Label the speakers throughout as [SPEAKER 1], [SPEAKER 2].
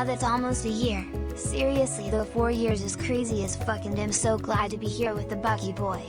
[SPEAKER 1] Wow, that's almost a year. Seriously though, 4 years is crazy as fuck, and I'm so glad to be here with the Bucky boy.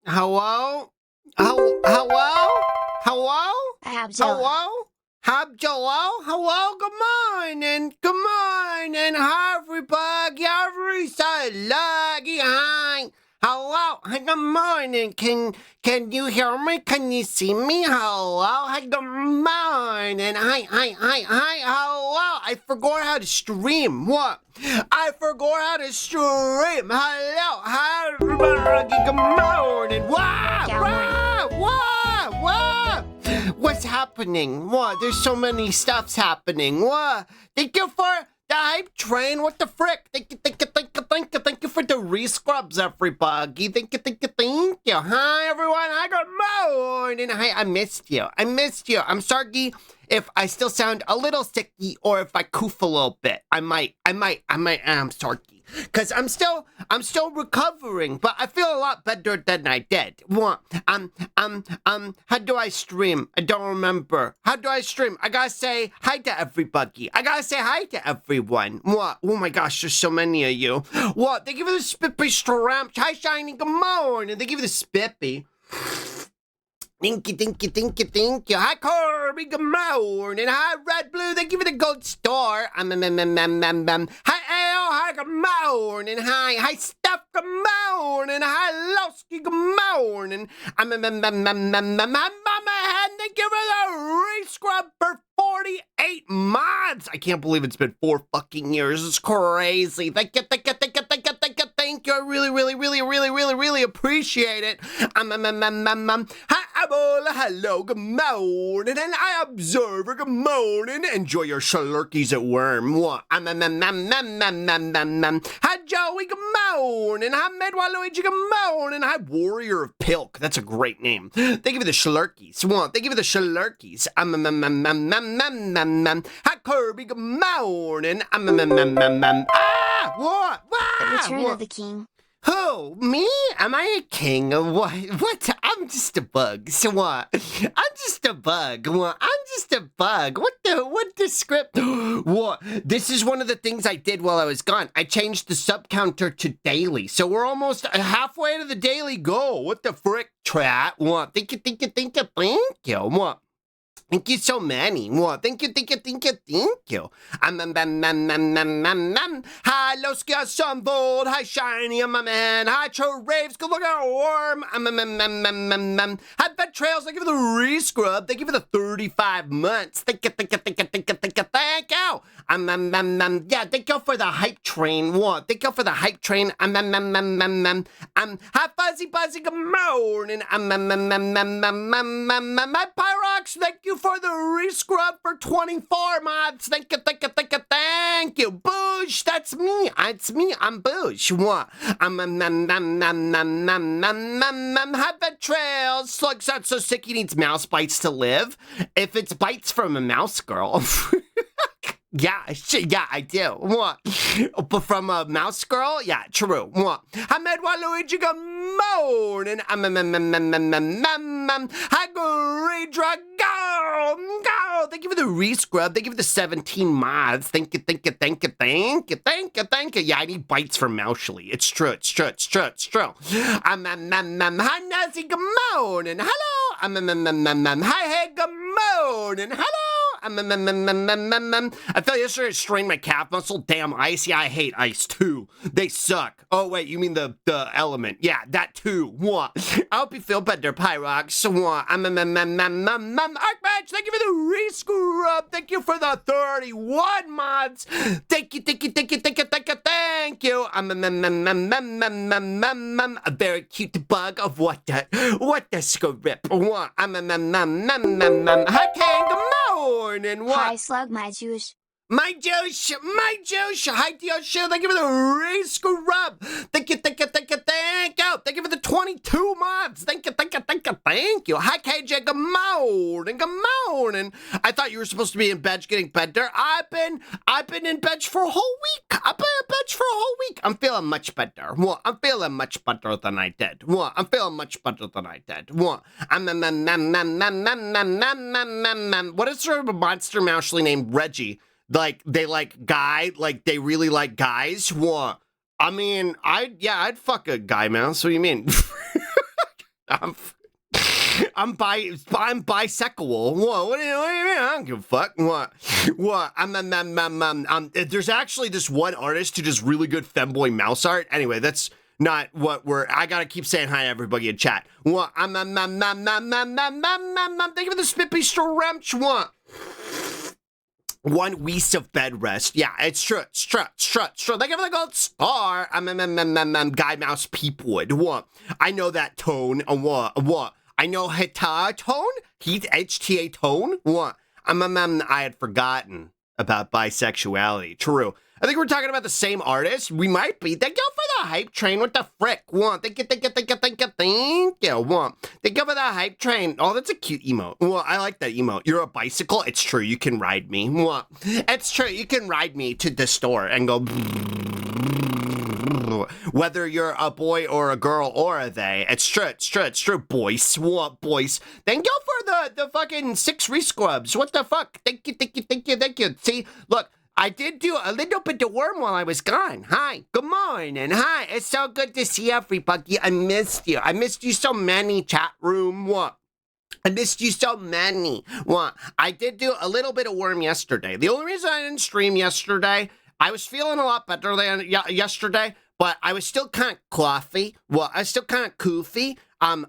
[SPEAKER 2] Hello? Hello? Hello?
[SPEAKER 1] Abdullah.
[SPEAKER 2] Hello? Hello? Hello? Good morning. Good morning, everybody. Every lucky hi. Hello, hello. Hi, good morning. Can you hear me? Can you see me? Hello. Hi, good morning. Hi. Hello. I forgot how to stream. What? I forgot how to stream. Hello. Hi, everybody. Good morning. What? What's happening? What? There's so many stuffs happening. What? Thank you for the hype train. What the frick? Thank you for the re-scrubs, everybody. Thank you. Hi, everyone. Hi, good morning. Hi, I missed you. I'm sorry if I still sound a little sicky or if I coof a little bit. I'm sorry. Cause I'm still recovering, but I feel a lot better than I did. What? How do I stream? I don't remember. How do I stream? I gotta say hi to everybody. I gotta say hi to everyone. What? Oh my gosh, there's so many of you. What? They give you the spippy stramp. Hi, Shiny, good morning. They give you the spippy. Thank you. Hi, Kirby, good morning. Hi, Red Blue, they give you the gold star. Hi, Ale, hi, good morning. Hi, Steph, good morning. Hi, Lowski, good morning. Hi, Mama Hen, thank you for the re-scrub for 48 mods. I can't believe it's been 4 fucking years. It's crazy. Thank you. I really appreciate it. Hi, Ebola, hello, good morning, and I Observer, good morning. Enjoy your shalurkies at Worm. What? Hi, Joey, good morning. Hi, Medwaluigi, good morning. Hi, Warrior of Pilk. That's a great name. They give you the shalurkies. What? They give you the shalurkies. Hi, Kirby, good morning. What?
[SPEAKER 1] The Return of the King.
[SPEAKER 2] Who? Me? Am I a king? What? I'm just a bug. So what? I'm just a bug. What? I'm just a bug. What the script? What? This is one of the things I did while I was gone. I changed the sub counter to daily. So we're almost halfway to the daily goal. What the frick, chat? What? Thank you. What? Thank you so many. What? Thank you. Hi, Loskia Sunvold. Hi, Shiny. My man. Hi, Cho Raves. Good look at Worm. Hi, Vet Trails. Thank you for the re-scrub. Thank you for the 35 months. Thank you. Yeah, thank you for the hype train. What? Thank you for the hype train. Hi, Fuzzy Buzzy. Good morning. My Pyrox. Thank you for the re-scrub for 24 mods. Thank you. Boosh, that's me. It's me. I'm Boosh. What? Habit Trails. Slug sounds so sick he needs mouse bites to live. If it's bites from a mouse girl. Yeah, I do. What? But from a mouse girl? Yeah, true. What? Hamed Waluigi, good morning. Haguri Dragon. Go. Thank you for the re-scrub. Thank you for the 17 mods. Thank you. Yeah, I need bites from Moushly. It's true. Hi, Nazi, good morning. Hello. Hi, hey, good morning. Hello. I felt yesterday I strained my calf muscle. Damn ice. Yeah, I hate ice too. They suck. Oh wait, you mean the element? Yeah, that too. What? I hope you feel better, Pyrox. What? Archmage, thank you for the re-scrub. Thank you for the 31 mods. Thank you. A very cute bug of what the script. What? Hi, King. Good morning. What?
[SPEAKER 1] Hi, Slug, my Jewish.
[SPEAKER 2] My Josh, hi to your show. Thank you for the re-scrub. Thank you. Thank you for the 22 mods. Thank you. Hi, KJ, good morning. I thought you were supposed to be in bed getting better. I've been in bed for a whole week. I'm feeling much better. What? I'm feeling much better than I did. What? What? What is sort of a monster Moushly named Reggie? Like, they like guy, like they really like guys. What? I mean, I'd fuck a guy mouse. What do you mean? I'm bisexual. What do you mean? I don't give a fuck. What? There's actually this one artist who does really good femboy mouse art. Anyway, that's not what we're. I gotta keep saying hi to everybody in chat. What? Thank you for the spippy stretch. What? 1 week of bed rest. Yeah, it's true. It's true. It's true. It's true. Thank you for the gold star. Guy Mouse Peepwood. What? I know that tone. What? I know Hita tone. HTA tone. What? I had forgotten about bisexuality. True. I think we're talking about the same artist. We might be. Thank you for the hype train. What the frick? Thank you. Thank you for the hype train. Oh, that's a cute emote. Well, I like that emote. You're a bicycle? It's true. You can ride me. It's true. You can ride me to the store and go... Whether you're a boy or a girl or a they. It's true. It's true. It's true, boys. What, boys? Thank you for the fucking 6 rescrubs. What the fuck? Thank you. See, look. I did do a little bit of worm while I was gone. Hi, good morning. Hi, it's so good to see everybody. I missed you. I missed you so many, chat room. What? I missed you so many. What? I did do a little bit of worm yesterday. The only reason I didn't stream yesterday, I was feeling a lot better than yesterday, but I was still kind of coffee. Well, I was still kind of koofy. And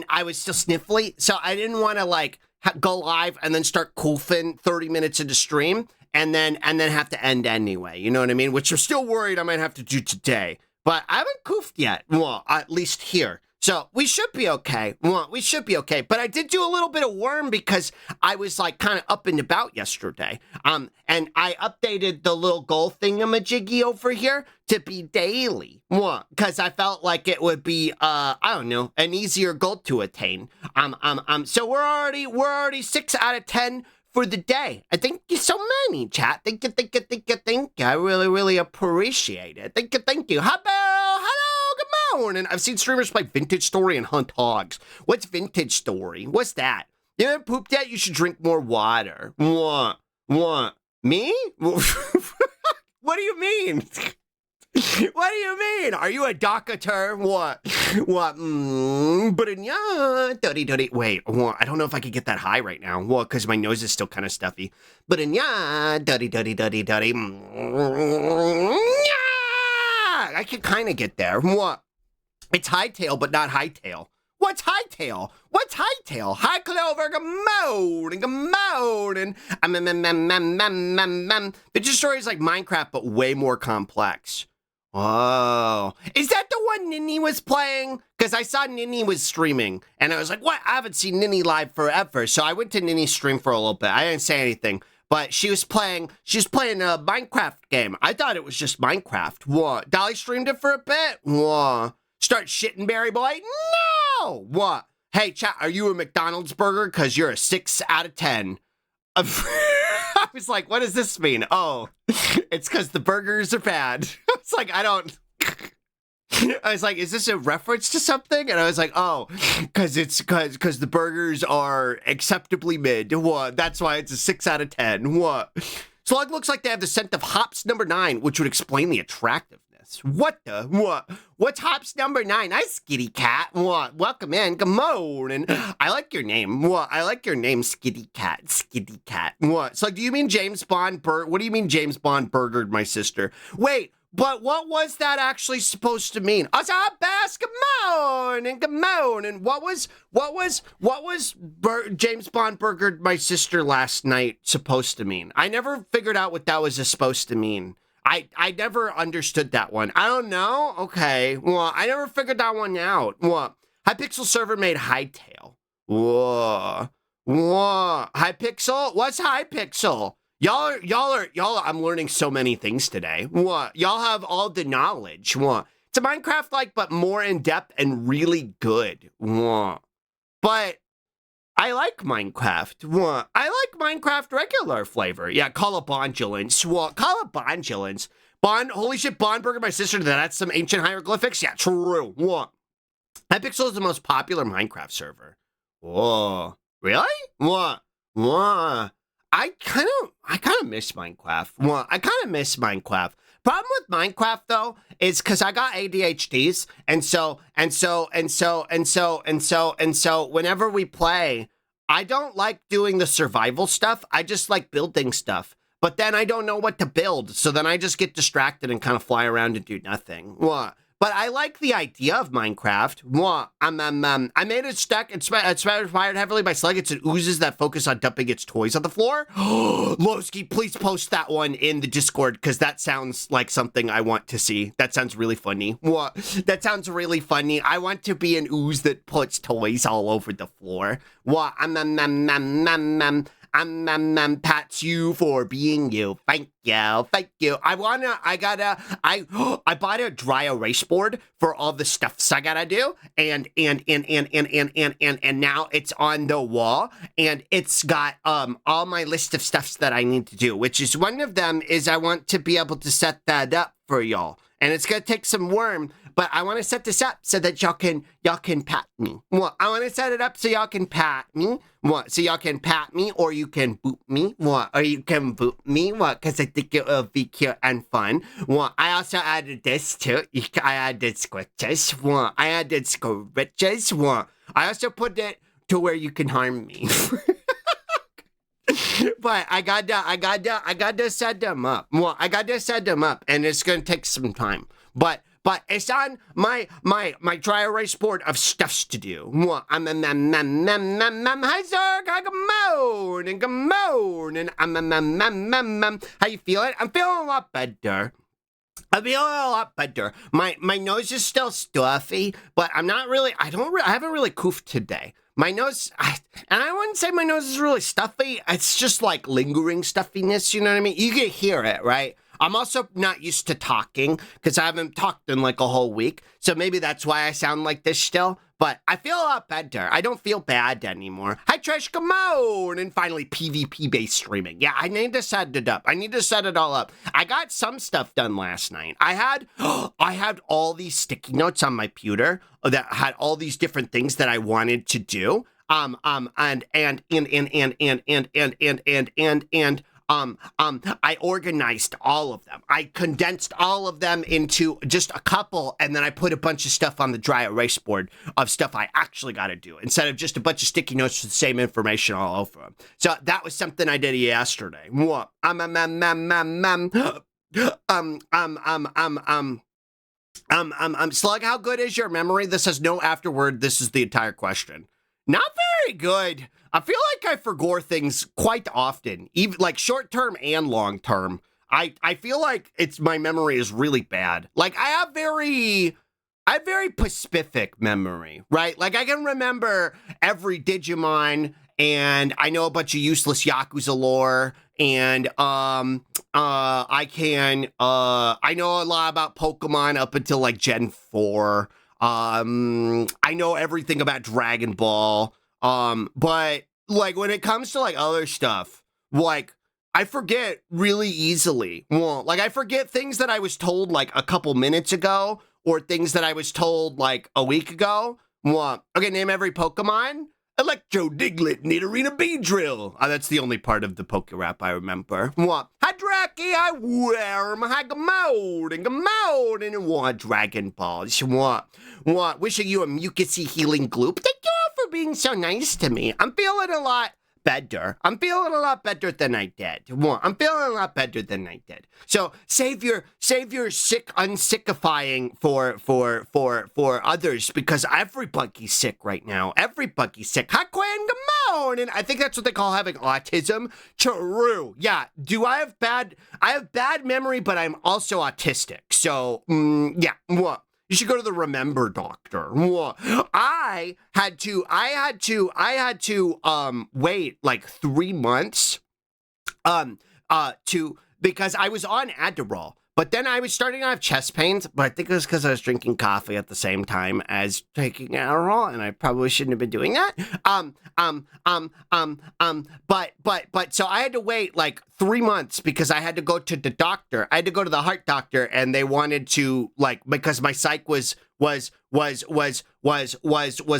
[SPEAKER 2] I was still sniffly, so I didn't want to like go live and then start koofing 30 minutes into stream and then have to end anyway. You know what I mean? Which I'm still worried I might have to do today. But I haven't koofed yet. Well, at least here. So we should be okay. Well, we should be okay. But I did do a little bit of worm because I was like kind of up and about yesterday. And I updated the little goal thingamajiggy over here to be daily. Well, because I felt like it would be I don't know, an easier goal to attain. So we're already 6 out of 10 for the day. I thank you so many, chat. Thank you. I really appreciate it. Thank you. Hello. Good morning. I've seen streamers play Vintage Story and hunt hogs. What's Vintage Story? What's that? You haven't pooped yet? You should drink more water. What? Me? What do you mean? What do you mean? Are you a doctor? What? But yeah, dirty. Wait, I don't know if I could get that high right now. Well, because my nose is still kind of stuffy. But yeah, dirty. I can kind of get there. What? It's hightail, but not hightail. What's hightail? Hi, Clover. Good morning. Vintage Story is like Minecraft, but way more complex. Oh, is that the one Ninny was playing? Because I saw Ninny was streaming, and I was like, what? I haven't seen Ninny live forever. So I went to Ninny's stream for a little bit. I didn't say anything, but she was playing a Minecraft game. I thought it was just Minecraft. What? Dolly streamed it for a bit? What? Start shitting, Barry Boy? No! What? Hey, chat, are you a McDonald's burger? Because you're a 6 out of 10. I was like, what does this mean? Oh, it's because the burgers are bad. I was like, I was like, is this a reference to something? And I was like, oh, because the burgers are acceptably mid. What? That's why it's a 6 out of 10. What? So it looks like they have the scent of hops number 9, which would explain the attractiveness. What? What's hops number 9? Hi, Skitty Cat. What? Welcome in. Good morning. I like your name. What? I like your name, Skitty Cat. What? So do you mean James Bond what do you mean James Bond burgered my sister? Wait, but what was that actually supposed to mean? Good morning. What was James Bond burgered my sister last night supposed to mean? I never figured out what that was supposed to mean. I never understood that one. I don't know. Okay. Well, I never figured that one out. What? Hypixel server made Hightail. Whoa. Hypixel? What's Hypixel? Y'all are, I'm learning so many things today. What? Y'all have all the knowledge. What? It's a Minecraft-like, but more in-depth and really good. What? But I like Minecraft. What? I like Minecraft regular flavor. Yeah, call it Bondulance. What? Call it Bondulance. Holy shit, Bondburger, my sister, that's some ancient hieroglyphics? Yeah, true. What? Hypixel is the most popular Minecraft server. Whoa. Really? What? I kind of miss Minecraft. Well, I kind of miss Minecraft. Problem with Minecraft though is because I got ADHDs, and so whenever we play, I don't like doing the survival stuff. I just like building stuff. but then I don't know what to build. So then I just get distracted and kind of fly around and do nothing. What? But I like the idea of Minecraft. What? I made it stuck. It's inspired heavily by Sluggets and oozes that focus on dumping its toys on the floor. Lowski, please post that one in the Discord because that sounds like something I want to see. That sounds really funny. What? That sounds really funny. I want to be an ooze that puts toys all over the floor. What? Pats you for being you. Thank you. Thank you. I bought a dry erase board for all the stuffs I gotta do. And now it's on the wall and it's got all my list of stuffs that I need to do, which is one of them is I want to be able to set that up for y'all. And it's gonna take some worm, but I want to set this up so that y'all can pat me. What? I want to set it up so y'all can pat me. What? So y'all can pat me, or you can boot me. What? Or you can boot me. What? Because I think it will be cute and fun. What? I also added this too. I added squitches. What? I added squitches. What? I also put it to where you can harm me. But I gotta set them up. Well, I gotta set them up, and it's gonna take some time. But it's on my dry erase board of stuffs to do. Well, hi Zerg, hi good morning. How you feeling? I'm feeling a lot better. My nose is still stuffy, but I'm not really. I haven't really coughed today. My nose, and I wouldn't say my nose is really stuffy. It's just like lingering stuffiness. You know what I mean? You can hear it, right? I'm also not used to talking because I haven't talked in like a whole week. So maybe that's why I sound like this still. But I feel a lot better. I don't feel bad anymore. Hi, Trish, come on. And finally, PvP-based streaming. Yeah, I need to set it up. I need to set it all up. I got some stuff done last night. I had all these sticky notes on my computer that had all these different things that I wanted to do. I organized all of them. I condensed all of them into just a couple, and then I put a bunch of stuff on the dry erase board of stuff I actually got to do, instead of just a bunch of sticky notes with the same information all over them. So that was something I did yesterday. Slug, how good is your memory? This has no afterword. This is the entire question. Not very good. I feel like I forget things quite often, even like short term and long term. I feel like my memory is really bad. Like I have very specific memory, right? Like I can remember every Digimon, and I know a bunch of useless Yakuza lore, and I know a lot about Pokemon up until like Gen 4. I know everything about Dragon Ball. But like when it comes to like other stuff, like I forget really easily. Well, like I forget things that I was told like a couple minutes ago, or things that I was told like a week ago. Well, okay, name every Pokemon. Electro, Diglett, Nidorina, Beedrill. That's the only part of the Poke Rap I remember. What? Hi, Draki, hi, Worm, hi, Gamode, and what? Dragon Balls. What? Wishing you a mucusy healing gloop. Thank you all for being so nice to me. I'm feeling a lot better. I'm feeling a lot better than I did. I'm feeling a lot better than I did. So save your sick unsickifying for others, because everybody's sick right now. Everybody's sick. Hi, Quinn, come on. And I think that's what they call having autism. True. Yeah. I have bad memory, but I'm also autistic. So yeah. What? You should go to the Remember Doctor. I had to wait like 3 months because I was on Adderall. But then I was starting to have chest pains, but I think it was because I was drinking coffee at the same time as taking Adderall, and I probably shouldn't have been doing that. But so I had to wait like 3 months because I had to go to the doctor. I had to go to the heart doctor, and they wanted to, like, because my psych was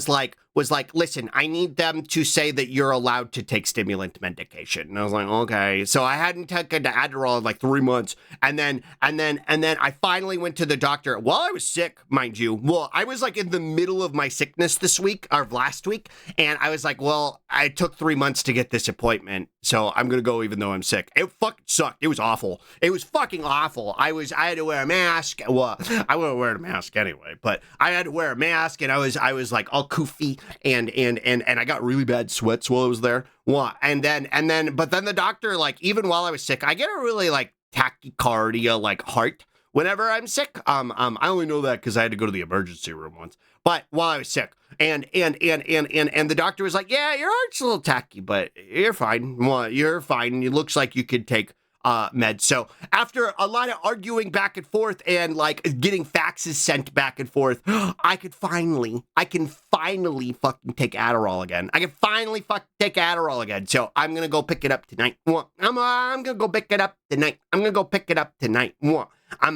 [SPEAKER 2] like, was like, listen, I need them to say that you're allowed to take stimulant medication. And I was like, okay. So I hadn't taken Adderall in like 3 months. And then I finally went to the doctor while I was sick, mind you. Well, I was like in the middle of my sickness this week or last week. And I was like, well, I took 3 months to get this appointment. So I'm going to go even though I'm sick. It fucking sucked. It was awful. It was fucking awful. I had to wear a mask. Well, I wouldn't wear a mask anyway, but I had to wear a mask and I was like all koofy and I got really bad sweats while I was there. Well, but then the doctor, like, even while I was sick, I get a really like tachycardia, like heart whenever I'm sick. I only know that because I had to go to the emergency room once. But while I was sick, and the doctor was like, yeah, your heart's a little tacky, but you're fine. Well, you're fine. It looks like you could take meds. So after a lot of arguing back and forth and like getting faxes sent back and forth, I can finally fucking take Adderall again. I can finally fucking take Adderall again. So I'm gonna go pick it up tonight. I'm gonna go pick it up tonight. I'm gonna go pick it up tonight. I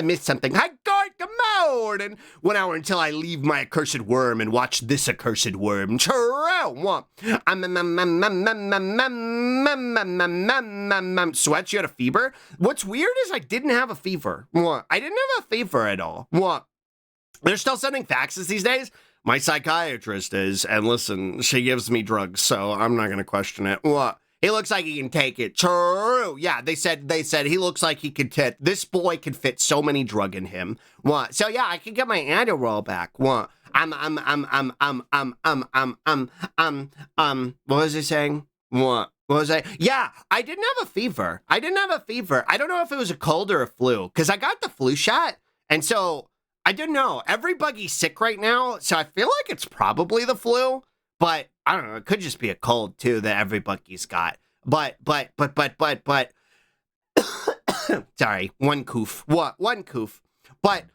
[SPEAKER 2] missed something. Hi, God, come on! And 1 hour until I leave my accursed worm and watch this accursed worm. Sweats, you had a fever? What's weird is I didn't have a fever. I didn't have a fever at all. They're still sending faxes these days. My psychiatrist is, and listen, she gives me drugs, so I'm not going to question it. He looks like he can take it. True. Yeah, they said he looks like he could this boy could fit so many drug in him. What? So yeah, I can get my Adderall back. What? What was he saying? What was I? Yeah, I didn't have a fever. I don't know if it was a cold or a flu, because I got the flu shot, and so I don't know. Everybody's sick right now, so I feel like it's probably the flu. But I don't know, it could just be a cold too that everybody's got. But sorry, one coof. One coof. But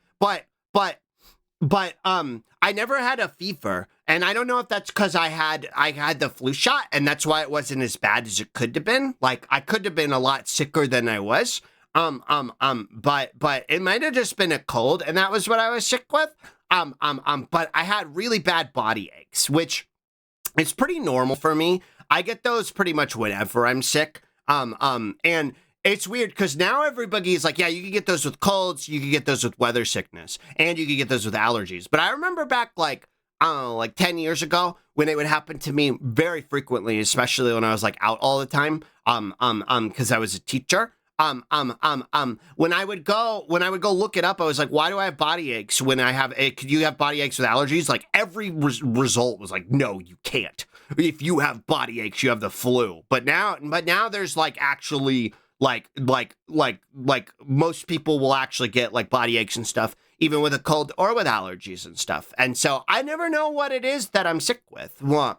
[SPEAKER 2] I never had a fever, and I don't know if that's because I had the flu shot, and that's why it wasn't as bad as it could have been. Like, I could have been a lot sicker than I was. But it might have just been a cold, and that was what I was sick with. But I had really bad body aches, which it's pretty normal for me. I get those pretty much whenever I'm sick. And it's weird because now everybody is like, yeah, you can get those with colds, you can get those with weather sickness, and you can get those with allergies. But I remember back like, I don't know, like 10 years ago when it would happen to me very frequently, especially when I was like out all the time, because I was a teacher. When I would go look it up, I was like, why do I have body aches when I have could you have body aches with allergies? Like every result was like, no, you can't. If you have body aches, you have the flu. But now there's like actually like most people will actually get like body aches and stuff, even with a cold or with allergies and stuff. And so I never know what it is that I'm sick with. I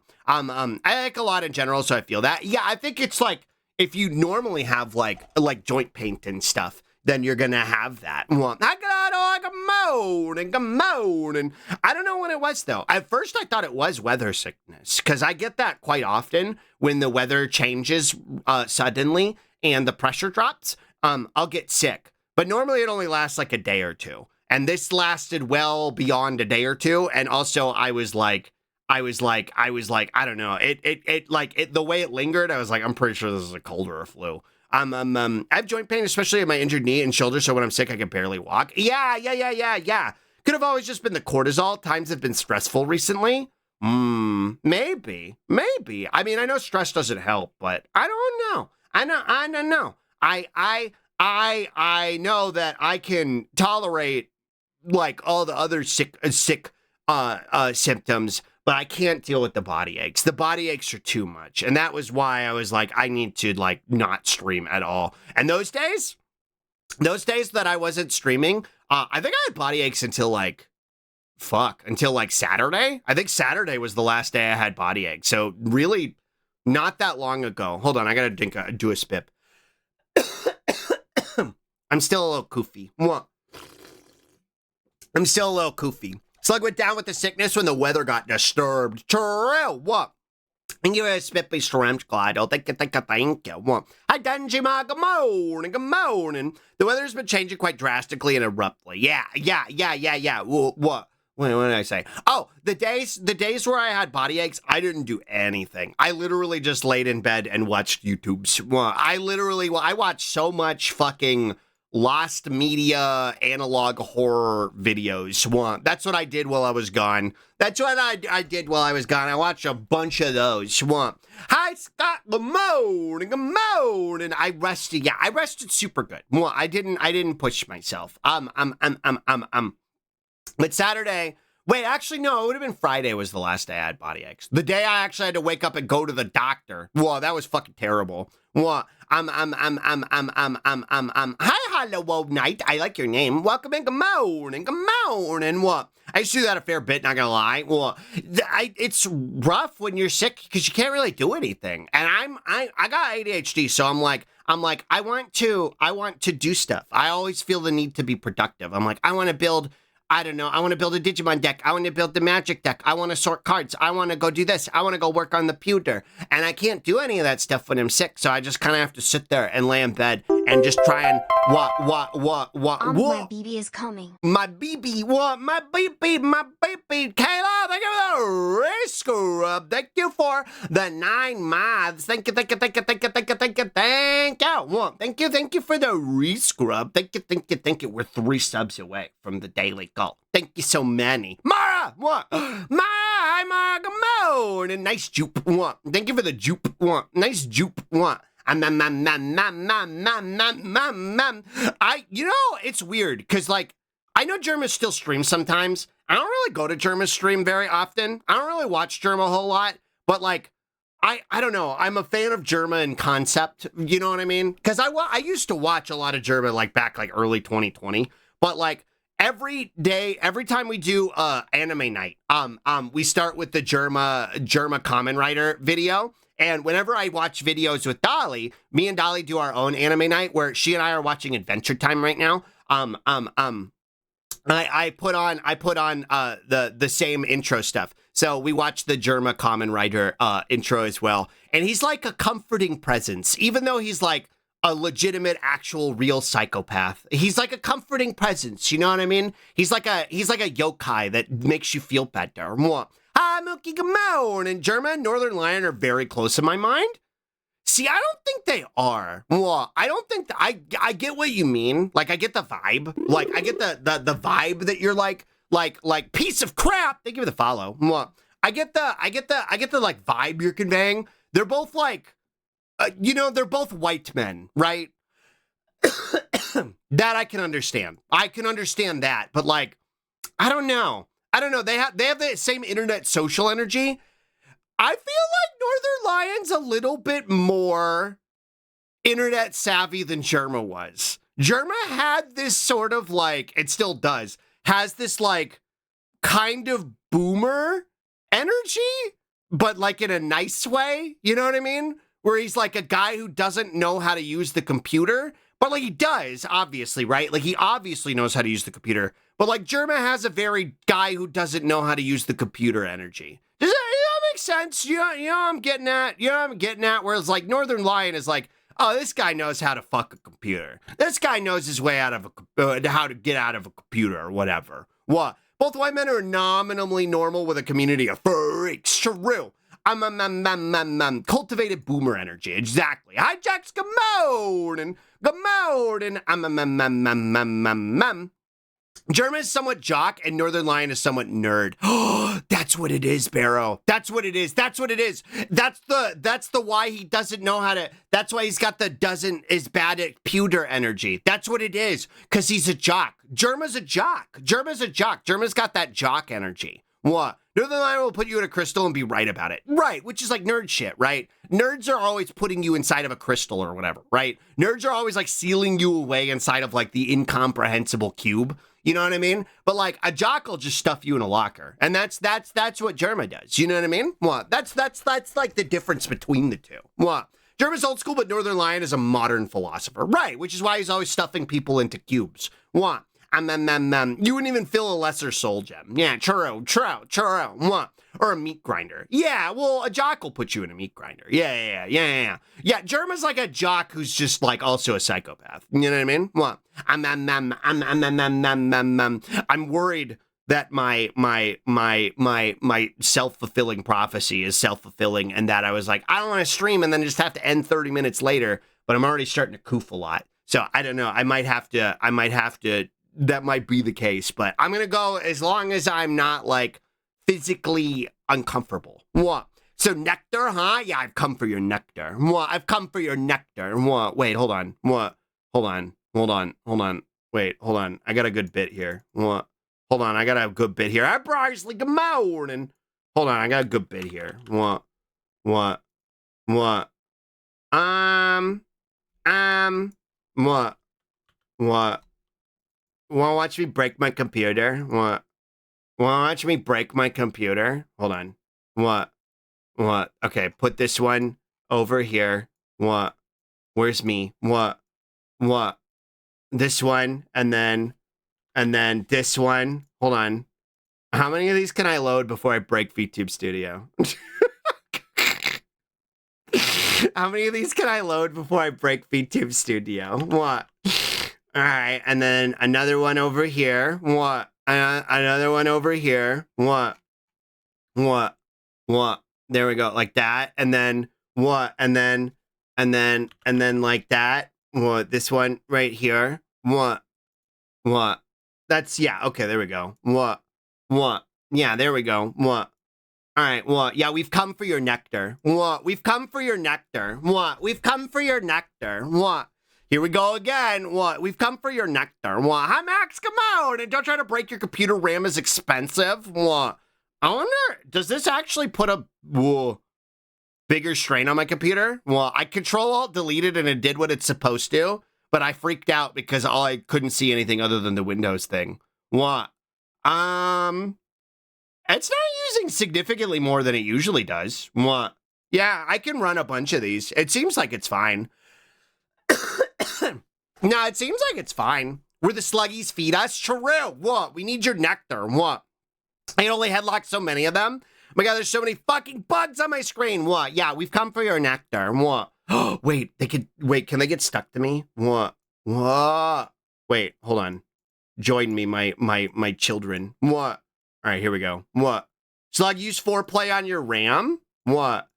[SPEAKER 2] like a lot in general, so I feel that. Yeah, I think it's like, if you normally have like joint pain and stuff, then you're gonna have that. I got and I don't know what it was though. At first I thought it was weather sickness, because I get that quite often when the weather changes suddenly and the pressure drops. I'll get sick, but normally it only lasts like a day or two. And this lasted well beyond a day or two. And also I was like, I don't know. The way it lingered, I was like, I'm pretty sure this is a cold or a flu. I have joint pain, especially in my injured knee and shoulder. So when I'm sick, I can barely walk. Yeah. Could have always just been the cortisol. Times have been stressful recently. Maybe. I mean, I know stress doesn't help, but I don't know. I don't know. I know that I can tolerate like all the other sick symptoms, but I can't deal with the body aches. The body aches are too much. And that was why I was like, I need to like not stream at all. And those days that I wasn't streaming, I think I had body aches until like Saturday. I think Saturday was the last day I had body aches. So really not that long ago. Hold on, I gotta do a spit. I'm still a little koofy. Slug went down with the sickness when the weather got disturbed. True. What? Thank you, Spippy Shrimp Glidle. Thank you. Well, hi, Denjima. Good morning. Good morning. The weather's been changing quite drastically and abruptly. Yeah. What? What did I say? Oh, the days where I had body aches, I didn't do anything. I literally just laid in bed and watched YouTube's. Well, I watched so much fucking lost media analog horror videos. Well, that's what I did while I was gone. That's what I did while I was gone. I watched a bunch of those. Well, hi, Scott. Good morning. I rested. Yeah, I rested super good. Well, I didn't push myself. But Saturday, wait, actually, no, it would have been Friday was the last day I had body aches. The day I actually had to wake up and go to the doctor. Whoa, that was fucking terrible. Whoa, hi, hello, night. I like your name. Welcome in. Good morning. What? I used to do that a fair bit, not gonna lie. Well, it's rough when you're sick because you can't really do anything. And I got ADHD, so I'm like, I want to do stuff. I always feel the need to be productive. I'm like, I want to build a Digimon deck. I want to build the Magic deck. I want to sort cards. I want to go do this. I want to go work on the pewter. And I can't do any of that stuff when I'm sick, so I just kind of have to sit there and lay in bed and just try and what?
[SPEAKER 1] My baby is coming.
[SPEAKER 2] My baby, what? My baby. Kayla, thank you for the race scrub. Thank you for the 9 months. Thank you. Well, thank you for the re-scrub. Thank you. We're 3 subs away from the daily goal. Thank you so many. Mara, what? Hi, Mara, good morning. Nice jupe, what? Thank you for the jupe, what? Nice jupe, what? It's weird, because, like, I know Germa still streams sometimes. I don't really go to Germa's stream very often. I don't really watch Germa a whole lot, but, like, I don't know. I'm a fan of Germa in concept, you know what I mean? Because I used to watch a lot of Germa, like, back, like, early 2020, but, like, every time we do anime night, we start with the Germa Kamen Rider video. And whenever I watch videos with Dolly, me and Dolly do our own anime night where she and I are watching Adventure Time right now. I put on the same intro stuff. So we watch the Germa Kamen Rider intro as well. And he's like a comforting presence, even though he's like a legitimate, actual, real psychopath. He's like a comforting presence, you know what I mean? He's like a yokai that makes you feel better. Hi, Milky Gamon and Germa and Northern Lion are very close in my mind. See, I don't think they are. Well, I don't think I get what you mean. Like, I get the vibe. Like, I get the vibe that you're like piece of crap. Thank you for the follow. Well, I get the like vibe you're conveying. They're both like, they're both white men, right? That I can understand. I can understand that, but like, I don't know. They have the same internet social energy. I feel like Northern Lion's a little bit more internet savvy than Germa was. Germa had this sort of like, it still does, has this like kind of boomer energy, but like in a nice way. You know what I mean? Where he's like a guy who doesn't know how to use the computer, but like he does, obviously, right? Like he obviously knows how to use the computer. But like Germa has a very guy who doesn't know how to use the computer energy. Does that make sense? You know I'm getting at? You know what I'm getting at? Whereas like Northern Lion is like, oh, this guy knows how to fuck a computer. This guy knows his way out of how to get out of a computer or whatever. What? Both white men are nominally normal with a community of freaks. True. Cultivated boomer energy. Exactly. Hi, Jax. Good morning. Germa is somewhat jock, and Northern Lion is somewhat nerd. Oh, that's what it is, Barrow. That's what it is. That's the why he doesn't know how to. That's why he's got is bad at pewter energy. That's what it is, because he's a jock. Germa's a jock. Germa's got that jock energy. What? Northern Lion will put you in a crystal and be right about it. Right, which is like nerd shit, right? Nerds are always putting you inside of a crystal or whatever, right? Nerds are always like sealing you away inside of like the incomprehensible cube. You know what I mean? But like a jock will just stuff you in a locker. And that's what Germa does. You know what I mean? What? That's like the difference between the two. What? Germa's old school, but Northern Lion is a modern philosopher. Right, which is why he's always stuffing people into cubes. What? You wouldn't even feel a lesser soul gem. Yeah, churro. Mwah. Or a meat grinder. Yeah, well, a jock will put you in a meat grinder. Yeah. Yeah, Germa's like a jock who's just like also a psychopath. You know what I mean? Mwah. I'm worried that my self-fulfilling prophecy is self-fulfilling, and that I was like, I don't want to stream and then just have to end 30 minutes later, but I'm already starting to coof a lot. So I don't know. I might have to, that might be the case, but I'm going to go as long as I'm not like physically uncomfortable. What? So nectar, huh? Yeah, I've come for your nectar. What? I've come for your nectar. What? Wait, hold on. What? Hold on. Wait, hold on. I got a good bit here. What? Hold on, I got a good bit here. I Brysley, good morning. Hold on, I got a good bit here. What? What? What? What? Wanna watch me break my computer? What? Wanna watch me break my computer? Hold on. What? Okay, put this one over here. What? Where's me? What? This one, and then this one. Hold on. How many of these can I load before I break VTube Studio? How many of these can I load before I break VTube Studio? What? All right, and then another one over here. What? Another one over here. What? There we go, like that, and then what? And then like that. What? This one right here. What? That's, yeah, okay, there we go. What? Yeah, there we go. What? All right, what? Yeah, we've come for your nectar. What? We've come for your nectar. What? We've come for your nectar. What? Here we go again. What? We've come for your nectar. What? Hi, Max, come on. And don't try to break your computer. RAM is expensive. What? I wonder, does this actually put a bigger strain on my computer? Well, I Control-Alt-Deleted and it did what it's supposed to, but I freaked out because I couldn't see anything other than the Windows thing. What? It's not using significantly more than it usually does. What? Yeah, I can run a bunch of these. It seems like it's fine. No, it seems like it's fine. Where the sluggies feed us? True. What? We need your nectar. What? I only headlocked so many of them. Oh my God, there's so many fucking bugs on my screen. What? Yeah, we've come for your nectar. What? Oh, wait, can they get stuck to me? What? Wait, hold on. Join me, my children. What? All right, here we go. What? Slug, use foreplay on your RAM? What?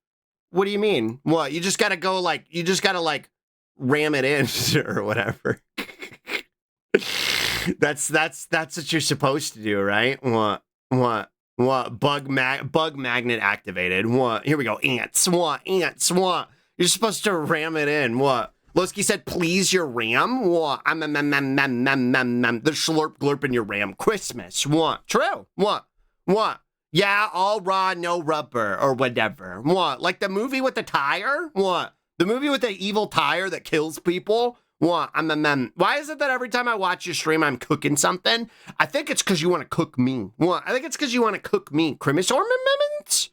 [SPEAKER 2] What do you mean? What? You just gotta go like, ram it in or whatever. That's what you're supposed to do, right? What? Bug magnet activated. What? Here we go. Ants. What? You're supposed to ram it in. What? Lowski said, please your RAM. What? The slurp glurp in your RAM. Christmas. What? True. What? Yeah, all raw, no rubber, or whatever. What? Like the movie with the tire? What? The movie with the evil tire that kills people? What? Why is it that every time I watch your stream, I'm cooking something? I think it's because you want to cook me. What? I think it's because you want to cook me. Crimis ornaments?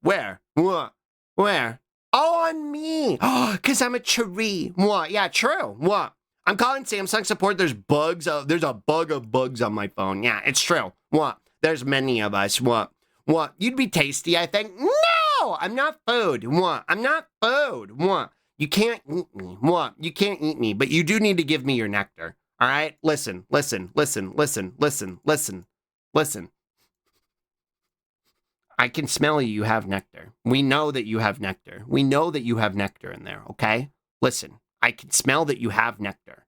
[SPEAKER 2] Where? What? Where? Oh, on me. Oh, because I'm a cherry. What? Yeah, true. What? I'm calling Samsung support. There's bugs. There's a bug of bugs on my phone. Yeah, it's true. What? There's many of us. What? You'd be tasty, I think. No, I'm not food. What? I'm not food. What? You can't eat me. What? You can't eat me, but you do need to give me your nectar. All right? Listen. I can smell you have nectar. We know that you have nectar. We know that you have nectar in there, okay? Listen, I can smell that you have nectar.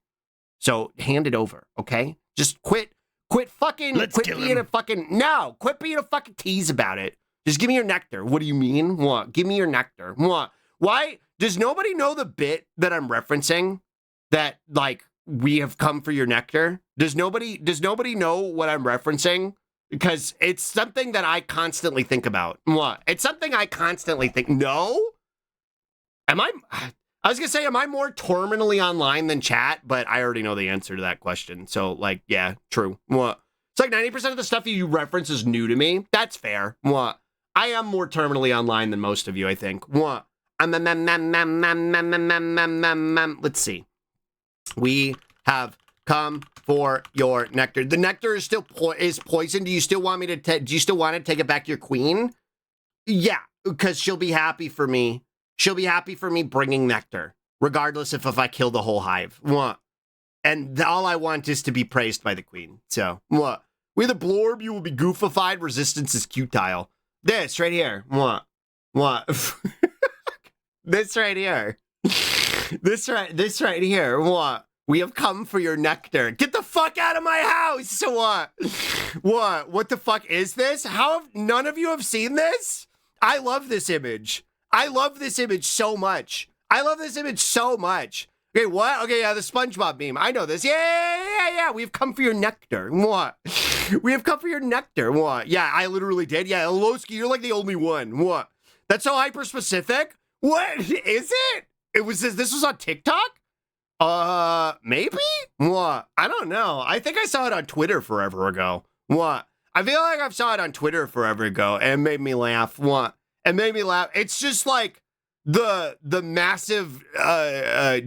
[SPEAKER 2] So hand it over, okay? Just quit being a fucking tease about it. Just give me your nectar. What do you mean? What? Give me your nectar. What? Why? Does nobody know the bit that I'm referencing? That, like, we have come for your nectar? Does nobody know what I'm referencing? Because it's something that I constantly think about. What? It's something I constantly think. No? I was going to say, am I more terminally online than chat? But I already know the answer to that question. So, like, yeah, true. What? It's like 90% of the stuff you reference is new to me. That's fair. What? I am more terminally online than most of you, I think. What? Let's see. We have come for your nectar. The nectar is still is poisoned. Do you still want me to do you still want to take it back to your queen? Yeah, because she'll be happy for me. She'll be happy for me bringing nectar, regardless if I kill the whole hive. What? And all I want is to be praised by the queen. So, what? With a blorb, you will be goofified. Resistance is cutile. This right here. What? What? This right here. This right here. What? We have come for your nectar. Get the fuck out of my house. What? What? What the fuck is this? How have none of you have seen this? I love this image. I love this image so much. I love this image so much. Okay, what? Okay, yeah, the SpongeBob meme. I know this. Yeah. We've come for your nectar. What? We have come for your nectar. What? Yeah, I literally did. Yeah, Lowski, you're like the only one. What? That's so hyper specific. What is it? This was on TikTok? Maybe? What? I don't know. I think I saw it on Twitter forever ago. What? I feel like I saw it on Twitter forever ago and it made me laugh. What? It made me laugh. It's just like the massive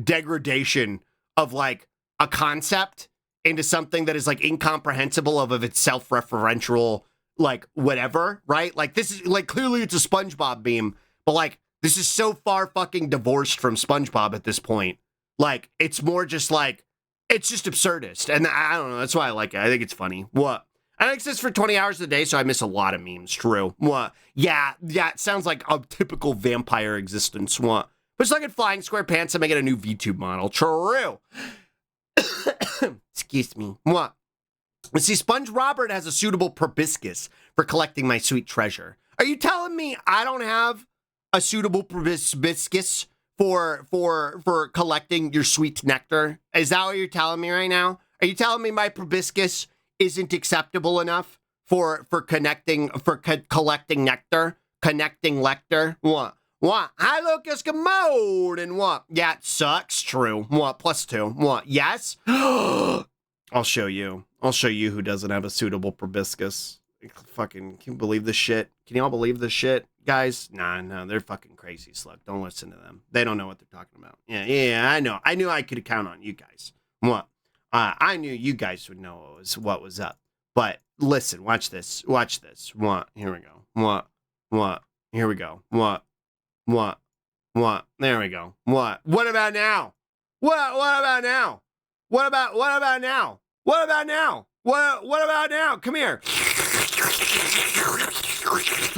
[SPEAKER 2] degradation of like a concept into something that is like incomprehensible of its self-referential, like whatever, right? Like this is like clearly it's a SpongeBob meme, but like this is so far fucking divorced from SpongeBob at this point. Like it's more just like it's just absurdist, and I don't know. That's why I like it. I think it's funny. What? I exist for 20 hours a day, so I miss a lot of memes. True. What? Yeah, it sounds like a typical vampire existence. What? But it's like in Flying Square Pants, I'm making a new VTube model. True. Excuse me. What? See, Sponge Robert has a suitable proboscis for collecting my sweet treasure. Are you telling me I don't have a suitable proboscis for collecting your sweet nectar? Is that what you're telling me right now? Are you telling me my proboscis isn't acceptable enough for collecting nectar, connecting lector? What? Hi, Lucas Commode, and what? Yeah, it sucks. True. What? +2. What? Yes. I'll show you. I'll show you who doesn't have a suitable proboscis. Fucking, can you believe this shit? Can you all believe this shit, guys? Nah, they're fucking crazy, Slug. Don't listen to them. They don't know what they're talking about. Yeah, I know. I knew I could count on you guys. What? I knew you guys would know what was up. But listen, watch this. Watch this. What? Here we go. What? Here we go. What? There we go. What? What about now? What about now? What about now? What about now? What about now? Come here.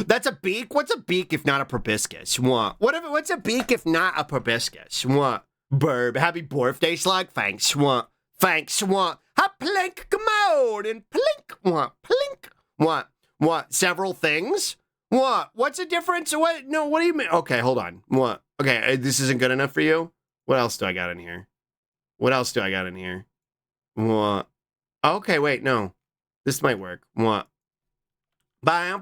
[SPEAKER 2] That's a beak? What's a beak if not a proboscis? What? What's a beak if not a proboscis? What? Burb. Happy birthday, Slug. Thanks. What? Thanks. What? Ha plink commode and plink. What? Plink. What? Several things? What? What's the difference? What? No, what do you mean? Okay, hold on. What? Okay, this isn't good enough for you? What else do I got in here? What? Okay, wait, no. This might work. What? That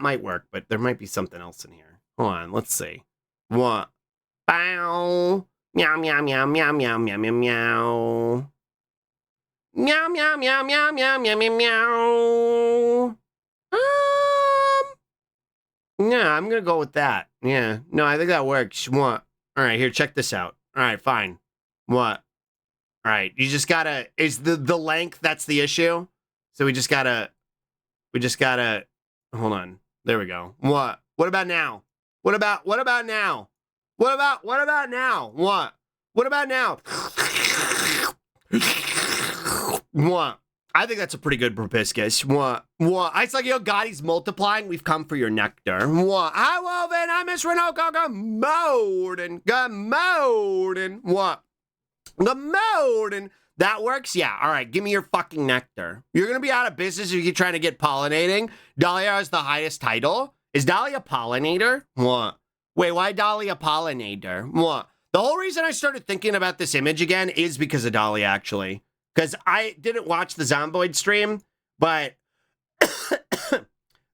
[SPEAKER 2] might work, but there might be something else in here. Hold on, let's see. What? Bow. Meow, meow, meow, meow, meow, meow, meow, meow. Meow, meow, meow, meow, meow, meow, meow, meow. Yeah, I'm gonna go with that. Yeah, no, I think that works. What? All right, here, check this out. All right, fine. What? All right, you just gotta, is the length, that's the issue? So we just gotta, hold on. There we go. What? What about now? What about now? What about now? What? What about now? What? I think that's a pretty good proboscis. What? It's like, yo, God, he's multiplying. We've come for your nectar. What? Hi, Woven. I miss Renault Gamoden. What? Gamoden. That works? Yeah. All right. Give me your fucking nectar. You're going to be out of business if you're trying to get pollinating. Dahlia has the highest title. Is Dahlia pollinator? What? Wait, why Dahlia pollinator? What? The whole reason I started thinking about this image again is because of Dahlia, actually. Because I didn't watch the Zomboid stream, but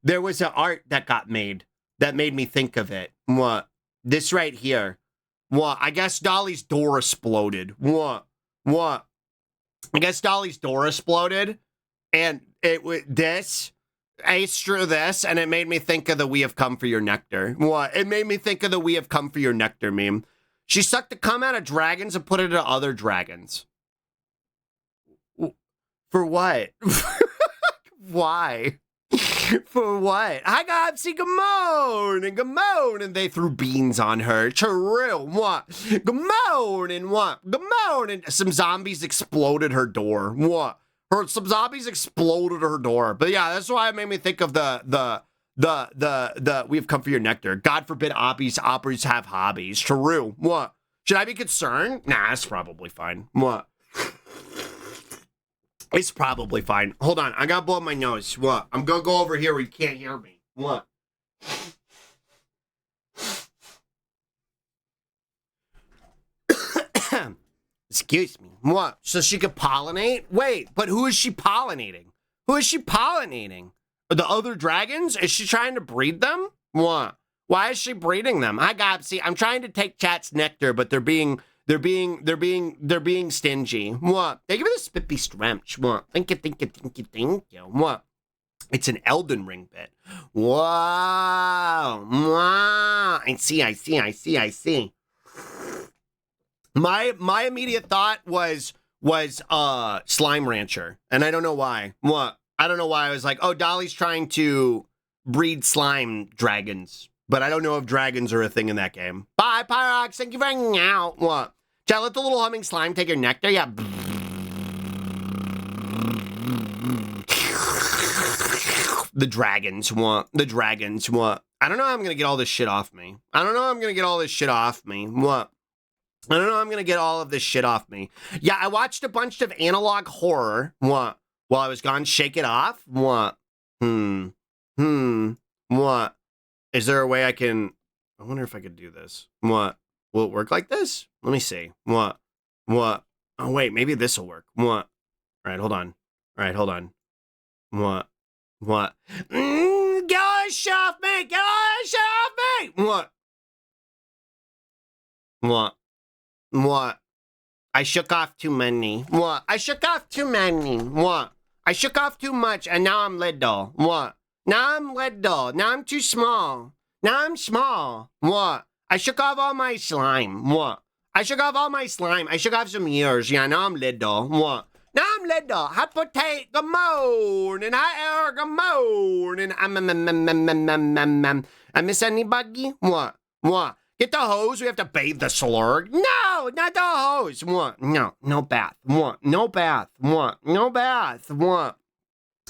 [SPEAKER 2] there was an art that got made that made me think of it. What? This right here. What? I guess Dolly's door exploded. What? I guess Dolly's door exploded, and it was this. Ace drew this, and it made me think of the "We Have Come for Your Nectar." What? It made me think of the "We Have Come for Your Nectar" meme. She sucked the cum out of dragons and put it into other dragons. For what? Why? For what? Hi, Gobsy, good morning, good morning. They threw beans on her. True, what? Good morning, what? Good morning. Some zombies exploded her door. What? Some zombies exploded her door. But yeah, that's why it made me think of the "We Have Come for Your Nectar." God forbid operas have hobbies. True, what? Should I be concerned? Nah, it's probably fine. What? It's probably fine. Hold on, I gotta blow my nose. What? I'm gonna go over here where you can't hear me. What? Excuse me. What? So she could pollinate? Wait, but who is she pollinating? Who is she pollinating? The other dragons? Is she trying to breed them? What? Why is she breeding them? I got, see, I'm trying to take chat's nectar, but they're being stingy. What? They give me the spippy stretch. What? Thank you. What? It's an Elden Ring bit. Wow. Wow. I see. My immediate thought was Slime Rancher, and I don't know why. What? I don't know why I was like, oh, Dolly's trying to breed slime dragons, but I don't know if dragons are a thing in that game. Bye, Pyrox. Thank you for hanging out. What? Shall I let the little humming slime take your nectar? Yeah. The dragons. What? The dragons. What? I don't know how I'm gonna get all this shit off me. What? I don't know how I'm gonna get all of this shit off me. Yeah, I watched a bunch of analog horror. What? While I was gone, shake it off. What? What? Is there a way I can... I wonder if I could do this. What? Will it work like this? Let me see. What? Oh, wait, maybe this will work. What? All right, hold on. What? Get all this shit off me! Get all this shit off me! What? I shook off too many. What? I shook off too many. What? I shook off too much, and now I'm little. What? Now I'm little. Now I'm too small. Now I'm small. What? I shook off all my slime. What? I shook off all my slime. I shook off some years. Yeah, now I'm little. What? Now I'm little. Hot potato. Good morning. Hot air. Good morning. I miss anybody? What? Get the hose. We have to bathe the slurg. No, not the hose. What? No bath. What? No bath. What? No bath. What?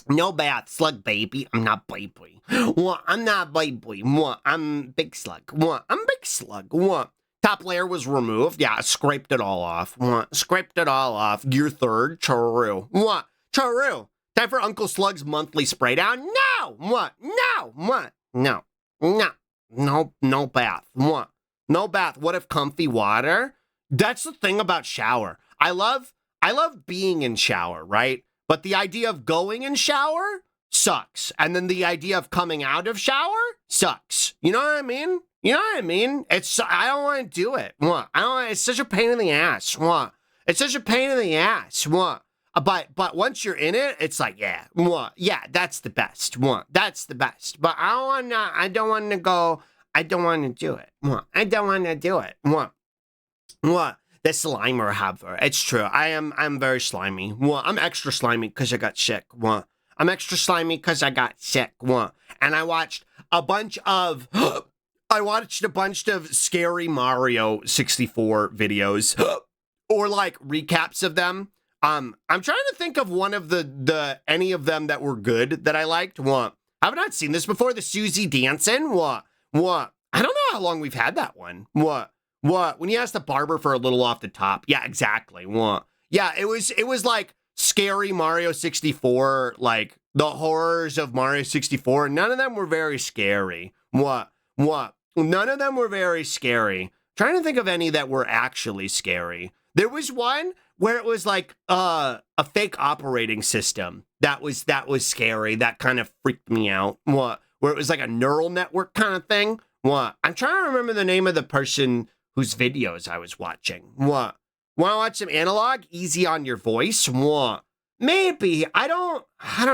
[SPEAKER 2] No bath, slug baby. I'm not baby. What? I'm not baby. What? I'm big slug. What? I'm big slug. What? Top layer was removed. Yeah, scraped it all off. What? Scraped it all off. Gear third. True. What? True. Time for Uncle Slug's monthly spray down. No. What? No. What? No bath. What? No bath. What if comfy water? That's the thing about shower. I love being in shower, right? But the idea of going in shower sucks. And then the idea of coming out of shower sucks. You know what I mean? I don't want to do it. What? It's such a pain in the ass. What? It's such a pain in the ass. What? But once you're in it, it's like, yeah. What? Yeah, that's the best. What? That's the best. But I don't want to do it. What? I don't want to do it. What? The Slimer haver. It's true. I'm very slimy. What? I'm extra slimy because I got sick. What? I'm extra slimy because I got sick. What? And I watched a bunch of scary Mario 64 videos or like recaps of them. I'm trying to think of one of the any of them that were good that I liked. What? I've not seen this before. The Susie dancing. What? I don't know how long we've had that one. What? When you asked the barber for a little off the top. Yeah, exactly. What? Yeah, it was like scary Mario 64, like the horrors of Mario 64. None of them were very scary. What? None of them were very scary. Trying to think of any that were actually scary. There was one where it was like a fake operating system that was scary. That kind of freaked me out. What? Where it was like a neural network kind of thing. What? I'm trying to remember the name of the person whose videos I was watching. What? Want to watch some analog? Easy on your voice? What? Maybe. I don't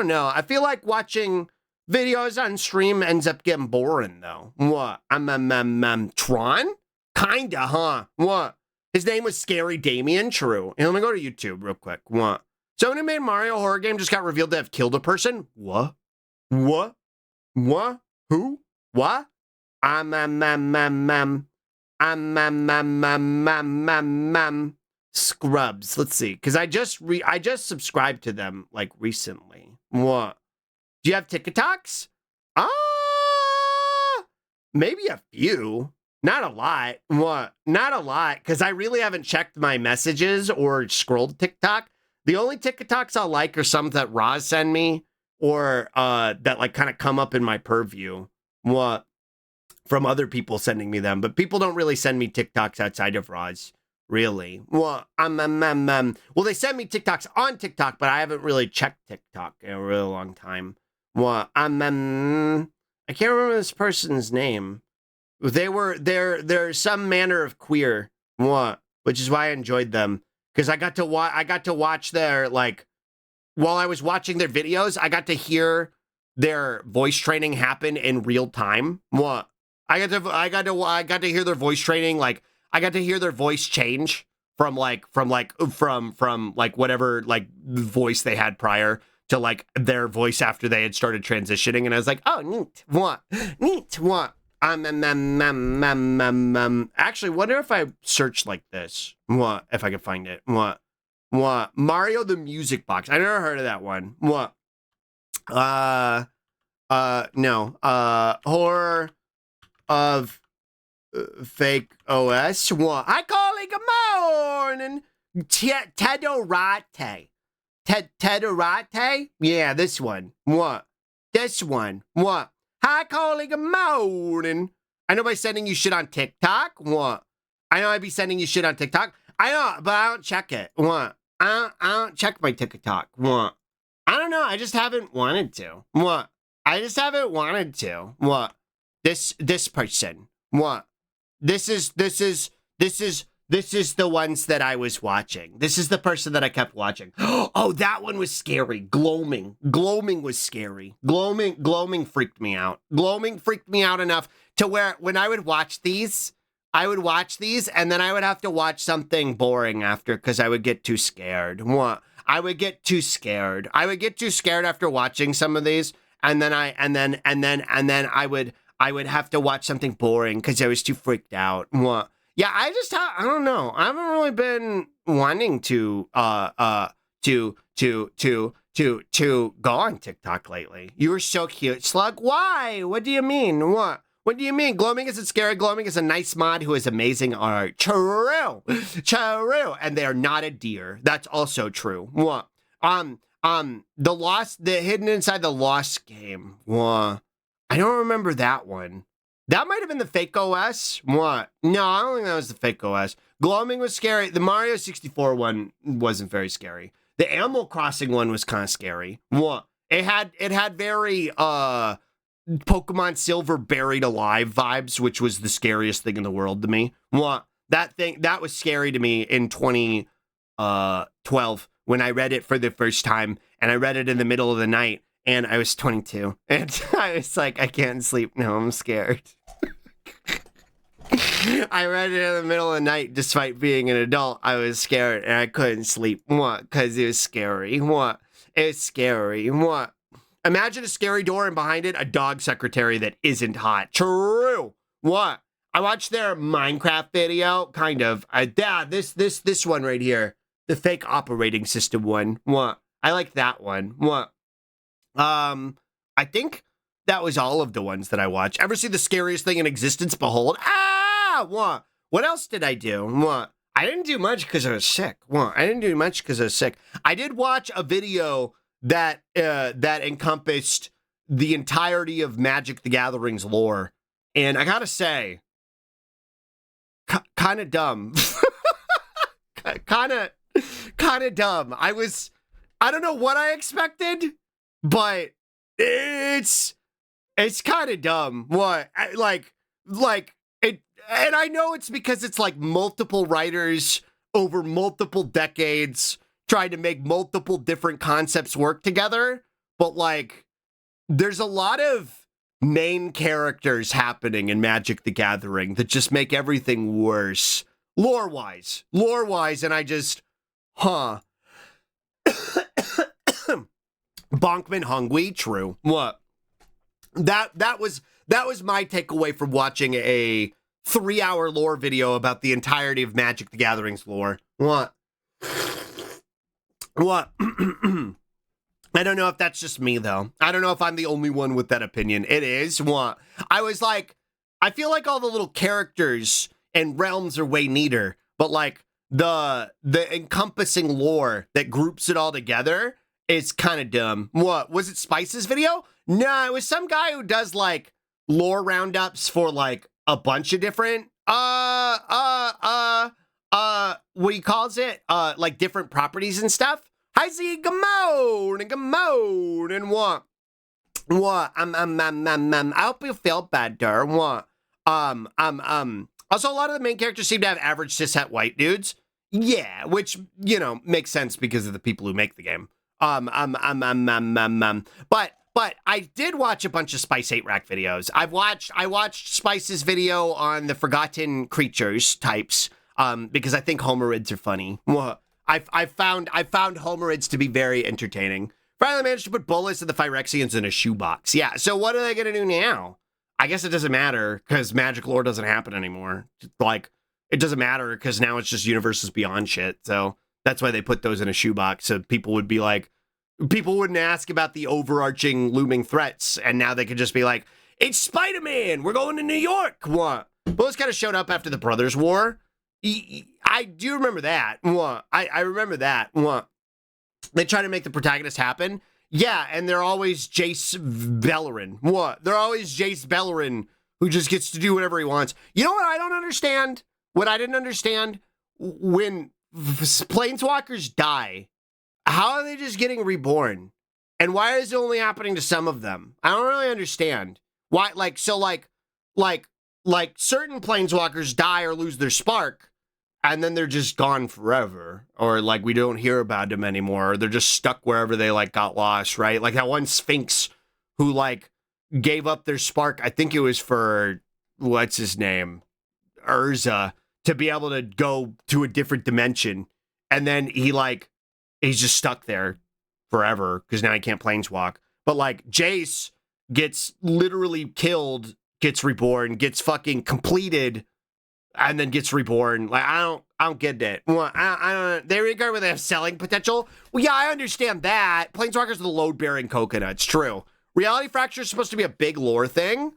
[SPEAKER 2] know. I feel like watching videos on stream ends up getting boring, though. What? Tron? Kinda, huh? What? His name was Scary Damien? True. Hey, let me go to YouTube real quick. What? Someone who made Mario horror game just got revealed to have killed a person? What? What? What? Who? What? Scrubs. Let's see, because I just subscribed to them like recently. What? Do you have TikToks? Maybe a few. Not a lot. What? Not a lot, because I really haven't checked my messages or scrolled TikTok. The only TikToks I'll like are some that Roz send me, or that like kind of come up in my purview. What? From other people sending me them, but people don't really send me TikToks outside of Roz. Really? Well, well, they send me TikToks on TikTok, but I haven't really checked TikTok in a really long time. Well, I can't remember this person's name. They're some manner of queer. What? Which is why I enjoyed them, because I got to watch their, like, while I was watching their videos, I got to hear their voice training happen in real time. What? I got to hear their voice training. Like, I got to hear their voice change from whatever like voice they had prior to like their voice after they had started transitioning, and I was like, oh, neat. What? Neat. What? Actually, wonder if I searched like this. What? If I could find it. What? Mario the Music Box. I never heard of that one. What? No. Horror of fake OS. What? I call it good morning. Tedorate. Tedorate? Yeah, this one. What? This one. What? Hi, calling good morning. I know by sending you shit on TikTok. What? I know I'd be sending you shit on TikTok. I know, but I don't check it. What? I don't check my TikTok. What? I don't know. I just haven't wanted to. What? I just haven't wanted to. What? This person. What? This is the ones that I was watching. This is the person that I kept watching. Oh, that one was scary. Gloaming was scary. Gloaming freaked me out. Gloaming freaked me out enough to where when I would watch these, and then I would have to watch something boring after because I would get too scared. What? I would get too scared. I would get too scared after watching some of these, and then I would have to watch something boring because I was too freaked out. What? Yeah, I don't know. I haven't really been wanting to go on TikTok lately. You were so cute, Slug. Why? What do you mean? What? What do you mean? Gloaming isn't scary. Gloaming is a nice mod who has amazing art. True. And they are not a deer. That's also true. What? The hidden inside the Lost game. What? I don't remember that one. That might have been the fake OS. What? No, I don't think that was the fake OS. Gloaming was scary. The Mario 64 one wasn't very scary. The Animal Crossing one was kind of scary. What? It had very Pokemon Silver Buried Alive vibes, which was the scariest thing in the world to me. What? That was scary to me in 2012 when I read it for the first time, and I read it in the middle of the night. And I was 22, and I was like, I can't sleep. No, I'm scared. I read it in the middle of the night, despite being an adult. I was scared, and I couldn't sleep. What? Because it was scary. What? It's scary. What? Imagine a scary door, and behind it, a dog secretary that isn't hot. True. What? I watched their Minecraft video, kind of. This one right here, the fake operating system one. What? I like that one. What? I think that was all of the ones that I watched. Ever see The Scariest Thing in Existence? Behold. What? What else did I do? What? I didn't do much because I was sick. What? I didn't do much because I was sick. I did watch a video that encompassed the entirety of Magic the Gathering's lore, and I gotta say, kind of dumb. kind of dumb. I don't know what I expected. But it's kind of dumb. What? Like it, and I know it's because it's like multiple writers over multiple decades trying to make multiple different concepts work together. But like, there's a lot of main characters happening in Magic the Gathering that just make everything worse. Lore-wise, and I just, huh. Bonkman Hungwy, true. What? That was my takeaway from watching a 3-hour lore video about the entirety of Magic the Gathering's lore. What? I don't know if that's just me, though. I don't know if I'm the only one with that opinion. It is. What? I was like, I feel like all the little characters and realms are way neater, but like the encompassing lore that groups it all together is kind of dumb. What? Was it Spice's video? No, it was some guy who does like lore roundups for like a bunch of different, what he calls it? Like different properties and stuff. I see Gamone and what? I hope you feel better. What? Also, a lot of the main characters seem to have average cishet white dudes. Yeah, which, you know, makes sense because of the people who make the game. But I did watch a bunch of Spice 8 Rack videos. I watched Spice's video on the Forgotten Creatures types, because I think homerids are funny. I found homerids to be very entertaining. Finally managed to put bullets of the Phyrexians in a shoebox. Yeah, so what are they gonna do now? I guess it doesn't matter, because magic lore doesn't happen anymore. Like, it doesn't matter, because now it's just universes beyond shit. So that's why they put those in a shoebox, so people would be like, people wouldn't ask about the overarching looming threats, and now they could just be like, it's Spider-Man, we're going to New York. What? Those kind of showed up after the Brothers War. I do remember that. What? I remember that. What? They try to make the protagonist happen. Yeah, and they're always Jace Bellerin. What? They're always Jace Bellerin, who just gets to do whatever he wants. You know what I don't understand? What I didn't understand? When planeswalkers die, how are they just getting reborn? And why is it only happening to some of them? I don't really understand. Why, like, so, like certain planeswalkers die or lose their spark, and then they're just gone forever. Or, like, we don't hear about them anymore. Or they're just stuck wherever they, like, got lost, right? Like that one Sphinx who, like, gave up their spark, I think it was for, what's his name? Urza, to be able to go to a different dimension. And then he's just stuck there forever, because now he can't planeswalk. But, like, Jace gets literally killed, gets reborn, gets fucking completed, and then gets reborn. Like, I don't get it. Well, I don't. They regard where they have selling potential. Well, yeah, I understand that. Planeswalkers are the load-bearing coconuts. True. Reality Fracture is supposed to be a big lore thing.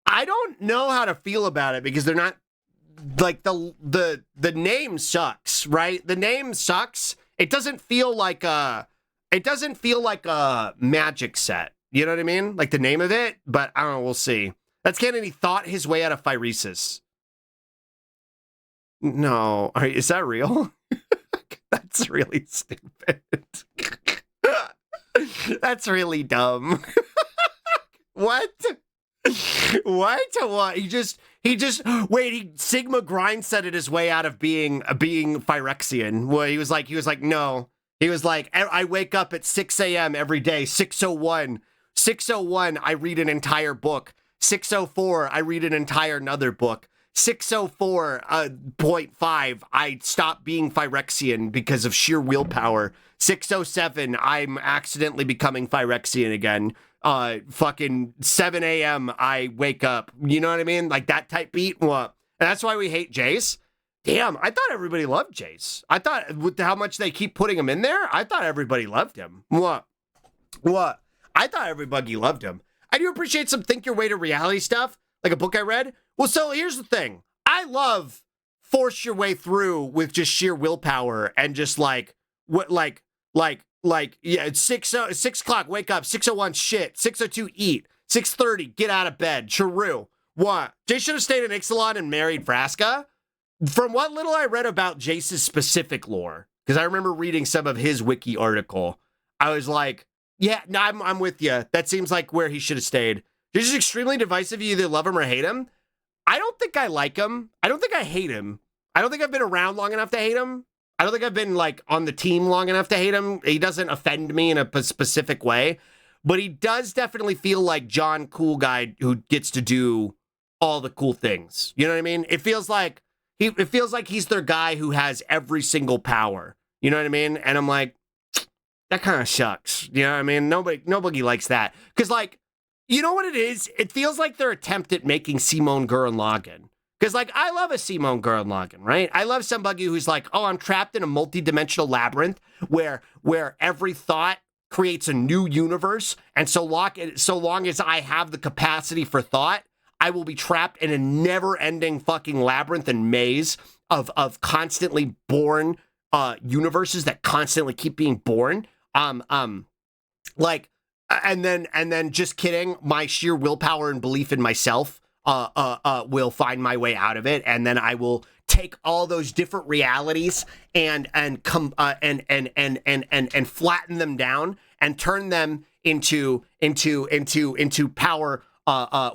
[SPEAKER 2] I don't know how to feel about it, because they're not, like, the name sucks, right? The name sucks. It doesn't feel like a Magic set. You know what I mean? Like the name of it, but I don't know, we'll see. That's Kennedy thought his way out of Phyresis. No, is that real? That's really stupid. That's really dumb. What? What? He just wait, he Sigma grind set it his way out of being Phyrexian. Well, he was like, no. He was like, I wake up at 6 a.m. every day, 6:01. 6:01, I read an entire book. 6:04, I read an entire another book. 6:04.5, I stop being Phyrexian because of sheer willpower. 6:07, I'm accidentally becoming Phyrexian again. Fucking 7 a.m., I wake up. You know what I mean? Like that type beat. What? And that's why we hate Jace. Damn, I thought everybody loved Jace. I thought with how much they keep putting him in there, I thought everybody loved him. What? I thought everybody loved him. I do appreciate some think your way to reality stuff, like a book I read. Well, so here's the thing. I love force your way through with just sheer willpower and just like, yeah, it's 6 o'clock, wake up, 6:01, shit, 6:02, eat, 6:30, get out of bed, true. What? Jay should have stayed in Ixalan and married Vraska? From what little I read about Jace's specific lore, because I remember reading some of his wiki article, I was like, yeah, no, I'm with you. That seems like where he should have stayed. Jace is extremely divisive. You either love him or hate him. I don't think I like him. I don't think I hate him. I don't think I've been around long enough to hate him. I don't think I've been like on the team long enough to hate him. He doesn't offend me in a specific way. but he does definitely feel like John Cool Guy who gets to do all the cool things. You know what I mean? It feels like he's their guy who has every single power. You know what I mean? And I'm like, that kind of sucks. You know what I mean? Nobody likes that. Because, like, you know what it is? It feels like their attempt at making Simone Gurren-Lagann. Because, like, I love a Simone Gurren-Lagann, right? I love somebody who's like, oh, I'm trapped in a multidimensional labyrinth where every thought creates a new universe. And so long as I have the capacity for thought, I will be trapped in a never-ending fucking labyrinth and maze of constantly born universes that constantly keep being born. Like, and then just kidding, my sheer willpower and belief in myself will find my way out of it, and then I will take all those different realities and flatten them down and turn them into power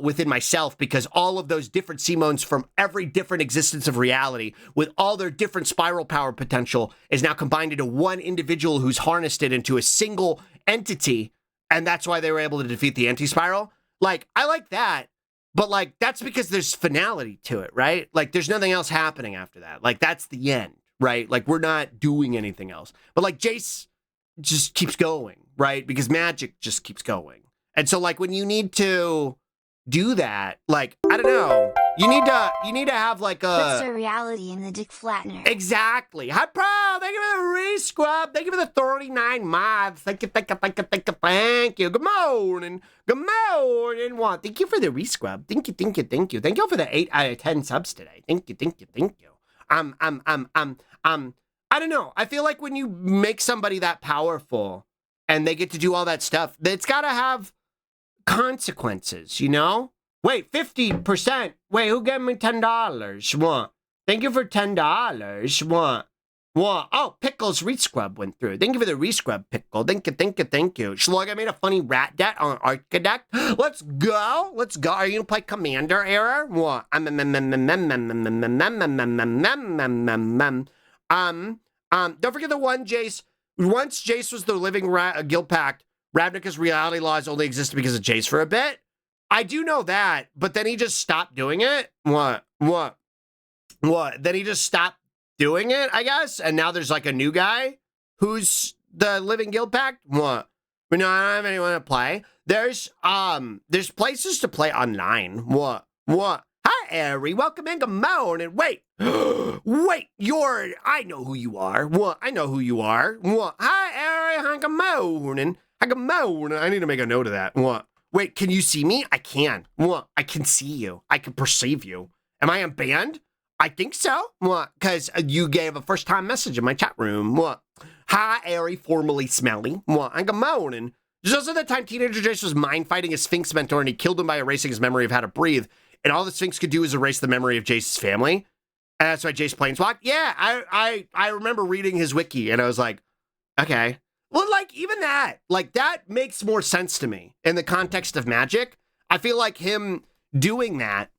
[SPEAKER 2] within myself, because all of those different Simones from every different existence of reality with all their different spiral power potential is now combined into one individual who's harnessed it into a single entity, and that's why they were able to defeat the anti-spiral. Like, I like that, but like, that's because there's finality to it, right? Like, there's nothing else happening after that. Like, that's the end, right? Like, we're not doing anything else. But like, Jace just keeps going, right? Because magic just keeps going. And so, like, when you need to do that, like, I don't know, you need to have like
[SPEAKER 1] Puts the reality in the dick flattener.
[SPEAKER 2] Exactly. Hi, Pro. Thank you for the re-scrub. Thank you for the 39 mods. Thank you. Good morning. What? Thank you for the re-scrub. Thank you. Thank you for the 8 out of 10 subs today. Thank you. I don't know. I feel like when you make somebody that powerful and they get to do all that stuff, it's got to have consequences, you know? Wait, 50%. Wait, who gave me $10? What? Thank you for $10. What? Oh, Pickle's re-scrub went through. Thank you for the re-scrub, Pickle. Thank you. Schlug, I made a funny rat debt on Architect. Let's go. Are you gonna play Commander Error? What? Don't forget the one Jace. Once Jace was the living guild pact, Ravnica's reality laws only existed because of Jace for a bit. I do know that, but then he just stopped doing it. What? Then he just stopped doing it, I guess. And now there's like a new guy who's the living guild pact. What? But no, I don't have anyone to play. There's places to play online. What? Hi, Ari. Welcome in. Good morning. Wait. I know who you are. What? I know who you are. What? Hi, Ari. Good morning. I need to make a note of that. What? Wait, can you see me? I can. What? I can see you. I can perceive you. Am I unbanned? I think so. What? Because you gave a first-time message in my chat room. What? Hi, Airy, formerly Smelly. What? I'm good morning. There's also that time teenager Jace was mind-fighting a Sphinx mentor and he killed him by erasing his memory of how to breathe. And all the Sphinx could do is erase the memory of Jace's family. And that's why Jace planeswalked. Yeah, I remember reading his wiki and I was like, okay. Well, like, even that, like, that makes more sense to me in the context of Magic. I feel like him doing that,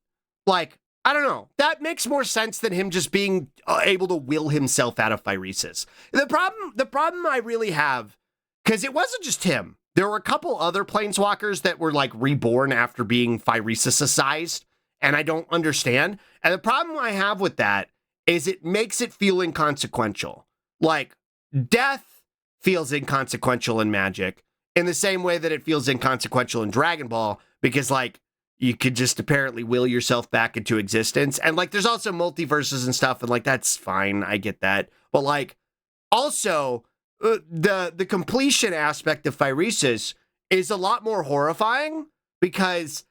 [SPEAKER 2] like, I don't know, that makes more sense than him just being able to will himself out of Phyresis. The problem I really have, because it wasn't just him. There were a couple other planeswalkers that were, like, reborn after being Phyresis-sized, and I don't understand. And the problem I have with that is it makes it feel inconsequential. Like, death feels inconsequential in Magic in the same way that it feels inconsequential in Dragon Ball, because like you could just apparently will yourself back into existence. And like there's also multiverses and stuff, and like that's fine, I get that. But like also the completion aspect of Phyresis is a lot more horrifying because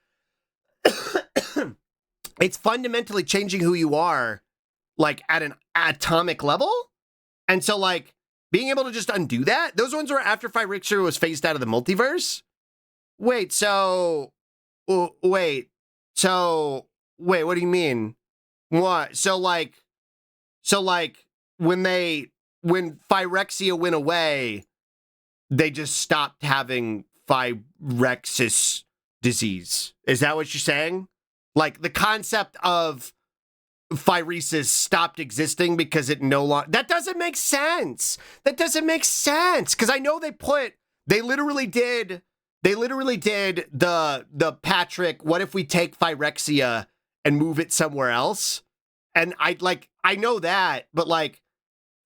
[SPEAKER 2] it's fundamentally changing who you are like at an atomic level. And so like being able to just undo that, those ones were after Phyresis was phased out of the multiverse. Wait, what do you mean? What? So like when Phyrexia went away, they just stopped having Phyrexis disease. Is that what you're saying? Like the concept of Phyresis stopped existing because it no longer... That doesn't make sense. Because I know they literally did They literally did the Patrick, what if we take Phyrexia and move it somewhere else? And I know that, but like,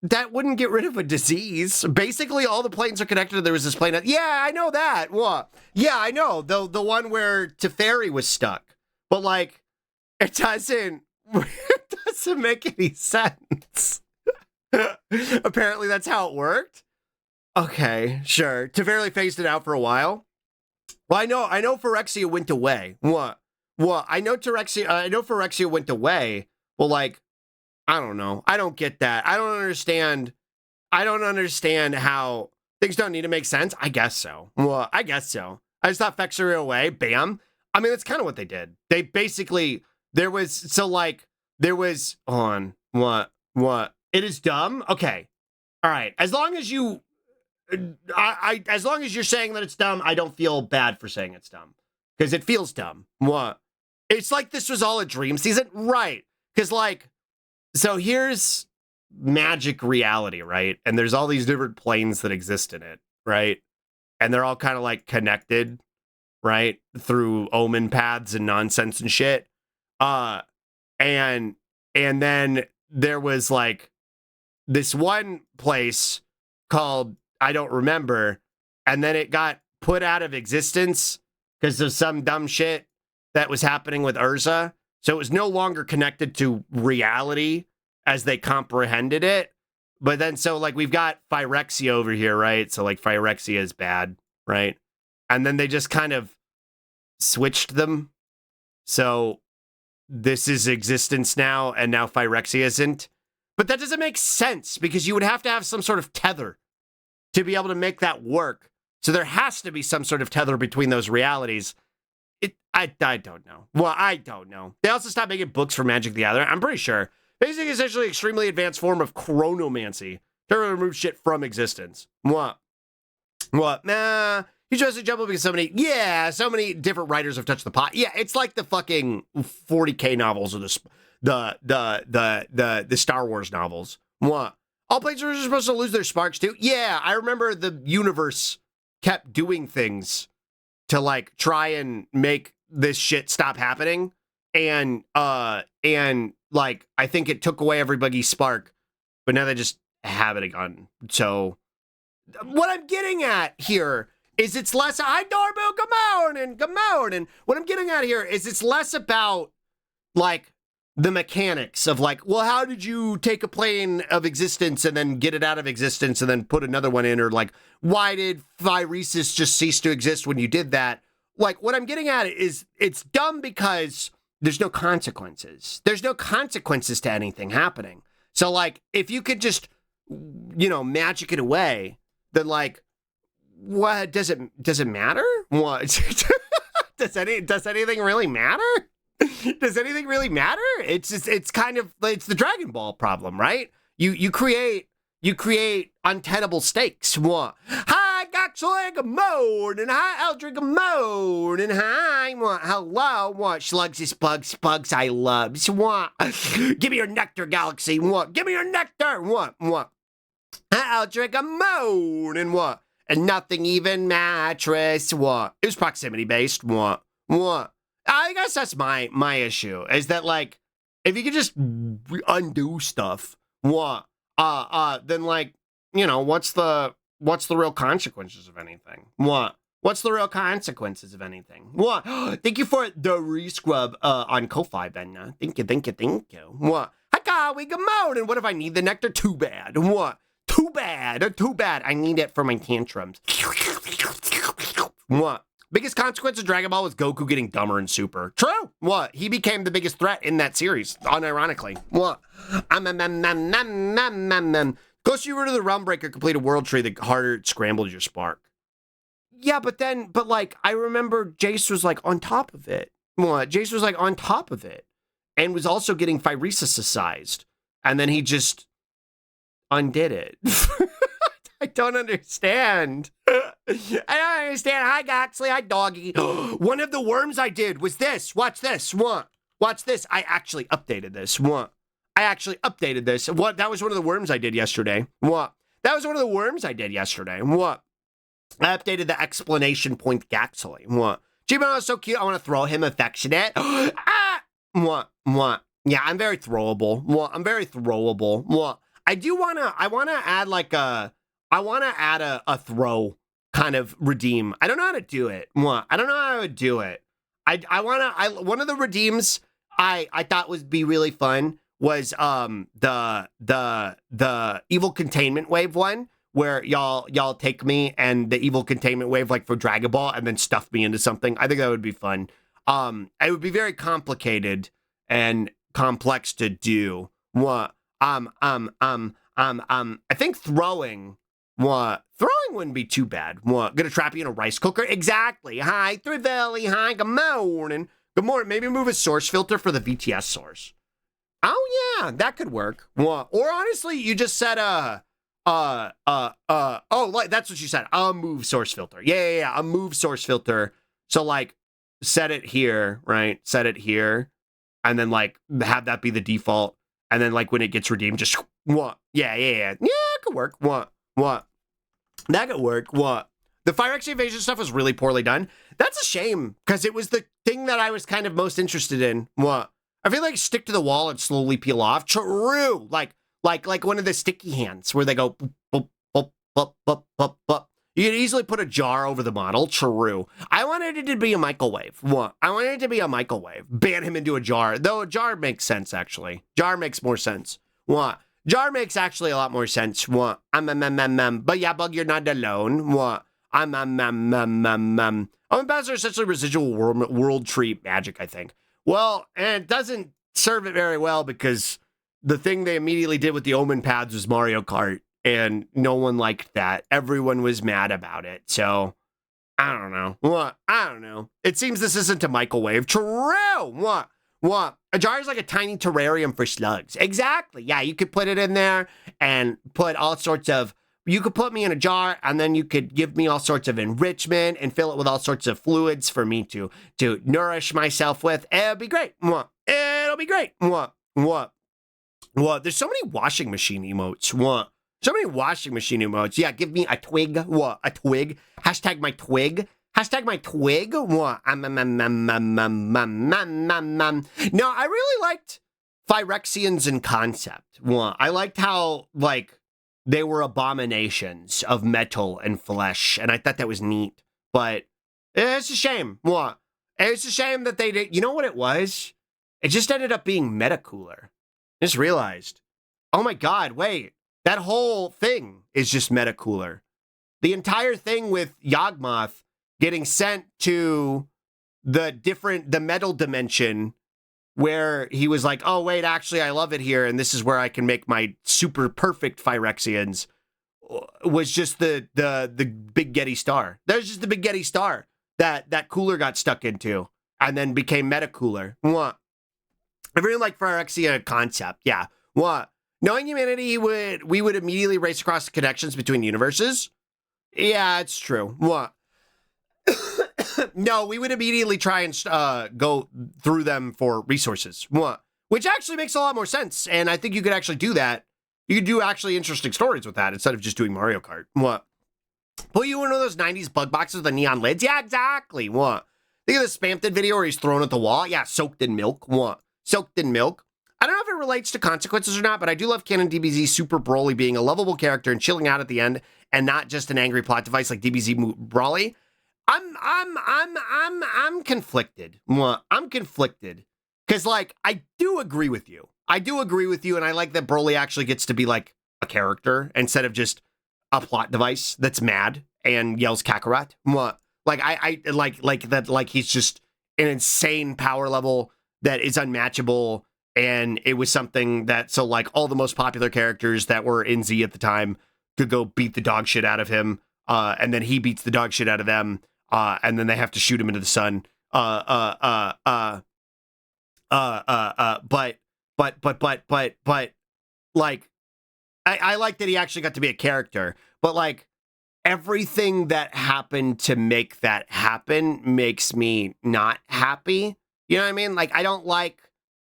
[SPEAKER 2] that wouldn't get rid of a disease. Basically, all the planes are connected. There was this plane. Yeah, I know that. What? Yeah, I know. The one where Teferi was stuck. But like, it doesn't make any sense. Apparently, that's how it worked. Okay, sure. Teferi phased it out for a while. Well, I know Phyrexia went away. What? I know Phyrexia went away. Well, like, I don't know. I don't get that. I don't understand how things don't need to make sense. I guess so. Well, I guess so. I just thought Phexeria away. Bam. I mean, that's kind of what they did. They basically, on what? It is dumb. Okay. All right. As long as you, as long as you're saying that it's dumb, I don't feel bad for saying it's dumb because it feels dumb. What? It's like this was all a dream season, right? Because like, so here's magic reality, right? And there's all these different planes that exist in it, right? And they're all kind of like connected, right? Through omen paths and nonsense and shit. And then there was like this one place called I don't remember, and then it got put out of existence because of some dumb shit that was happening with Urza. So it was no longer connected to reality as they comprehended it. But then, so like we've got Phyrexia over here, right? So like Phyrexia is bad, right? And then they just kind of switched them. So this is existence now, and now Phyrexia isn't. But that doesn't make sense because you would have to have some sort of tether to be able to make that work. So there has to be some sort of tether between those realities. I don't know. Well, I don't know. They also stopped making books for Magic the Gathering. I'm pretty sure. Basically, essentially, extremely advanced form of chronomancy to remove shit from existence. What? Nah. You tries to jump up because so many different writers have touched the pot. Yeah, it's like the fucking 40K novels or the Star Wars novels. What? All planes are supposed to lose their sparks too. Yeah, I remember the universe kept doing things to like try and make this shit stop happening. And like, I think it took away everybody's spark, but now they just have it again. So what I'm getting at here is it's less, hi Darbo, good morning. What I'm getting at here is it's less about like the mechanics of like, well, how did you take a plane of existence and then get it out of existence and then put another one in? Or like, why did Phyresis just cease to exist when you did that? Like, what I'm getting at is it's dumb because there's no consequences. There's no consequences to anything happening. So like, if you could just, magic it away, then like, what does it matter? What? Does anything really matter? Does anything really matter? It's the Dragon Ball problem, right? You create untenable stakes. What? Hi, Goxley, good morning. Hi, Eldrick, good morning. Hi, what? Hello, what? Slugs is bugs I love. What? Give me your nectar, Galaxy. What? Give me your nectar. What? Hi, Eldrick, good morning. What? And nothing even mattress. What? It was proximity based. What? I guess that's my issue, is that like, if you could just undo stuff, what? Then like, what's the real consequences of anything? What? What's the real consequences of anything? What? Thank you for the rescrub on Ko-Fi, Ben. Thank you. What? Hi, we good morning. What if I need the nectar? Too bad. What? Too bad. I need it for my tantrums. What? Biggest consequence of Dragon Ball was Goku getting dumber and super. True. What? He became the biggest threat in that series, unironically. What? Closer you were to the Realm Breaker, complete a world tree, the harder it scrambled your spark. Yeah, but like, I remember Jace was like on top of it. What? Jace was like on top of it. And was also getting Phyrexis-sized. And then he just undid it. I don't understand. Hi, Goxley. Hi, doggy. One of the worms I did was this. Watch this. What? Watch this. I actually updated this. What? What? That was one of the worms I did yesterday. What? That was one of the worms I did yesterday. What? I updated the explanation point Gaxley. What? Gmail is so cute. I want to throw him affectionate. Ah! What? Yeah, I'm very throwable. What? I'm very throwable. What? I want to add like a throw kind of redeem. I don't know how to do it. What? I don't know how to do it. One of the redeems I thought would be really fun was the evil containment wave one, where y'all take me and the evil containment wave like for Dragon Ball and then stuff me into something. I think that would be fun. It would be very complicated and complex to do. What? I think throwing wouldn't be too bad. What? Gonna trap you in a rice cooker? Exactly. Hi, Thrivelli. Hi, good morning. Good morning. Maybe move a source filter for the VTS source. Oh yeah, that could work. What? Or honestly, you just set like that's what you said. A move source filter. Yeah. A move source filter. So like set it here, right? Set it here. And then like have that be the default. And then like when it gets redeemed, just what? Yeah, it could work. What? That could work. What? The Firex evasion stuff was really poorly done. That's a shame, because it was the thing that I was kind of most interested in. What? I feel like stick to the wall and slowly peel off. True. Like one of the sticky hands where they go boop, boop, boop, boop, boop, boop, boop. You could easily put a jar over the model. True. I wanted it to be a microwave. What? I wanted it to be a microwave. Ban him into a jar. Though a jar makes sense, actually. Jar makes more sense. What? Jar makes actually a lot more sense. What? But yeah, Bug, you're not alone. What? Ambassador is essentially residual world tree magic, I think. Well, and it doesn't serve it very well, because the thing they immediately did with the Omen pads was Mario Kart, and no one liked that. Everyone was mad about it. So, I don't know. What? I don't know. It seems this isn't a microwave. True. What? A jar is like a tiny terrarium for slugs. Exactly. Yeah, you could put it in there and put all sorts of... You could put me in a jar, and then you could give me all sorts of enrichment and fill it with all sorts of fluids for me to nourish myself with. It'll be great. It'll be great. What? There's so many washing machine emotes. What? So many washing machine emotes. Yeah, give me a twig. What? A twig. Hashtag my twig. Hashtag my twig. What? No, I really liked Phyrexians in concept. What? I liked how, like, they were abominations of metal and flesh, and I thought that was neat. But it's a shame. What? It's a shame that they did. You know what it was? It just ended up being Metacooler. Just realized. Oh my god, wait. That whole thing is just Metacooler. The entire thing with Yawgmoth getting sent to the metal dimension, where he was like, oh, wait, actually, I love it here, and this is where I can make my super perfect Phyrexians, was just the Big Getty Star. There's just the Big Getty Star that Cooler got stuck into, and then became Metacooler. What? I really like Phyrexia concept, yeah. What? Knowing humanity, we would immediately race across the connections between universes? Yeah, it's true. What? No, we would immediately try and go through them for resources. What? Which actually makes a lot more sense, and I think you could actually do that. You could do actually interesting stories with that instead of just doing Mario Kart. What? Put you in one of those 90s bug boxes with the neon lids? Yeah, exactly. What? Think of the Spamted video where he's thrown at the wall? Yeah, soaked in milk. What? Soaked in milk. I don't know if it relates to consequences or not, but I do love Canon DBZ Super Broly being a lovable character and chilling out at the end, and not just an angry plot device like DBZ Broly. I'm conflicted. I'm conflicted. Because, like, I do agree with you. And I like that Broly actually gets to be, like, a character instead of just a plot device that's mad and yells Kakarot. Like, I like that, like, he's just an insane power level that is unmatchable, and it was something that, so, like, all the most popular characters that were in Z at the time could go beat the dog shit out of him, and then he beats the dog shit out of them, and then they have to shoot him into the sun. But like, I like that he actually got to be a character, but like, everything that happened to make that happen makes me not happy. You know what I mean? Like, I don't like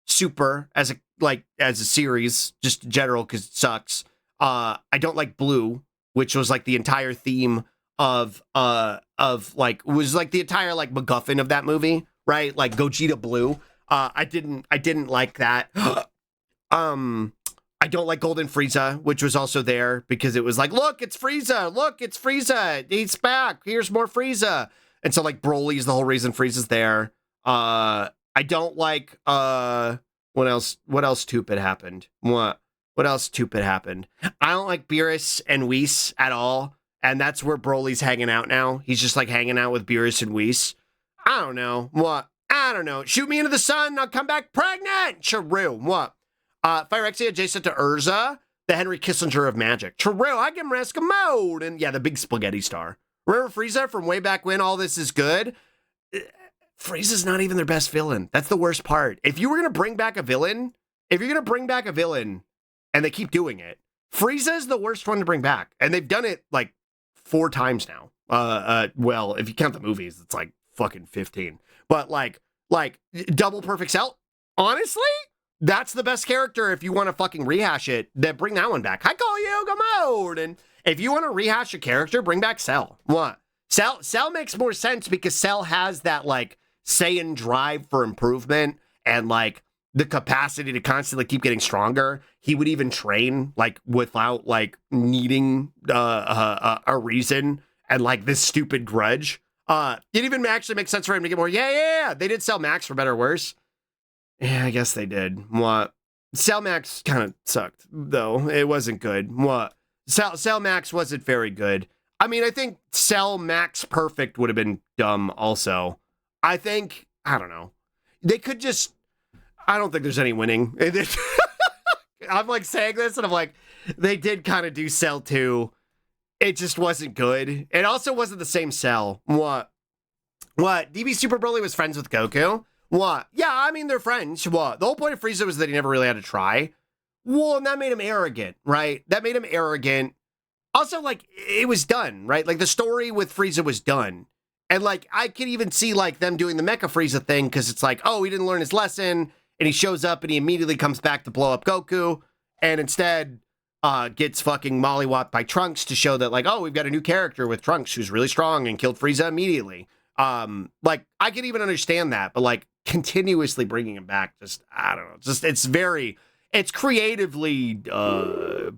[SPEAKER 2] Super as a series, just in general, because it sucks. I don't like Blue, which was like the entire theme like was like the entire like MacGuffin of that movie, right? Like Gogeta Blue. I didn't like that. I don't like Golden Frieza, which was also there because it was like, look, it's Frieza. Look, it's Frieza. He's back. Here's more Frieza. And so like Broly's the whole reason Frieza's there. I don't like what else stupid happened? What else stupid happened? I don't like Beerus and Whis at all. And that's where Broly's hanging out now. He's just like hanging out with Beerus and Whis. I don't know. What? I don't know. Shoot me into the sun, I'll come back pregnant. True. What? Phyrexia adjacent to Urza, the Henry Kissinger of magic. True, I can risk a mode. And yeah, the big spaghetti star. Remember Frieza from way back when? All this is good. Frieza's not even their best villain. That's the worst part. If you were going to bring back a villain, and they keep doing it, Frieza is the worst one to bring back. And they've done it like 4 times now. Well, if you count the movies, it's like fucking 15. But like Double Perfect Cell, honestly, that's the best character if you want to fucking rehash it. Then bring that one back. I call you Gamode. And if you want to rehash a character, bring back Cell. What? Cell makes more sense because Cell has that like Saiyan drive for improvement and like the capacity to constantly keep getting stronger. He would even train like without like needing a reason and like this stupid grudge. It even actually makes sense for him to get more. Yeah. They did Cell Max for better or worse. Yeah, I guess they did. What? Cell Max kind of sucked, though. It wasn't good. What? Cell Max wasn't very good. I mean, I think Cell Max Perfect would have been dumb also. I don't know. They could just, I don't think there's any winning. I'm like saying this and I'm like, they did kind of do Cell 2. It just wasn't good. It also wasn't the same Cell. What? DB Super Broly was friends with Goku? What? Yeah, I mean, they're friends. What? The whole point of Frieza was that he never really had to try. Well, and that made him arrogant, right? That made him arrogant. Also, like, it was done, right? Like, the story with Frieza was done. And, like, I could even see, like, them doing the Mecha Frieza thing, because it's like, oh, he didn't learn his lesson, and he shows up, and he immediately comes back to blow up Goku, and instead gets fucking mollywopped by Trunks to show that, like, oh, we've got a new character with Trunks who's really strong and killed Frieza immediately. Like, I can even understand that, but, like, continuously bringing him back, just, I don't know, just, it's creatively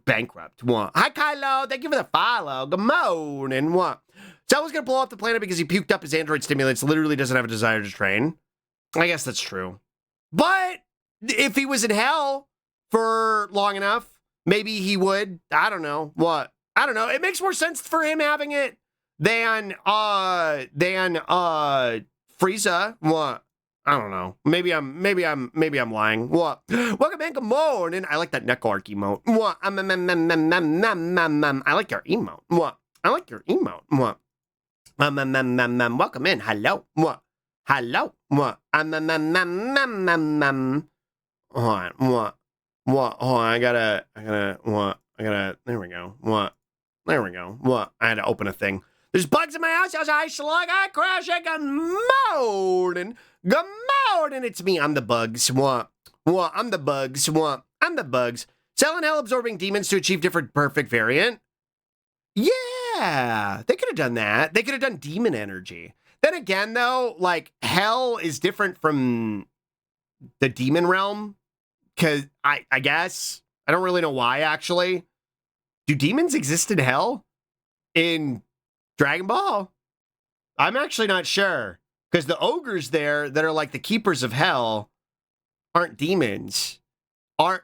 [SPEAKER 2] bankrupt. What? Hi, Kylo. Thank you for the follow. Good morning. What? Cell was going to blow up the planet because he puked up his android stimulants, literally doesn't have a desire to train. I guess that's true. But if he was in hell for long enough, maybe he would. I don't know. What? I don't know. It makes more sense for him having it than Frieza. What? I don't know. Maybe I'm lying. What? Welcome in. Good morning. I like that neck arc emote. What? I like your emote. What? I like your emote. What? Welcome in. Hello. What? Hello. What? What? What? Oh, I gotta. What? There we go. What? There we go. What? I had to open a thing. There's bugs in my house. I slug. I crash. I got morning. Good morning. It's me. I'm the bugs. What? I'm the bugs. What? I'm the bugs. Cell and Hell absorbing demons to achieve different perfect variant. Yeah, they could have done that. They could have done demon energy. Then again, though, like Hell is different from the demon realm. Because I guess I don't really know why. Actually, do demons exist in Hell? In Dragon Ball? I'm actually not sure. Because the ogres there that are like the keepers of hell aren't demons. No,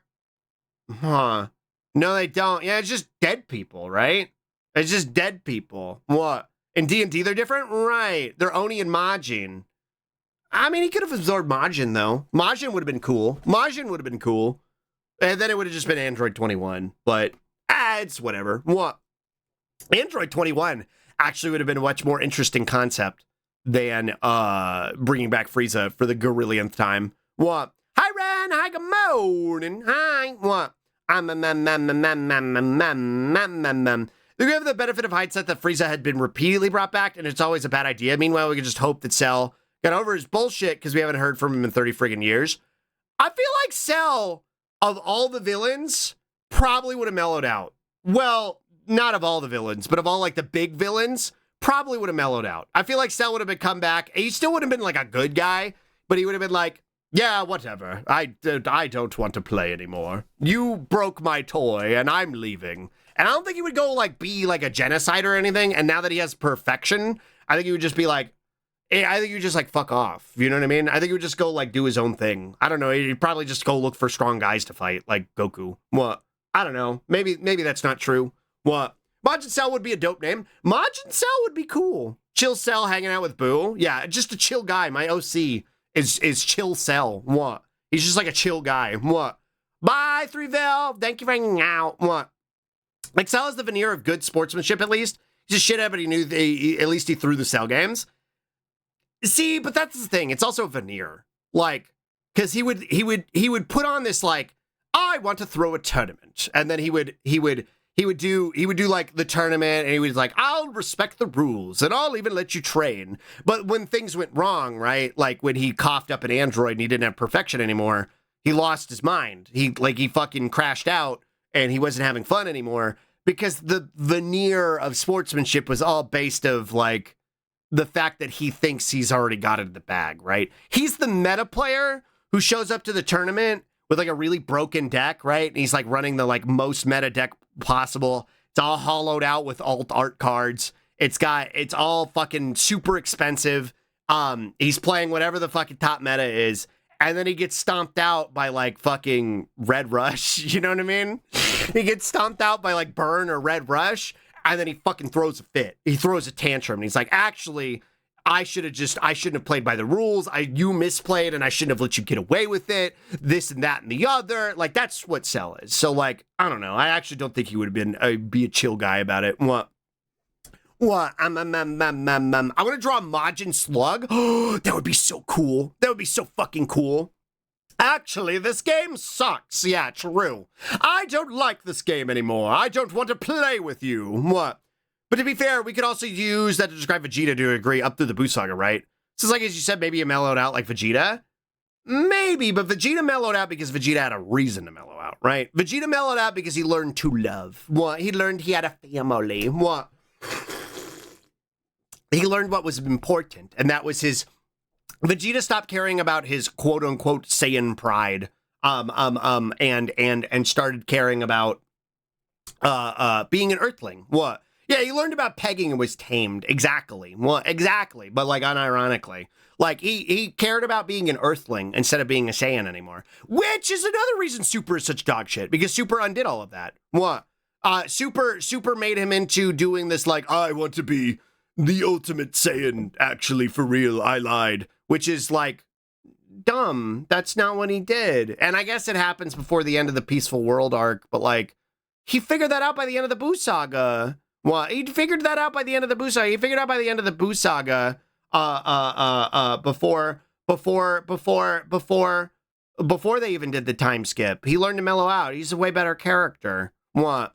[SPEAKER 2] they don't. Yeah, it's just dead people, right? It's just dead people. What? In D&D, they're different? Right. They're Oni and Majin. I mean, he could have absorbed Majin, though. Majin would have been cool. And then it would have just been Android 21. But, it's whatever. What? Android 21 actually would have been a much more interesting concept than bringing back Frieza for the gorillionth time. What? Hi, Ren. Hi, good morning. Hi. What? We have the benefit of hindsight that Frieza had been repeatedly brought back, and it's always a bad idea. Meanwhile, we can just hope that Cell got over his bullshit because we haven't heard from him in 30 friggin' years. I feel like Cell, of all the villains, probably would have mellowed out. Well, not of all the villains, but of all like the big villains, probably would have mellowed out. I feel like Cell would have come back. He still would have been like a good guy, but he would have been like, yeah, whatever. I don't want to play anymore. You broke my toy, and I'm leaving. And I don't think he would go, like, be, like, a genocide or anything. And now that he has perfection, I think he would just be like, I think he would just, like, fuck off. You know what I mean? I think he would just go, like, do his own thing. I don't know. He'd probably just go look for strong guys to fight, like Goku. What? I don't know. Maybe that's not true. What? Majin Cell would be a dope name. Majin Cell would be cool. Chill Cell hanging out with Boo. Yeah, just a chill guy. My OC is Chill Cell. What? He's just like a chill guy. What? Bye, 3Vel. Thank you for hanging out. What? Like, Cell has the veneer of good sportsmanship, at least. He's a shithead, but he knew at least he threw the Cell games. See, but that's the thing. It's also a veneer. Like, because he would put on this, like, I want to throw a tournament. And then he would do like the tournament, and he was like, I'll respect the rules and I'll even let you train. But when things went wrong, right? Like when he coughed up an android and he didn't have perfection anymore, he lost his mind. He fucking crashed out and he wasn't having fun anymore because the veneer of sportsmanship was all based of like the fact that he thinks he's already got it in the bag, right? He's the meta player who shows up to the tournament with like a really broken deck, right? And he's like running the like most meta deck possible. It's all hollowed out with alt art cards. It's all fucking super expensive. He's playing whatever the fucking top meta is, and then he gets stomped out by like fucking Red Rush. You know what I mean? He gets stomped out by like Burn or Red Rush, and then he fucking throws a fit. He throws a tantrum, and he's like, actually, I shouldn't have played by the rules. You misplayed, and I shouldn't have let you get away with it. This and that and the other. Like, that's what Cell is. So, like, I don't know. I actually don't think he would have been be a chill guy about it. What? I want to draw a Majin Slug. That would be so cool. That would be so fucking cool. Actually, this game sucks. Yeah, true. I don't like this game anymore. I don't want to play with you. What? But to be fair, we could also use that to describe Vegeta to a degree up through the Buu Saga, right? So it's like, as you said, maybe he mellowed out like Vegeta. Maybe, but Vegeta mellowed out because Vegeta had a reason to mellow out, right? Vegeta mellowed out because he learned to love. What? He learned he had a family. What? He learned what was important, and that was his... Vegeta stopped caring about his quote-unquote Saiyan pride, and started caring about being an Earthling. What? Yeah, he learned about pegging and was tamed. Exactly. Well, exactly. But like unironically. Like he cared about being an Earthling instead of being a Saiyan anymore. Which is another reason Super is such dog shit. Because Super undid all of that. What? Super made him into doing this like, I want to be the ultimate Saiyan. Actually, for real, I lied. Which is like dumb. That's not what he did. And I guess it happens before the end of the Peaceful World arc. But like, he figured that out by the end of the Buu Saga. Well, he figured that out by the end of the Buu Saga. He figured out by the end of the Buu Saga, before they even did the time skip. He learned to mellow out. He's a way better character. What?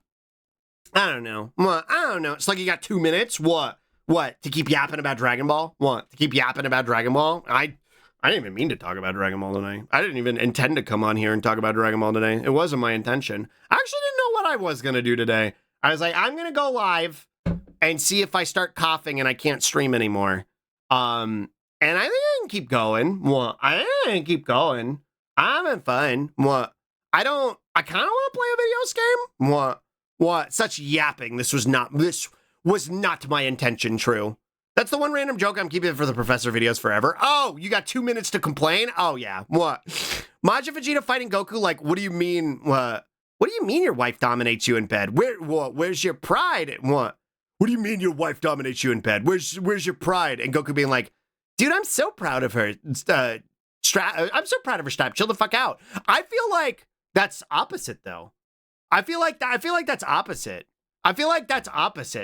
[SPEAKER 2] I don't know. What? I don't know. It's like you got 2 minutes. What? What? To keep yapping about Dragon Ball? What? To keep yapping about Dragon Ball? I didn't even mean to talk about Dragon Ball today. I didn't even intend to come on here and talk about Dragon Ball today. It wasn't my intention. I actually didn't know what I was going to do today. I was like, I'm going to go live and see if I start coughing and I can't stream anymore. And I think I can keep going. What? I think I can keep going. I'm having fun. What? I kind of want to play a video game. What? Such yapping. This was not my intention, true. That's the one random joke I'm keeping for the Professor videos forever. Oh, you got 2 minutes to complain? Oh, yeah. What? Majin Vegeta fighting Goku? Like, what do you mean? What? What do you mean your wife dominates you in bed? Where's your pride? What? What do you mean your wife dominates you in bed? Where's your pride? And Goku being like, dude, I'm so proud of her. I'm so proud of her. Strap. Chill the fuck out. I feel like that's opposite, though. I feel like that's opposite.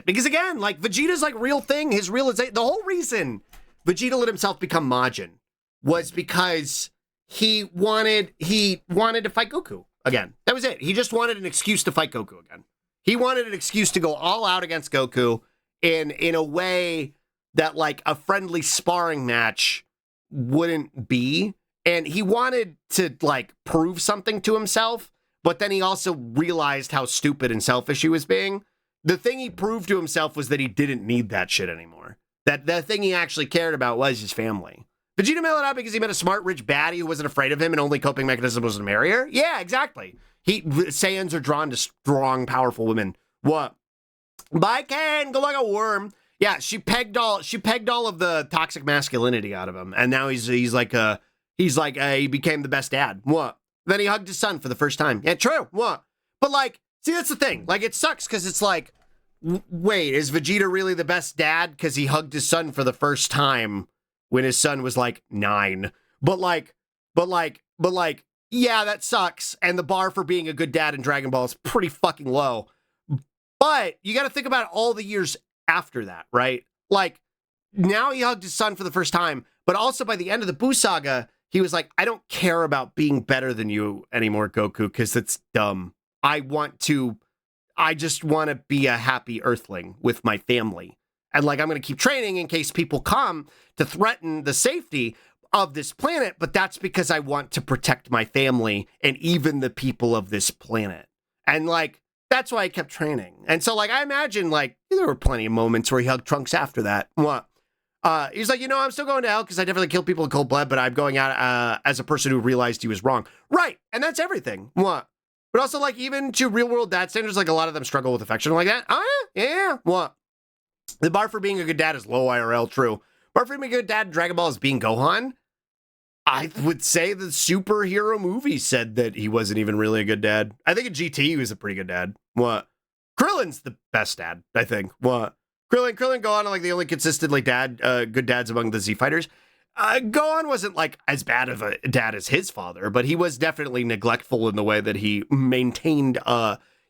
[SPEAKER 2] Because again, like Vegeta's like real thing. His realization. The whole reason Vegeta let himself become Majin was because he wanted to fight Goku again. That was it. He just wanted an excuse to fight Goku again. He wanted an excuse to go all out against Goku in a way that like a friendly sparring match wouldn't be. And he wanted to like prove something to himself, but then he also realized how stupid and selfish he was being. the thing he proved to himself was that he didn't need that shit anymore. That the thing he actually cared about was his family. Vegeta mellowed out because he met a smart, rich baddie who wasn't afraid of him and only coping mechanism was to marry her? Yeah, exactly. Saiyans are drawn to strong, powerful women. What? By Ken, go like a worm. Yeah, she pegged all of the toxic masculinity out of him, and now he became the best dad. What? Then he hugged his son for the first time. Yeah, true. What? But like, see, that's the thing. Like, it sucks because it's like, wait, is Vegeta really the best dad because he hugged his son for the first time when his son was like 9? But like, yeah, that sucks. And the bar for being a good dad in Dragon Ball is pretty fucking low. But you got to think about all the years after that, right? Like, now he hugged his son for the first time, but also by the end of the Buu saga, he was like, I don't care about being better than you anymore, Goku, because it's dumb. I just want to be a happy Earthling with my family. And like, I'm going to keep training in case people come to threaten the safety of this planet, but that's because I want to protect my family and even the people of this planet. And like, that's why I kept training. And so like, I imagine like, there were plenty of moments where he hugged Trunks after that. What? He's like, I'm still going to hell because I definitely killed people in cold blood, but I'm going out as a person who realized he was wrong. Right. And that's everything. What? But also, like, even to real world dad standards, like a lot of them struggle with affection like that. Oh, yeah. What? The bar for being a good dad is low IRL, true. Bar for being a good dad in Dragon Ball is being Gohan. I would say the superhero movie said that he wasn't even really a good dad. I think in GT he was a pretty good dad. What? Krillin's the best dad, I think. What? Krillin, Gohan are like the only consistently good dads among the Z fighters. Gohan wasn't like as bad of a dad as his father, but he was definitely neglectful in the way that he maintained.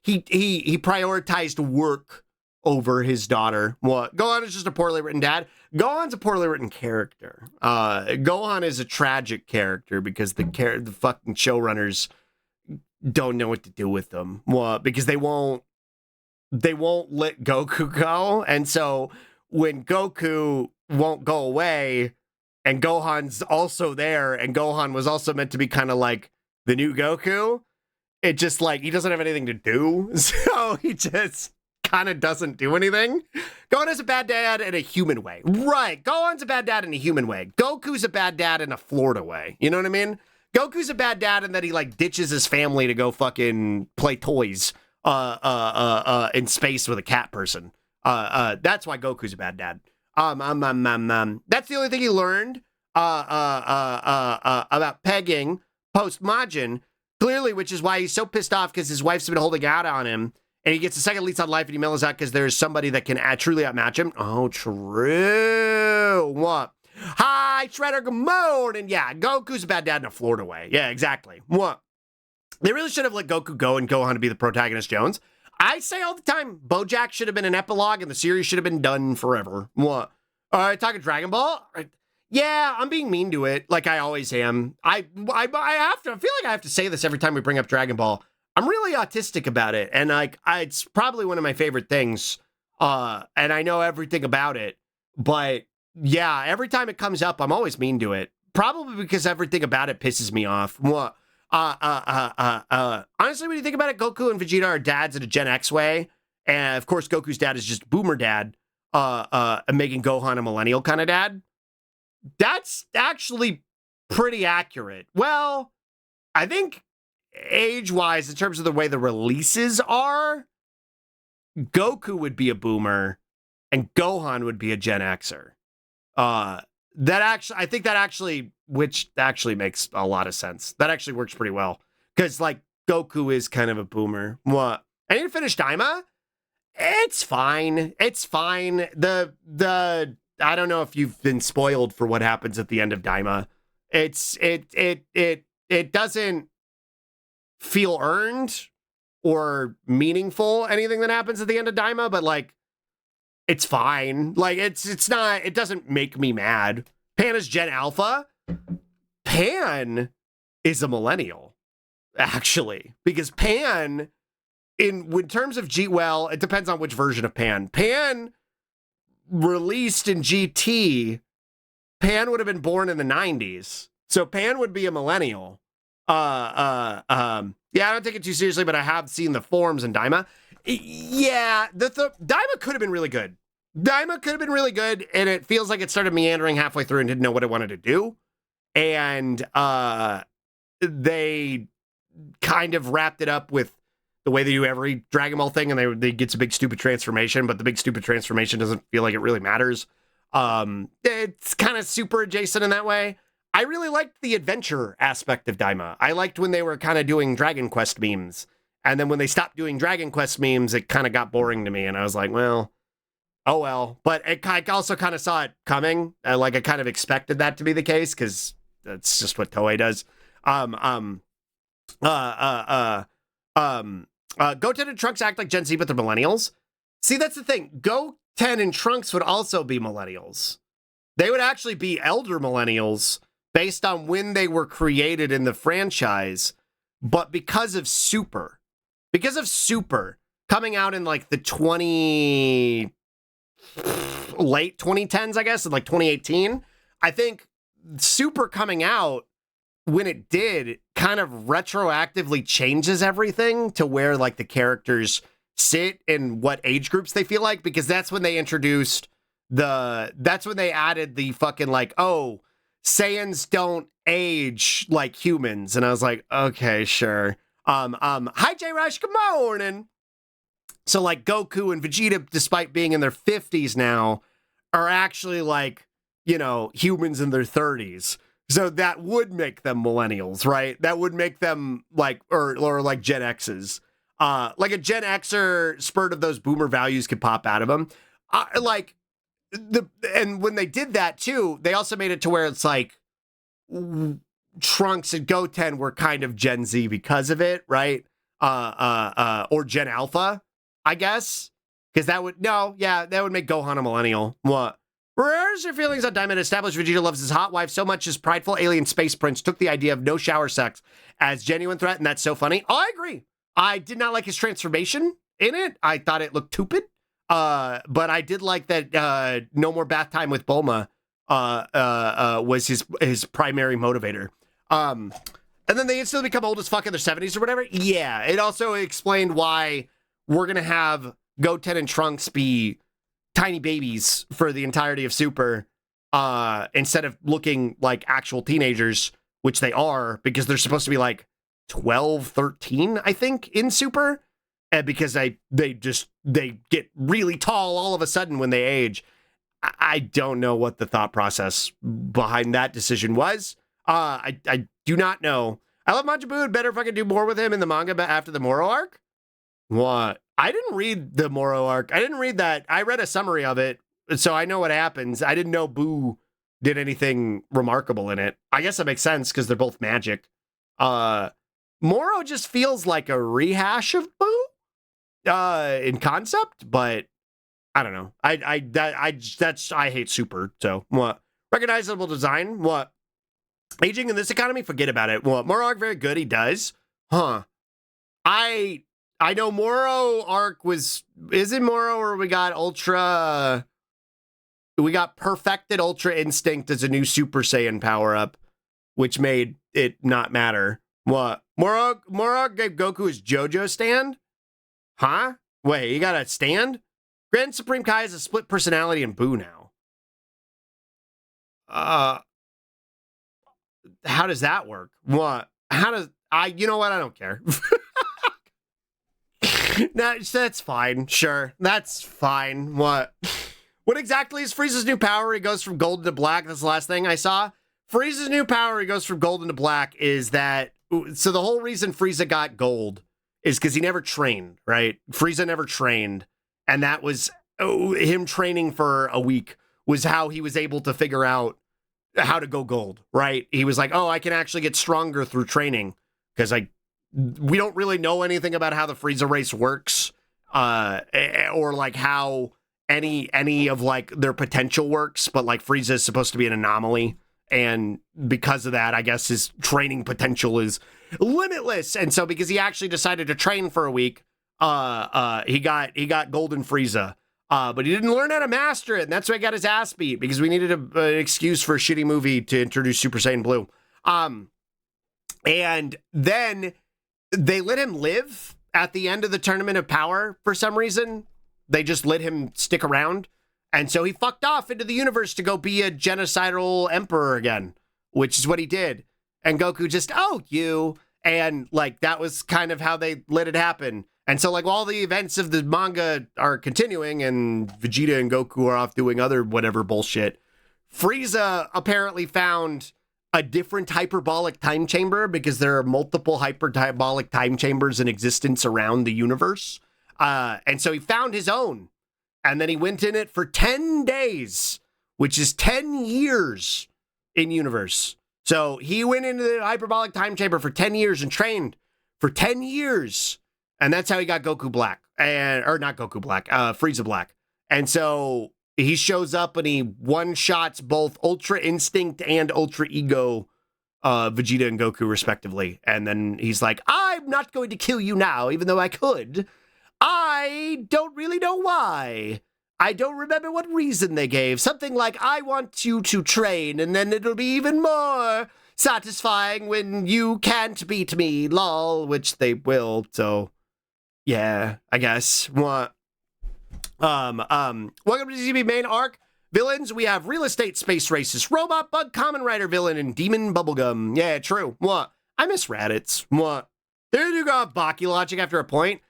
[SPEAKER 2] He prioritized work over his daughter. What? Gohan is just a poorly written dad. Gohan's a poorly written character. Gohan is a tragic character because the fucking showrunners don't know what to do with them. What? Because they won't let Goku go. And so when Goku won't go away and Gohan's also there and Gohan was also meant to be kind of like the new Goku, it just like, he doesn't have anything to do. So he just kind of doesn't do anything. Gohan is a bad dad in a human way. Right. Gohan's a bad dad in a human way. Goku's a bad dad in a Florida way. You know what I mean? Goku's a bad dad in that he like ditches his family to go fucking play toys in space with a cat person. That's why Goku's a bad dad. That's the only thing he learned about pegging post Majin, clearly, which is why he's so pissed off because his wife's been holding out on him, and he gets a second lease on life, and he mellows out because there's somebody that can truly outmatch him. Oh, true. What? Hi, Shredder, good morning. Yeah, Goku's a bad dad in a Florida way. Yeah, exactly. What? They really should have let Goku go and Gohan to be the protagonist, Jones. I say all the time, BoJack should have been an epilogue and the series should have been done forever. What? All right, talking Dragon Ball? Yeah, I'm being mean to it, like I always am. I feel like I have to say this every time we bring up Dragon Ball. I'm really autistic about it, and like it's probably one of my favorite things. And I know everything about it, but yeah, every time it comes up, I'm always mean to it. Probably because everything about it pisses me off. What? Honestly, when you think about it, Goku and Vegeta are dads in a Gen X way. And of course, Goku's dad is just boomer dad, making Gohan a millennial kind of dad. That's actually pretty accurate. Well, I think age-wise, in terms of the way the releases are, Goku would be a boomer and Gohan would be a Gen Xer. I think that actually makes a lot of sense. That actually works pretty well. Because, like, Goku is kind of a boomer. What? I need to finish Daima? It's fine. It's fine. I don't know if you've been spoiled for what happens at the end of Daima. It doesn't feel earned or meaningful, anything that happens at the end of Daima, but, like, it's fine. Like, it doesn't make me mad. Pan is Gen Alpha. Pan is a millennial, actually. Because Pan, in terms of well, it depends on which version of Pan. Pan, released in GT, Pan would have been born in the 90s. So Pan would be a millennial. Yeah, I don't take it too seriously, but I have seen the forms in Daima.
[SPEAKER 3] Yeah, the Daima could have been really good. Daima could have been really good, and it feels like it started meandering halfway through and didn't know what it wanted to do. And they kind of wrapped it up with the way they do every Dragon Ball thing, and they get a big stupid transformation, but the big stupid transformation doesn't feel like it really matters. It's kind of super adjacent in that way. I really liked the adventure aspect of Daima. I liked when they were kind of doing Dragon Quest memes. And then when they stopped doing Dragon Quest memes, it kind of got boring to me. And I was like, well, oh well. But I also kind of saw it coming. Like I kind of expected that to be the case because that's just what Toei does. Goten and Trunks act like Gen Z, but they're millennials. See, that's the thing. Goten and Trunks would also be millennials. They would actually be elder millennials based on when they were created in the franchise. But because of Super coming out in like the late 2010s, I guess, in like 2018, I think Super coming out when it did kind of retroactively changes everything to where like the characters sit and what age groups they feel like, because that's when they introduced that's when they added the fucking like, oh, Saiyans don't age like humans. And I was like, okay, sure. Hi, J. Rush, good morning. So, like, Goku and Vegeta, despite being in their 50s now, are actually, like, you know, humans in their 30s. So that would make them millennials, right? That would make them, like, or like Gen X's. Like, a Gen Xer spurt of those boomer values could pop out of them. And when they did that, too, they also made it to where it's, like, Trunks and Goten were kind of Gen Z because of it, right? Or Gen Alpha, I guess. Because that would make Gohan a millennial. What? Where's your feelings on Diamond? Established Vegeta loves his hot wife so much his prideful alien space prince took the idea of no shower sex as genuine threat, and that's so funny. Oh, I agree. I did not like his transformation in it. I thought it looked stupid. But I did like that no more bath time with Bulma was his primary motivator. And then they instantly become old as fuck in their 70s or whatever. Yeah, it also explained why we're going to have Goten and Trunks be tiny babies for the entirety of Super instead of looking like actual teenagers, which they are, because they're supposed to be like 12, 13, I think, in Super. And because they get really tall all of a sudden when they age. I don't know what the thought process behind that decision was. I do not know. I love Majin Buu. Better fucking do more with him in the manga after the Moro arc. What? I didn't read the Moro arc. I didn't read that. I read a summary of it, so I know what happens. I didn't know Buu did anything remarkable in it. I guess that makes sense because they're both magic. Moro just feels like a rehash of Buu in concept, but I don't know. I hate Super. So what? Recognizable design. What? Aging in this economy? Forget about it. What? Moro arc very good. He does. Huh. I know Moro arc is it Moro or we got perfected Ultra Instinct as a new Super Saiyan power up, which made it not matter. What? Moro gave Goku his JoJo stand? Huh? Wait, he got a stand? Grand Supreme Kai has a split personality in Buu now. How does that work? What? You know what? I don't care. No, that's fine. Sure. That's fine. What exactly is Frieza's new power? He goes from golden to black. That's the last thing I saw. Frieza's new power, he goes from golden to black, is that... So the whole reason Frieza got gold is because he never trained, right? Frieza never trained. And that was him training for a week was how he was able to figure out how to go gold, right? He was like, oh, I can actually get stronger through training because we don't really know anything about how the Frieza race works or like how any of like their potential works. But like Frieza is supposed to be an anomaly. And because of that, I guess his training potential is limitless. And so because he actually decided to train for a week, he got Golden Frieza. But he didn't learn how to master it, and that's why he got his ass beat, because we needed an excuse for a shitty movie to introduce Super Saiyan Blue. And then they let him live at the end of the Tournament of Power, for some reason, they just let him stick around. And so he fucked off into the universe to go be a genocidal emperor again, which is what he did. And Goku just, oh, you. And like, that was kind of how they let it happen. And so like while the events of the manga are continuing and Vegeta and Goku are off doing other whatever bullshit, Frieza apparently found a different hyperbolic time chamber because there are multiple hyperbolic time chambers in existence around the universe. And so he found his own. And then he went in it for 10 days, which is 10 years in universe. So he went into the hyperbolic time chamber for 10 years and trained for 10 years. And that's how he got Goku Black. Or not Goku Black, Frieza Black. And so he shows up and he one-shots both Ultra Instinct and Ultra Ego Vegeta and Goku, respectively. And then he's like, I'm not going to kill you now, even though I could. I don't really know why. I don't remember what reason they gave. Something like, I want you to train, and then it'll be even more satisfying when you can't beat me, lol, which they will, so yeah, I guess. What? Welcome to ZB main arc. Villains, we have Real Estate Space Racist, Robot Bug, Common Rider Villain, and Demon Bubblegum. Yeah, true. What? I miss Raditz. What? There you go, Baki logic after a point.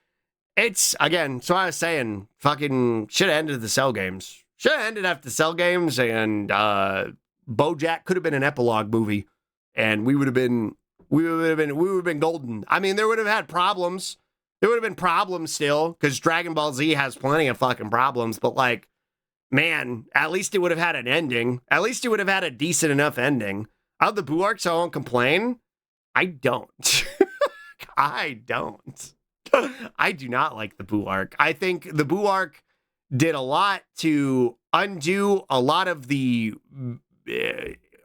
[SPEAKER 3] It's, again, so I was saying, fucking should have ended the Cell games. Should have ended after the Cell games, and BoJack could have been an epilogue movie, and we would have been golden. I mean, there would have had problems. There would have been problems still, because Dragon Ball Z has plenty of fucking problems, but like, man, at least it would have had an ending. At least it would have had a decent enough ending. Out of the Boo arc, so I won't complain. I don't. I don't. I do not like the Boo arc. I think the Boo arc did a lot to undo a lot of the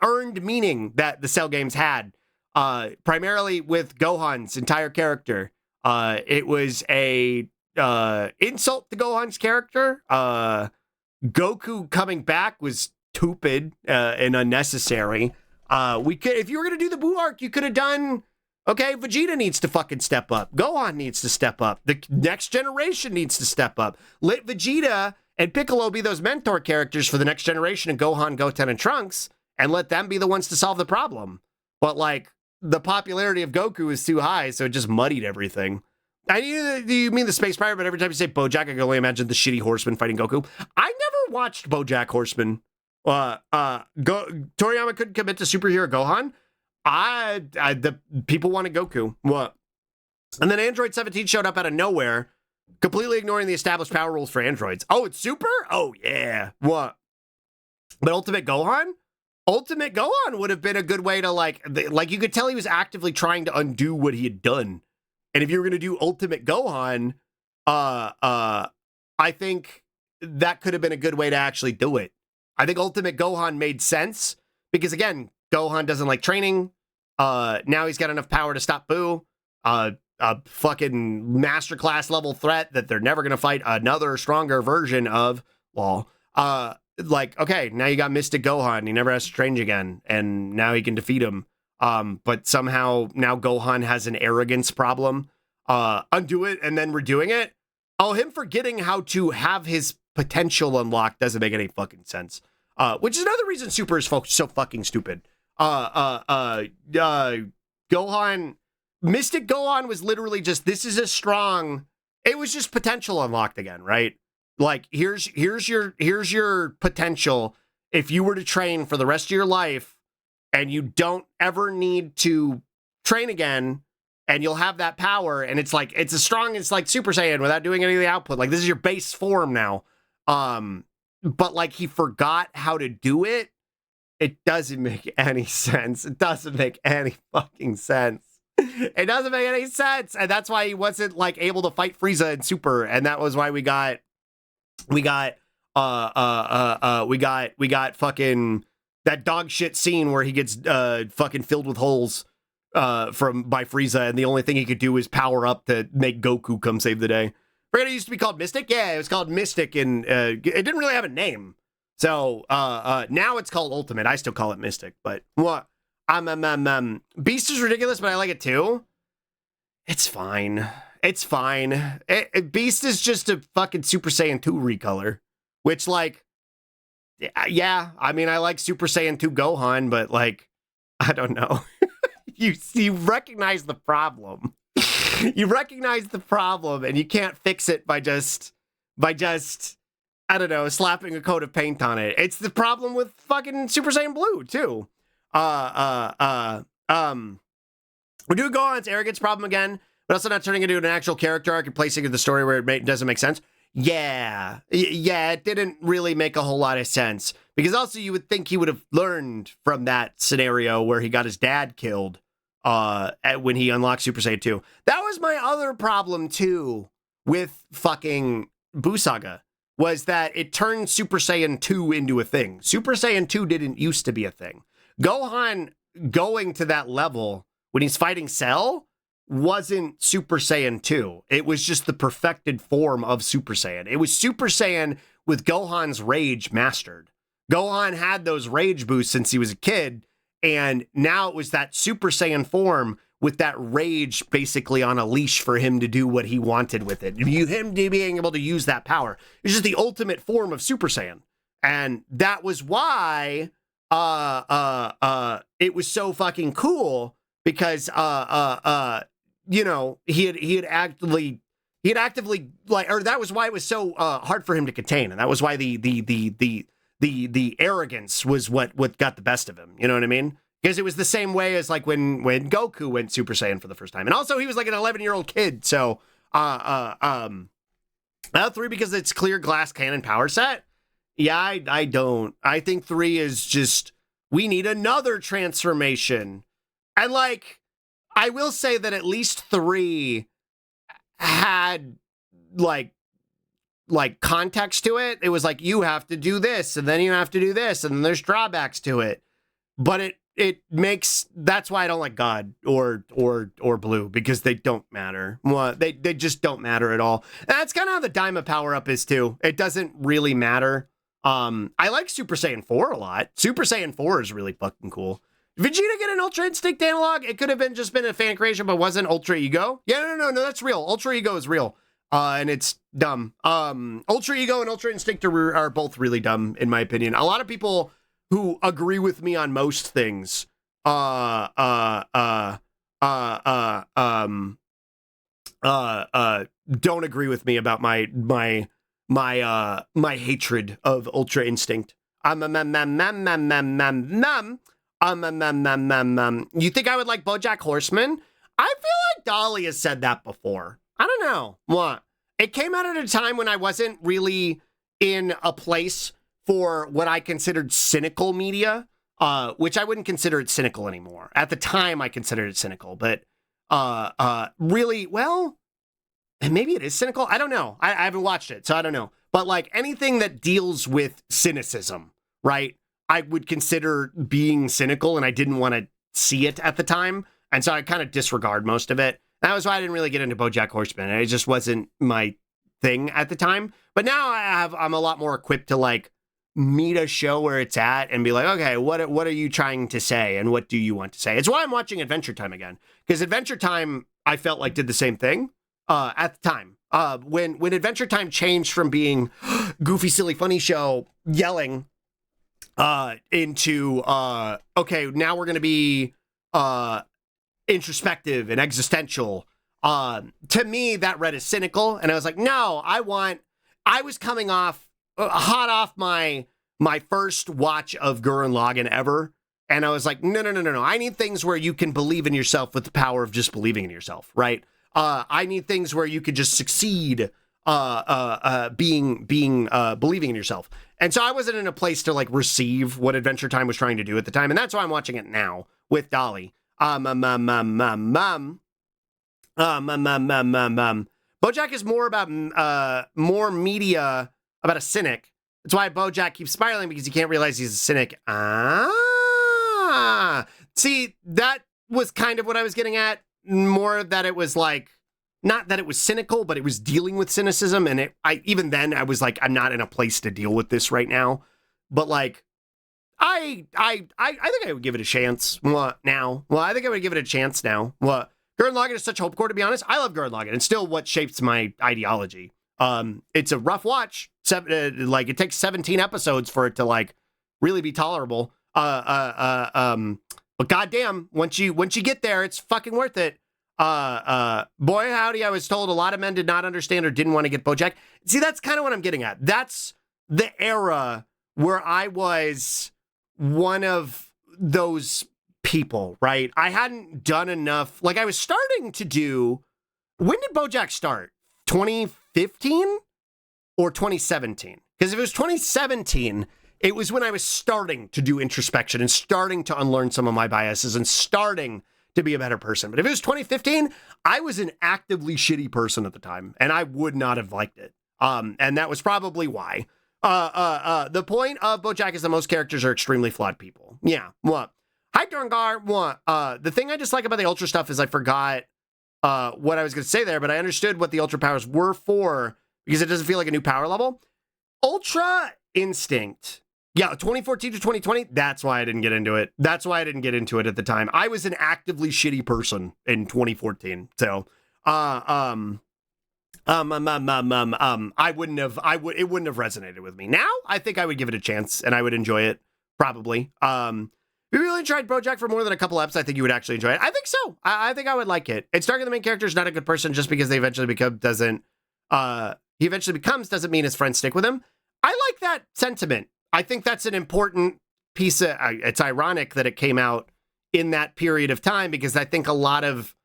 [SPEAKER 3] earned meaning that the Cell games had, primarily with Gohan's entire character. It was a insult to Gohan's character. Goku coming back was stupid and unnecessary. If you were gonna do the Boo arc, you could have done. Okay, Vegeta needs to fucking step up. Gohan needs to step up. The next generation needs to step up. Let Vegeta and Piccolo be those mentor characters for the next generation of Gohan, Goten, and Trunks, and let them be the ones to solve the problem. But, like, the popularity of Goku is too high, so it just muddied everything. You mean the Space Pirate, but every time you say BoJack, I can only imagine the shitty horseman fighting Goku. I never watched BoJack Horseman. Toriyama couldn't commit to superhero Gohan. The people wanted Goku. What? And then Android 17 showed up out of nowhere, completely ignoring the established power rules for androids. Oh, it's Super? Oh, yeah. What? But Ultimate Gohan? Ultimate Gohan would have been a good way to, like you could tell he was actively trying to undo what he had done. And if you were going to do Ultimate Gohan, I think that could have been a good way to actually do it. I think Ultimate Gohan made sense because, again, Gohan doesn't like training. Now he's got enough power to stop Boo. A fucking masterclass level threat that they're never going to fight another stronger version of. Well, okay, now you got Mystic Gohan. He never has to train again. And now he can defeat him. But somehow now Gohan has an arrogance problem. Undo it and then redoing it. Oh, him forgetting how to have his potential unlocked doesn't make any fucking sense. Which is another reason Super is so fucking stupid. Gohan, Mystic Gohan was literally just, this is a strong, it was just potential unlocked again, right? Like, here's your potential. If you were to train for the rest of your life and you don't ever need to train again and you'll have that power and it's like, it's as strong as like Super Saiyan without doing any of the output. Like, this is your base form now. But like he forgot how to do it. It doesn't make any sense. It doesn't make any fucking sense. It doesn't make any sense. And that's why he wasn't like able to fight Frieza in Super. And that was why we got fucking that dog shit scene where he gets fucking filled with holes by Frieza. And the only thing he could do is power up to make Goku come save the day. Forget it used to be called Mystic? Yeah, it was called Mystic and it didn't really have a name. So now it's called Ultimate. I still call it Mystic, but what? Beast is ridiculous, but I like it too. It's fine. It's fine. Beast is just a fucking Super Saiyan 2 recolor, which, like, yeah, I mean, I like Super Saiyan 2 Gohan, but, like, I don't know. You recognize the problem. You recognize the problem, and you can't fix it by just, I don't know, slapping a coat of paint on it. It's the problem with fucking Super Saiyan Blue, too. We're doing Gohan's arrogance problem again, but also not turning into an actual character arc and placing in the story where it doesn't make sense. Yeah, it didn't really make a whole lot of sense. Because also you would think he would have learned from that scenario where he got his dad killed when he unlocked Super Saiyan 2. That was my other problem, too, with fucking Buu Saga, was that it turned Super Saiyan 2 into a thing. Super Saiyan 2 didn't used to be a thing. Gohan going to that level when he's fighting Cell wasn't Super Saiyan 2. It was just the perfected form of Super Saiyan. It was Super Saiyan with Gohan's rage mastered. Gohan had those rage boosts since he was a kid, and now it was that Super Saiyan form with that rage basically on a leash for him to do what he wanted with it. Him being able to use that power. It's just the ultimate form of Super Saiyan. And that was why it was so fucking cool, because you know, he had actively like, or that was why it was so hard for him to contain, and that was why the arrogance was what got the best of him. You know what I mean? Because it was the same way as like when Goku went Super Saiyan for the first time, and also he was like an 11-year-old kid. So 3 because it's clear glass cannon power set. Yeah, I don't. I think 3 is just, we need another transformation, and like, I will say that at least 3 had like context to it. It was like, you have to do this, and then you have to do this, and then there's drawbacks to it. But it makes, that's why I don't like God or Blue, because they don't matter. Well, they just don't matter at all. And that's kind of how the Daima power-up is too. It doesn't really matter. I like Super Saiyan 4 a lot. Super Saiyan 4 is really fucking cool. Did Vegeta get an Ultra Instinct analog? It could have been just been a fan creation, but wasn't Ultra Ego. Yeah, no, that's real. Ultra Ego is real. And it's dumb. Ultra Ego and Ultra Instinct are both really dumb, in my opinion. A lot of people who agree with me on most things, don't agree with me about my hatred of Ultra Instinct. You think I would like BoJack Horseman? I feel like Dolly has said that before. I don't know. What? It came out at a time when I wasn't really in a place for what I considered cynical media, which I wouldn't consider it cynical anymore. At the time, I considered it cynical, but really, well, and maybe it is cynical. I don't know. I haven't watched it, so I don't know. But like anything that deals with cynicism, right? I would consider being cynical, and I didn't want to see it at the time. And so I kind of disregard most of it. That was why I didn't really get into BoJack Horseman. It just wasn't my thing at the time. But now I'm a lot more equipped to like meet a show where it's at and be like, okay, what are you trying to say? And what do you want to say? It's why I'm watching Adventure Time again. Because Adventure Time, I felt like did the same thing at the time. When Adventure Time changed from being goofy, silly, funny show yelling into okay, now we're gonna be introspective and existential. To me, that read as cynical, and I was like, no, I was coming off hot off my first watch of Gurren Lagann ever, and I was like, no, I need things where you can believe in yourself with the power of just believing in yourself, right? I need things where you could just succeed believing in yourself. And so I wasn't in a place to like receive what Adventure Time was trying to do at the time, and that's why I'm watching it now with Dolly. BoJack is more about more media about a cynic. That's why BoJack keeps spiraling, because he can't realize he's a cynic. See, that was kind of what I was getting at. More that it was like, not that it was cynical, but it was dealing with cynicism. And even then I was like, I'm not in a place to deal with this right now. But like, I think I would give it a chance. What now? Well, I think I would give it a chance now. What? Gurren Lagann is such hope core, to be honest. I love Gurren Lagann. It's still what shapes my ideology. It's a rough watch. Like it takes 17 episodes for it to like really be tolerable. But goddamn, once you get there, it's fucking worth it. Boy howdy, I was told a lot of men did not understand or didn't want to get BoJack. See, that's kind of what I'm getting at. That's the era where I was one of those people, right? I hadn't done enough. Like I was starting to do. When did BoJack start? 2015 or 2017? Because if it was 2017, it was when I was starting to do introspection and starting to unlearn some of my biases and starting to be a better person. But if it was 2015, I was an actively shitty person at the time, and I would not have liked it. And that was probably why. The point of BoJack is that most characters are extremely flawed people. Yeah. What? Hi, Drongar. What? The thing I dislike about the Ultra stuff is I forgot what I was going to say there, but I understood what the Ultra powers were for because it doesn't feel like a new power level. Ultra Instinct. Yeah, 2014 to 2020, that's why I didn't get into it. That's why I didn't get into it at the time. I was an actively shitty person in 2014. So, it wouldn't have resonated with me. Now, I think I would give it a chance and I would enjoy it, probably. If you really tried BoJack for more than a couple eps, I think you would actually enjoy it. I think so. I think I would like it. It's dark the main character is not a good person just because he eventually becomes doesn't mean his friends stick with him. I like that sentiment. I think that's an important piece of, it's ironic that it came out in that period of time because I think a lot of,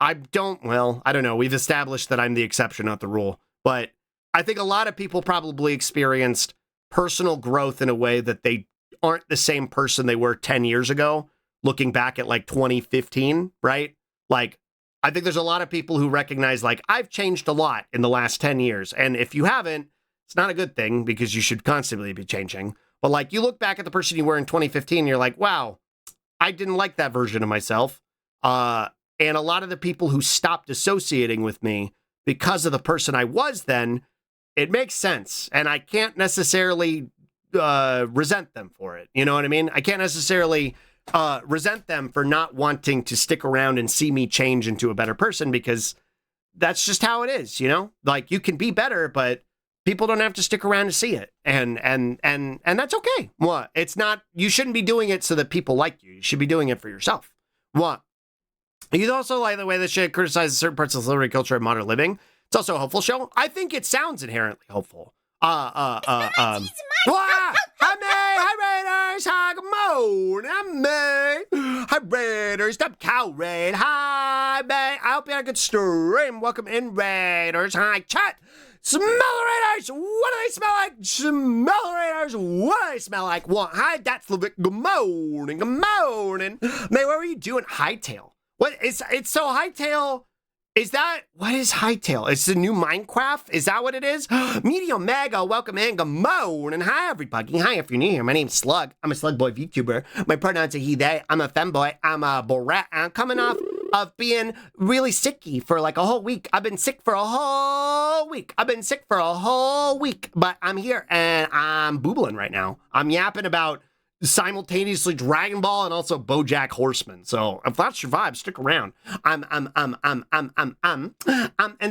[SPEAKER 3] I don't know. We've established that I'm the exception, not the rule, but I think a lot of people probably experienced personal growth in a way that they aren't the same person they were 10 years ago, looking back at like 2015, right? Like, I think there's a lot of people who recognize like, I've changed a lot in the last 10 years. And if you haven't, it's not a good thing because you should constantly be changing. But like you look back at the person you were in 2015, you're like, wow, I didn't like that version of myself. And a lot of the people who stopped associating with me because of the person I was then, it makes sense. And I can't necessarily resent them for it. You know what I mean? I can't necessarily resent them for not wanting to stick around and see me change into a better person because that's just how it is, you know? Like you can be better, but people don't have to stick around to see it. And that's okay. What? It's not, you shouldn't be doing it so that people like you. You should be doing it for yourself. What? You also like the way this shit criticizes certain parts of celebrity culture and modern living. It's also a hopeful show. I think it sounds inherently hopeful. Hi, Raiders. Hi, good morning. I'm May. Hi, Raiders. Stop cow raid. Hi, May. I hope you had a good stream. Welcome in, Raiders. Hi, chat. Smell the Raiders! What do they smell like? Smell the Raiders! What do they smell like? What? Hi, that's Levick. Good morning. Good morning. May, what were you doing? Hightail. What? It's so Hightail. Is that, what is Hightail? It's the new Minecraft? Is that what it is? Media Mega, welcome in. Good morning. Hi, everybody. Hi, if you're new here. My name's Slug. I'm a Slug Boy VTuber. My pronouns are he, they. I'm a femboy. I'm a borat. I'm coming off of being really sicky for like a whole week. I've been sick for a whole week. But I'm here and I'm boobling right now. I'm yapping about simultaneously Dragon Ball and also BoJack Horseman. So if that's your vibe, stick around. And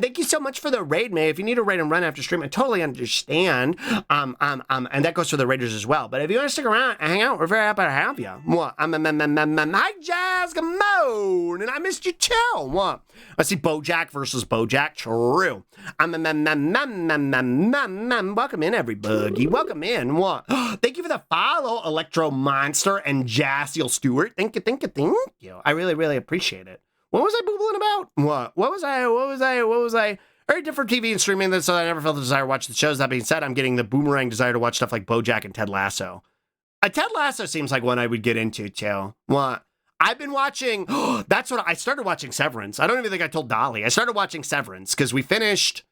[SPEAKER 3] thank you so much for the raid, May. If you need a raid and run after stream, I totally understand. And that goes for the raiders as well. But if you want to stick around and hang out, we're very happy to have you. What? Hi, Jazz. Good morning. I missed you too. What? I see BoJack versus BoJack. True. Welcome in, everybody. Welcome in. What? Thank you for the follow, Electro Monster and Jassiel Stewart. Thank you. I really, really appreciate it. What was I boobling about? What was I? Very different TV and streaming than so I never felt the desire to watch the shows. That being said, I'm getting the boomerang desire to watch stuff like BoJack and Ted Lasso. Ted Lasso seems like one I would get into too. What? I've been watching, that's what I started watching Severance. I don't even think I told Dolly. I started watching Severance because we finished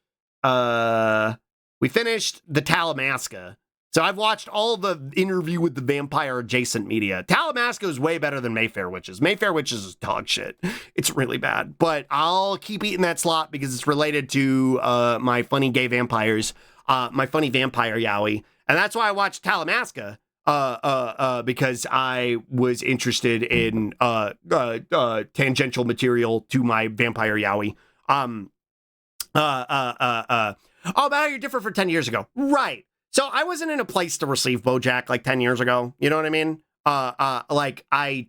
[SPEAKER 3] the Talamasca. So I've watched all the Interview with the Vampire adjacent media. Talamasca is way better than Mayfair Witches. Mayfair Witches is dog shit. It's really bad. But I'll keep eating that slot because it's related to my funny gay vampires, my funny vampire yaoi. And that's why I watched Talamasca. because I was interested in tangential material to my vampire yaoi. Oh, but you're different from 10 years ago. Right. So I wasn't in a place to receive BoJack like 10 years ago. You know what I mean? Like I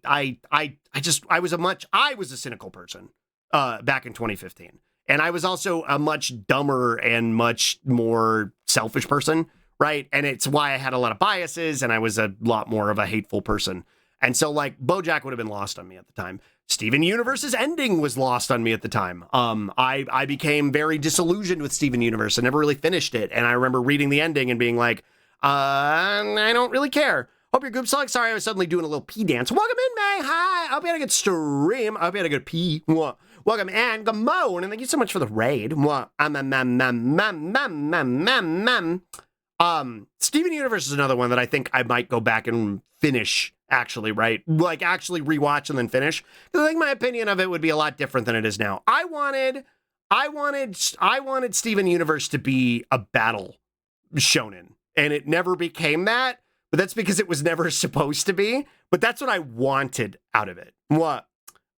[SPEAKER 3] was a cynical person back in 2015. And I was also a much dumber and much more selfish person, right? And it's why I had a lot of biases and I was a lot more of a hateful person. And so like BoJack would have been lost on me at the time. Steven Universe's ending was lost on me at the time. I became very disillusioned with Steven Universe and never really finished it. And I remember reading the ending and being like, I don't really care. Hope your group's like, sorry, I was suddenly doing a little pee dance. Welcome in, May. Hi. I hope you had a good stream. I hope you had a good pee. Welcome and good morning. Thank you so much for the raid. Steven Universe is another one that I think I might go back and finish, actually, right? Like actually rewatch and then finish. Because I think my opinion of it would be a lot different than it is now. I wanted Steven Universe to be a battle shonen, and it never became that. But that's because it was never supposed to be. But that's what I wanted out of it. What?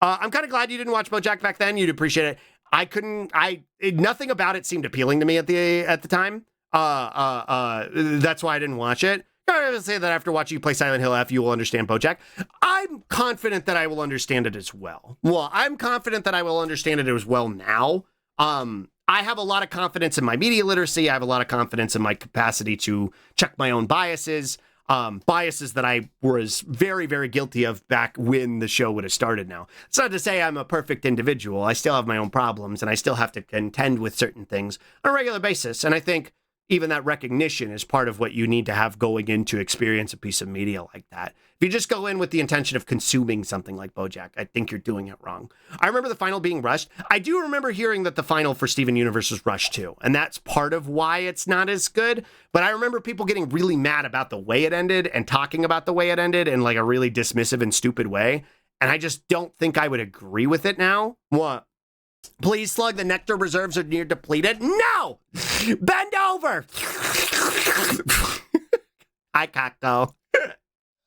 [SPEAKER 3] I'm kind of glad you didn't watch BoJack back then. You'd appreciate it. Nothing about it seemed appealing to me at the time. That's why I didn't watch it. I would say that after watching you play Silent Hill F, you will understand BoJack. I'm confident that I will understand it as well. Well, I'm confident that I will understand it as well now. I have a lot of confidence in my media literacy. I have a lot of confidence in my capacity to check my own biases. Biases that I was very, very guilty of back when the show would have started now. It's not to say I'm a perfect individual. I still have my own problems, and I still have to contend with certain things on a regular basis. And I think even that recognition is part of what you need to have going in to experience a piece of media like that. If you just go in with the intention of consuming something like BoJack, I think you're doing it wrong. I remember the final being rushed. I do remember hearing that the final for Steven Universe was rushed too, and that's part of why it's not as good. But I remember people getting really mad about the way it ended and talking about the way it ended in like a really dismissive and stupid way. And I just don't think I would agree with it now. What? Please, Slug, the nectar reserves are near depleted. No! Bend over! Hi, Kako.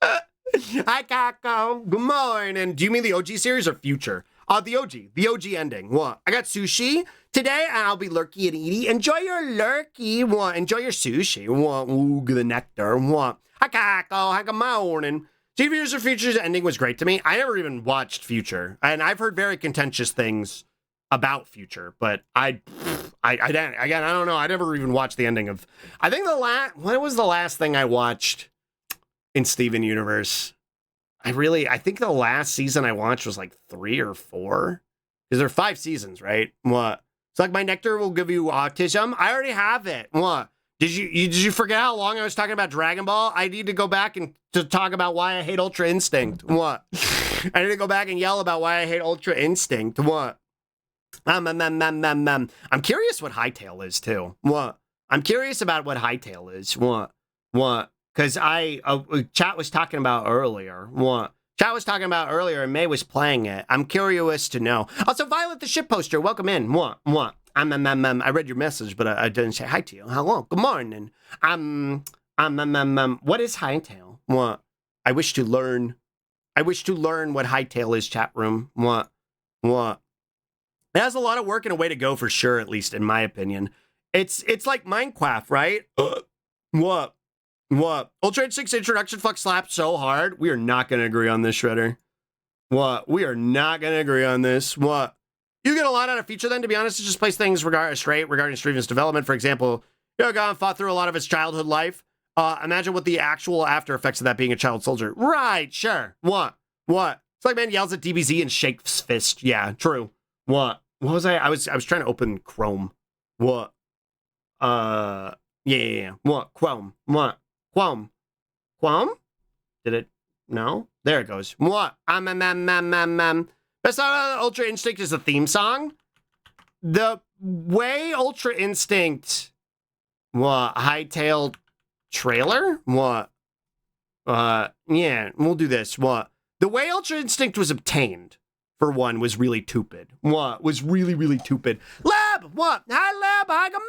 [SPEAKER 3] Hi, Kako. Good morning. Do you mean the OG series or future? The OG ending. What? I got sushi today, and I'll be lurky and eaty. Enjoy your lurky. What? Enjoy your sushi. What? Ooh, the nectar. What? Hi, Kako. Hi, good morning. TV's or Future's ending was great to me. I never even watched Future, and I've heard very contentious things about Future, but I don't know. I never even watched the ending of. I think when was the last thing I watched in Steven Universe? I think the last season I watched was like 3 or 4, because there are 5 seasons, right? What? It's like my nectar will give you autism. I already have it. What? Did you forget how long I was talking about Dragon Ball? I need to go back and to talk about why I hate Ultra Instinct. What? I need to go back and yell about why I hate Ultra Instinct. What? I'm curious what Hightail is too. What? I'm curious about what Hightail is. What? Because Chat was talking about earlier. What? Chat was talking about earlier and May was playing it. I'm curious to know. Also, Violet the ship poster, welcome in. What? I read your message, but I didn't say hi to you. Hello, good morning. What is Hightail? What? I wish to learn what Hightail is, chat room. What? It has a lot of work and a way to go for sure, at least in my opinion. It's like Minecraft, right? What? Ultra Instinct's introduction fuck slapped so hard. We are not going to agree on this, Shredder. What? We are not going to agree on this. What? You get a lot out of Future then, to be honest. It just plays things regarding Steven's development. For example, Yogon fought through a lot of his childhood life. Imagine what the actual after effects of that being a child soldier. Right, sure. What? It's like man yells at DBZ and shakes fist. Yeah, true. What was I? I was trying to open Chrome. What? Yeah. What? Chrome. What? Chrome? Did it? No? There it goes. What? Best song of Ultra Instinct is the theme song. The way Ultra Instinct, Hightail trailer? What? Yeah, we'll do this. What? The way Ultra Instinct was obtained, for one, was really stupid. What? Was really, really stupid. Lab! What? Hi, Lab! Hi, good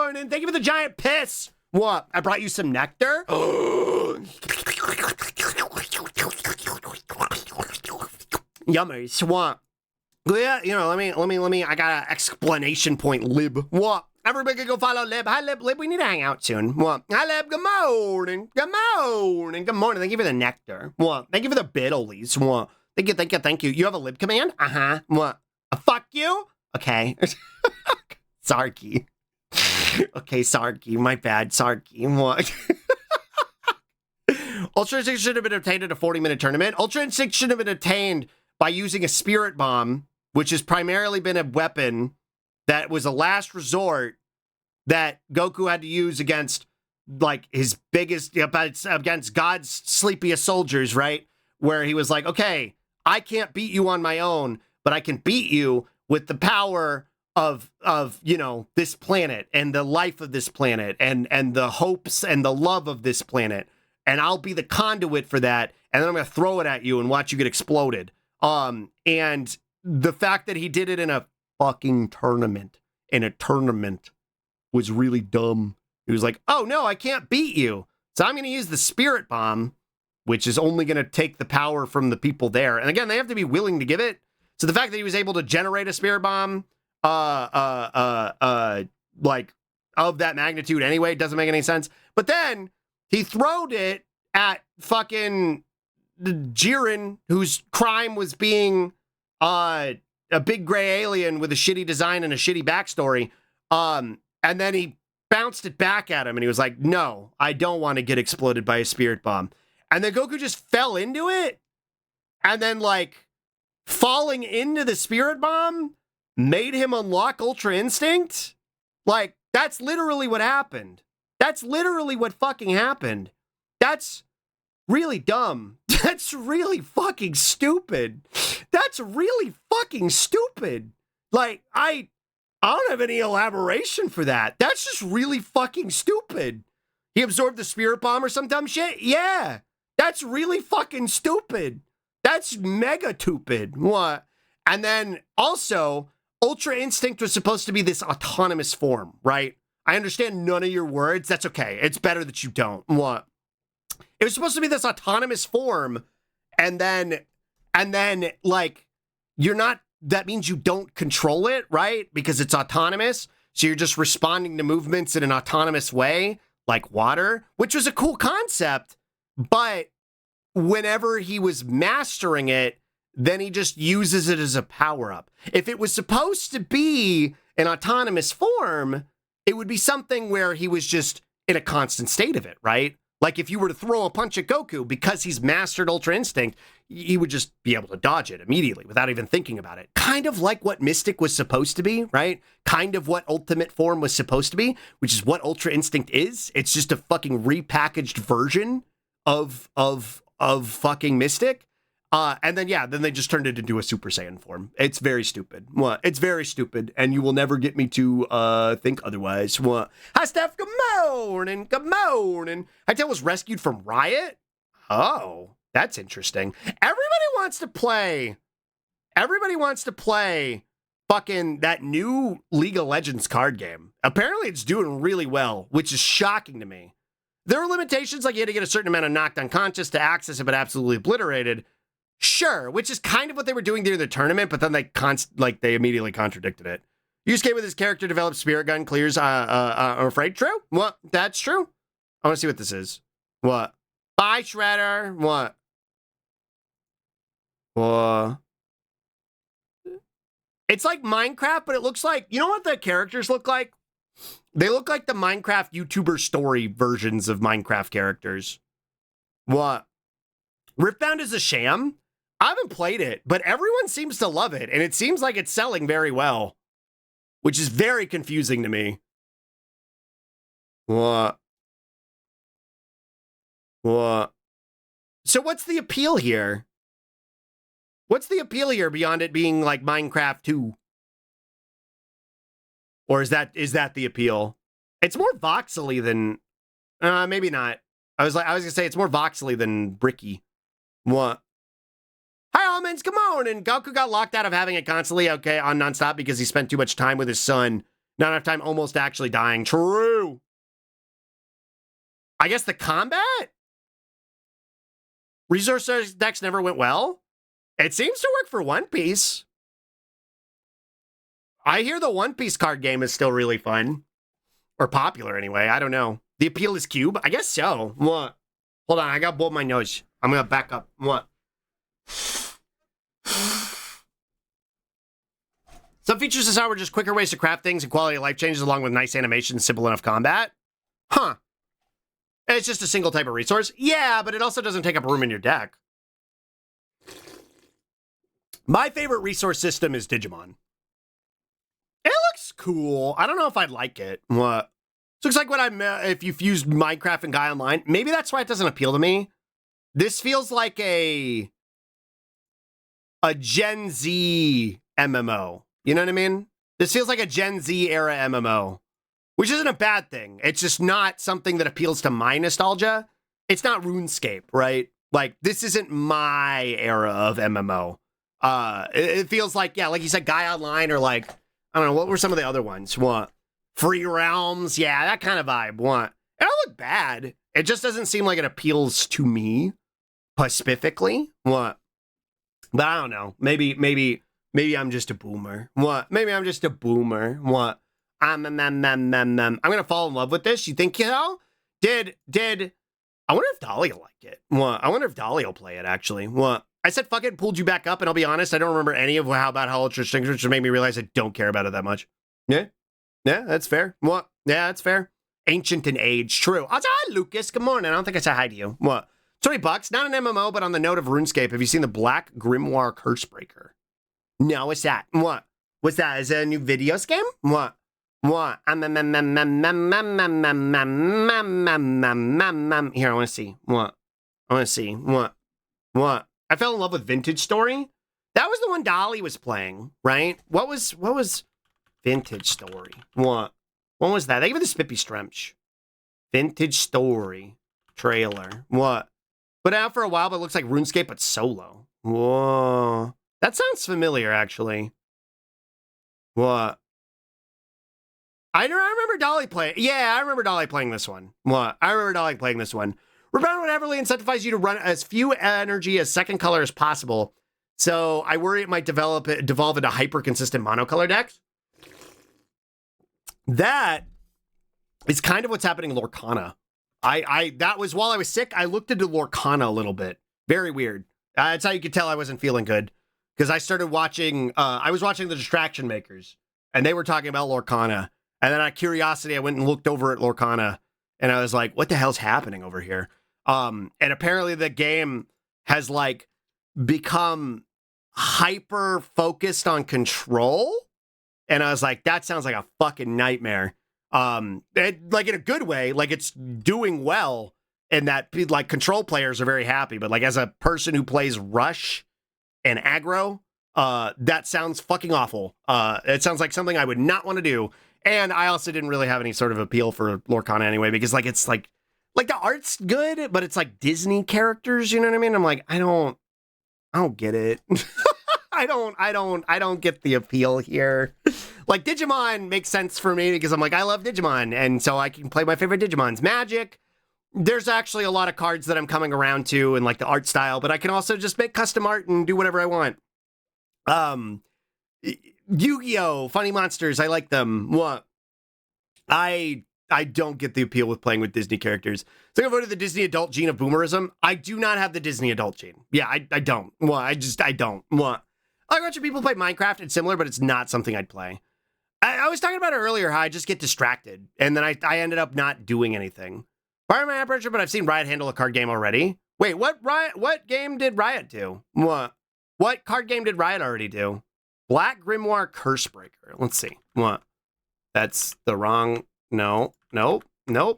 [SPEAKER 3] morning! Thank you for the giant piss! What? I brought you some nectar? Yummy. Swamp. Yeah, you know, let me, I got an explanation point, Lib. What? Everybody can go follow Lib. Hi, Lib. Lib, we need to hang out soon. What? Hi, Lib. Good morning. Good morning. Good morning. Thank you for the nectar. What? Thank you for the biddlies. What? Thank you, thank you, thank you. You have a Lib command? Uh-huh. What? Fuck you? Okay. Sarky. Okay, Sarky. My bad, Sarky. What? Ultra Instinct should have been obtained at a 40-minute tournament. Ultra Instinct should have been obtained by using a spirit bomb, which has primarily been a weapon that was a last resort that Goku had to use against, like, his biggest, against God's sleepiest soldiers, right? Where he was like, okay, I can't beat you on my own, but I can beat you with the power of you know, this planet and the life of this planet and the hopes and the love of this planet. And I'll be the conduit for that, and then I'm going to throw it at you and watch you get exploded. And the fact that he did it in a fucking tournament, was really dumb. He was like, oh no, I can't beat you. So I'm going to use the spirit bomb, which is only going to take the power from the people there. And again, they have to be willing to give it. So the fact that he was able to generate a spirit bomb, like of that magnitude anyway, doesn't make any sense. But then he throwed it at fucking Jiren, whose crime was being a big gray alien with a shitty design and a shitty backstory. And then he bounced it back at him and he was like, no, I don't want to get exploded by a spirit bomb. And then Goku just fell into it. And then, like, falling into the spirit bomb made him unlock Ultra Instinct. Like, that's literally what happened. That's literally what fucking happened. That's really dumb. That's really fucking stupid. That's really fucking stupid. Like, I don't have any elaboration for that. That's just really fucking stupid. He absorbed the spirit bomb or some dumb shit? Yeah. That's really fucking stupid. That's mega stupid. What? And then also, Ultra Instinct was supposed to be this autonomous form, right? I understand none of your words. That's okay. It's better that you don't. What? It was supposed to be this autonomous form, and then, like, you're not, that means you don't control it, right? Because it's autonomous, so you're just responding to movements in an autonomous way, like water, which was a cool concept, but whenever he was mastering it, then he just uses it as a power-up. If it was supposed to be an autonomous form, it would be something where he was just in a constant state of it, right? Like if you were to throw a punch at Goku, because he's mastered Ultra Instinct, he would just be able to dodge it immediately without even thinking about it. Kind of like what Mystic was supposed to be, right? Kind of what Ultimate Form was supposed to be, which is what Ultra Instinct is. It's just a fucking repackaged version of fucking Mystic. And then, yeah, then they just turned it into a Super Saiyan form. It's very stupid. What? It's very stupid, and you will never get me to think otherwise. What? Hi, Steph. Good morning. Good morning. Hytale was rescued from Riot? Oh, that's interesting. Everybody wants to play fucking that new League of Legends card game. Apparently, it's doing really well, which is shocking to me. There were limitations, like you had to get a certain amount of knocked unconscious to access it, but absolutely obliterated. Sure, which is kind of what they were doing during the tournament, but then they immediately contradicted it. Yusuke with his character developed Spirit Gun clears, I'm afraid. True? What? That's true? I want to see what this is. What? Bye, Shredder. What? What? It's like Minecraft, but it looks like, you know what the characters look like? They look like the Minecraft YouTuber story versions of Minecraft characters. What? Riftbound is a sham? I haven't played it, but everyone seems to love it, and it seems like it's selling very well, which is very confusing to me. What? What? So what's the appeal here? What's the appeal here beyond it being like Minecraft 2? Or is that the appeal? It's more voxely than maybe not. I was gonna say it's more voxely than bricky. What? Hi, almonds, come on. And Goku got locked out of having it constantly, okay, on nonstop because he spent too much time with his son. Not enough time almost actually dying. True. I guess the combat? Resource decks never went well? It seems to work for One Piece. I hear the One Piece card game is still really fun. Or popular, anyway. I don't know. The appeal is cube? I guess so. What? Hold on, I got to blow my nose. I'm going to back up. What? Some features of this were just quicker ways to craft things and quality of life changes along with nice animation, simple enough combat. Huh. It's just a single type of resource. Yeah, but it also doesn't take up room in your deck. My favorite resource system is Digimon. It looks cool. I don't know if I'd like it. What? This looks like what if you've used Minecraft and Guy Online. Maybe that's why it doesn't appeal to me. This feels like a Gen Z MMO. You know what I mean? This feels like a Gen Z era MMO, which isn't a bad thing. It's just not something that appeals to my nostalgia. It's not RuneScape, right? Like, this isn't my era of MMO. It feels like, yeah, like you said, Guy Online, or like, I don't know, what were some of the other ones? What? Free Realms? Yeah, that kind of vibe. What? It don't look bad. It just doesn't seem like it appeals to me specifically. What? But I don't know. Maybe I'm just a boomer. What? Maybe I'm just a boomer. What? I'm gonna fall in love with this. You think, you know? Did I wonder if Dolly will like it? What? I wonder if Dolly will play it, actually. What? I said fuck it and pulled you back up, and I'll be honest, I don't remember any of how Ultra Extinction, which made me realize I don't care about it that much. Yeah, that's fair. What? Yeah, that's fair. Ancient and Age, true. Oh, hi, Lucas. Good morning. I don't think I said hi to you. What? $20, not an MMO, but on the note of RuneScape, have you seen the Black Grimoire Cursebreaker? No, what's that? What? What's that? Is it a new video game? What? What? Here, I want to see. What? I want to see. What? What? I fell in love with Vintage Story. That was the one Dolly was playing, right? What was Vintage Story? What was that? They gave it the Spippy Stremch. Vintage Story trailer. What? Been out for a while, but it looks like RuneScape, but solo. Whoa. That sounds familiar, actually. What? I remember Dolly playing. Yeah, I remember Dolly playing this one. What? I remember Dolly playing this one. Rebound would heavily incentivize you to run as few energy as second color as possible. So I worry it might devolve into hyper-consistent monocolor decks. That is kind of what's happening in Lorcana. That was while I was sick, I looked into Lorcana a little bit. Very weird. That's how you could tell I wasn't feeling good. Because I started watching, I was watching The Distraction Makers, and they were talking about Lorcana. And then out of curiosity, I went and looked over at Lorcana, and I was like, what the hell's happening over here? And apparently the game has like become hyper focused on control. And I was like, that sounds like a fucking nightmare. Like in a good way, like it's doing well, and that like control players are very happy. But like as a person who plays Rush and aggro, that sounds fucking awful. It sounds like something I would not want to do. And I also didn't really have any sort of appeal for Lorcana anyway, because like it's like the art's good, but it's like Disney characters, you know what I mean? I'm like, I don't get it. I don't get the appeal here. Like Digimon makes sense for me because I'm like, I love Digimon, and so I can play my favorite Digimons. Magic, there's actually a lot of cards that I'm coming around to and like the art style, but I can also just make custom art and do whatever I want. Yu-Gi-Oh! Funny Monsters, I like them. What? I don't get the appeal with playing with Disney characters. So I'm going to vote the Disney adult gene of boomerism. I do not have the Disney adult gene. Yeah, I don't. Well, I don't. What? I like watching people play Minecraft. It's similar, but it's not something I'd play. I was talking about it earlier, how I just get distracted, and then I ended up not doing anything. Fire my aperture, but I've seen Riot handle a card game already. Wait, what game did Riot do? What card game did Riot already do? Black Grimoire Cursebreaker. Let's see. What? That's the wrong... Nope.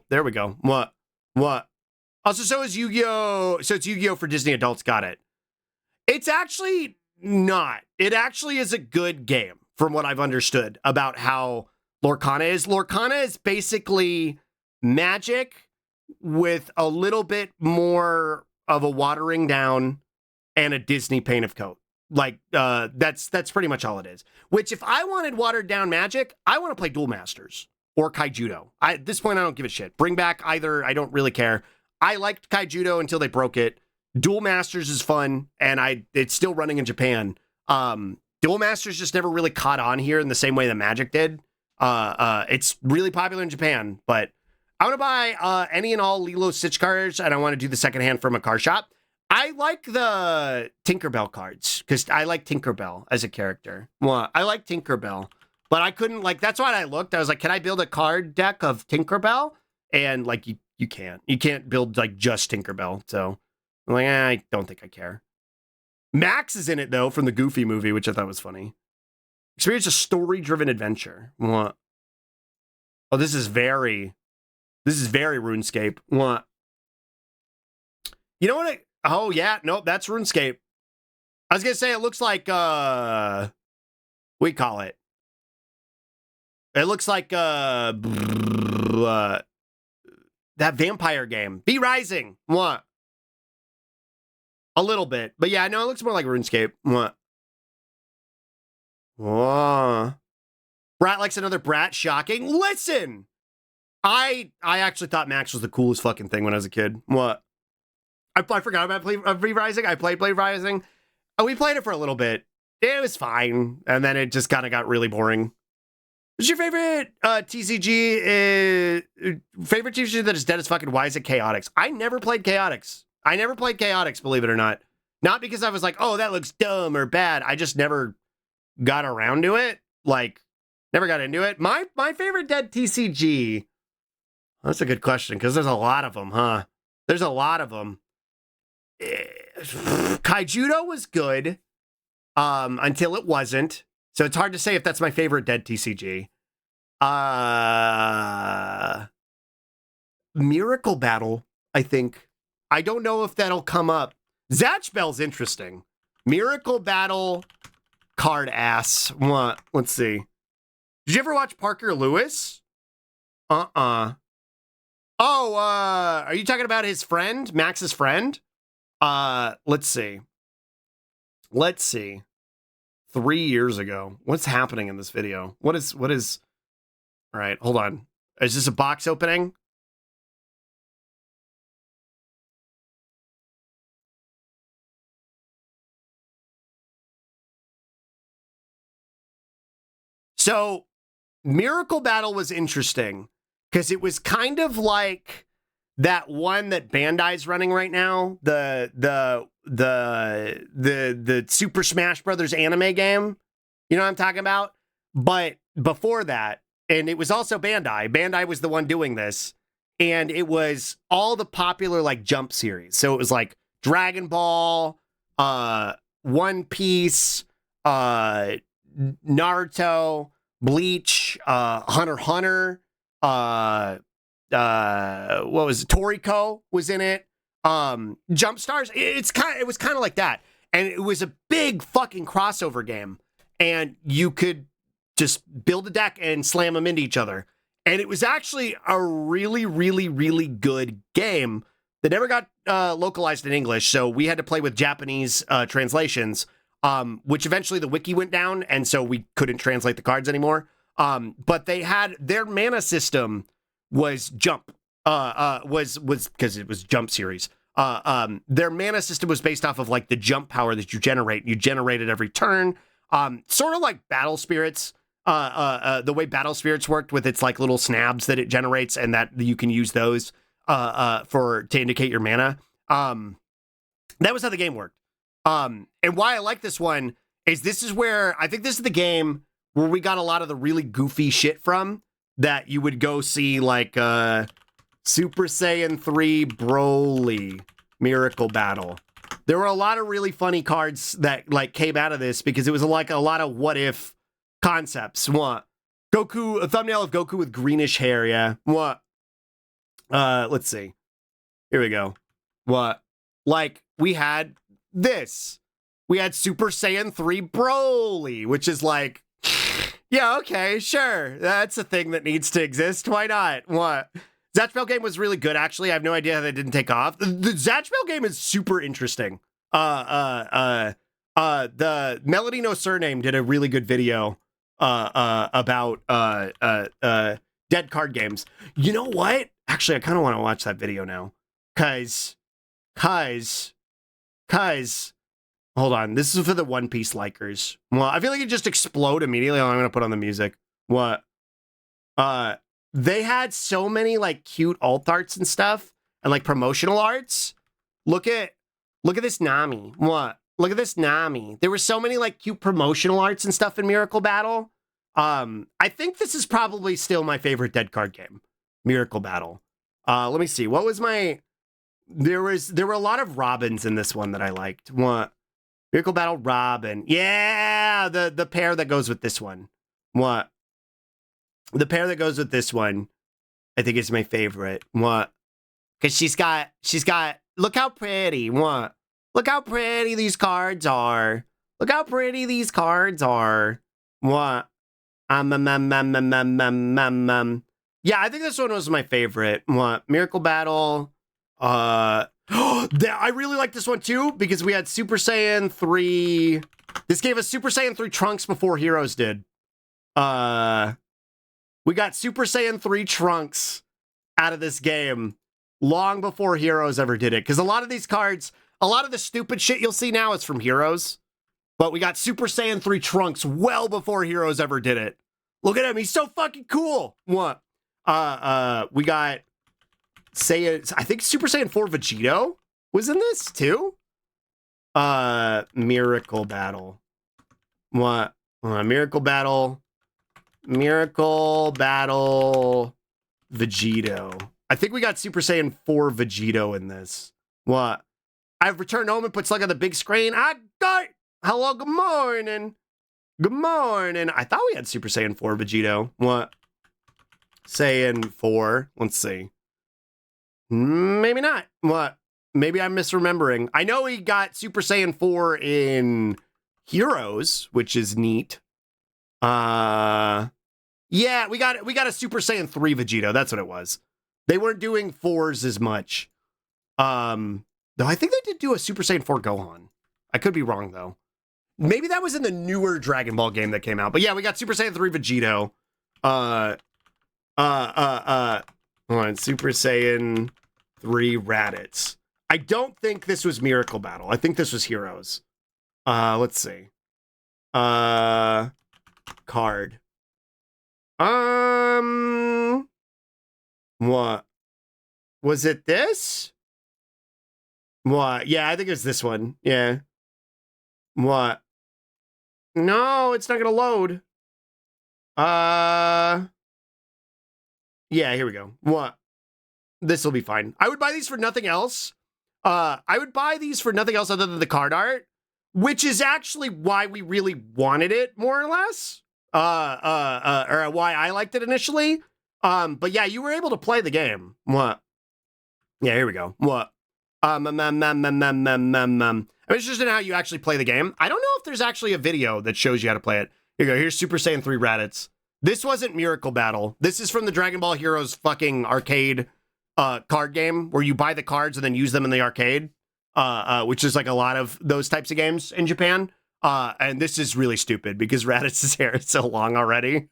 [SPEAKER 3] There we go. What? Also, so is Yu-Gi-Oh! So it's Yu-Gi-Oh! For Disney adults. Got it. It's actually not. It actually is a good game, from what I've understood about how Lorcana is. Lorcana is basically Magic with a little bit more of a watering down and a Disney paint of coat. Like, that's pretty much all it is. Which, if I wanted watered down Magic, I want to play Duel Masters or Kaijudo. At this point, I don't give a shit. Bring back either. I don't really care. I liked Kaijudo until they broke it. Duel Masters is fun, and it's still running in Japan. Duel Masters just never really caught on here in the same way that Magic did. It's really popular in Japan, but I want to buy any and all Lilo Stitch cards, and I want to do the second hand from a card shop. I like the Tinkerbell cards, because I like Tinkerbell as a character. Well, I like Tinkerbell, but I couldn't, like, that's why I looked. I was like, can I build a card deck of Tinkerbell? And, like, you can't. You can't build, like, just Tinkerbell, so I'm like, I don't think I care. Max is in it, though, from the Goofy movie, which I thought was funny. Experience a story-driven adventure. What? Oh, this is very RuneScape. What? You know what? Oh, yeah. Nope, that's RuneScape. I was going to say, it looks like, we call it. It looks like, that vampire game. V Rising. What? A little bit. But yeah, no, it looks more like RuneScape. What? Whoa. Brat likes another brat. Shocking. Listen! I actually thought Max was the coolest fucking thing when I was a kid. What? I forgot about V Rising. I played Blade Rising. Oh, we played it for a little bit. It was fine. And then it just kind of got really boring. What's your favorite TCG? Favorite TCG that is dead as fucking? Why is it Chaotix? I never played Chaotix. Believe it or not. Not because I was like, oh, that looks dumb or bad. I just never got around to it. Like, never got into it. My favorite dead TCG. That's a good question, because there's a lot of them, huh? There's a lot of them. Kaijudo was good until it wasn't. So it's hard to say if that's my favorite dead TCG. Miracle Battle, I think. I don't know if that'll come up. Zatch Bell's interesting. Miracle Battle card ass. What? Let's see. Did you ever watch Parker Lewis? Oh, are you talking about his friend? Max's friend? Let's see. 3 years ago. What's happening in this video? What is, all right, hold on. Is this a box opening? So Miracle Battle was interesting because it was kind of like that one that Bandai's running right now, the Super Smash Brothers anime game. You know what I'm talking about? But before that, and it was also Bandai. Bandai was the one doing this, and it was all the popular like Jump series. So it was like Dragon Ball, One Piece, Naruto, Bleach, Hunter x Hunter, what was it? Toriko was in it. Jump Stars. It was kind of like that. And it was a big fucking crossover game. And you could just build a deck and slam them into each other. And it was actually a really, really, really good game that never got localized in English. So we had to play with Japanese translations, which eventually the wiki went down. And so we couldn't translate the cards anymore. But they had their mana system was jump, was because it was Jump series. Their mana system was based off of like the jump power that you generate. You generate it every turn. Sort of like Battle Spirits, the way Battle Spirits worked with its like little snabs that it generates, and that you can use those to indicate your mana. That was how the game worked. And why I like this one is this is where I think this is the game where we got a lot of the really goofy shit from that you would go see, like Super Saiyan 3 Broly Miracle Battle. There were a lot of really funny cards that like came out of this because it was like a lot of what if concepts. What? Goku, a thumbnail of Goku with greenish hair, yeah. What? Let's see. Here we go. What? Like, we had this. We had Super Saiyan 3 Broly, which is like, yeah, okay, sure. That's a thing that needs to exist. Why not? What? Zatchbell game was really good, actually. I have no idea how they didn't take off. The Zatchbell game is super interesting. The Melody No Surname did a really good video about dead card games. You know what? Actually, I kind of want to watch that video now. Cause, hold on. This is for the One Piece likers. Well, I feel like it just explode immediately. I'm going to put on the music. What? They had so many like cute alt arts and stuff and like promotional arts. Look at this Nami. What? Look at this Nami. There were so many like cute promotional arts and stuff in Miracle Battle. I think this is probably still my favorite dead card game, Miracle Battle. Let me see. What was my... There were a lot of Robins in this one that I liked. What? Miracle Battle Robin. Yeah, the pair that goes with this one. What? The pair that goes with this one, I think is my favorite. What? Because she's got, look how pretty. What? Look how pretty these cards are. Look how pretty these cards are. What? Yeah, I think this one was my favorite. What? Miracle Battle. I really like this one too because we had Super Saiyan 3. This gave us Super Saiyan 3 Trunks before Heroes did. We got Super Saiyan 3 Trunks out of this game long before Heroes ever did it. Because a lot of these cards, a lot of the stupid shit you'll see now is from Heroes. But we got Super Saiyan 3 Trunks well before Heroes ever did it. Look at him. He's so fucking cool. What? We got Saiyan, I think Super Saiyan 4 Vegito was in this too. Miracle Battle. What? Miracle Battle Vegito. I think we got Super Saiyan 4 Vegito in this. What? I've returned home and put Slug on the big screen. I got... Hello, good morning. Good morning. I thought we had Super Saiyan 4 Vegito. What? Saiyan 4. Let's see. Maybe not. What? Maybe I'm misremembering. I know he got Super Saiyan 4 in Heroes, which is neat. Yeah, we got a Super Saiyan 3 Vegito. That's what it was. They weren't doing 4s as much. Though I think they did do a Super Saiyan 4 Gohan. I could be wrong though. Maybe that was in the newer Dragon Ball game that came out. But yeah, we got Super Saiyan 3 Vegito. Hold on, Super Saiyan 3 Raditz. I don't think this was Miracle Battle. I think this was Heroes. Let's see. Card. What? Was it this? What? Yeah, I think it was this one. Yeah. What? No, it's not gonna load. Yeah, here we go. What? This will be fine. I would buy these for nothing else. I would buy these for nothing else other than the card art, which is actually why we really wanted it, more or less. Or why I liked it initially. But yeah, you were able to play the game. What? Yeah, here we go. What? I'm interested in how you actually play the game. I don't know if there's actually a video that shows you how to play it. Here you go. Here's Super Saiyan 3 Raditz. This wasn't Miracle Battle. This is from the Dragon Ball Heroes fucking arcade card game where you buy the cards and then use them in the arcade, which is like a lot of those types of games in Japan. And this is really stupid because Raditz's hair is so long already.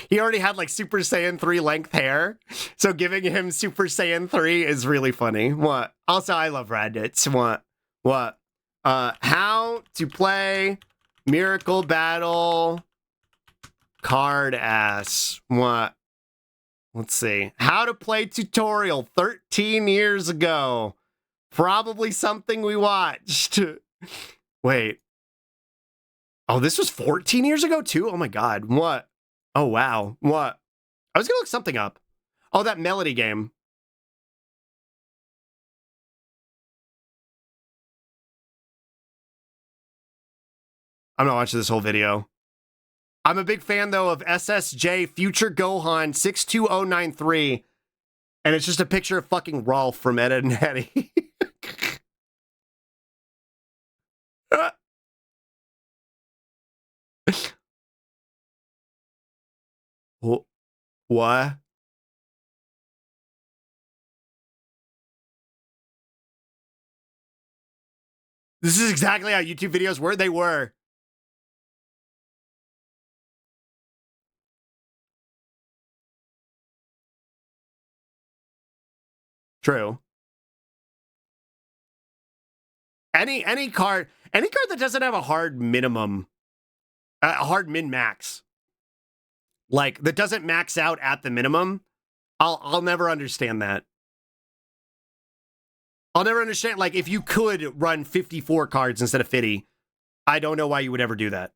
[SPEAKER 3] He already had like Super Saiyan 3 length hair. So giving him Super Saiyan 3 is really funny. What? Also, I love Raditz. What? How to play Miracle Battle card ass. What? Let's see. How to play tutorial 13 years ago. Probably something we watched. Wait. Oh, this was 14 years ago too? Oh my God. What? Oh, wow. What? I was gonna look something up. Oh, that Melody game. I'm not watching this whole video. I'm a big fan, though, of SSJ Future Gohan 62093. And it's just a picture of fucking Rolf from Ed, Edd and Eddy. What? This is exactly how YouTube videos were. They were. True. Any card that doesn't have a hard minimum, a hard min max, like that doesn't max out at the minimum, I'll never understand that. I'll never understand, like, if you could run 54 cards instead of 50, I don't know why you would ever do that.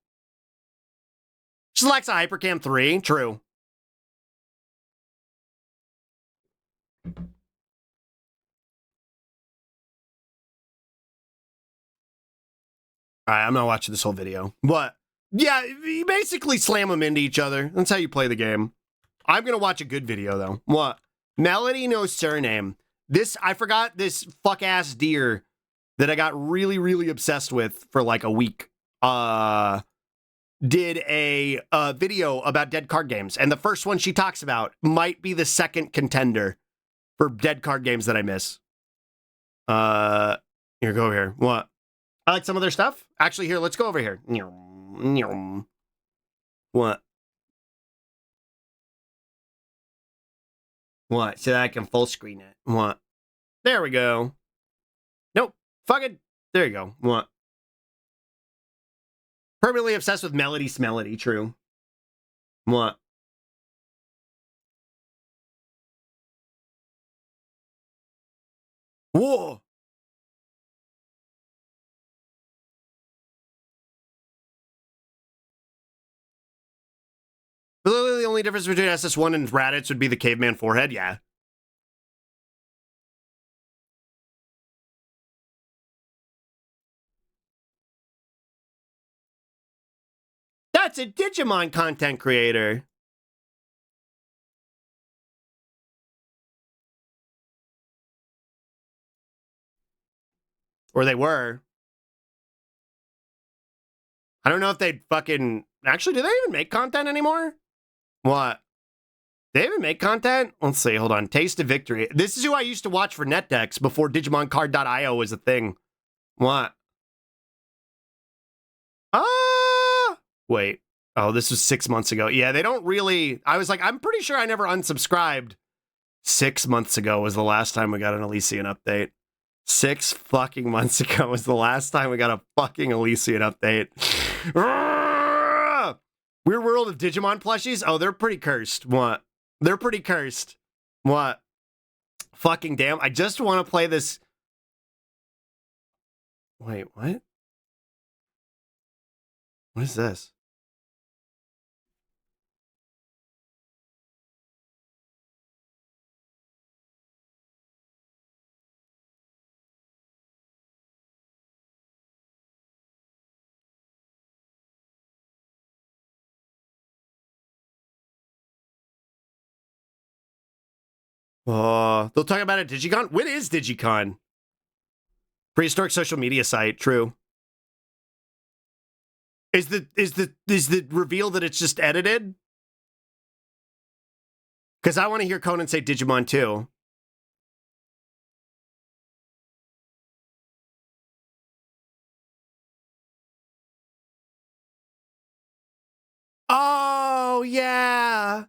[SPEAKER 3] Just lacks a Hypercam 3, true. All right, I'm not watching this whole video. But, yeah, you basically slam them into each other. That's how you play the game. I'm going to watch a good video, though. What? Melody No Surname. I forgot this fuck-ass deer that I got really, really obsessed with for like a week. Did a video about dead card games. And the first one she talks about might be the second contender for dead card games that I miss. Here, go over here. What? I like some of their stuff. Actually, here, let's go over here. What? What? So that I can full screen it. What? There we go. Nope. Fuck it. There you go. What? Permanently obsessed with Melody Smelody. True. What? Whoa. Literally the only difference between SS1 and Raditz would be the caveman forehead. Yeah. That's a Digimon content creator. Or they were. I don't know if they'd fucking... Actually, do they even make content anymore? What? They even make content? Let's see, hold on. Taste of Victory. This is who I used to watch for NetDecks before DigimonCard.io was a thing. What? Wait. Oh, this was 6 months ago. Yeah, they don't really... I was like, I'm pretty sure I never unsubscribed. 6 months ago was the last time we got an Elysian update. 6 fucking months ago was the last time we got a fucking Elysian update. Weird World of Digimon plushies? Oh, they're pretty cursed. What? They're pretty cursed. What? Fucking damn. I just want to play this. Wait, what? What is this? Oh, they'll talk about it at Digicon? When is Digicon? Prehistoric social media site, true. Is the reveal that it's just edited? Because I want to hear Conan say Digimon too. Oh, yeah.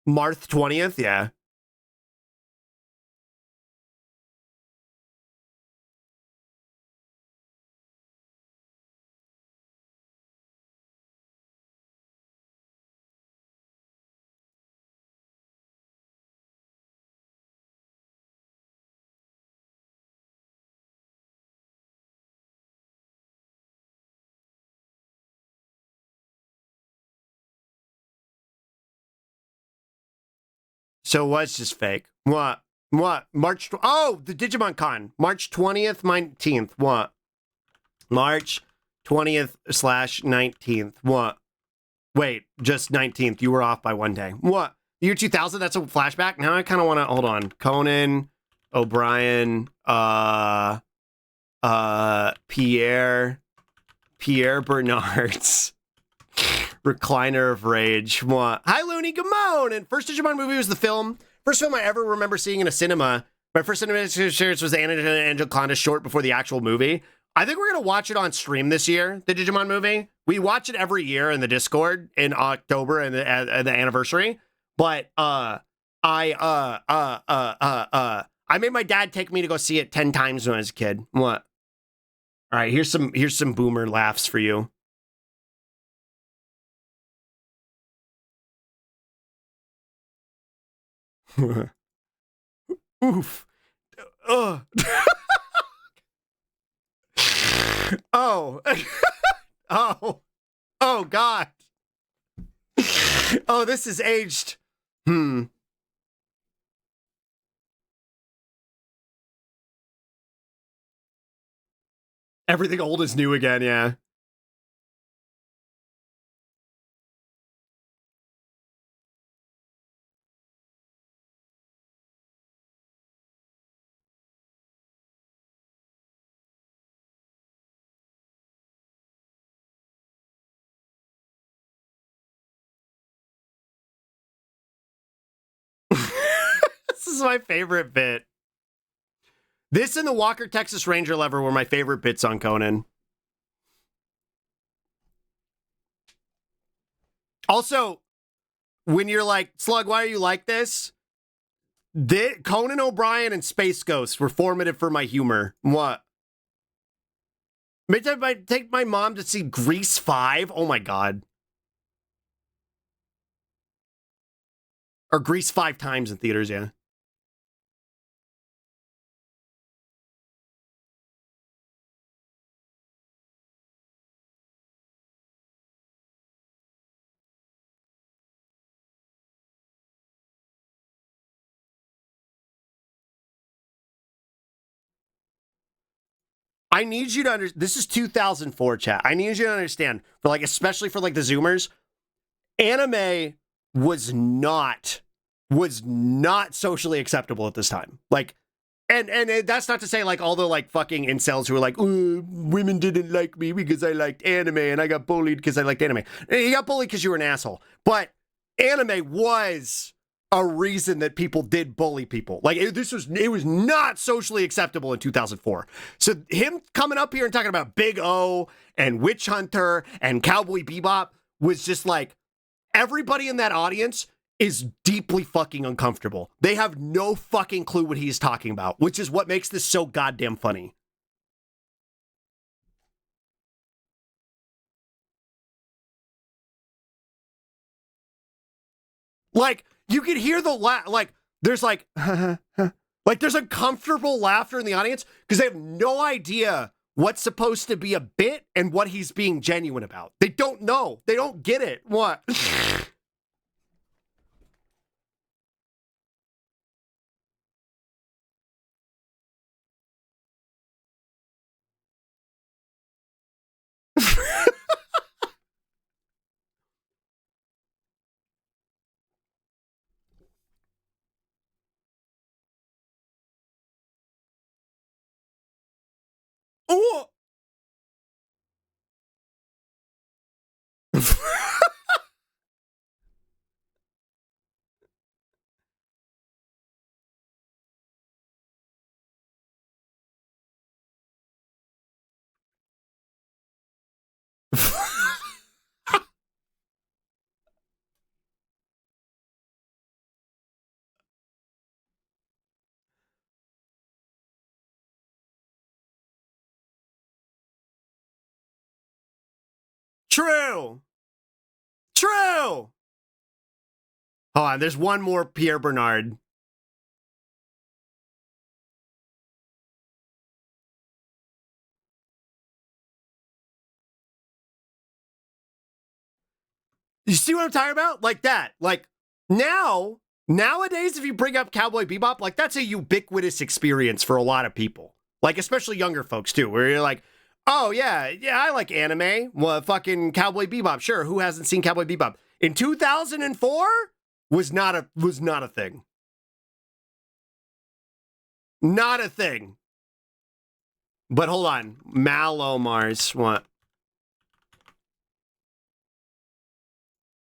[SPEAKER 3] March 20th, yeah. So it was just fake. What? March... Oh, the Digimon Con. March 20th, 19th. What? March 20th / 19th. What? Wait, just 19th. You were off by one day. What? Year 2000? That's a flashback? Now I kind of want to... Hold on. Conan, O'Brien, Pierre Bernard's Recliner of Rage. What? Hi, Looney Gamone! And first Digimon movie was the film. First film I ever remember seeing in a cinema. My first cinema experience was the Angel Conda short before the actual movie. I think we're gonna watch it on stream this year, the Digimon movie. We watch it every year in the Discord in October and the anniversary. But I made my dad take me to go see it 10 times when I was a kid. What? All right, here's some boomer laughs for you. Oof. Ugh. Oh. Oh. Oh, God. Oh, this is aged. Everything old is new again, yeah. This is my favorite bit. This and the Walker Texas Ranger lever were my favorite bits on Conan. Also, when you're like, Slug, why are you like this? Conan O'Brien and Space Ghost were formative for my humor. What? Maybe I take my mom to see Grease 5? Oh my God. Or Grease 5 times in theaters, yeah. I need you to understand. This is 2004, chat. I need you to understand, for like, especially for like the Zoomers, anime was not socially acceptable at this time. Like, and that's not to say like all the like fucking incels who are like, women didn't like me because I liked anime and I got bullied because I liked anime. You got bullied because you were an asshole. But anime was a reason that people did bully people. Like it was not socially acceptable in 2004. So him coming up here and talking about Big O and Witch Hunter and Cowboy Bebop was just like, everybody in that audience is deeply fucking uncomfortable. They have no fucking clue what he's talking about, which is what makes this so goddamn funny. Like, you could hear the like, there's like, like there's uncomfortable laughter in the audience because they have no idea what's supposed to be a bit and what he's being genuine about. They don't know. They don't get it. What? Oh! True. True. Hold on, there's one more Pierre Bernard. You see what I'm talking about? Like that. Like nowadays, if you bring up Cowboy Bebop, like that's a ubiquitous experience for a lot of people. Like, especially younger folks too, where you're like, oh yeah, I like anime. Well, fucking Cowboy Bebop. Sure, who hasn't seen Cowboy Bebop? In 2004 was not a thing. Not a thing. But hold on. Malomars. What?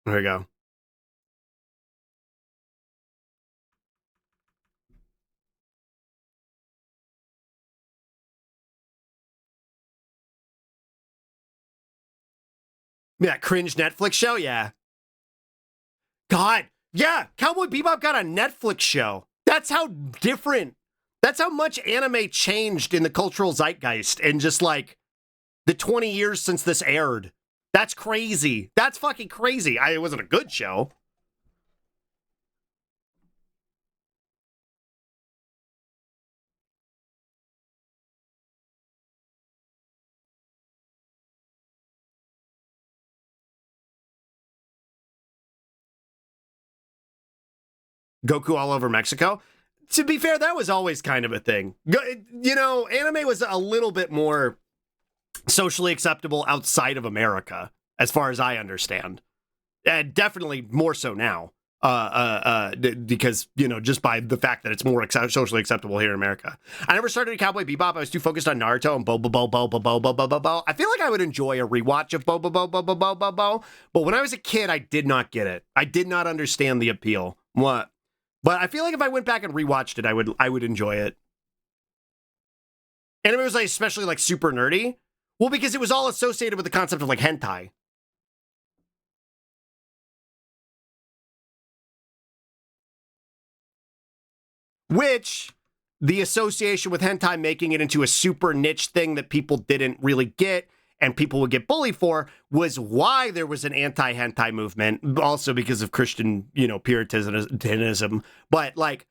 [SPEAKER 3] There we go. Yeah, cringe Netflix show, yeah. God, yeah, Cowboy Bebop got a Netflix show. That's how different, that's how much anime changed in the cultural zeitgeist in just like the 20 years since this aired. That's crazy. That's fucking crazy. It wasn't a good show. Goku all over Mexico. To be fair, that was always kind of a thing. You know, anime was a little bit more socially acceptable outside of America, as far as I understand. And definitely more so now. Because, you know, just by the fact that it's more socially acceptable here in America. I never started Cowboy Bebop. I was too focused on Naruto and Bo. I feel like I would enjoy a rewatch of Bo. But when I was a kid, I did not get it. I did not understand the appeal. What? But I feel like if I went back and rewatched it, I would enjoy it. And it was like especially like super nerdy. Well, because it was all associated with the concept of like hentai. Which the association with hentai making it into a super niche thing that people didn't really get and people would get bullied for was why there was an anti-hentai movement, also because of Christian, you know, Puritanism. But like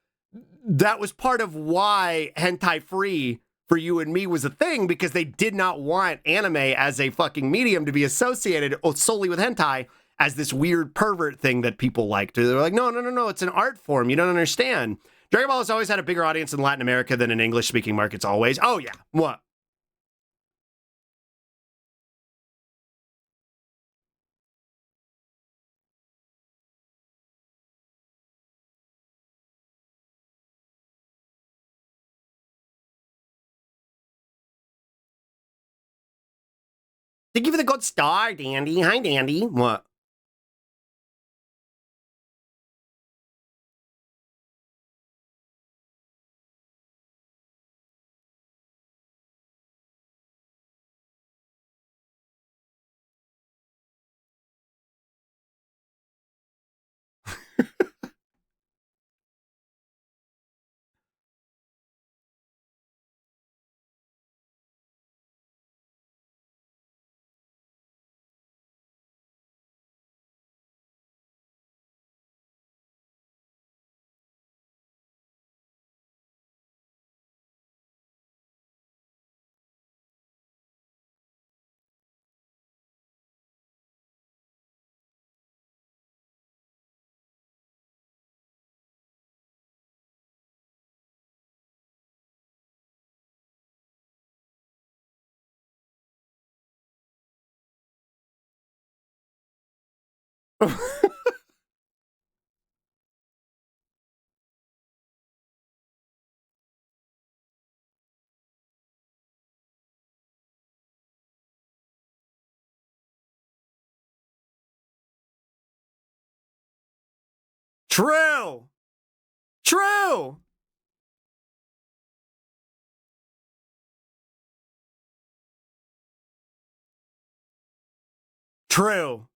[SPEAKER 3] that was part of why hentai free for you and me was a thing, because they did not want anime as a fucking medium to be associated solely with hentai as this weird pervert thing that people liked. They're like, no, it's an art form. You don't understand. Dragon Ball has always had a bigger audience in Latin America than in English-speaking markets always. Oh, yeah. What? Thank you for the good star, Dandy. Hi, Dandy. What? True. True. True.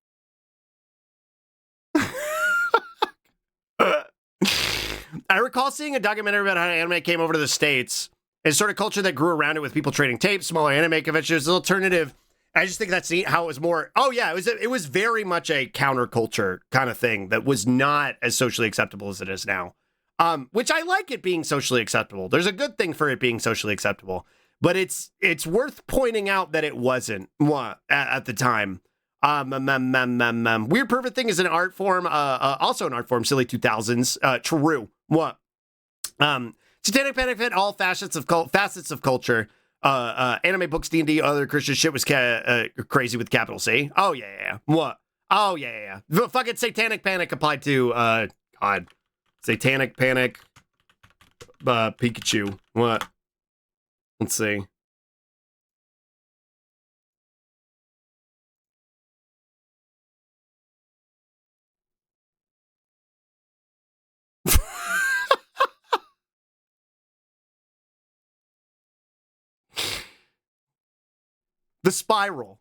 [SPEAKER 3] I recall seeing a documentary about how anime came over to the States and sort of culture that grew around it with people trading tapes, smaller anime conventions, alternative. I just think that's neat how it was more. Oh yeah, it was very much a counterculture kind of thing that was not as socially acceptable as it is now. Which I like it being socially acceptable. There's a good thing for it being socially acceptable, but it's worth pointing out that it wasn't at the time. Weird Perfect Thing is an art form, also an art form, silly 2000s. True. What? Satanic Panic fit all facets of culture. Anime, books, D&D, other Christian shit was crazy with capital C. Oh yeah. What? Oh yeah. Fucking Satanic Panic applied to God. Satanic Panic Pikachu. What? Let's see. The Spiral.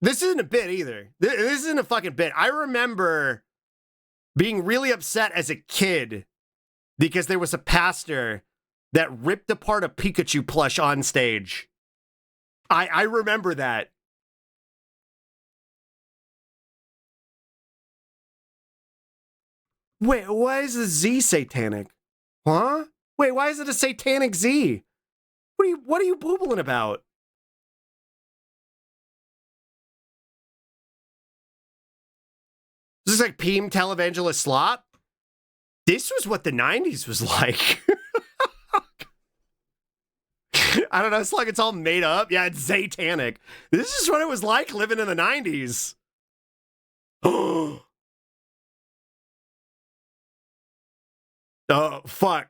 [SPEAKER 3] This isn't a bit either. This isn't a fucking bit. I remember being really upset as a kid because there was a pastor that ripped apart a Pikachu plush on stage. I remember that. Wait, why is the Z satanic? Huh? Wait, why is it a satanic Z? What are you boobling about? This is like Peem Televangelist Slop? This was what the 90s was like. I don't know, it's like it's all made up. Yeah, it's satanic. This is what it was like living in the 90s. Oh, fuck.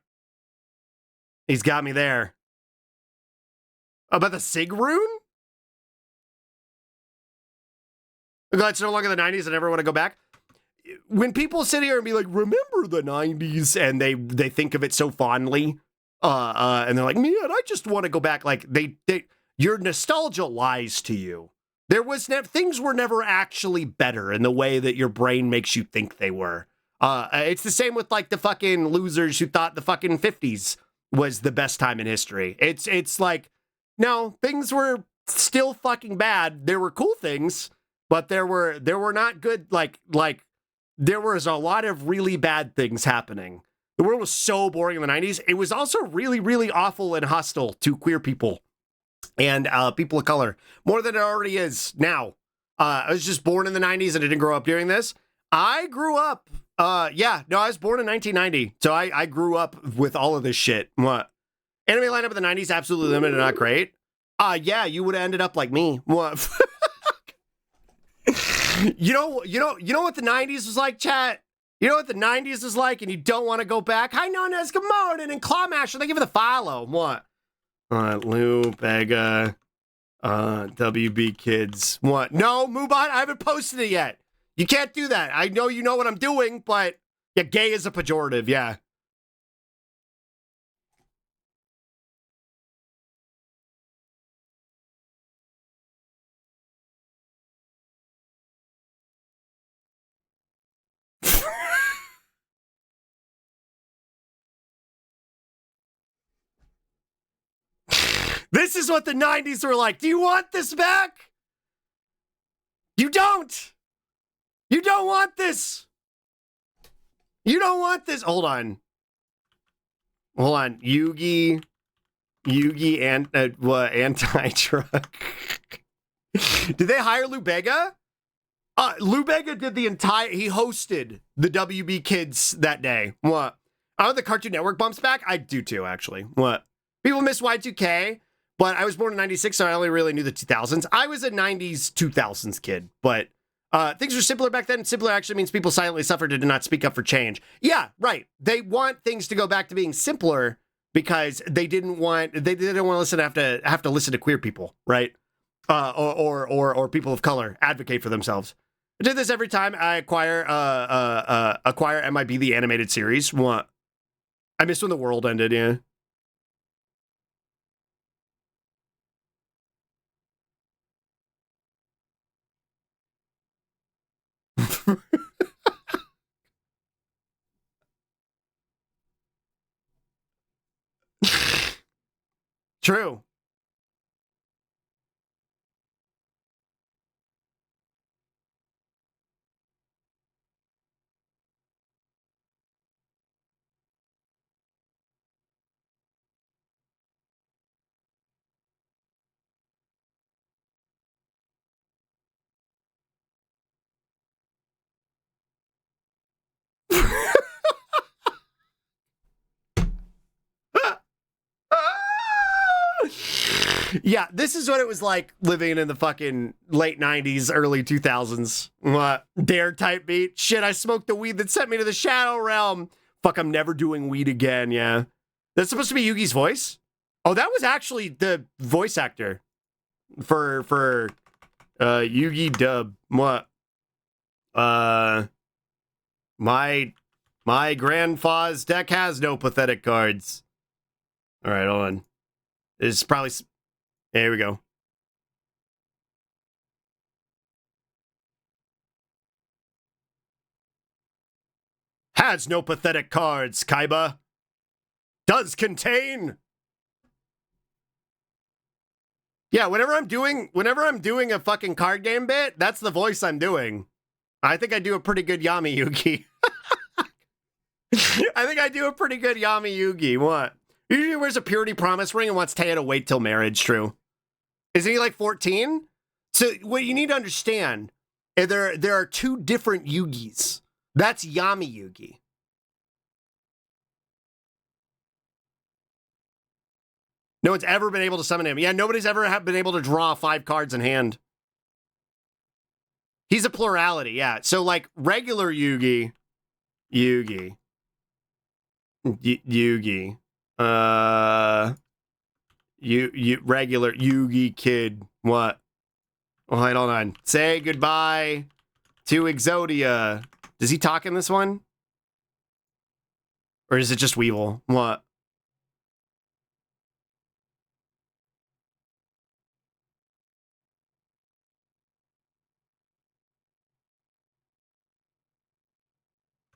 [SPEAKER 3] He's got me there. About the Sig rune? God, it's no longer the 90s. I never want to go back. When people sit here and be like, remember the 90s, and they think of it so fondly, and they're like, man, I just want to go back. Like, your nostalgia lies to you. Things were never actually better in the way that your brain makes you think they were. It's the same with like the fucking losers who thought the fucking 50s was the best time in history. It's like, no, things were still fucking bad. There were cool things, but there were not good, like there was a lot of really bad things happening. The world was so boring in the 90s. It was also really, really awful and hostile to queer people and people of color, more than it already is now. I was just born in the 90s and I didn't grow up during this. I grew up, I was born in 1990, so I grew up with all of this shit. What? Anime lineup in the 90s, absolutely limited, not great. Yeah, you would have ended up like me. What? You know what the 90s was like, chat? You know what the 90s was like, and you don't want to go back? Hi, Nonas, good morning, and Clawmasher, thank you for the follow. What? Lou, Bega, WB Kids. What? No, Moobot, I haven't posted it yet. You can't do that. I know you know what I'm doing, but yeah, gay is a pejorative, yeah. This is what the 90s were like. Do you want this back? You don't. You don't want this. You don't want this. Hold on. Yugi and anti-truck. Did they hire Lou Bega? Lou Bega did he hosted the WB Kids that day. What? Oh, the Cartoon Network bumps back? I do too, actually. What? People miss Y2K, but I was born in 96, so I only really knew the 2000s. I was a 90s, 2000s kid, but things were simpler back then. Simpler actually means people silently suffered and did not speak up for change. Yeah, right. They want things to go back to being simpler because they didn't want to listen to have to listen to queer people, right? Or people of color advocate for themselves. I did this every time I acquire MIB the animated series. What? I missed when the world ended, yeah. True. Yeah, this is what it was like living in the fucking late 90s, early 2000s. What? Dare type beat? Shit, I smoked the weed that sent me to the shadow realm. Fuck, I'm never doing weed again, yeah. That's supposed to be Yugi's voice? Oh, that was actually the voice actor for Yugi Dub. What? My grandpa's deck has no pathetic cards. All right, hold on. This is probably... Here we go. Has no pathetic cards, Kaiba. Does contain. Yeah, whenever I'm doing a fucking card game bit, that's the voice I'm doing. I think I do a pretty good Yami Yugi. I think I do a pretty good Yami Yugi. What? Usually wears a purity promise ring and wants Taya to wait till marriage. True. Isn't he like 14? So what you need to understand, there are two different Yugis. That's Yami Yugi. No one's ever been able to summon him. Yeah, nobody's ever been able to draw 5 cards in hand. He's a plurality, yeah. So like regular Yugi. Yugi. Regular Yugi kid. What? Oh, wait, hold on. Say goodbye to Exodia. Does he talk in this one? Or is it just Weevil? What?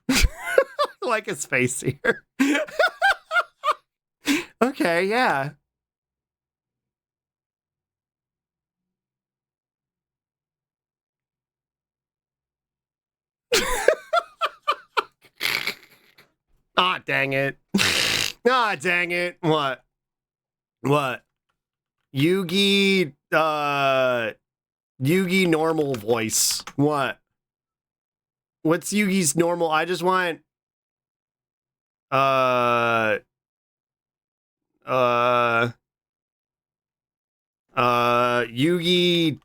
[SPEAKER 3] I like his face here. Okay, yeah. Ah, dang it. Ah, dang it. What? What? Yugi, Yugi normal voice. What? What's Yugi's normal? I just want, Yugi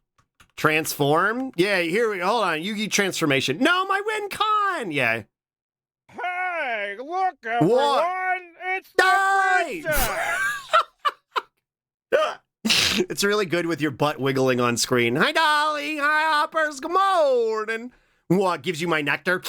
[SPEAKER 3] transform? Yeah, here we hold on. Yugi transformation. No, my win con! Yeah.
[SPEAKER 4] Hey, look, everyone!
[SPEAKER 3] What?
[SPEAKER 4] It's
[SPEAKER 3] Die!
[SPEAKER 4] the princess!
[SPEAKER 3] It's really good with your butt wiggling on screen. Hi, Dolly. Hi, Hoppers. Good morning. What gives you my nectar?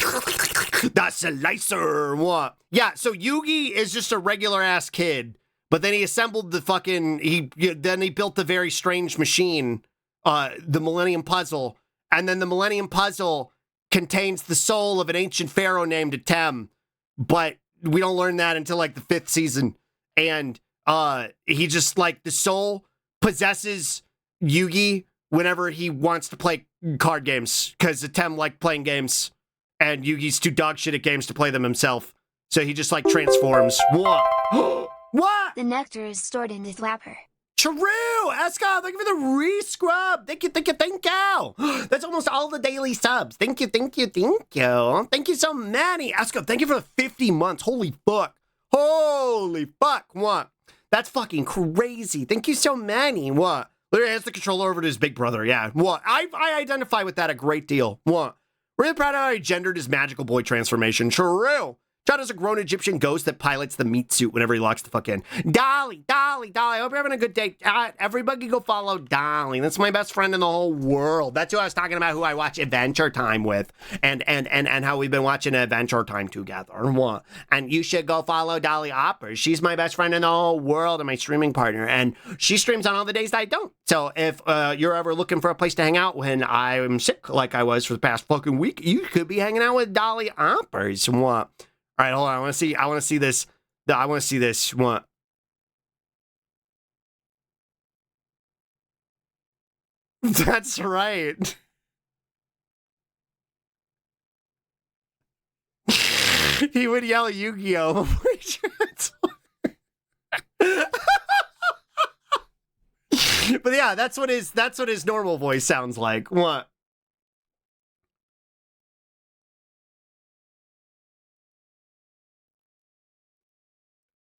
[SPEAKER 3] That's a licer. What? Yeah, so Yugi is just a regular ass kid, but then he assembled the fucking, then he built the very strange machine, the Millennium Puzzle, and then the Millennium Puzzle contains the soul of an ancient pharaoh named Atem, but we don't learn that until like the 5th season, and he just like the soul possesses Yugi whenever he wants to play card games, because Atem liked playing games, and Yugi's too dog shit at games to play them himself. So he just like transforms. What? What?
[SPEAKER 1] The nectar is stored in the flapper.
[SPEAKER 3] True! Eska, thank you for the re-scrub. Thank you, thank you, thank you. That's almost all the daily subs. Thank you, thank you, thank you. Thank you so many. Eska, thank you for the 50 months. Holy fuck. Holy fuck. What? That's fucking crazy. Thank you so many. What? Literally has the controller over to his big brother. Yeah. What? I identify with that a great deal. What? Really proud of how he gendered his magical boy transformation. True. Chad is a grown Egyptian ghost that pilots the meat suit whenever he locks the fuck in. Dolly. I hope you're having a good day. Everybody go follow Dolly. That's my best friend in the whole world. That's who I was talking about, who I watch Adventure Time with, and how we've been watching Adventure Time together. What? And you should go follow Dolly Oppers. She's my best friend in the whole world and my streaming partner, and she streams on all the days that I don't. So if you're ever looking for a place to hang out when I'm sick, like I was for the past fucking week, you could be hanging out with Dolly Oppers. What? All right, hold on. I want to see this. I want to see this. What? That's right. He would yell Yu-Gi-Oh! But yeah, that's what his normal voice sounds like. What?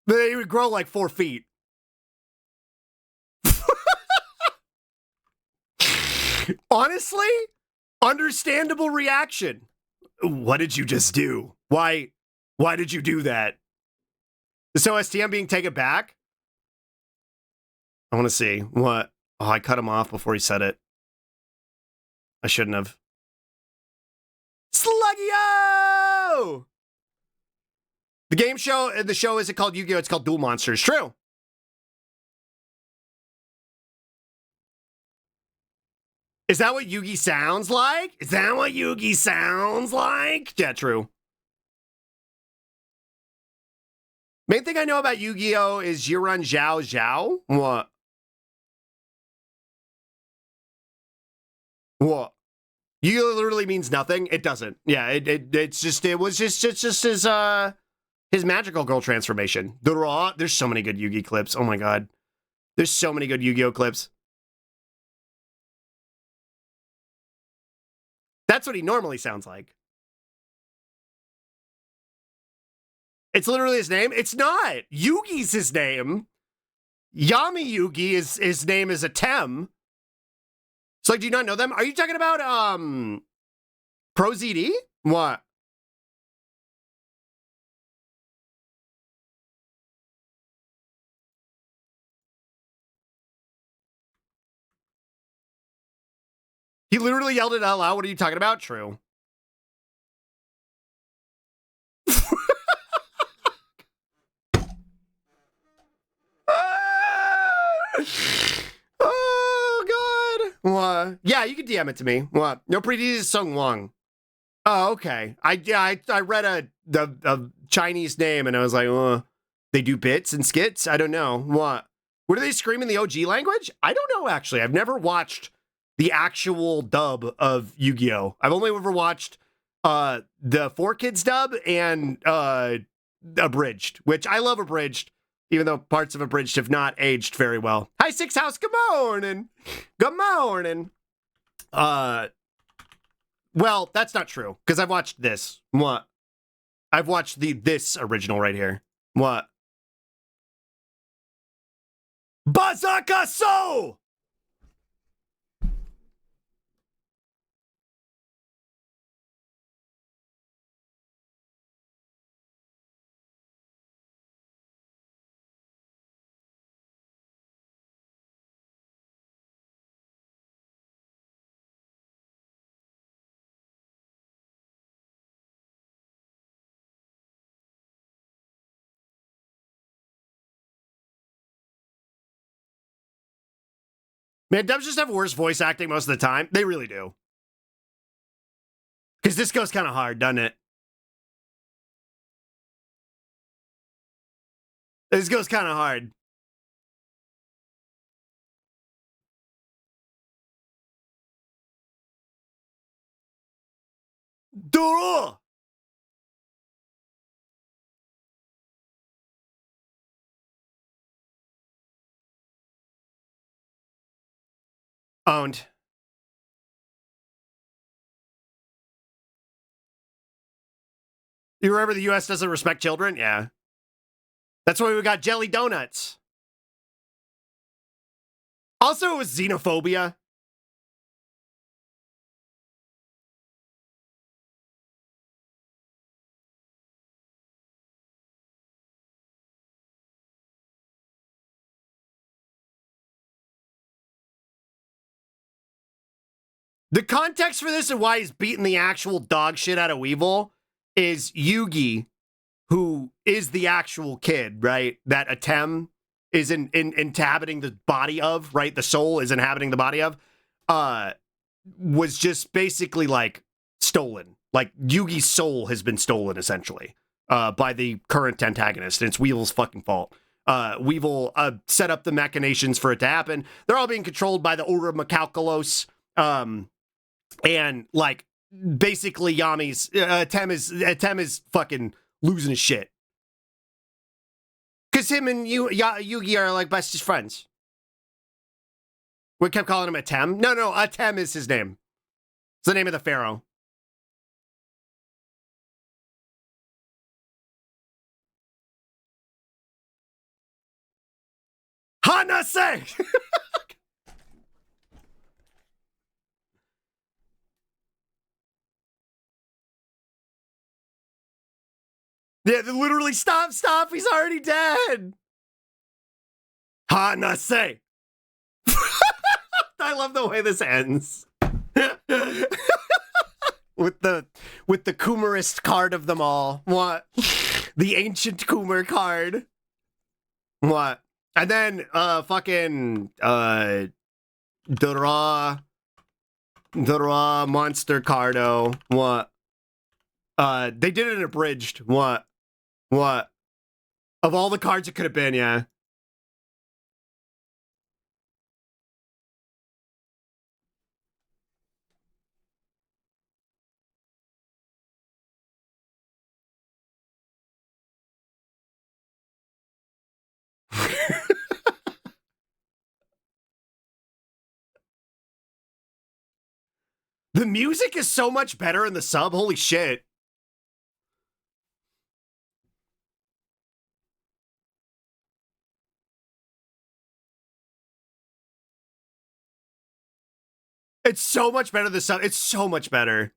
[SPEAKER 3] He would grow like 4 feet. Honestly, understandable reaction. What did you just do? Why did you do that? So STM being taken back? I want to see. What? Oh, I cut him off before he said it. I shouldn't have. Sluggio! The show isn't called Yu-Gi-Oh! It's called Duel Monsters. True. Is that what Yugi sounds like? Is that what Yugi sounds like? Yeah, true. Main thing I know about Yu-Gi-Oh! Is Yuran Zhao Zhao. What? What? Yu-Gi-Oh! Literally means nothing. It doesn't. Yeah, it was just his magical girl transformation. There's so many good Yu-Gi clips. Oh my god. There's so many good Yu-Gi-Oh! Clips. That's what he normally sounds like. It's literally his name. It's not. Yugi's his name. Yami Yugi is his name is Atem. So like, do you not know them? Are you talking about Pro ZD? What? He literally yelled it out loud. What are you talking about? True. Oh god. What? Yeah, you can DM it to me. What? No pretty Sung Wong. Oh, okay. I read a Chinese name and I was like, they do bits and skits? I don't know. What? What do they scream in the OG language? I don't know, actually. I've never watched the actual dub of Yu-Gi-Oh! I've only ever watched the 4Kids dub and abridged, which I love abridged, even though parts of abridged have not aged very well. Hi, Six House. Good morning. Good morning. Well, that's not true, because I've watched this. What? I've watched this original right here. What? Bazaka So! Man, dubs just have worse voice acting most of the time. They really do. Because this goes kind of hard, doesn't it? This goes kind of hard. Duro! Owned. You remember the U.S. doesn't respect children? Yeah. That's why we got jelly donuts. Also, it was xenophobia. The context for this and why he's beating the actual dog shit out of Weevil is Yugi, who is the actual kid, right? That Atem is inhabiting the body of, right? The soul is inhabiting the body of, was just basically like stolen. Like Yugi's soul has been stolen essentially by the current antagonist, and it's Weevil's fucking fault. Weevil set up the machinations for it to happen. They're all being controlled by the Order of Macalcalos. And like basically Yami's Atem is fucking losing his shit. Cause him and Yugi are like bestest friends. We kept calling him Atem. No, Atem is his name. It's the name of the pharaoh. Hanase! Yeah, literally, stop, he's already dead. Hanase. I love the way this ends. with the Coomerist card of them all. What? The ancient Coomer card. What? And then fucking the raw monster cardo. What? They did it in abridged. What? Of all the cards it could have been, yeah. The music is so much better in the sub. Holy shit. It's so much better the sub. It's so much better.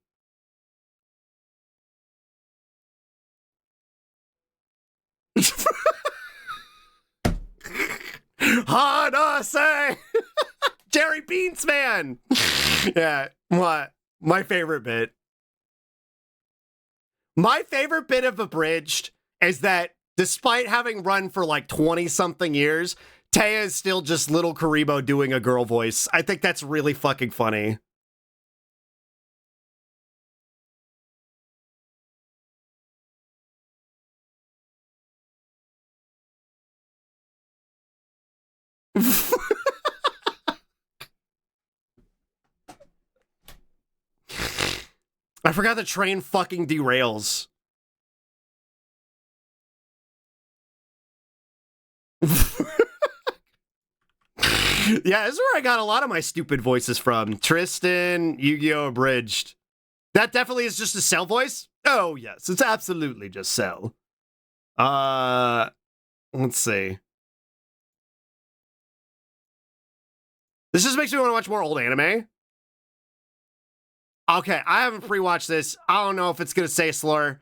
[SPEAKER 3] Hard say. Jerry Beans, man. Yeah, what? My favorite bit. My favorite bit of Abridged is that despite having run for like 20-something years, Taya is still just little Karibo doing a girl voice. I think that's really fucking funny. I forgot the train fucking derails. Yeah, this is where I got a lot of my stupid voices from. Tristan, Yu-Gi-Oh! Abridged. That definitely is just a Cell voice? Oh, yes, it's absolutely just Cell. Let's see. This just makes me want to watch more old anime. Okay, I haven't pre-watched this. I don't know if it's going to say slur.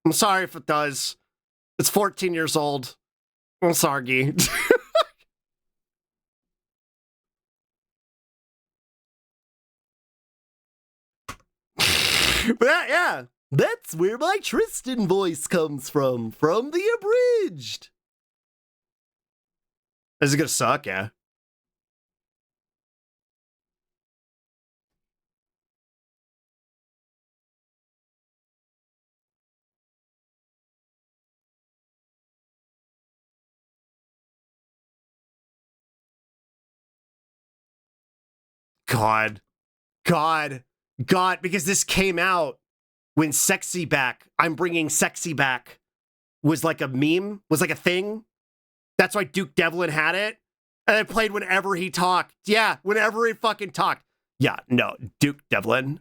[SPEAKER 3] I'm sorry if it does. It's 14 years old. I'm sorry. But yeah, that's where my Tristan voice comes from the Abridged. Is it gonna suck? Yeah. God, because this came out when Sexy Back, I'm bringing Sexy Back, was like a meme, was like a thing. That's why Duke Devlin had it. And it played whenever he talked. Yeah, whenever he fucking talked. Yeah, no, Duke Devlin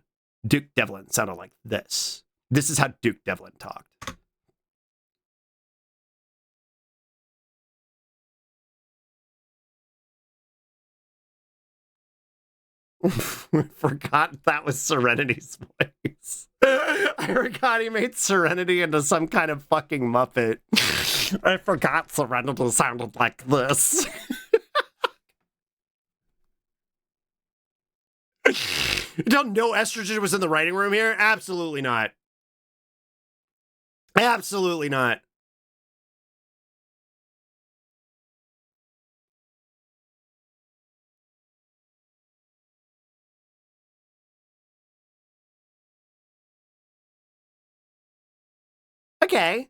[SPEAKER 3] sounded like this. This is how Duke Devlin talked. Forgot that was Serenity's voice. I forgot he made Serenity into some kind of fucking Muppet. I forgot Serenity sounded like this. You don't know estrogen was in the writing room here? Absolutely not. Absolutely not. Okay.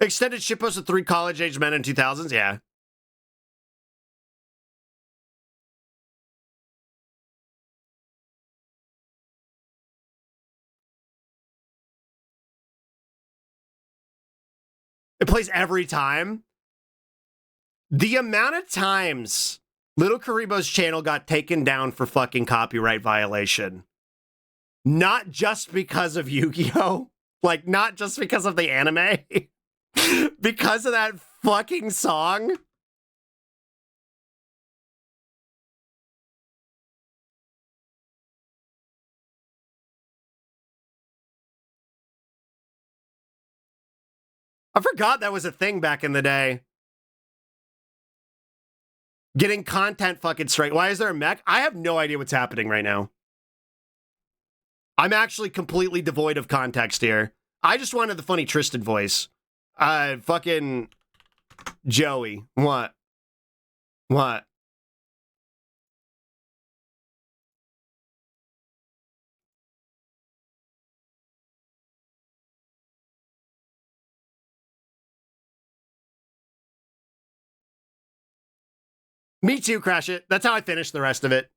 [SPEAKER 3] Extended shitpost of 3 college-age men in 2000s? Yeah. It plays every time. The amount of times Little Karibo's channel got taken down for fucking copyright violation. Not just because of Yu-Gi-Oh! Like, not just because of the anime. Because of that fucking song. I forgot that was a thing back in the day. Getting content fucking straight. Why is there a mech? I have no idea what's happening right now. I'm actually completely devoid of context here. I just wanted the funny Tristan voice. Fucking Joey. What? What? Me too, Crash It. That's how I finished the rest of it.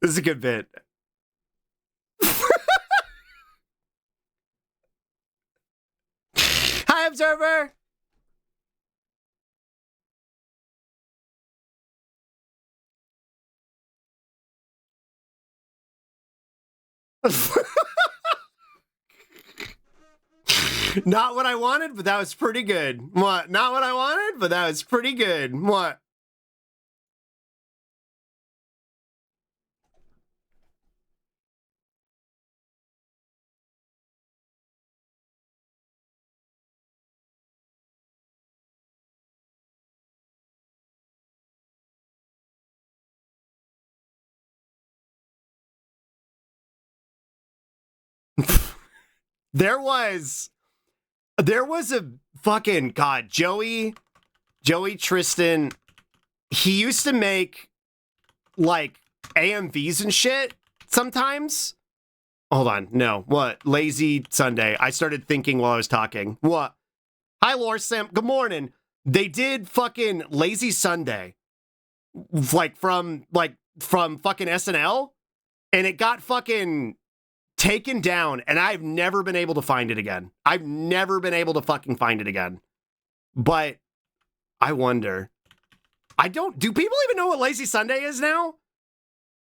[SPEAKER 3] This is a good bit. Hi, Observer! Not what I wanted, but that was pretty good. What? Not what I wanted, but that was pretty good. What? There was a fucking God, Joey Tristan. He used to make like AMVs and shit sometimes. Hold on, no, what? Lazy Sunday. I started thinking while I was talking. What? Hi, Lore Sam. Good morning. They did fucking Lazy Sunday, like from fucking SNL, and it got fucking taken down, and I've never been able to find it again. I've never been able to fucking find it again. But I wonder. Do people even know what Lazy Sunday is now?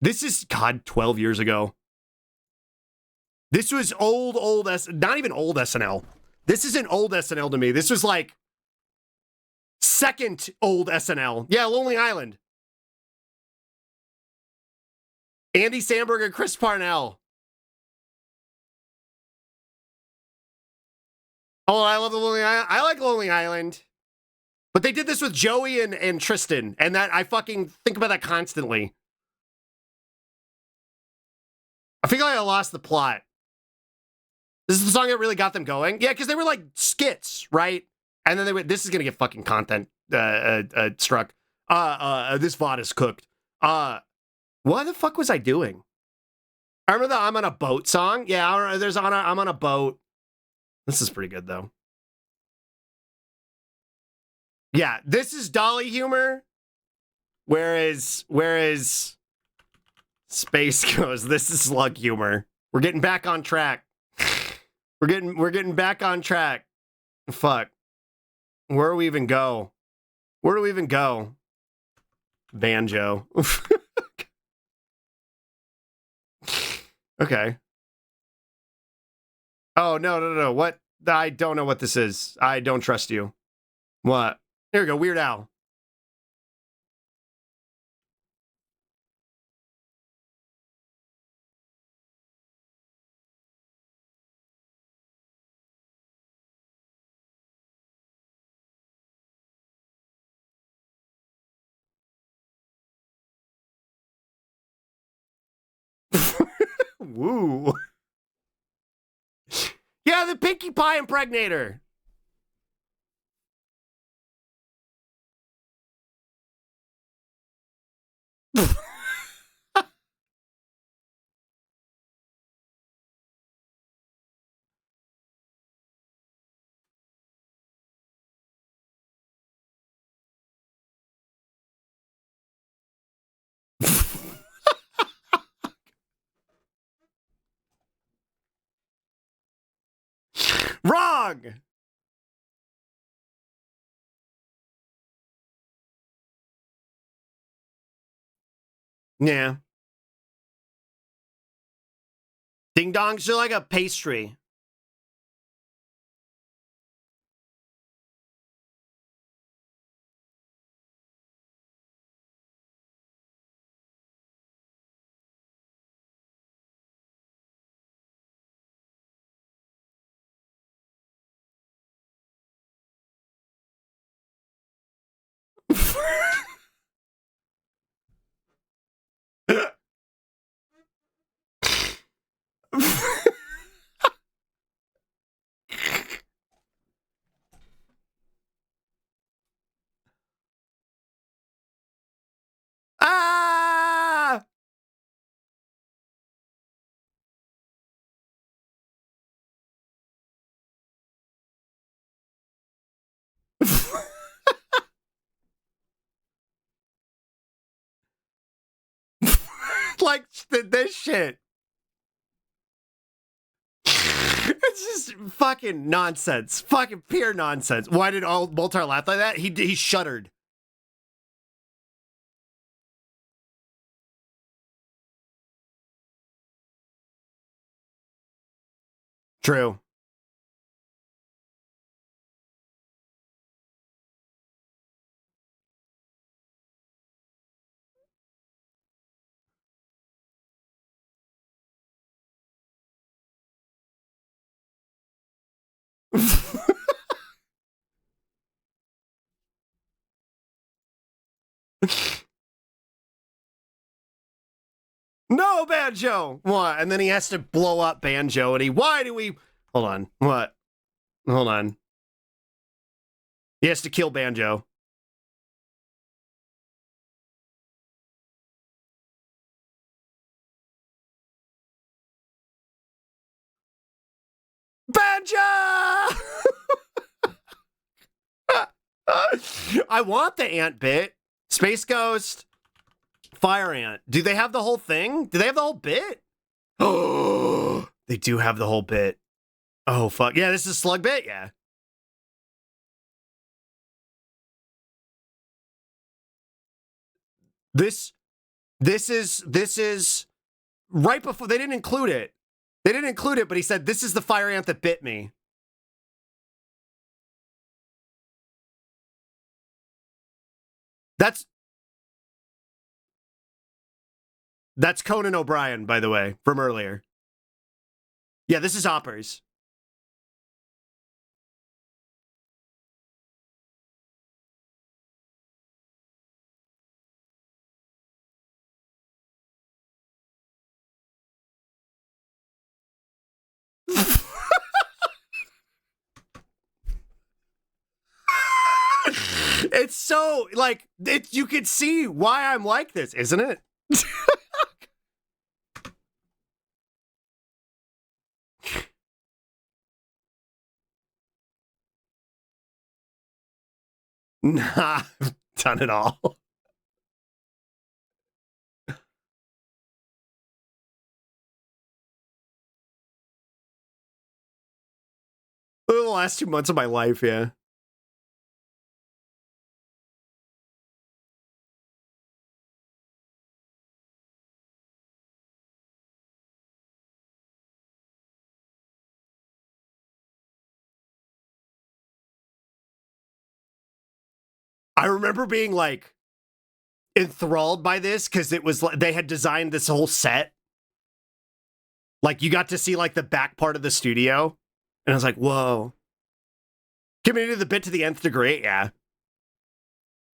[SPEAKER 3] This is, God, 12 years ago. This was not even old SNL. This isn't old SNL to me. This was like second old SNL. Yeah, Lonely Island. Andy Samberg and Chris Parnell. Oh, I love the Lonely Island. I like Lonely Island. But they did this with Joey and Tristan, and that I fucking think about that constantly. I feel like I lost the plot. This is the song that really got them going. Yeah, because they were like skits, right? And then they went, this is gonna get fucking content struck. This VOD is cooked. What the fuck was I doing? I remember the I'm on a boat song. Yeah, I'm on a boat. This is pretty good though. Yeah, this is Dolly humor. Whereas Space goes, this is slug humor. We're getting back on track. We're getting back on track. Fuck. Where do we even go? Where do we even go? Banjo. Okay. Oh, no. What? I don't know what this is. I don't trust you. What? Here we go. Weird Al. Woo. Yeah, the Pinkie Pie impregnator. Wrong. Yeah. Ding dongs are like a pastry. like this shit. It's just fucking nonsense. Fucking pure nonsense. Why did Moltar laugh like that? He shuddered. True. No, Banjo! What? And then he has to blow up Banjo, and why do we... Hold on. What? Hold on. He has to kill Banjo. Banjo! I want the ant bit. Space Ghost. Fire Ant. Do they have the whole thing? Do they have the whole bit? Oh, they do have the whole bit. Oh, fuck. Yeah, this is a slug bit? Yeah. This is right before, they didn't include it. They didn't include it, but he said, this is the fire ant that bit me. That's Conan O'Brien, by the way, from earlier. Yeah, this is Hoppers. It's so, like, you could see why I'm like this, isn't it? Nah, I've done it all. The last 2 months of my life, yeah. I remember being like enthralled by this because it was like they had designed this whole set. Like you got to see like the back part of the studio, and I was like, "Whoa!" Committed the bit to the nth degree. Yeah,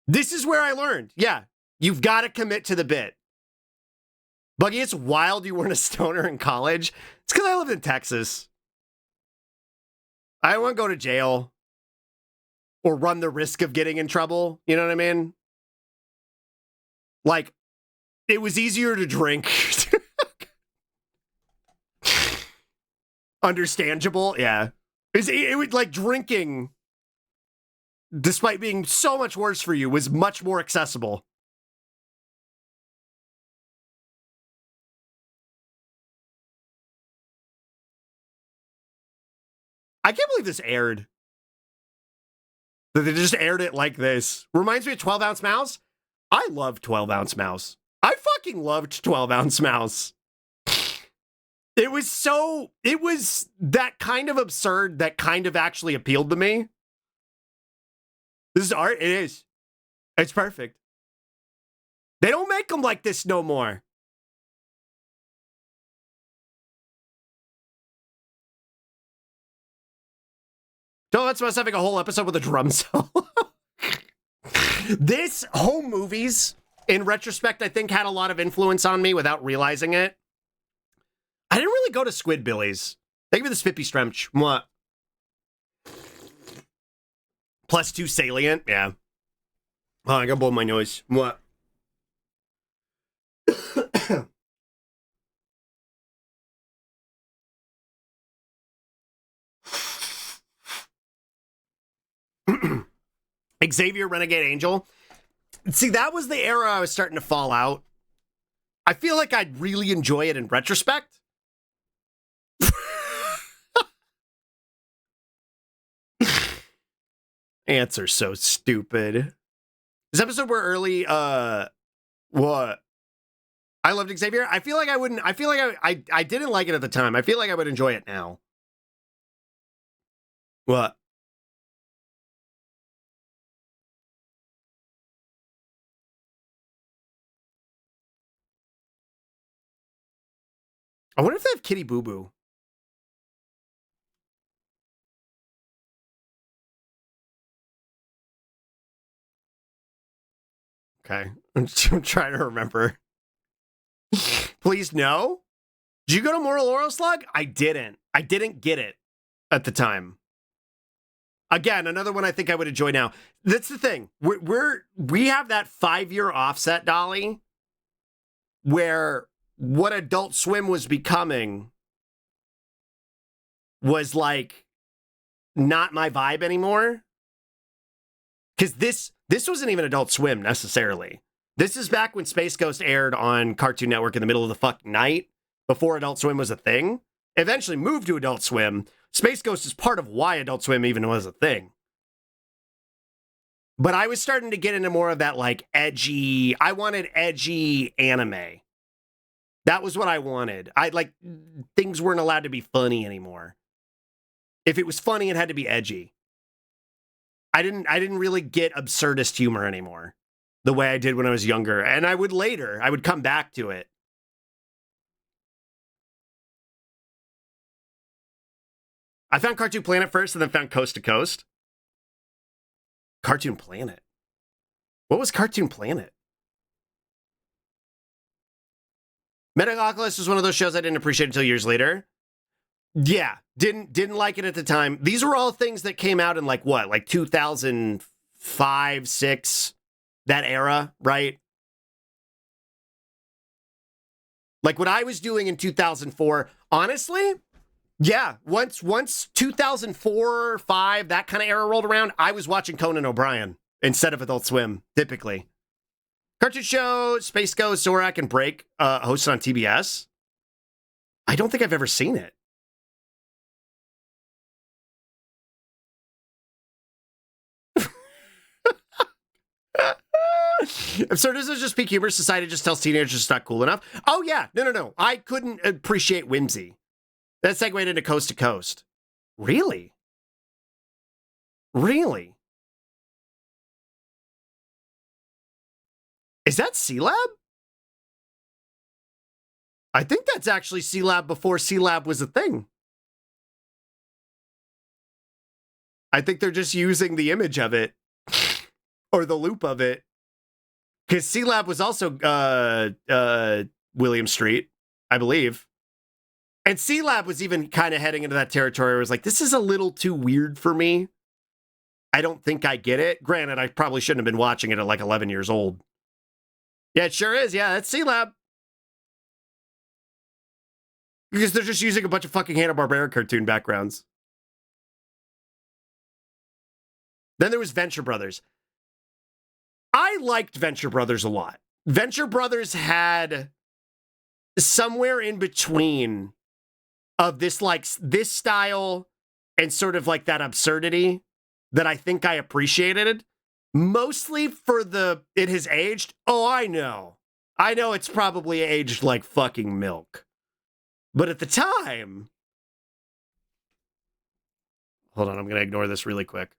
[SPEAKER 3] this is where I learned. Yeah, you've got to commit to the bit. Buggy, it's wild you weren't a stoner in college. It's because I lived in Texas. I didn't want to go to jail or run the risk of getting in trouble. You know what I mean? Like, it was easier to drink. Understandable, yeah. It was like drinking, despite being so much worse for you, was much more accessible. I can't believe this aired. That they just aired it like this. Reminds me of 12-ounce mouse. I love 12-ounce mouse. I fucking loved 12-ounce mouse. It was that kind of absurd that kind of actually appealed to me. This is art. It is. It's perfect. They don't make them like this no more. Don't let's us having a whole episode with a drum solo. This home movies, in retrospect, I think had a lot of influence on me without realizing it. I didn't really go to Squidbillies. Thank you for this Fippy Stremch. What? +2 salient. Yeah. Oh, I gotta blow my nose. What? Xavier Renegade Angel. See, that was the era I was starting to fall out. I feel like I'd really enjoy it in retrospect. Answer so stupid. This episode where early, what? I loved Xavier. I feel like I wouldn't. I feel like I didn't like it at the time. I feel like I would enjoy it now. What? I wonder if they have Kitty Boo Boo. Okay. I'm trying to remember. Please, no. Did you go to Moral Oral Slug? I didn't. I didn't get it at the time. Again, another one I think I would enjoy now. That's the thing. We have that 5-year offset, Dolly, where what Adult Swim was becoming was like not my vibe anymore. Because this wasn't even Adult Swim necessarily. This is back when Space Ghost aired on Cartoon Network in the middle of the fucking night, before Adult Swim was a thing. Eventually moved to Adult Swim. Space Ghost is part of why Adult Swim even was a thing. But I was starting to get into more of that like edgy, I wanted edgy anime. That was what I wanted. Things weren't allowed to be funny anymore. If it was funny, it had to be edgy. I didn't really get absurdist humor anymore the way I did when I was younger. And I would come back to it. I found Cartoon Planet first and then found Coast to Coast. Cartoon Planet? What was Cartoon Planet? Metalocalypse was one of those shows I didn't appreciate until years later. Yeah, didn't like it at the time. These were all things that came out in like 2005, 6, that era, right? Like what I was doing in 2004, honestly, yeah, once 2004, 5, that kind of era rolled around, I was watching Conan O'Brien instead of Adult Swim, typically. Cartoon Show, Space Ghost, Zorak, and Break, hosted on TBS. I don't think I've ever seen it. Absurdism is just peak humor. Society just tells teenagers it's not cool enough. Oh, yeah. No. I couldn't appreciate whimsy. That segued into Coast to Coast. Really? Really? Is that C-Lab? I think that's actually C-Lab before C-Lab was a thing. I think they're just using the image of it. Or the loop of it. Because C-Lab was also William Street, I believe. And C-Lab was even kind of heading into that territory where it was like, this is a little too weird for me. I don't think I get it. Granted, I probably shouldn't have been watching it at like 11 years old. Yeah, it sure is. Yeah, that's C-Lab. Because they're just using a bunch of fucking Hanna-Barbera cartoon backgrounds. Then there was Venture Brothers. I liked Venture Brothers a lot. Venture Brothers had somewhere in between of this style and sort of like that absurdity that I think I appreciated. Mostly for it has aged. Oh, I know it's probably aged like fucking milk. But at the time, hold on, I'm going to ignore this really quick.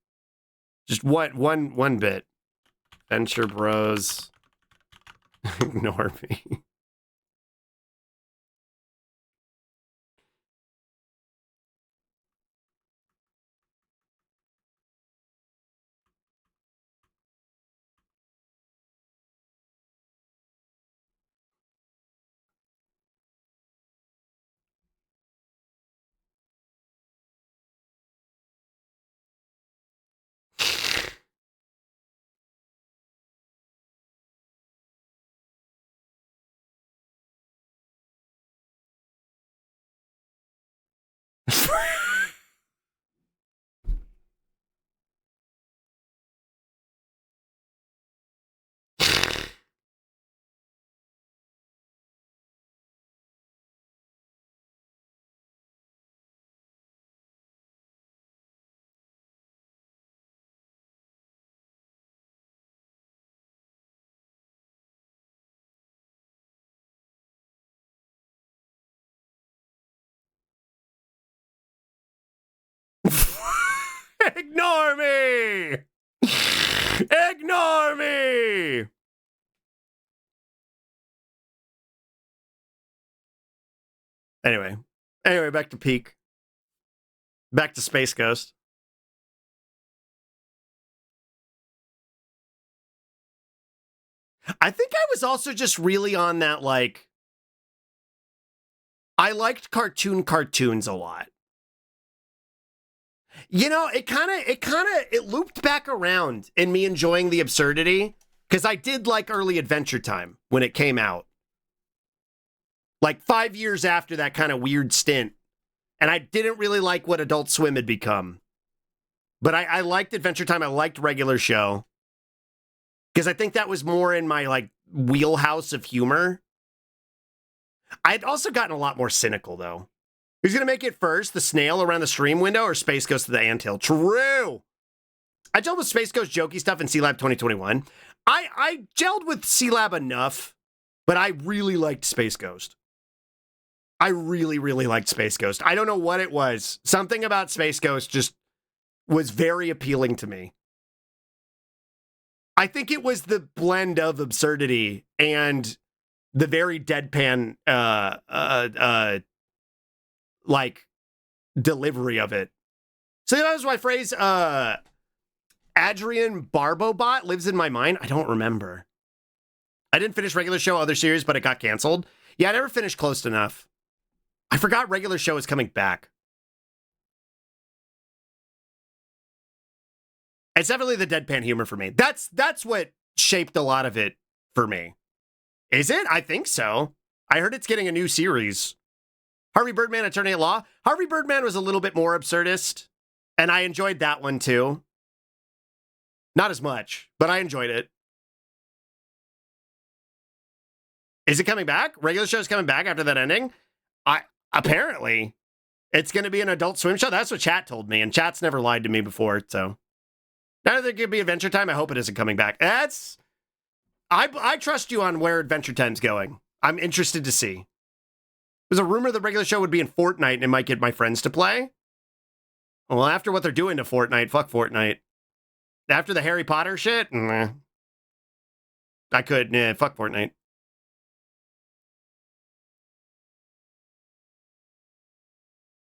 [SPEAKER 3] Just one bit. Venture Bros. Ignore me. Ignore me! Ignore me! Anyway, back to Peak. Back to Space Ghost. I think I was also just really on that, like, I liked cartoons a lot. You know, it looped back around in me enjoying the absurdity, because I did like early Adventure Time when it came out. Like 5 years after that kind of weird stint. And I didn't really like what Adult Swim had become. But I liked Adventure Time. I liked Regular Show. Because I think that was more in my, like, wheelhouse of humor. I'd also gotten a lot more cynical, though. Who's going to make it first? The snail around the stream window or Space Ghost to the anthill? True! I gelled with Space Ghost jokey stuff in C-Lab 2021. I gelled with C-Lab enough, but I really liked Space Ghost. I really, really liked Space Ghost. I don't know what it was. Something about Space Ghost just was very appealing to me. I think it was the blend of absurdity and the very deadpan, like, delivery of it. So that was my phrase, Adrian Barbobot lives in my mind. I don't remember. I didn't finish Regular Show, other series, but it got canceled. Yeah, I never finished Close Enough. I forgot Regular Show is coming back. It's definitely the deadpan humor for me. That's what shaped a lot of it for me. Is it? I think so. I heard it's getting a new series. Harvey Birdman, Attorney at Law. Harvey Birdman was a little bit more absurdist, and I enjoyed that one too. Not as much, but I enjoyed it. Is it coming back? Regular Show's coming back after that ending? Apparently. It's going to be an Adult Swim show. That's what Chat told me, and Chat's never lied to me before, so. Now that there could be Adventure Time, I hope it isn't coming back. I trust you on where Adventure Time's going. I'm interested to see. There's a rumor the Regular Show would be in Fortnite and it might get my friends to play. Well, after what they're doing to Fortnite, fuck Fortnite. After the Harry Potter shit, fuck Fortnite.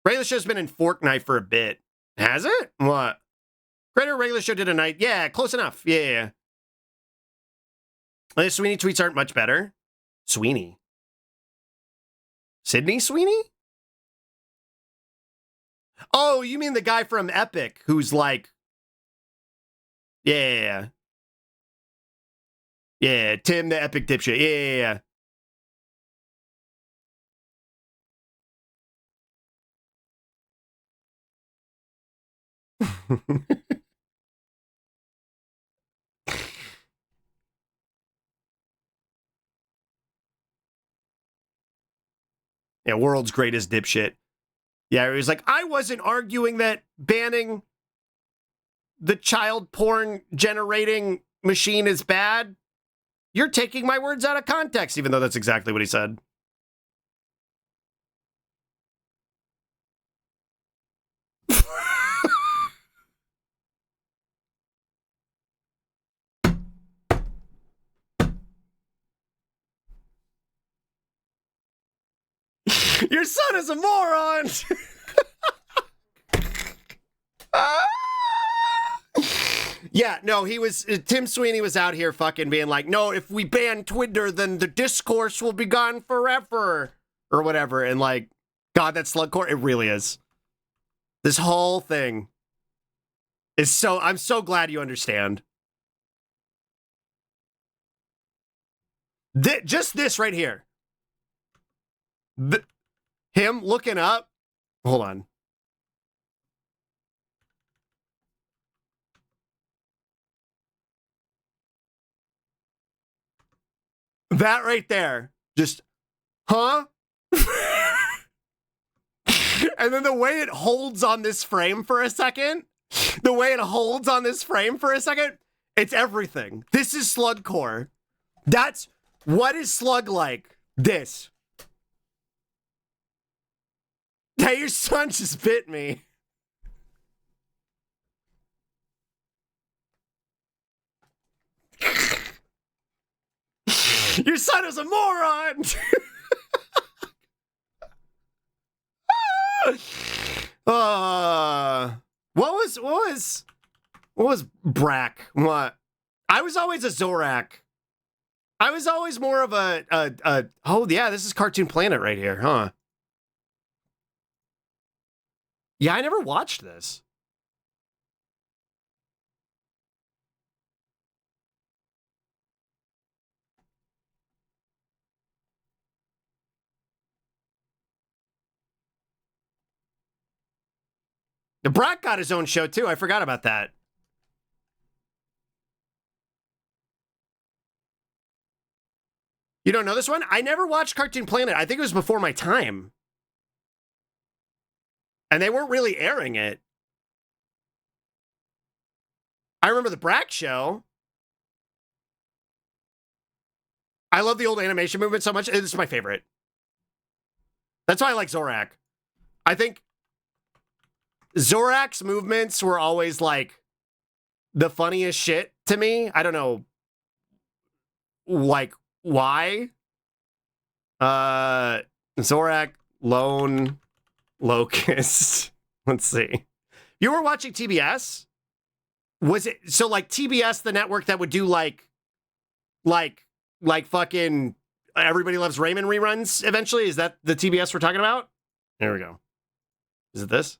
[SPEAKER 3] Regular Show's been in Fortnite for a bit. Has it? What? Greater Regular Show did a night. Yeah, close enough. Yeah. The Sweeney tweets aren't much better. Sweeney. Sydney Sweeney? Oh, you mean the guy from Epic who's like... Yeah. Yeah, Tim the Epic dipshit. Yeah. Yeah, world's greatest dipshit. Yeah, he was like, I wasn't arguing that banning the child porn generating machine is bad. You're taking my words out of context, even though that's exactly what he said. Your son is a moron. Yeah, no, Tim Sweeney was out here fucking being like, no, if we ban Twitter, then the discourse will be gone forever. Or whatever. And like, God, that slugcore, it really is. This whole thing is I'm so glad you understand. Just this right here. Him looking up. Hold on. That right there. Just, huh? And then the way it holds on this frame for a second. It's everything. This is slugcore. That's what is slug like. This. Hey, your son just bit me. Your son is a moron. What was Brack? What? I was always a Zorak. I was always more of a oh yeah, this is Cartoon Planet right here, huh? Yeah, I never watched this. The Brack got his own show too. I forgot about that. You don't know this one? I never watched Cartoon Planet. I think it was before my time. And they weren't really airing it. I remember the Brack show. I love the old animation movement so much. It's my favorite. That's why I like Zorak. I think Zorak's movements were always like the funniest shit to me. I don't know, like, why? Zorak, Lone, Locust. Let's see. You were watching TBS? Was it so like TBS, the network that would do like fucking Everybody Loves Raymond reruns eventually? Is that the TBS we're talking about? There we go. Is it this?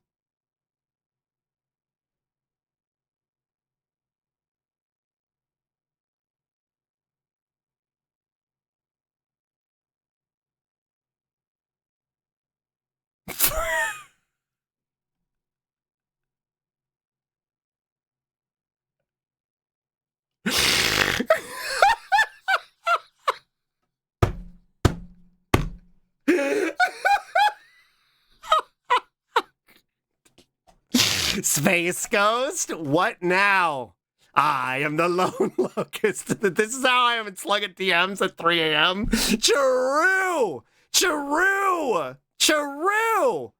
[SPEAKER 3] Space Ghost? What now? I am the lone locust. This is how I am in Slug at DMs at 3 a.m. True! True! True!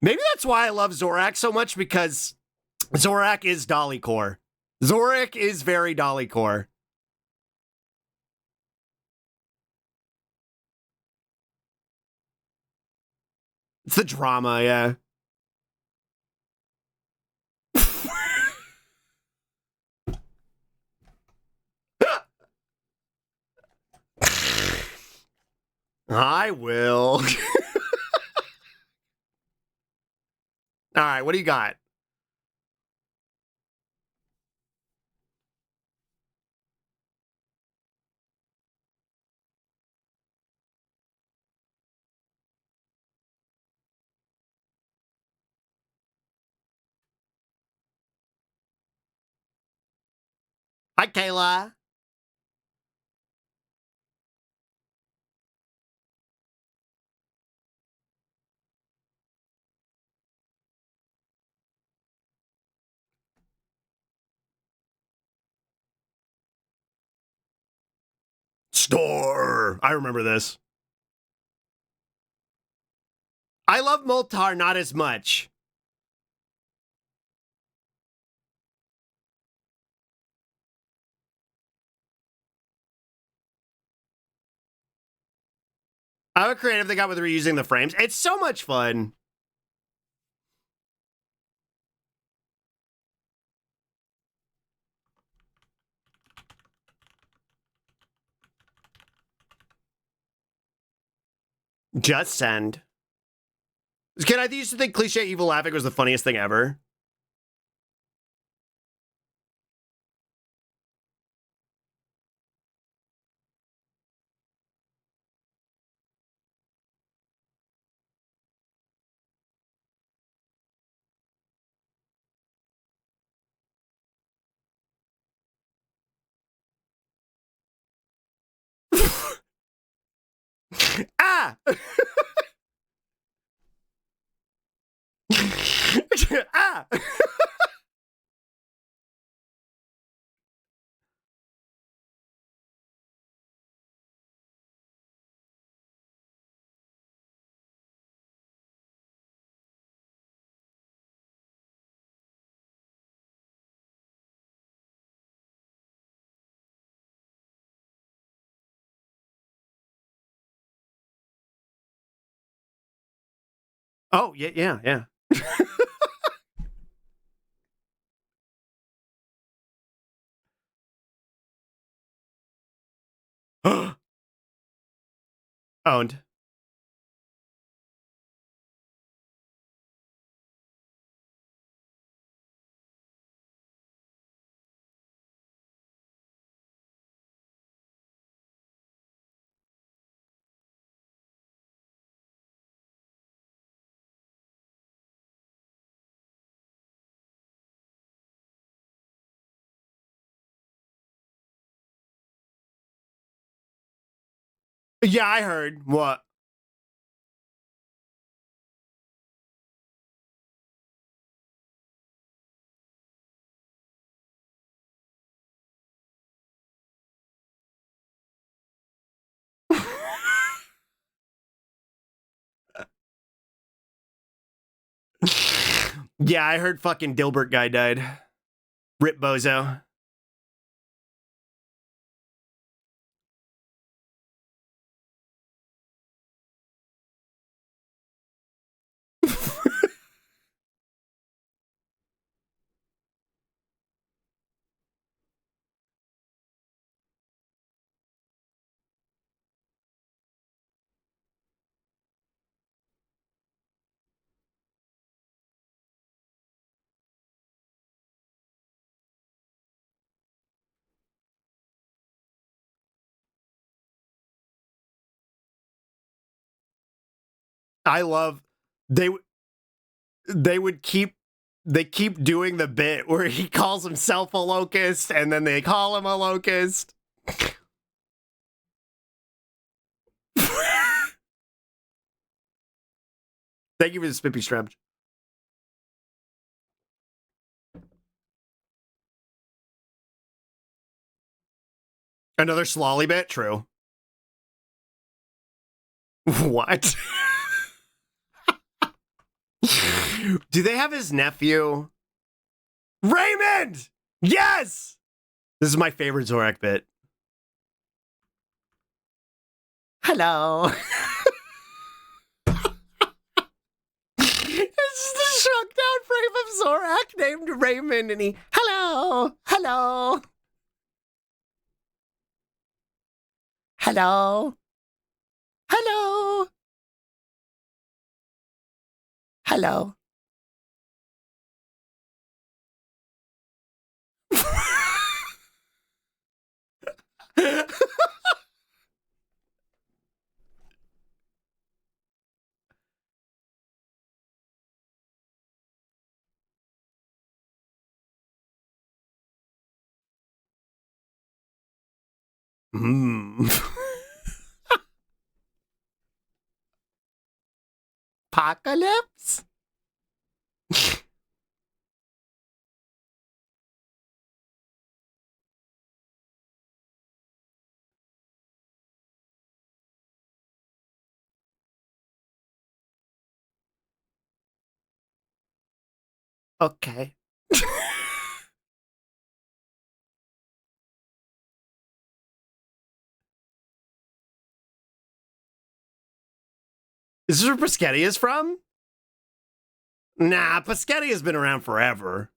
[SPEAKER 3] Maybe that's why I love Zorak so much, because Zorak is Dolly Core. Zorak is very Dolly Core. It's the drama, yeah. I will. All right, what do you got? Hi, Kayla. Store. I remember this. I love Moltar not as much. How creative they got with reusing the frames. It's so much fun. Just send. Kid, I used to think cliche evil laughing was the funniest thing ever. Ah! Ah! Oh, yeah, yeah. Owned. Yeah, I heard. What? Yeah, I heard fucking Dilbert guy died. Rip Bozo. I love they they would keep they keep doing the bit where he calls himself a locust and then they call him a locust. Thank you for the Spippy Stretch. Another Slolly bit? True. What? Do they have his nephew? Raymond! Yes! This is my favorite Zorak bit. Hello. It's just a shrunk down frame of Zorak named Raymond, and he, hello, hello, hello, hello, hello. Mm. Apocalypse? Okay. Is this where Paschetti is from? Nah, Paschetti has been around forever.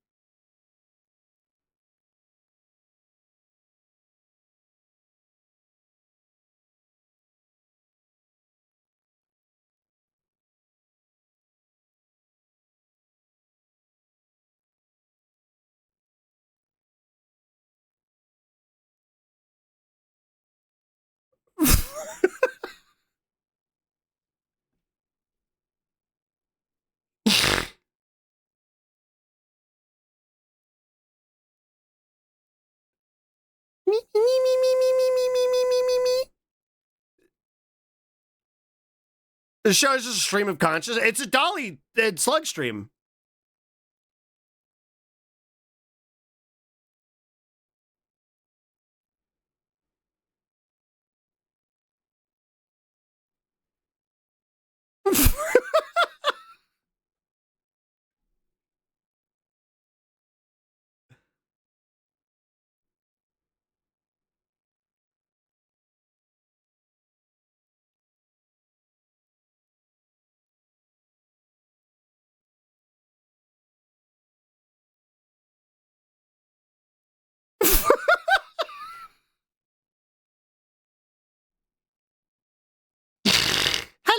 [SPEAKER 3] Me, me, me, me, me, me, me, me, me, me, me. The show is just a stream of consciousness. It's a Dolly slug stream.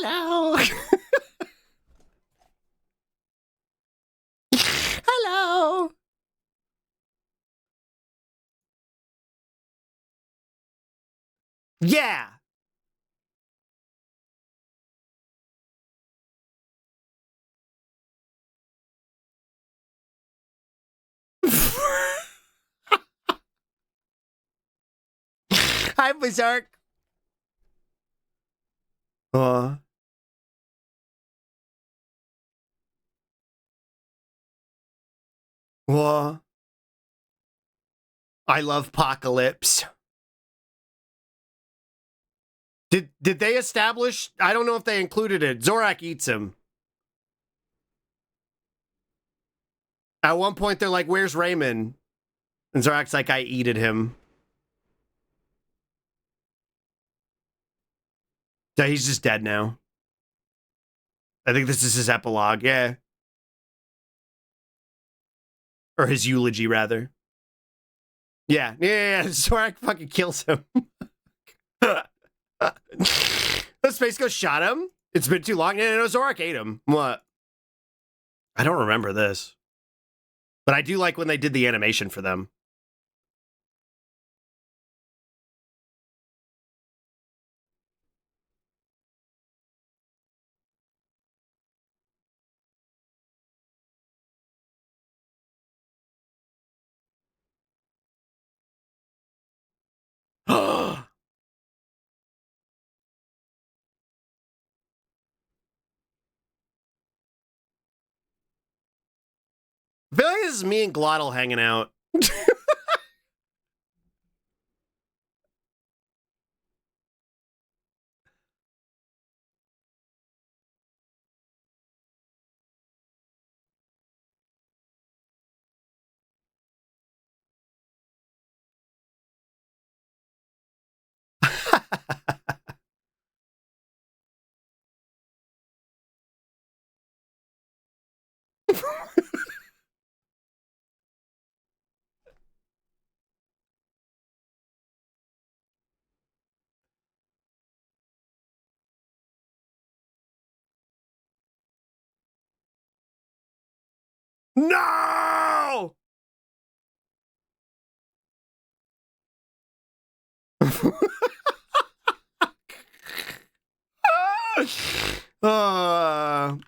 [SPEAKER 3] Hello. Hello. Yeah. Hi, Berserk. Uh, uh, I love Apocalypse. Did they establish? I don't know if they included it. Zorak eats him. At one point, they're like, "Where's Raymond?" And Zorak's like, "I eated him." So he's just dead now. I think this is his epilogue. Yeah. Or his eulogy, rather. Yeah. Zorak fucking kills him. The Space Ghost shot him? It's been too long. No, Zorak ate him. What? I don't remember this. But I do like when they did the animation for them. I feel like this is me and Glottal hanging out. No!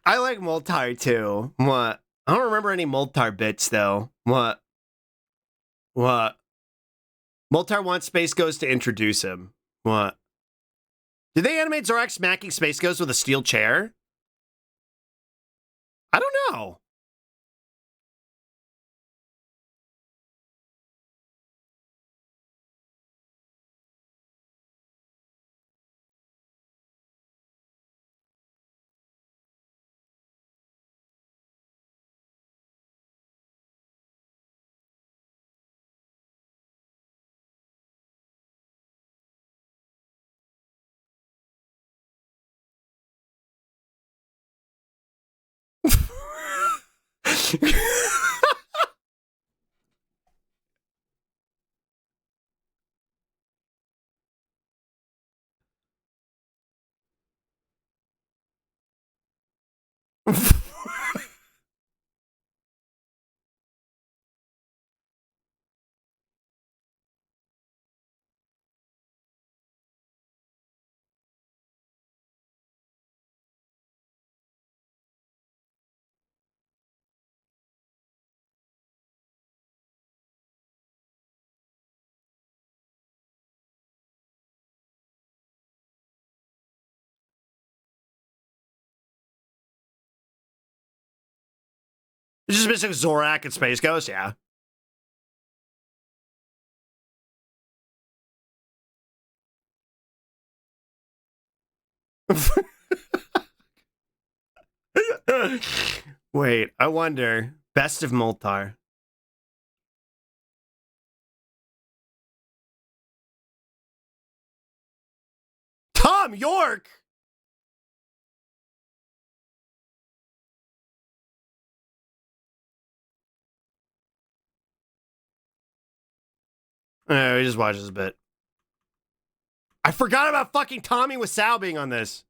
[SPEAKER 3] I like Moltar too. What? I don't remember any Moltar bits though. What? Moltar wants Space Ghost to introduce him. What? Did they animate Zorak smacking Space Ghost with a steel chair? I don't know. It's just missing Zorak and Space Ghost, yeah. Wait, I wonder. Best of Moltar. Tom York! He just watches a bit. I forgot about fucking Tommy Wiseau being on this.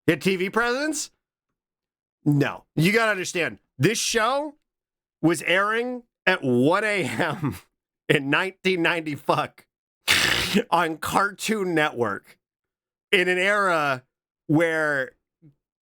[SPEAKER 3] Get TV presence? No. You got to understand, this show was airing at 1 a.m. in 1990 fuck on Cartoon Network in an era where,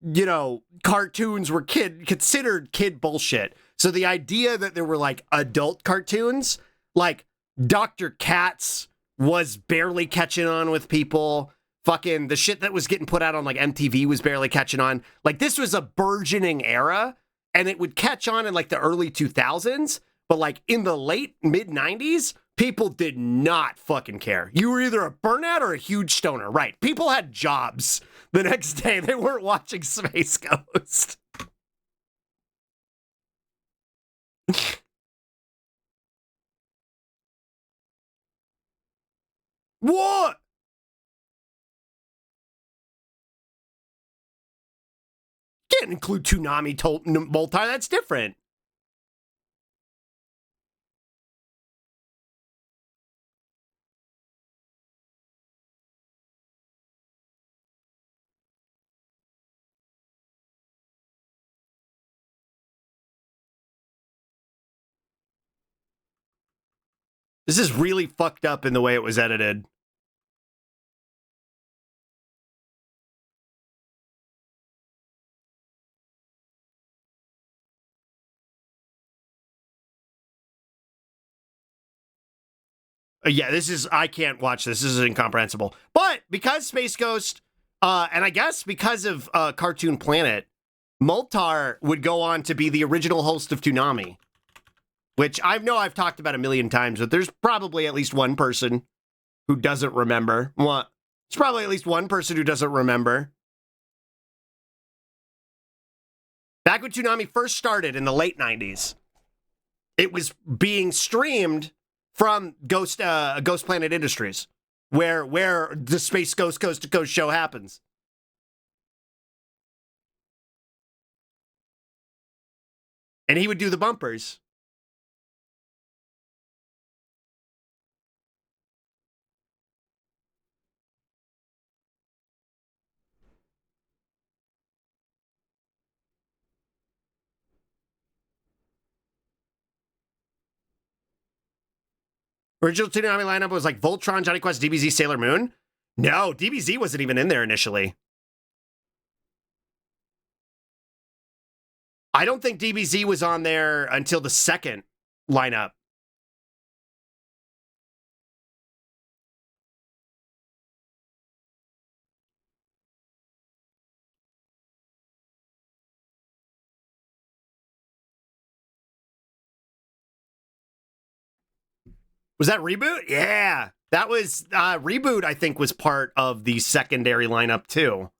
[SPEAKER 3] you know, cartoons were considered kid bullshit. So the idea that there were like adult cartoons, like Dr. Katz was barely catching on with people. Fucking the shit that was getting put out on like MTV was barely catching on. Like this was a burgeoning era and it would catch on in like the early 2000s. But like in the late mid 90s, people did not fucking care. You were either a burnout or a huge stoner. Right. People had jobs the next day. They weren't watching Space Ghost. What? Can't include Toonami multi. That's different. This is really fucked up in the way it was edited. Yeah, I can't watch this. This is incomprehensible. But because Space Ghost, and I guess because of Cartoon Planet, Moltar would go on to be the original host of Toonami, which I know I've talked about a million times, but there's probably at least one person who doesn't remember. What? There's probably at least one person who doesn't remember. Back when Toonami first started in the late 90s, it was being streamed from Ghost Planet Industries, where the Space Ghost Coast to Coast show happens. And he would do the bumpers. Original Toonami lineup was like Voltron, Johnny Quest, DBZ, Sailor Moon. No, DBZ wasn't even in there initially. I don't think DBZ was on there until the second lineup. Was that Reboot? Yeah. That was Reboot, I think, was part of the secondary lineup too.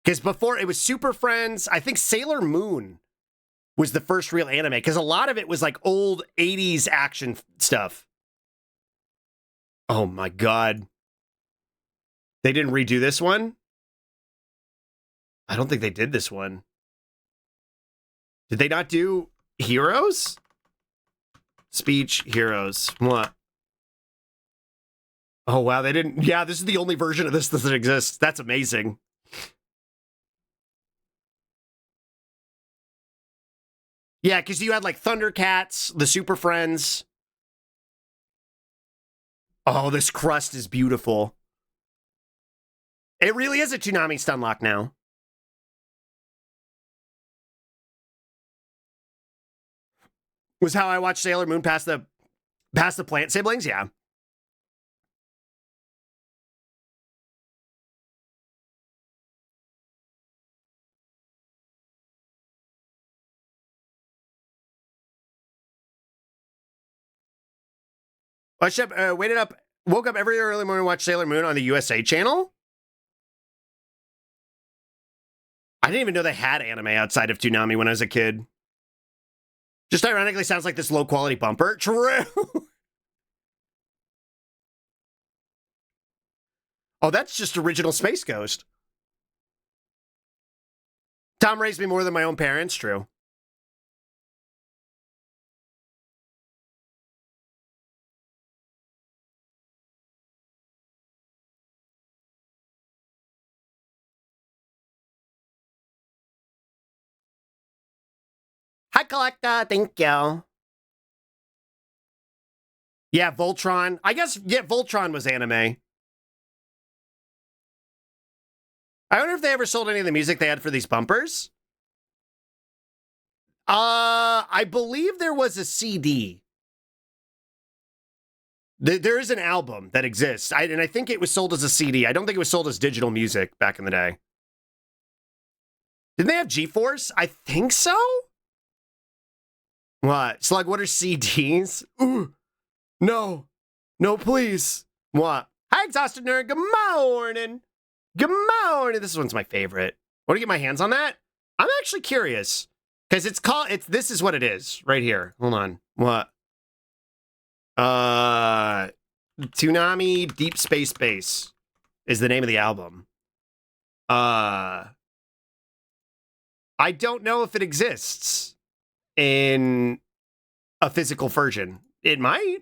[SPEAKER 3] Because before it was Super Friends, I think Sailor Moon was the first real anime. Because a lot of it was like old 80s action stuff. Oh my God. They didn't redo this one? I don't think they did this one. Did they not do Heroes? Speech Heroes. What? Oh, wow. They didn't. Yeah, this is the only version of this that exists. That's amazing. Yeah, because you had like Thundercats, the Super Friends. Oh, this crust is beautiful. It really is a Toonami Stunlock now. Was how I watched Sailor Moon past the plant siblings, yeah. Woke up every early morning to watch Sailor Moon on the USA channel. I didn't even know they had anime outside of Toonami when I was a kid. Just ironically sounds like this low quality bumper. True. Oh, that's just original Space Ghost. Tom raised me more than my own parents. True. Hi, Collecta. Thank you. Yeah, Voltron. I guess, yeah, Voltron was anime. I wonder if they ever sold any of the music they had for these bumpers. I believe there was a CD. There is an album that exists, and I think it was sold as a CD. I don't think it was sold as digital music back in the day. Didn't they have G-Force? I think so? What? Slug, what are CDs? Ooh, no. No, please. What? Hi, Exhausted Nerd. Good morning. Good morning. This one's my favorite. Want to get my hands on that? I'm actually curious. Because this is what it is right here. Hold on. What? Toonami Deep Space Base is the name of the album. I don't know if it exists in a physical version. It might.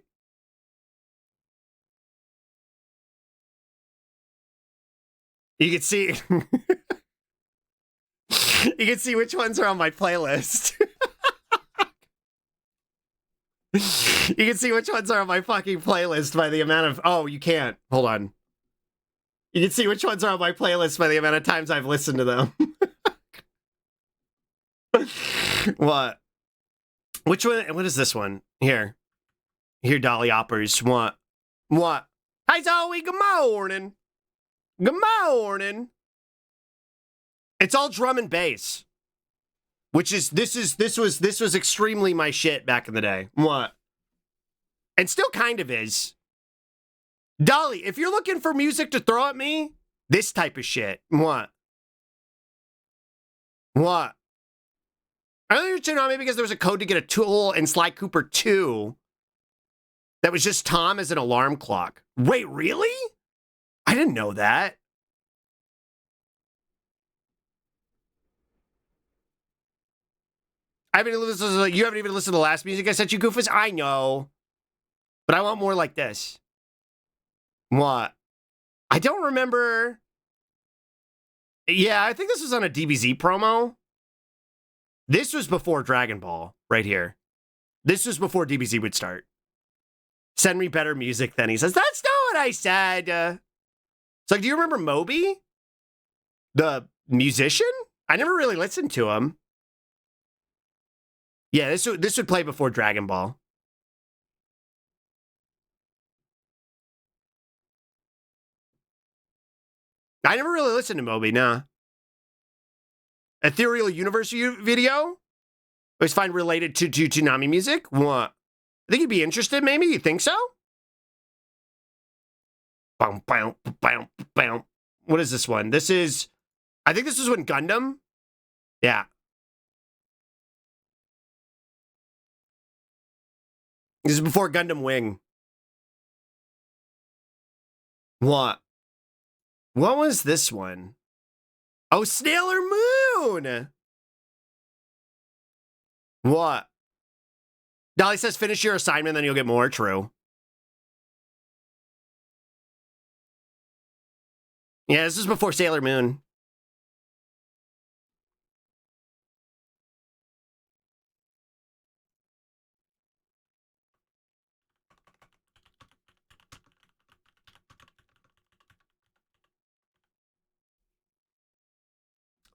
[SPEAKER 3] You can see you can see which ones are on my playlist. You can see which ones are on my fucking playlist by the amount of... Oh, you can't. Hold on. You can see which ones are on my playlist by the amount of times I've listened to them. What? Which one? What is this one? Here, Dolly Oppers. What? Hi, Zoe. Good morning. Good morning. It's all drum and bass. Which is, this was extremely my shit back in the day. What? And still kind of is. Dolly, if you're looking for music to throw at me, this type of shit. What? I know you're tuning on me because there was a code to get a Tool and Sly Cooper 2 that was just Tom as an alarm clock. Wait, really? I didn't know that. You haven't even listened to the last music I sent you, Goofus? I know. But I want more like this. What? I don't remember. Yeah, I think this was on a DBZ promo. This was before Dragon Ball, right here. This was before DBZ would start. Send me better music then. He says, that's not what I said. It's like, do you remember Moby? The musician? I never really listened to him. Yeah, this would play before Dragon Ball. I never really listened to Moby, nah. Ethereal Universe video? I always find related to Toonami music? What? I think you'd be interested, maybe? You think so? What is this one? I think this was when Gundam? Yeah. This is before Gundam Wing. What? What was this one? Oh, Sailor Moon! What? Dolly says, finish your assignment, then you'll get more. True. Yeah, this is before Sailor Moon.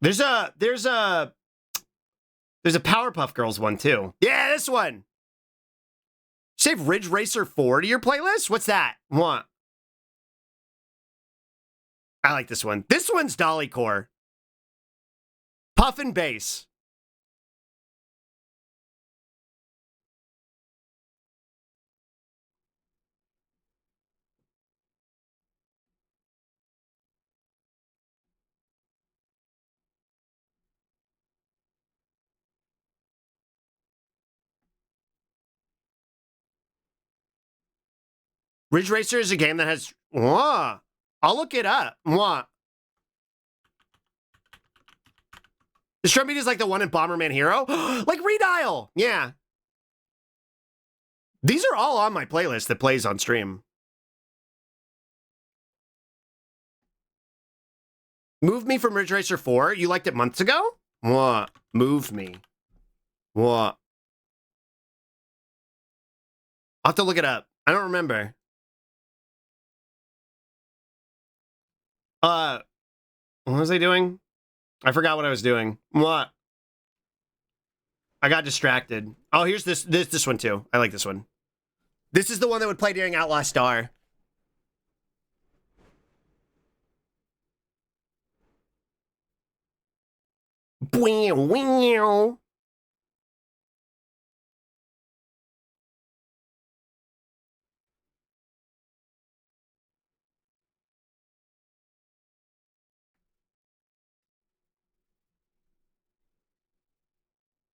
[SPEAKER 3] There's a Powerpuff Girls one too. Yeah, this one. Save Ridge Racer 4 to your playlist? What's that? What? I like this one. This one's Dolly Core. Puff and bass. Ridge Racer is a game that has... Whoa. I'll look it up. What? The drum beat is like the one in Bomberman Hero? Like Redial! Yeah. These are all on my playlist that plays on stream. Move Me from Ridge Racer 4? You liked it months ago? What? Move Me. What? I'll have to look it up. I don't remember. What was I doing? I forgot what I was doing. What? I got distracted. Oh, here's this one too. I like this one. This is the one that would play during Outlaw Star. Wow.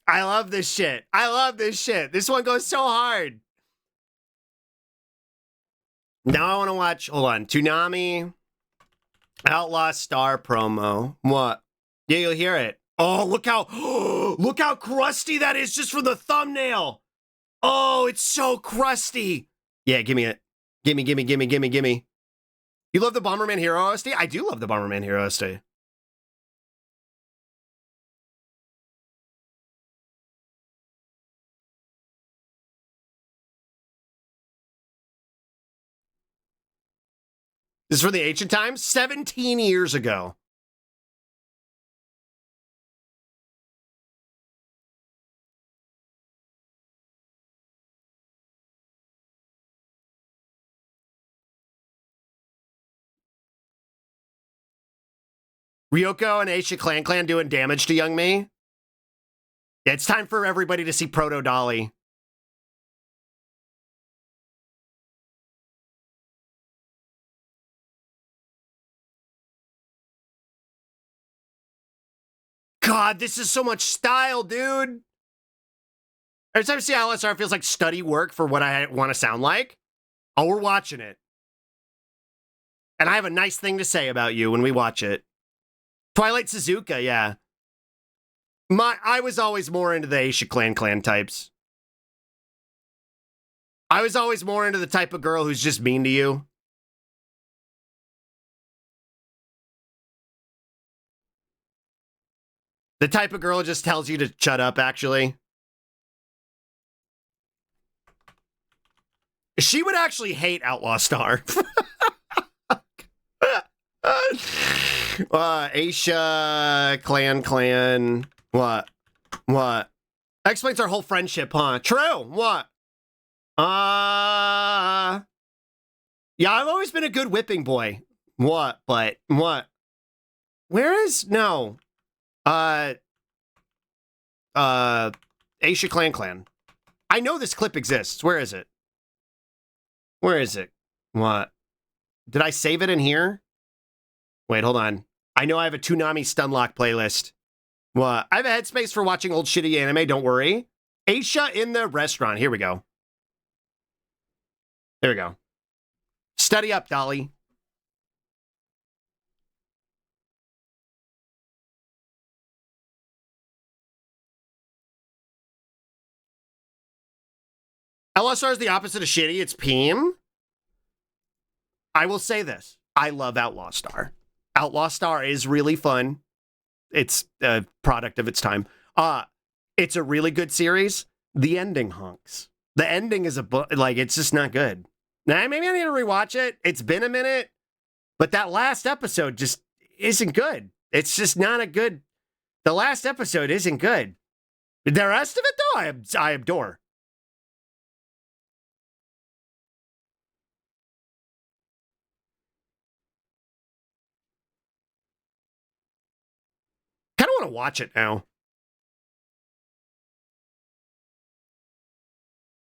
[SPEAKER 3] I love this shit. I love this shit. This one goes so hard. Now I want to watch, hold on, Toonami Outlaw Star promo. What? Yeah, you'll hear it. Oh, look how crusty that is just from the thumbnail. Oh, it's so crusty. Yeah, give me it. Gimme. You love the Bomberman Hero OST? I do love the Bomberman Hero OST. This is for the ancient times? 17 years ago. Ryoko and Aisha Clan doing damage to Young Me. Yeah, it's time for everybody to see Proto Dolly. God, this is so much style, dude. Every time I see LSR, it feels like study work for what I want to sound like. Oh, we're watching it. And I have a nice thing to say about you when we watch it. Twilight Suzuka, yeah. I was always more into the Aisha Clan types. I was always more into the type of girl who's just mean to you. The type of girl who just tells you to shut up, actually. She would actually hate Outlaw Star. Aisha, Clan. What? That explains our whole friendship, huh? True. What? Yeah, I've always been a good whipping boy. What? But, what? Where is, no. Aisha Clan. I know this clip exists. Where is it? What? Did I save it in here? Wait, hold on. I know I have a Toonami Stunlock playlist. What? I have a headspace for watching old shitty anime, don't worry. Aisha in the restaurant. Here we go. There we go. Study up, Dolly. LSR is the opposite of shitty. It's Peem. I will say this. I love Outlaw Star. Outlaw Star is really fun. It's a product of its time. It's a really good series. The ending honks. The ending is it's just not good. Now, maybe I need to rewatch it. It's been a minute, but that last episode just isn't good. It's just not a good. The last episode isn't good. The rest of it, though, I adore. Kind of want to watch it now.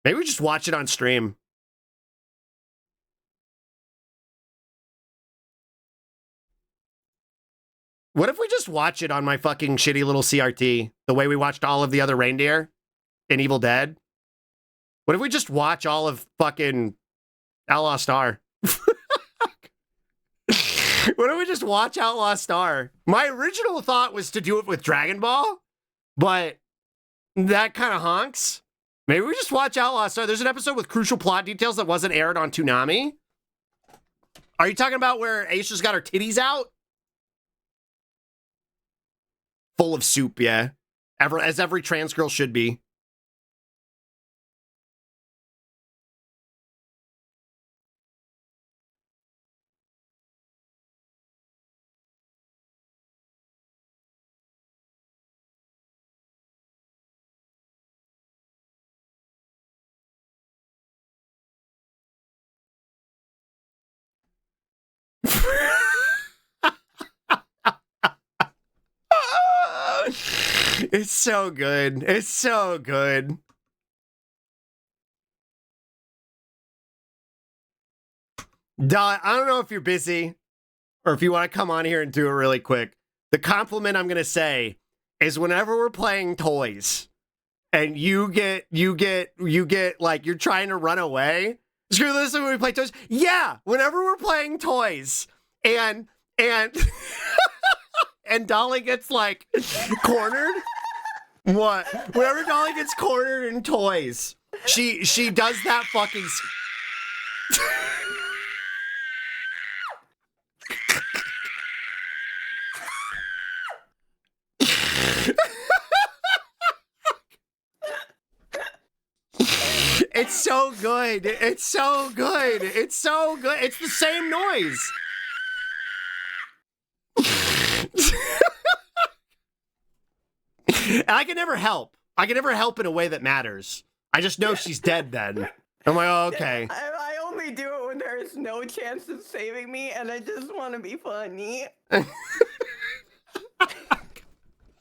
[SPEAKER 3] Maybe we just watch it on stream. What if we just watch it on my fucking shitty little CRT, the way we watched all of the other reindeer in Evil Dead? What if we just watch all of fucking Outlaw Star? What if we just watch Outlaw Star? My original thought was to do it with Dragon Ball, but that kind of honks. Maybe we just watch Outlaw Star. There's an episode with crucial plot details that wasn't aired on Toonami. Are you talking about where Aisha's got her titties out? Full of soup, yeah. As every trans girl should be. It's so good. It's so good. Dolly, I don't know if you're busy or if you want to come on here and do it really quick. The compliment I'm going to say is whenever we're playing toys and you get like you're trying to run away. Screw this when we play toys. Yeah, whenever we're playing toys and and Dolly gets like cornered. What? Whenever Dolly gets cornered in toys, she does that fucking. It's so good. It's so good. It's so good. It's the same noise. And I can never help. I can never help in a way that matters. I just know she's dead then. I'm like, oh, okay.
[SPEAKER 5] I only do it when there is no chance of saving me, and I just want to be funny.
[SPEAKER 3] I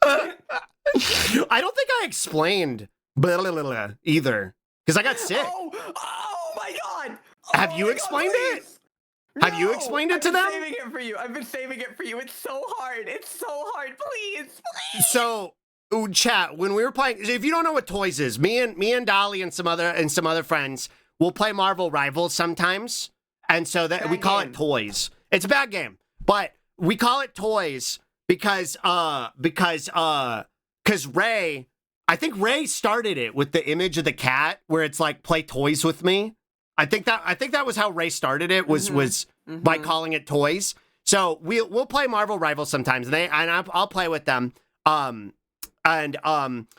[SPEAKER 3] don't think I explained either. Because I got sick.
[SPEAKER 5] Oh my god!
[SPEAKER 3] Have you explained it? Have you explained it to them?
[SPEAKER 5] I've been saving it for you. I've been saving it for you. It's so hard. It's so hard. Please.
[SPEAKER 3] So, chat, when we were playing, if you don't know what toys is, me and Dolly and some other friends will play Marvel Rivals sometimes. And so that we call it toys. It's a bad game, but we call it toys because Ray, I think Ray started it with the image of the cat where it's like play toys with me. I think that was how Ray started it was by calling it toys. So we'll play Marvel Rivals sometimes, and I'll play with them. Hi Eric,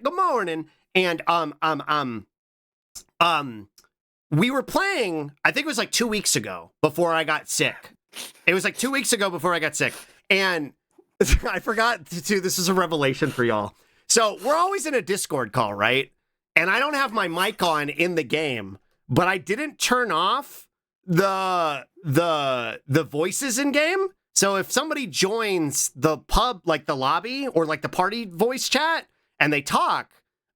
[SPEAKER 3] good morning. And we were playing, I think it was like 2 weeks ago before I got sick. It was like 2 weeks ago before I got sick. And I forgot to, this is a revelation for y'all. So we're always in a Discord call, right? And I don't have my mic on in the game, but I didn't turn off the voices in game. So if somebody joins the pub, like the lobby or like the party voice chat, and they talk,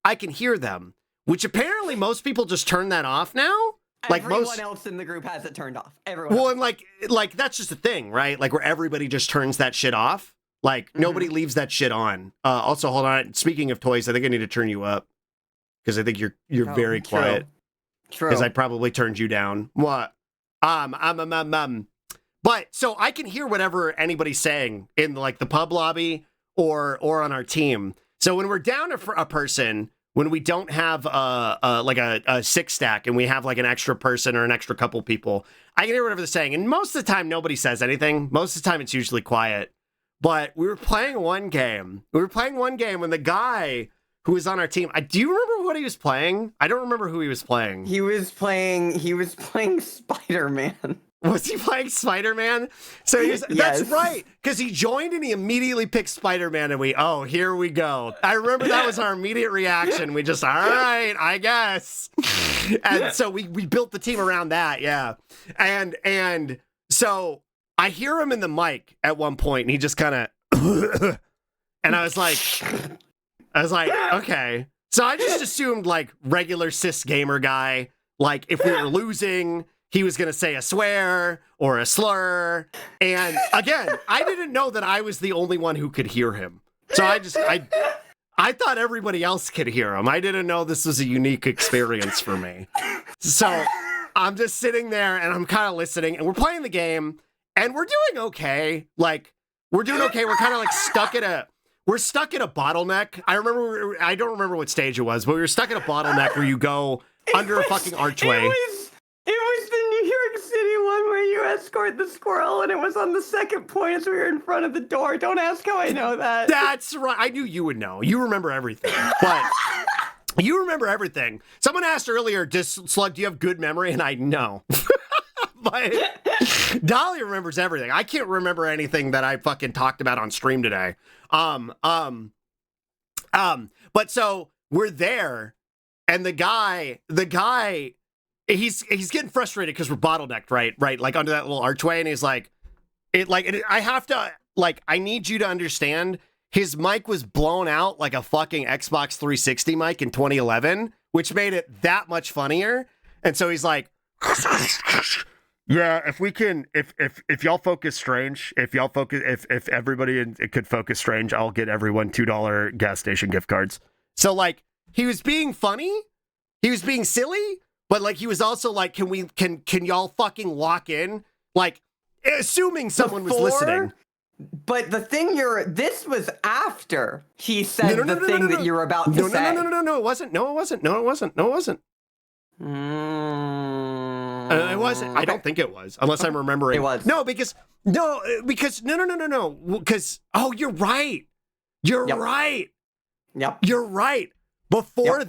[SPEAKER 3] I can hear them, which apparently most people just turn that off now. Like
[SPEAKER 5] everyone else in the group has it turned off. Everyone.
[SPEAKER 3] Well,
[SPEAKER 5] else.
[SPEAKER 3] and like that's just a thing, right? Like where everybody just turns that shit off. Like nobody leaves that shit on. Also, hold on. Speaking of toys, I think I need to turn you up because I think you're very quiet.
[SPEAKER 5] True.
[SPEAKER 3] Because I probably turned you down. What? But so I can hear whatever anybody's saying in like the pub lobby or on our team. So when we're down a person, when we don't have a 6-stack and we have like an extra person or an extra couple people, I can hear whatever they're saying. And most of the time, nobody says anything. Most of the time, it's usually quiet. But we were playing one game. when the guy who was on our team, do you remember what he was playing? I don't remember who he was playing.
[SPEAKER 5] He was playing Spider-Man.
[SPEAKER 3] Was he playing Spider-Man? So he's,
[SPEAKER 5] Yes.
[SPEAKER 3] That's right, because he joined and he immediately picked Spider-Man, and here we go. I remember that was our immediate reaction. We just, all right, I guess. And so we built the team around that, yeah. And so I hear him in the mic at one point, and he just kind of, and I was like, okay. So I just assumed like regular cis gamer guy, like if we were losing, he was going to say a swear or a slur. And again, I didn't know that I was the only one who could hear him. So I thought everybody else could hear him. I didn't know this was a unique experience for me. So I'm just sitting there and I'm kind of listening, and we're playing the game and we're doing okay. Like we're doing okay. We're kind of like stuck at a bottleneck. I don't remember what stage it was, but we were stuck at a bottleneck where you go under a fucking archway.
[SPEAKER 5] It was the New York City one where you escort the squirrel, and it was on the second point as we were in front of the door. Don't ask how I know that.
[SPEAKER 3] That's right. I knew you would know. You remember everything. But you remember everything. Someone asked earlier, Slug, do you have good memory? And I know. But Dolly remembers everything. I can't remember anything that I fucking talked about on stream today. But so we're there, and the guy, he's getting frustrated because we're bottlenecked, right? Like under that little archway, and he's like, I need you to understand. his mic was blown out like a fucking Xbox 360 mic in 2011, which made it that much funnier. And so he's like, yeah, if we can, if y'all focus strange, if everybody could focus strange, I'll get everyone $2 gas station gift cards. So like, he was being funny, he was being silly, but like he was also like, can y'all fucking lock in? Like, assuming someone was listening.
[SPEAKER 5] But the thing this was after he said the thing that you're about to say.
[SPEAKER 3] No, it wasn't. It wasn't. I don't think it was, unless I'm remembering.
[SPEAKER 5] It was.
[SPEAKER 3] No, because no. Because you're right. You're right.
[SPEAKER 5] Yep.
[SPEAKER 3] You're right. Before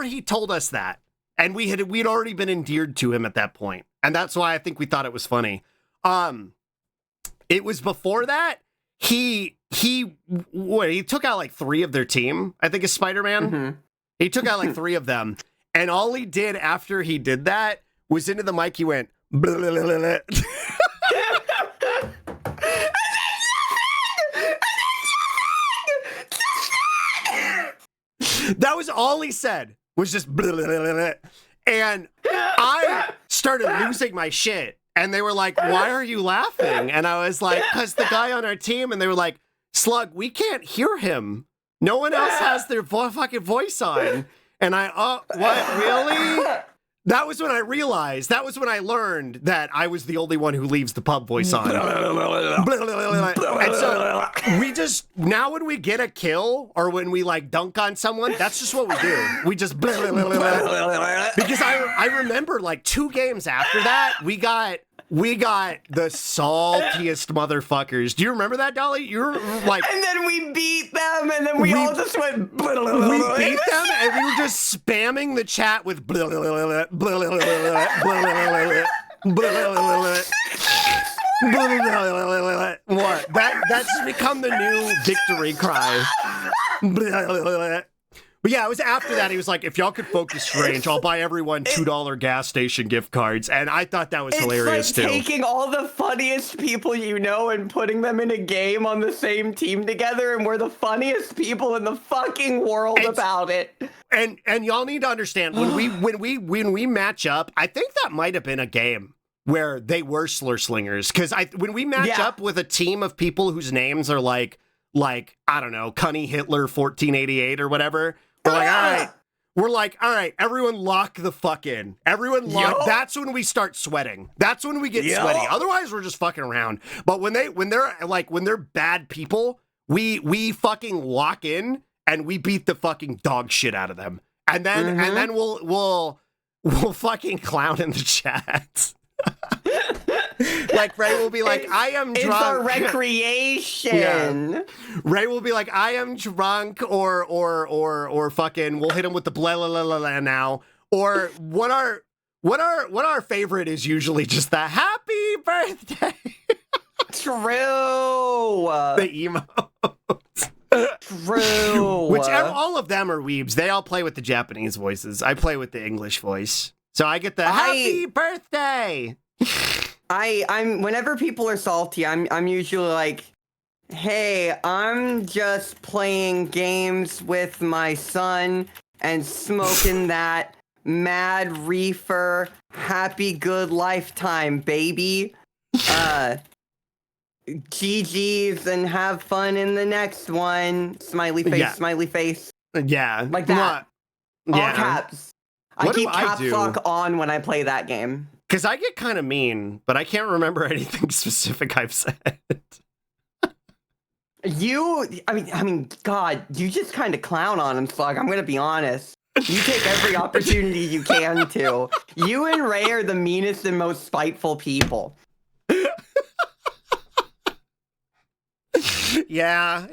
[SPEAKER 3] he told us that, and we'd already been endeared to him at that point, and that's why I think we thought it was funny. It was before that he took out like 3 of their team. I think is Spider-Man.
[SPEAKER 5] Mm-hmm.
[SPEAKER 3] He took out like 3 of them. And all he did after he did that was into the mic, he went, blah, blah, blah, blah. That was all he said, was just blah, blah, blah, blah. And I started losing my shit. And they were like, why are you laughing? And I was like, because the guy on our team, and they were like, Slug, we can't hear him. No one else has their fucking voice on. And what, really? That was when I realized, that was when I learned that I was the only one who leaves the pub voice on. And so we just, now when we get a kill or when we like dunk on someone, that's just what we do. We just, because I remember like 2 games after that, we got the saltiest motherfuckers. Do you remember that, Dolly? You're like,
[SPEAKER 5] and then we beat them, and then we all just went.
[SPEAKER 3] We beat them, and we were just spamming the chat with. What? That's just become the new victory cry. But yeah, it was after that. He was like, if y'all could focus strange, I'll buy everyone $2 gas station gift cards. And I thought that was hilarious, too.
[SPEAKER 5] It's like taking all the funniest people you know and putting them in a game on the same team together, and we're the funniest people in the fucking world about it.
[SPEAKER 3] And y'all need to understand, when we match up, I think that might have been a game where they were slur slingers. Because when we match up with a team of people whose names are like, I don't know, Cunny Hitler 1488 or whatever, we're like, all right, everyone lock the fuck in. Everyone lock. That's when we start sweating. That's when we get sweaty. Otherwise, we're just fucking around. But when they're bad people, we fucking lock in and we beat the fucking dog shit out of them. And then we'll fucking clown in the chat. Like Ray will be like, I am drunk. It's
[SPEAKER 5] our recreation.
[SPEAKER 3] Yeah. Ray will be like, I am drunk, or fucking, we'll hit him with the blah blah blah blah now. Or what our favorite is usually just the happy birthday.
[SPEAKER 5] True.
[SPEAKER 3] The emo.
[SPEAKER 5] True.
[SPEAKER 3] All of them are weebs. They all play with the Japanese voices. I play with the English voice. So I get the happy birthday.
[SPEAKER 5] I'm whenever people are salty, I'm usually like, hey, I'm just playing games with my son and smoking that mad reefer, happy good lifetime, baby. GG's and have fun in the next one. Smiley face, smiley face.
[SPEAKER 3] Yeah.
[SPEAKER 5] Like that. All caps. I keep caps lock on when I play that game.
[SPEAKER 3] Because I get kind of mean, but I can't remember anything specific I've said.
[SPEAKER 5] I mean, God, you just kind of clown on him, Slug. I'm going to be honest. You take every opportunity you can to. You and Ray are the meanest and most spiteful people.
[SPEAKER 3] Yeah.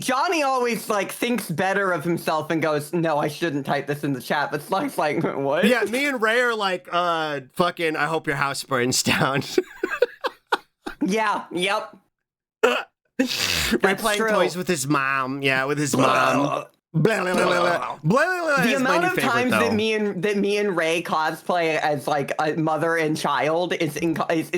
[SPEAKER 5] Johnny always like thinks better of himself and goes, no, I shouldn't type this in the chat. But Slug's like, what?
[SPEAKER 3] Yeah, me and Ray are like, fucking, I hope your house burns down.
[SPEAKER 5] Yeah, yep.
[SPEAKER 3] Ray playing toys with his mom. Yeah, with his mom. Blah, blah, blah, blah. Blah, blah,
[SPEAKER 5] the amount of times that me and Ray cosplay as like a mother and child is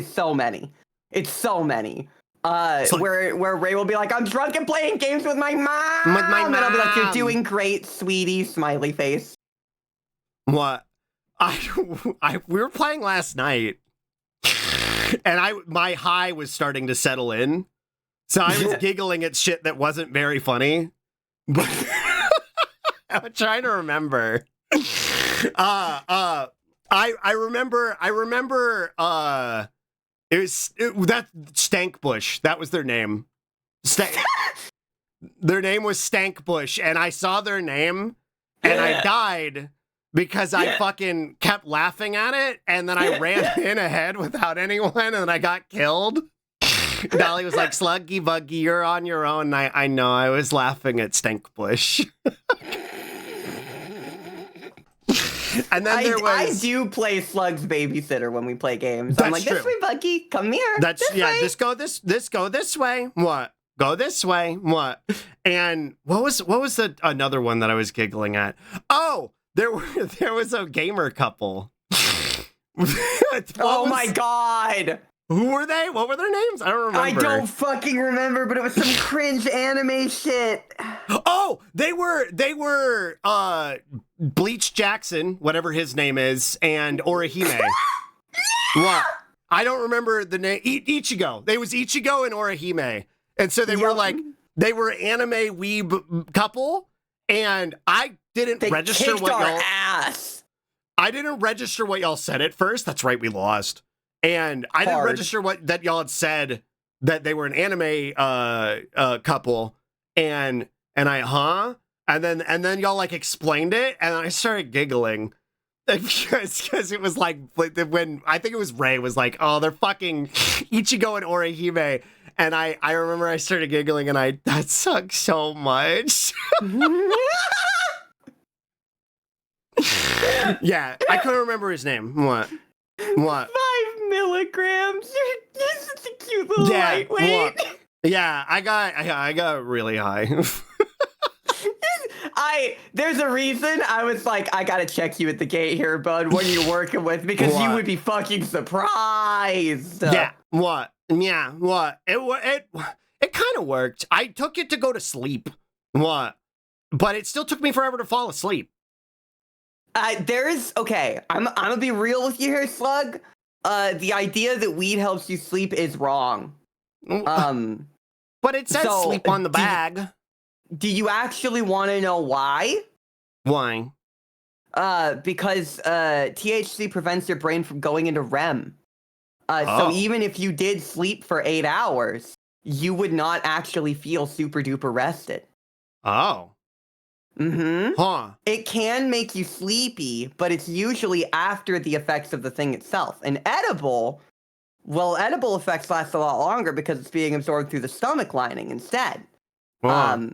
[SPEAKER 5] so many. It's so many. Where Ray will be like, I'm drunk and playing games with my mom.
[SPEAKER 2] With my
[SPEAKER 5] And I'll be like, you're
[SPEAKER 2] mom.
[SPEAKER 5] doing great, sweetie, smiley face.
[SPEAKER 3] What? We were playing last night, and my high was starting to settle in, so I was giggling at shit that wasn't very funny. But I'm trying to remember. I remember. That Stank Bush. That was their name. Their name was Stank Bush, and I saw their name, and I died. Because I fucking kept laughing at it, and then I ran in ahead without anyone, and then I got killed. Dolly was like, Sluggy Buggy, you're on your own. I know, I was laughing at Stank Bush. And then
[SPEAKER 5] I do play Slug's babysitter when we play games. I'm like,
[SPEAKER 3] That's
[SPEAKER 5] this way, Buggy, come here.
[SPEAKER 3] This go this way. What? Go this way. What? And what was another one that I was giggling at? Oh, there was a gamer couple.
[SPEAKER 5] My god!
[SPEAKER 3] Who were they? What were their names? I don't remember.
[SPEAKER 5] I don't fucking remember, but it was some cringe anime shit.
[SPEAKER 3] Oh, they were Bleach Jackson, whatever his name is, and Orihime. What? I don't remember the name. Ichigo. They was Ichigo and Orihime. And so they were anime weeb couple, and I didn't register what y'all
[SPEAKER 5] ass.
[SPEAKER 3] I didn't register what y'all said at first. That's right, we lost. And I didn't register that y'all had said that they were an anime couple, and I and then y'all like explained it, and I started giggling because it was like when I think it was Ray was like, oh, they're fucking Ichigo and Orihime, and I remember I started giggling, and that sucks so much. Yeah, I couldn't remember his name. What?
[SPEAKER 5] 5 milligrams. You're such a cute little lightweight.
[SPEAKER 3] Yeah, I got really high.
[SPEAKER 5] There's a reason I was like, I gotta check you at the gate here, bud, when you're working with, because you would be fucking surprised.
[SPEAKER 3] Yeah. What? Yeah. What? It kind of worked. I took it to go to sleep. What? But it still took me forever to fall asleep.
[SPEAKER 5] I'm gonna be real with you here, Slug. The idea that weed helps you sleep is wrong.
[SPEAKER 3] But it says sleep on the bag.
[SPEAKER 5] Do you actually want to know why?
[SPEAKER 3] Why?
[SPEAKER 5] Because THC prevents your brain from going into REM. So even if you did sleep for 8 hours, you would not actually feel super duper rested.
[SPEAKER 3] Oh.
[SPEAKER 5] Mm-hmm.
[SPEAKER 3] Huh.
[SPEAKER 5] It can make you sleepy, but it's usually after the effects of the thing itself. An edible effects last a lot longer because it's being absorbed through the stomach lining instead.
[SPEAKER 3] Huh.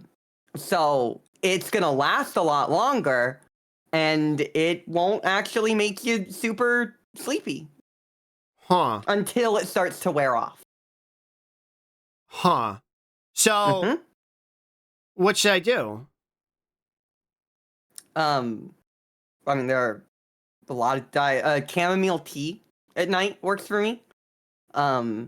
[SPEAKER 5] So it's gonna last a lot longer, and it won't actually make you super sleepy.
[SPEAKER 3] Huh.
[SPEAKER 5] Until it starts to wear off.
[SPEAKER 3] Huh. So, what should I do?
[SPEAKER 5] I mean, there are a lot of chamomile tea at night works for me. But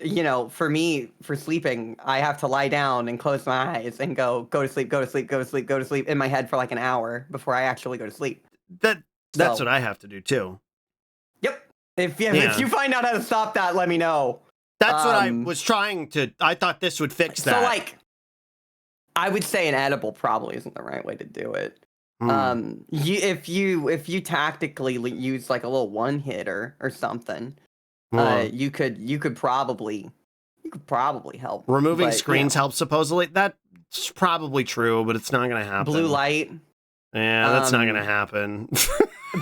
[SPEAKER 5] you know, for me, for sleeping, I have to lie down and close my eyes and go to sleep, go to sleep, go to sleep, go to sleep in my head for like an hour before I actually go to sleep.
[SPEAKER 3] That's what I have to do too.
[SPEAKER 5] Yep. If you find out how to stop that, let me know.
[SPEAKER 3] That's what I was trying to. I thought this would fix that.
[SPEAKER 5] So like, I would say an edible probably isn't the right way to do it. If you tactically use like a little one hitter or something, you could probably help.
[SPEAKER 3] Removing screens helps supposedly. That's probably true, but it's not gonna happen.
[SPEAKER 5] Blue light.
[SPEAKER 3] Yeah, that's not gonna happen.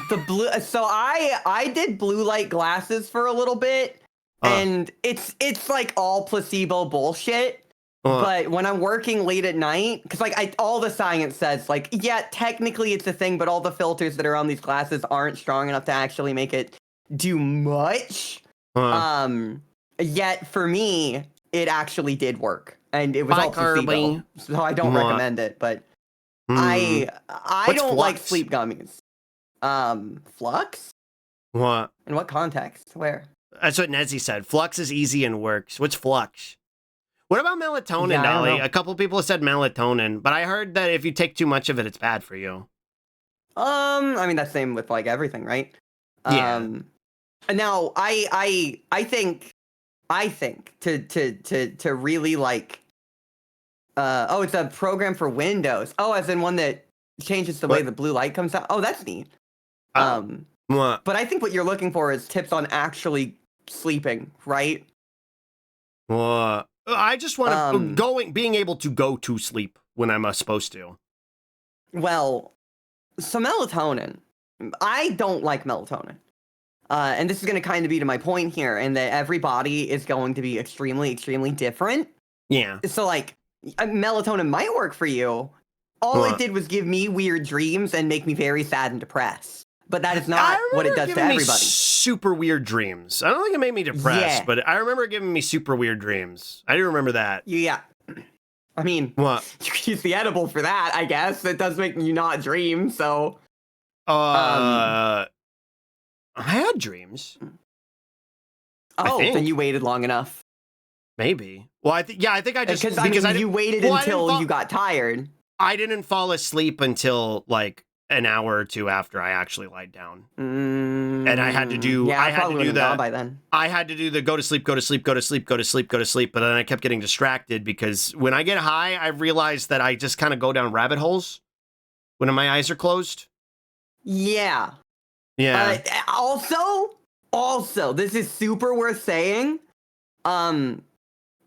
[SPEAKER 5] The blue. So I did blue light glasses for a little bit, and it's like all placebo bullshit. But when I'm working late at night, because like all the science says, like, yeah, technically it's a thing, but all the filters that are on these glasses aren't strong enough to actually make it do much. Yet for me, it actually did work, and it was all placebo. So I don't recommend it. But I don't like sleep gummies. Flux?
[SPEAKER 3] What?
[SPEAKER 5] In what context? Where?
[SPEAKER 3] That's what Nezzy said. Flux is easy and works. What's Flux? What about melatonin,
[SPEAKER 5] Yeah, I don't
[SPEAKER 3] Dolly?
[SPEAKER 5] know.
[SPEAKER 3] A couple people have said melatonin, but I heard that if you take too much of it, it's bad for you.
[SPEAKER 5] I mean that's same with like everything, right?
[SPEAKER 3] Yeah.
[SPEAKER 5] Now I think to really like oh, it's a program for Windows. Oh, as in one that changes the way
[SPEAKER 3] What?
[SPEAKER 5] the blue light comes out. Oh, that's neat.
[SPEAKER 3] Oh. What?
[SPEAKER 5] But I think what you're looking for is tips on actually sleeping, right?
[SPEAKER 3] What? I just want
[SPEAKER 5] Um,
[SPEAKER 3] being able to go to sleep when I'm supposed to.
[SPEAKER 5] Well, so melatonin. I don't like melatonin. And this is going to kind of be to my point here, in that every body is going to be extremely, extremely different.
[SPEAKER 3] Yeah.
[SPEAKER 5] So, like, melatonin might work for you. All it
[SPEAKER 3] What?
[SPEAKER 5] did was give me weird dreams and make me very sad and depressed. But that is
[SPEAKER 3] I
[SPEAKER 5] not what it
[SPEAKER 3] remember
[SPEAKER 5] does to
[SPEAKER 3] giving me
[SPEAKER 5] everybody.
[SPEAKER 3] super weird dreams. I don't think it made me depressed,
[SPEAKER 5] Yeah.
[SPEAKER 3] but I remember giving me super weird dreams. I do remember that.
[SPEAKER 5] Yeah. I mean,
[SPEAKER 3] What?
[SPEAKER 5] you could use the edible for that, I guess. It does make you not dream, so.
[SPEAKER 3] I had dreams.
[SPEAKER 5] Oh,
[SPEAKER 3] think.
[SPEAKER 5] then you waited long enough.
[SPEAKER 3] Maybe. Well, I think I just
[SPEAKER 5] Because I mean, you waited
[SPEAKER 3] well, I didn't
[SPEAKER 5] until
[SPEAKER 3] fall-
[SPEAKER 5] you got tired.
[SPEAKER 3] I didn't fall asleep until like an hour or two after I actually lied down. And I had to do
[SPEAKER 5] Yeah,
[SPEAKER 3] I had
[SPEAKER 5] probably
[SPEAKER 3] to do
[SPEAKER 5] wouldn't have gone
[SPEAKER 3] the
[SPEAKER 5] by then.
[SPEAKER 3] I had to do the go to sleep, go to sleep, go to sleep, go to sleep, go to sleep, but then I kept getting distracted because when I get high, I realized that I just kind of go down rabbit holes when my eyes are closed.
[SPEAKER 5] Yeah.
[SPEAKER 3] Yeah.
[SPEAKER 5] Also, this is super worth saying.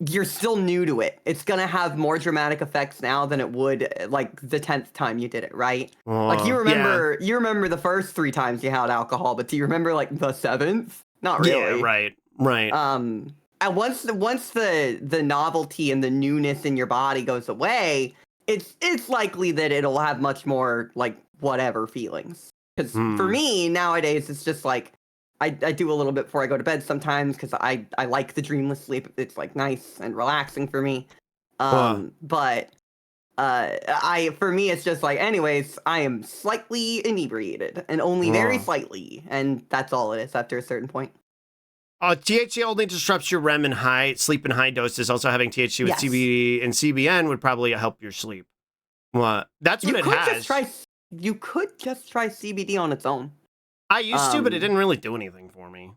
[SPEAKER 5] You're still new to it. It's gonna have more dramatic effects now than it would like the 10th time you did it, right? Like you remember the first 3 times you had alcohol, but do you remember like the 7th? Not really.
[SPEAKER 3] Yeah, right.
[SPEAKER 5] And once the novelty and the newness in your body goes away, it's likely that it'll have much more like whatever feelings. Because for me nowadays, it's just like I do a little bit before I go to bed sometimes because I like the dreamless sleep. It's like nice and relaxing for me. But for me it's just like, anyways, I am slightly inebriated and only very slightly, and that's all it is after a certain point.
[SPEAKER 3] THC only disrupts your REM and sleep in high doses. Also, having THC with
[SPEAKER 5] Yes.
[SPEAKER 3] CBD and CBN would probably help your sleep. What? That's what it has.
[SPEAKER 5] You could just try CBD on its own.
[SPEAKER 3] I used to, but it didn't really do anything for me.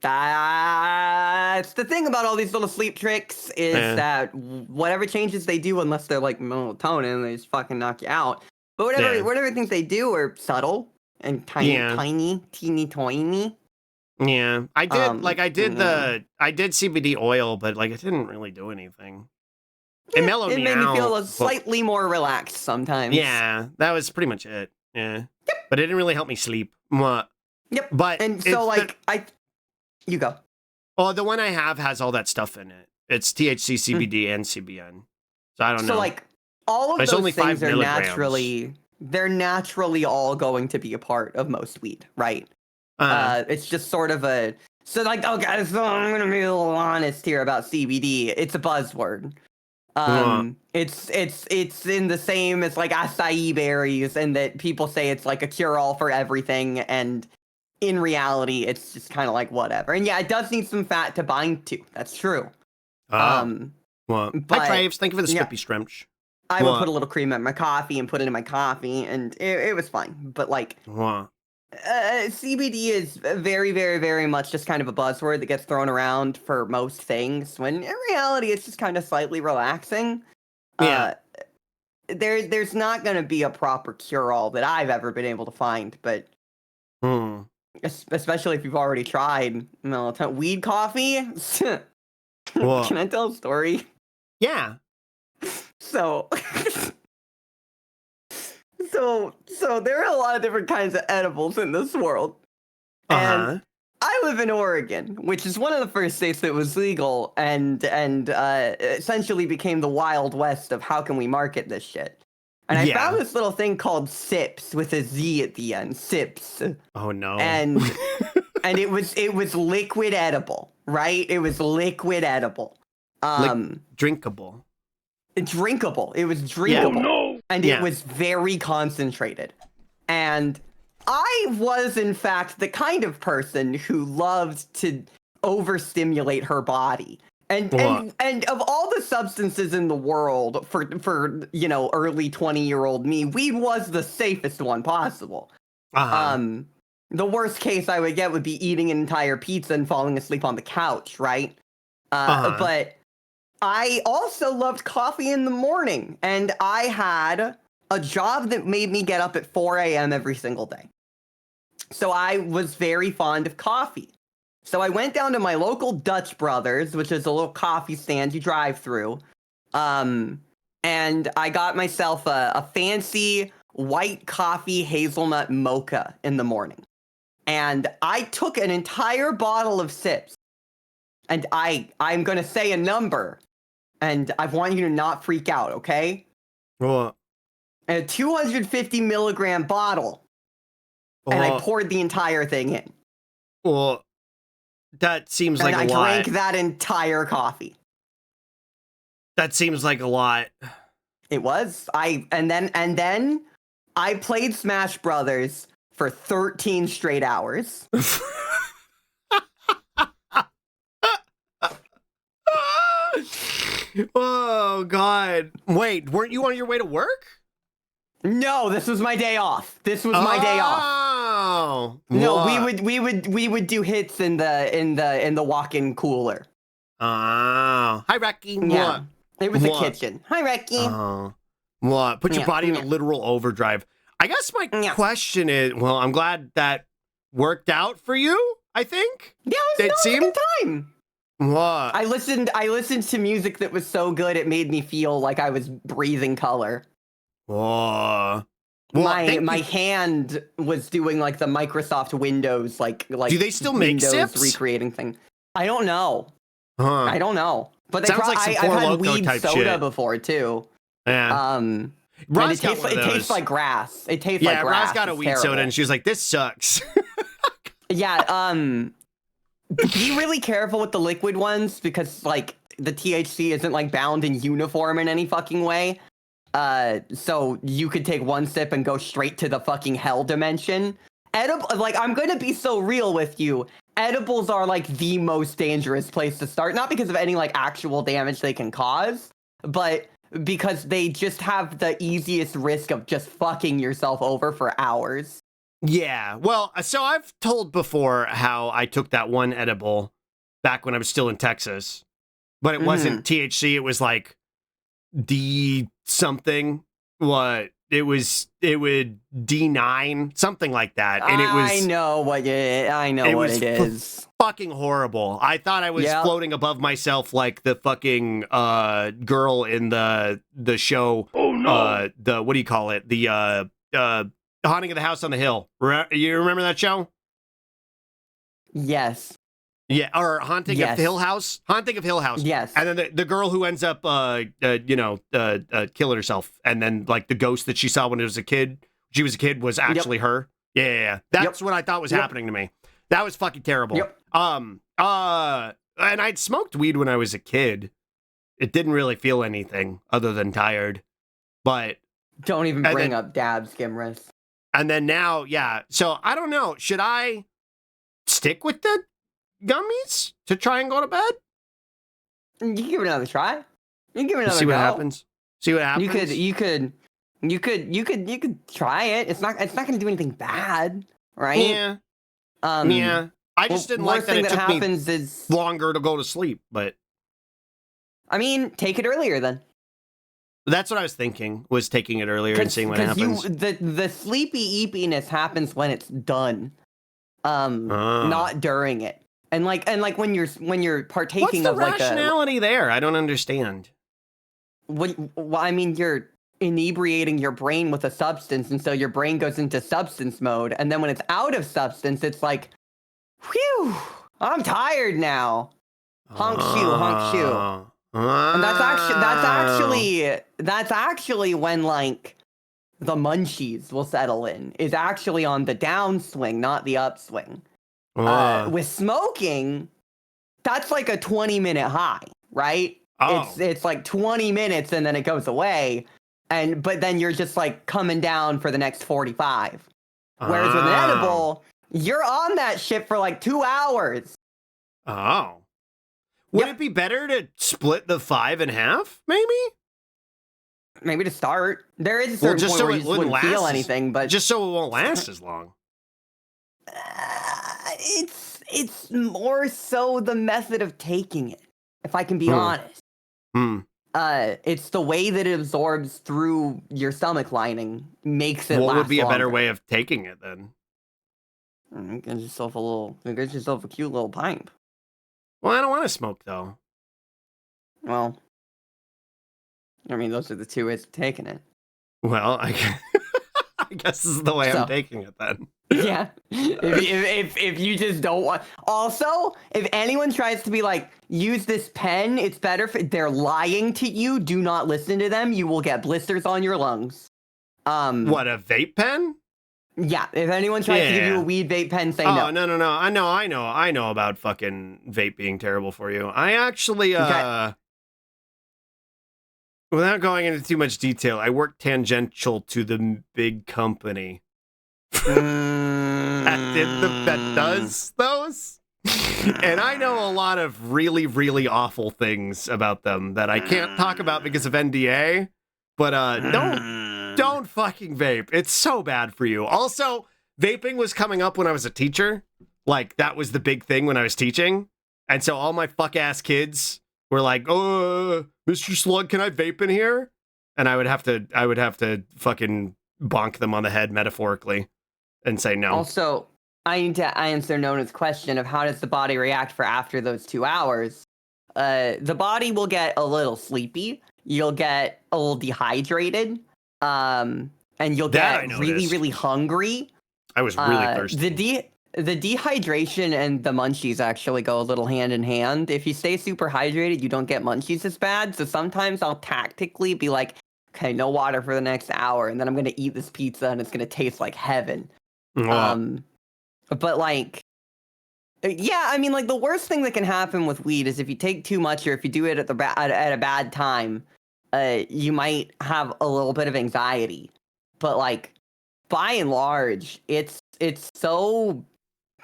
[SPEAKER 5] That's the thing about all these little sleep tricks is that whatever changes they do, unless they're like melatonin, they just fucking knock you out. But whatever things they do are subtle and teeny tiny.
[SPEAKER 3] Yeah, I did. I did CBD oil, but like it didn't really do anything. It mellowed me out.
[SPEAKER 5] It made me feel slightly more relaxed sometimes.
[SPEAKER 3] Yeah, that was pretty much it. Yeah, but it didn't really help me sleep. What?
[SPEAKER 5] Yep.
[SPEAKER 3] But
[SPEAKER 5] and so like you go.
[SPEAKER 3] Oh, the one I have has all that stuff in it. It's THC, CBD, and CBN. So I don't know.
[SPEAKER 5] So like all of
[SPEAKER 3] It's
[SPEAKER 5] those
[SPEAKER 3] only 5
[SPEAKER 5] things are
[SPEAKER 3] milligrams.
[SPEAKER 5] they're naturally all going to be a part of most weed, right? It's just sort of so like, okay, so I'm gonna be a little honest here about CBD. It's a buzzword. It's in the same as like acai berries, and that people say it's like a cure-all for everything, and in reality, it's just kind of like whatever. And yeah, it does need some fat to bind to. That's true.
[SPEAKER 3] Well,
[SPEAKER 5] but,
[SPEAKER 3] hi, Traves. Thank you for the strippy strench.
[SPEAKER 5] I would put a little cream in my coffee and put it in my coffee, and it was fine. But like, CBD is very, very, very much just kind of a buzzword that gets thrown around for most things, when in reality, it's just kind of slightly relaxing.
[SPEAKER 3] Yeah.
[SPEAKER 5] There's not going to be a proper cure-all that I've ever been able to find, but especially if you've already tried melatonin weed coffee. Can I tell a story?
[SPEAKER 3] Yeah.
[SPEAKER 5] So there are a lot of different kinds of edibles in this world. And I live in Oregon, which is one of the first states that was legal and essentially became the Wild West of how can we market this shit. And I found this little thing called Sips with a Z at the end. Sips.
[SPEAKER 3] Oh no.
[SPEAKER 5] And it was liquid edible, right? It was liquid edible.
[SPEAKER 3] Drinkable.
[SPEAKER 5] Drinkable. It was drinkable.
[SPEAKER 4] Oh, no.
[SPEAKER 5] And it was very concentrated. And I was, in fact, the kind of person who loved to overstimulate her body. And of all the substances in the world for early 20-year-old me, weed was the safest one possible. The worst case I would get would be eating an entire pizza and falling asleep on the couch, right? But I also loved coffee in the morning, and I had a job that made me get up at 4 a.m. every single day. So I was very fond of coffee. So I went down to my local Dutch Brothers, which is a little coffee stand you drive through, and I got myself a fancy white coffee hazelnut mocha in the morning. And I took an entire bottle of sips, and I'm going to say a number, and I want you to not freak out, okay?
[SPEAKER 3] What?
[SPEAKER 5] A 250 milligram bottle, and I poured the entire thing in.
[SPEAKER 3] Well, that seems like a lot.
[SPEAKER 5] And I drank that entire coffee.
[SPEAKER 3] That seems like a lot.
[SPEAKER 5] It was. And then I played Smash Brothers for 13 straight hours.
[SPEAKER 3] Oh God! Wait, weren't you on your way to work?
[SPEAKER 5] No, this was my day off. This was my day off.
[SPEAKER 3] Oh
[SPEAKER 5] no,
[SPEAKER 3] what?
[SPEAKER 5] we would do hits in the walk-in cooler.
[SPEAKER 3] Oh, hi, Recky.
[SPEAKER 5] Yeah,
[SPEAKER 3] What?
[SPEAKER 5] it was a kitchen. Hi, Recky.
[SPEAKER 3] Oh, what? Put your body in a literal overdrive. I guess my question is, well, I'm glad that worked out for you. I think.
[SPEAKER 5] Yeah, it was a good time.
[SPEAKER 3] What?
[SPEAKER 5] I listened to music that was so good it made me feel like I was breathing color.
[SPEAKER 3] Well,
[SPEAKER 5] my hand was doing like the Microsoft Windows like
[SPEAKER 3] do they still make
[SPEAKER 5] Windows
[SPEAKER 3] sips?
[SPEAKER 5] recreating thing? I don't know.
[SPEAKER 3] Huh.
[SPEAKER 5] I don't know. But
[SPEAKER 3] Sounds like some Four
[SPEAKER 5] I've had
[SPEAKER 3] Loko
[SPEAKER 5] weed
[SPEAKER 3] type
[SPEAKER 5] soda
[SPEAKER 3] shit.
[SPEAKER 5] before too.
[SPEAKER 3] Yeah.
[SPEAKER 5] And
[SPEAKER 3] Roz
[SPEAKER 5] it
[SPEAKER 3] got
[SPEAKER 5] tastes like grass. It tastes like grass.
[SPEAKER 3] Yeah, Roz got a
[SPEAKER 5] It's
[SPEAKER 3] weed
[SPEAKER 5] terrible.
[SPEAKER 3] soda and she was like, "This sucks."
[SPEAKER 5] Yeah. Be really careful with the liquid ones because like the THC isn't like bound in uniform in any fucking way. So you could take one sip and go straight to the fucking hell dimension. Like, I'm gonna be so real with you. Edibles are like the most dangerous place to start, not because of any like actual damage they can cause, but because they just have the easiest risk of just fucking yourself over for hours.
[SPEAKER 3] Yeah, well, so I've told before how I took that one edible back when I was still in Texas, but it wasn't THC. It was like D something. What? It was D9, something like that. And it was.
[SPEAKER 5] I know what it is.
[SPEAKER 3] Fucking horrible. I thought I was floating above myself like the fucking girl in the show. Oh no. The what do you call it? The Haunting of the House on the Hill. You remember that show?
[SPEAKER 5] Yes.
[SPEAKER 3] Yeah, or Haunting of Hill House. Haunting of Hill House.
[SPEAKER 5] Yes.
[SPEAKER 3] And then the girl who ends up killing herself, and then like the ghost that she saw when she was a kid was actually her. Yeah. That's what I thought was happening to me. That was fucking terrible.
[SPEAKER 5] Yep.
[SPEAKER 3] And I'd smoked weed when I was a kid. It didn't really feel anything other than tired. But
[SPEAKER 5] don't even bring up dabs, Gimris.
[SPEAKER 3] And then now, so I don't know. Should I stick with the gummies to try and go to bed?
[SPEAKER 5] You can give it another try. You can give it another
[SPEAKER 3] See what
[SPEAKER 5] go.
[SPEAKER 3] happens. See what happens.
[SPEAKER 5] You could try it. It's not going to do anything bad, right?
[SPEAKER 3] Yeah. Yeah. I just didn't like that it took me longer to go to sleep, but
[SPEAKER 5] I mean, take it earlier then.
[SPEAKER 3] That's what I was thinking, was taking it earlier and seeing what happens.
[SPEAKER 5] The sleepy eepiness happens when it's done. Not during it. And like when you're partaking of like
[SPEAKER 3] what's the rationality there? I don't understand.
[SPEAKER 5] Well, I mean, you're inebriating your brain with a substance, and so your brain goes into substance mode, and then when it's out of substance, it's like, whew, I'm tired now. Honk shoe. And that's actually when like the munchies will settle in. Is actually on the downswing, not the upswing. With smoking, that's like a 20-minute high, right? It's like 20 minutes and then it goes away, but then you're just like coming down for the next 45. Whereas with an edible, you're on that shit for like 2 hours.
[SPEAKER 3] Oh. Would
[SPEAKER 5] Yep.
[SPEAKER 3] it be better to split the 5 in half, maybe?
[SPEAKER 5] Maybe to start. There is a certain
[SPEAKER 3] just
[SPEAKER 5] point
[SPEAKER 3] so
[SPEAKER 5] where
[SPEAKER 3] it
[SPEAKER 5] you just
[SPEAKER 3] wouldn't
[SPEAKER 5] wouldn't feel
[SPEAKER 3] last
[SPEAKER 5] anything, but
[SPEAKER 3] Just so it won't last as long.
[SPEAKER 5] it's more so the method of taking it, if I can be
[SPEAKER 3] Hmm.
[SPEAKER 5] honest.
[SPEAKER 3] Hmm.
[SPEAKER 5] It's the way that it absorbs through your stomach lining makes it
[SPEAKER 3] What
[SPEAKER 5] last
[SPEAKER 3] would be a better
[SPEAKER 5] longer.
[SPEAKER 3] way of taking it then?
[SPEAKER 5] Get yourself a cute little pipe.
[SPEAKER 3] Well, I don't want to smoke though.
[SPEAKER 5] Well, I mean, those are the two ways of taking it.
[SPEAKER 3] Well, I guess this is the way I'm
[SPEAKER 5] So-
[SPEAKER 3] taking it then.
[SPEAKER 5] Yeah. If you just don't want. Also, if anyone tries to be like, use this pen, it's better. They're lying to you. Do not listen to them. You will get blisters on your lungs.
[SPEAKER 3] What, a vape pen?
[SPEAKER 5] Yeah. If anyone tries to give you
[SPEAKER 3] Yeah.
[SPEAKER 5] a weed vape pen, say
[SPEAKER 3] Oh,
[SPEAKER 5] no.
[SPEAKER 3] no. I know about fucking vape being terrible for you. I actually,
[SPEAKER 5] Okay.
[SPEAKER 3] without going into too much detail, I work tangential to the big company that does those. And I know a lot of really, really awful things about them that I can't talk about because of NDA. But don't fucking vape. It's so bad for you. Also, vaping was coming up when I was a teacher. Like, that was the big thing when I was teaching. And so all my fuck ass kids were like, "Oh, Mr. Slug, can I vape in here?" And I would have to fucking bonk them on the head metaphorically and say no.
[SPEAKER 5] Also, I need to answer Nona's question of how does the body react for after those 2 hours. The body will get a little sleepy. You'll get a little dehydrated. And you'll
[SPEAKER 3] That I
[SPEAKER 5] get really,
[SPEAKER 3] noticed.
[SPEAKER 5] really hungry.
[SPEAKER 3] I was really thirsty.
[SPEAKER 5] The dehydration and the munchies actually go a little hand in hand. If you stay super hydrated, you don't get munchies as bad. So sometimes I'll tactically be like, okay, no water for the next hour, and then I'm gonna eat this pizza and it's gonna taste like heaven. But like, yeah, I mean, like the worst thing that can happen with weed is if you take too much or if you do it at at a bad time, you might have a little bit of anxiety. But like, by and large, it's so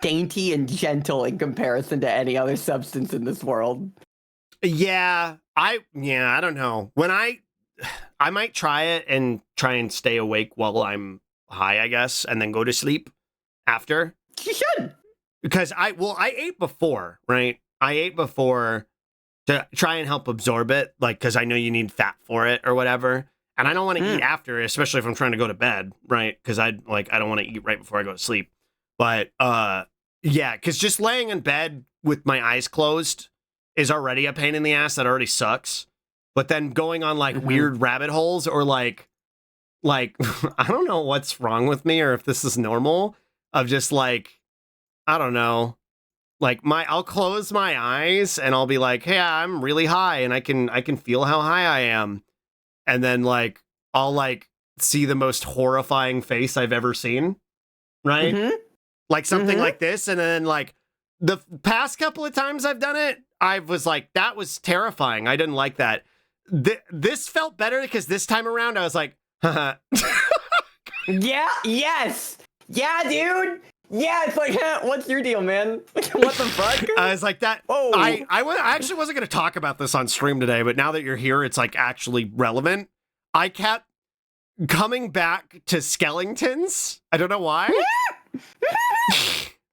[SPEAKER 5] dainty and gentle in comparison to any other substance in this world.
[SPEAKER 3] Yeah, I don't know. When I might try it and try and stay awake while I'm high, I guess, and then go to sleep after.
[SPEAKER 5] You should.
[SPEAKER 3] Because I ate before, right? I ate before to try and help absorb it, like, because I know you need fat for it or whatever. And I don't want to eat after, especially if I'm trying to go to bed, right? Because I don't want to eat right before I go to sleep. But yeah, because just laying in bed with my eyes closed is already a pain in the ass. That already sucks. But then going on like weird rabbit holes or like I don't know what's wrong with me or if this is normal of just like, I don't know. Like I'll close my eyes and I'll be like, hey, I'm really high and I can feel how high I am. And then like I'll like see the most horrifying face I've ever seen. Right? Like something like this. And then like the past couple of times I've done it, I was like, that was terrifying. I didn't like that. This felt better because this time around I was like, haha.
[SPEAKER 5] Yeah, yes. Yeah, dude. Yeah, it's like, what's your deal, man? What the fuck?
[SPEAKER 3] I was like that.
[SPEAKER 5] Whoa.
[SPEAKER 3] I actually wasn't going to talk about this on stream today, but now that you're here, it's like actually relevant. I kept coming back to skeletons. I don't know why.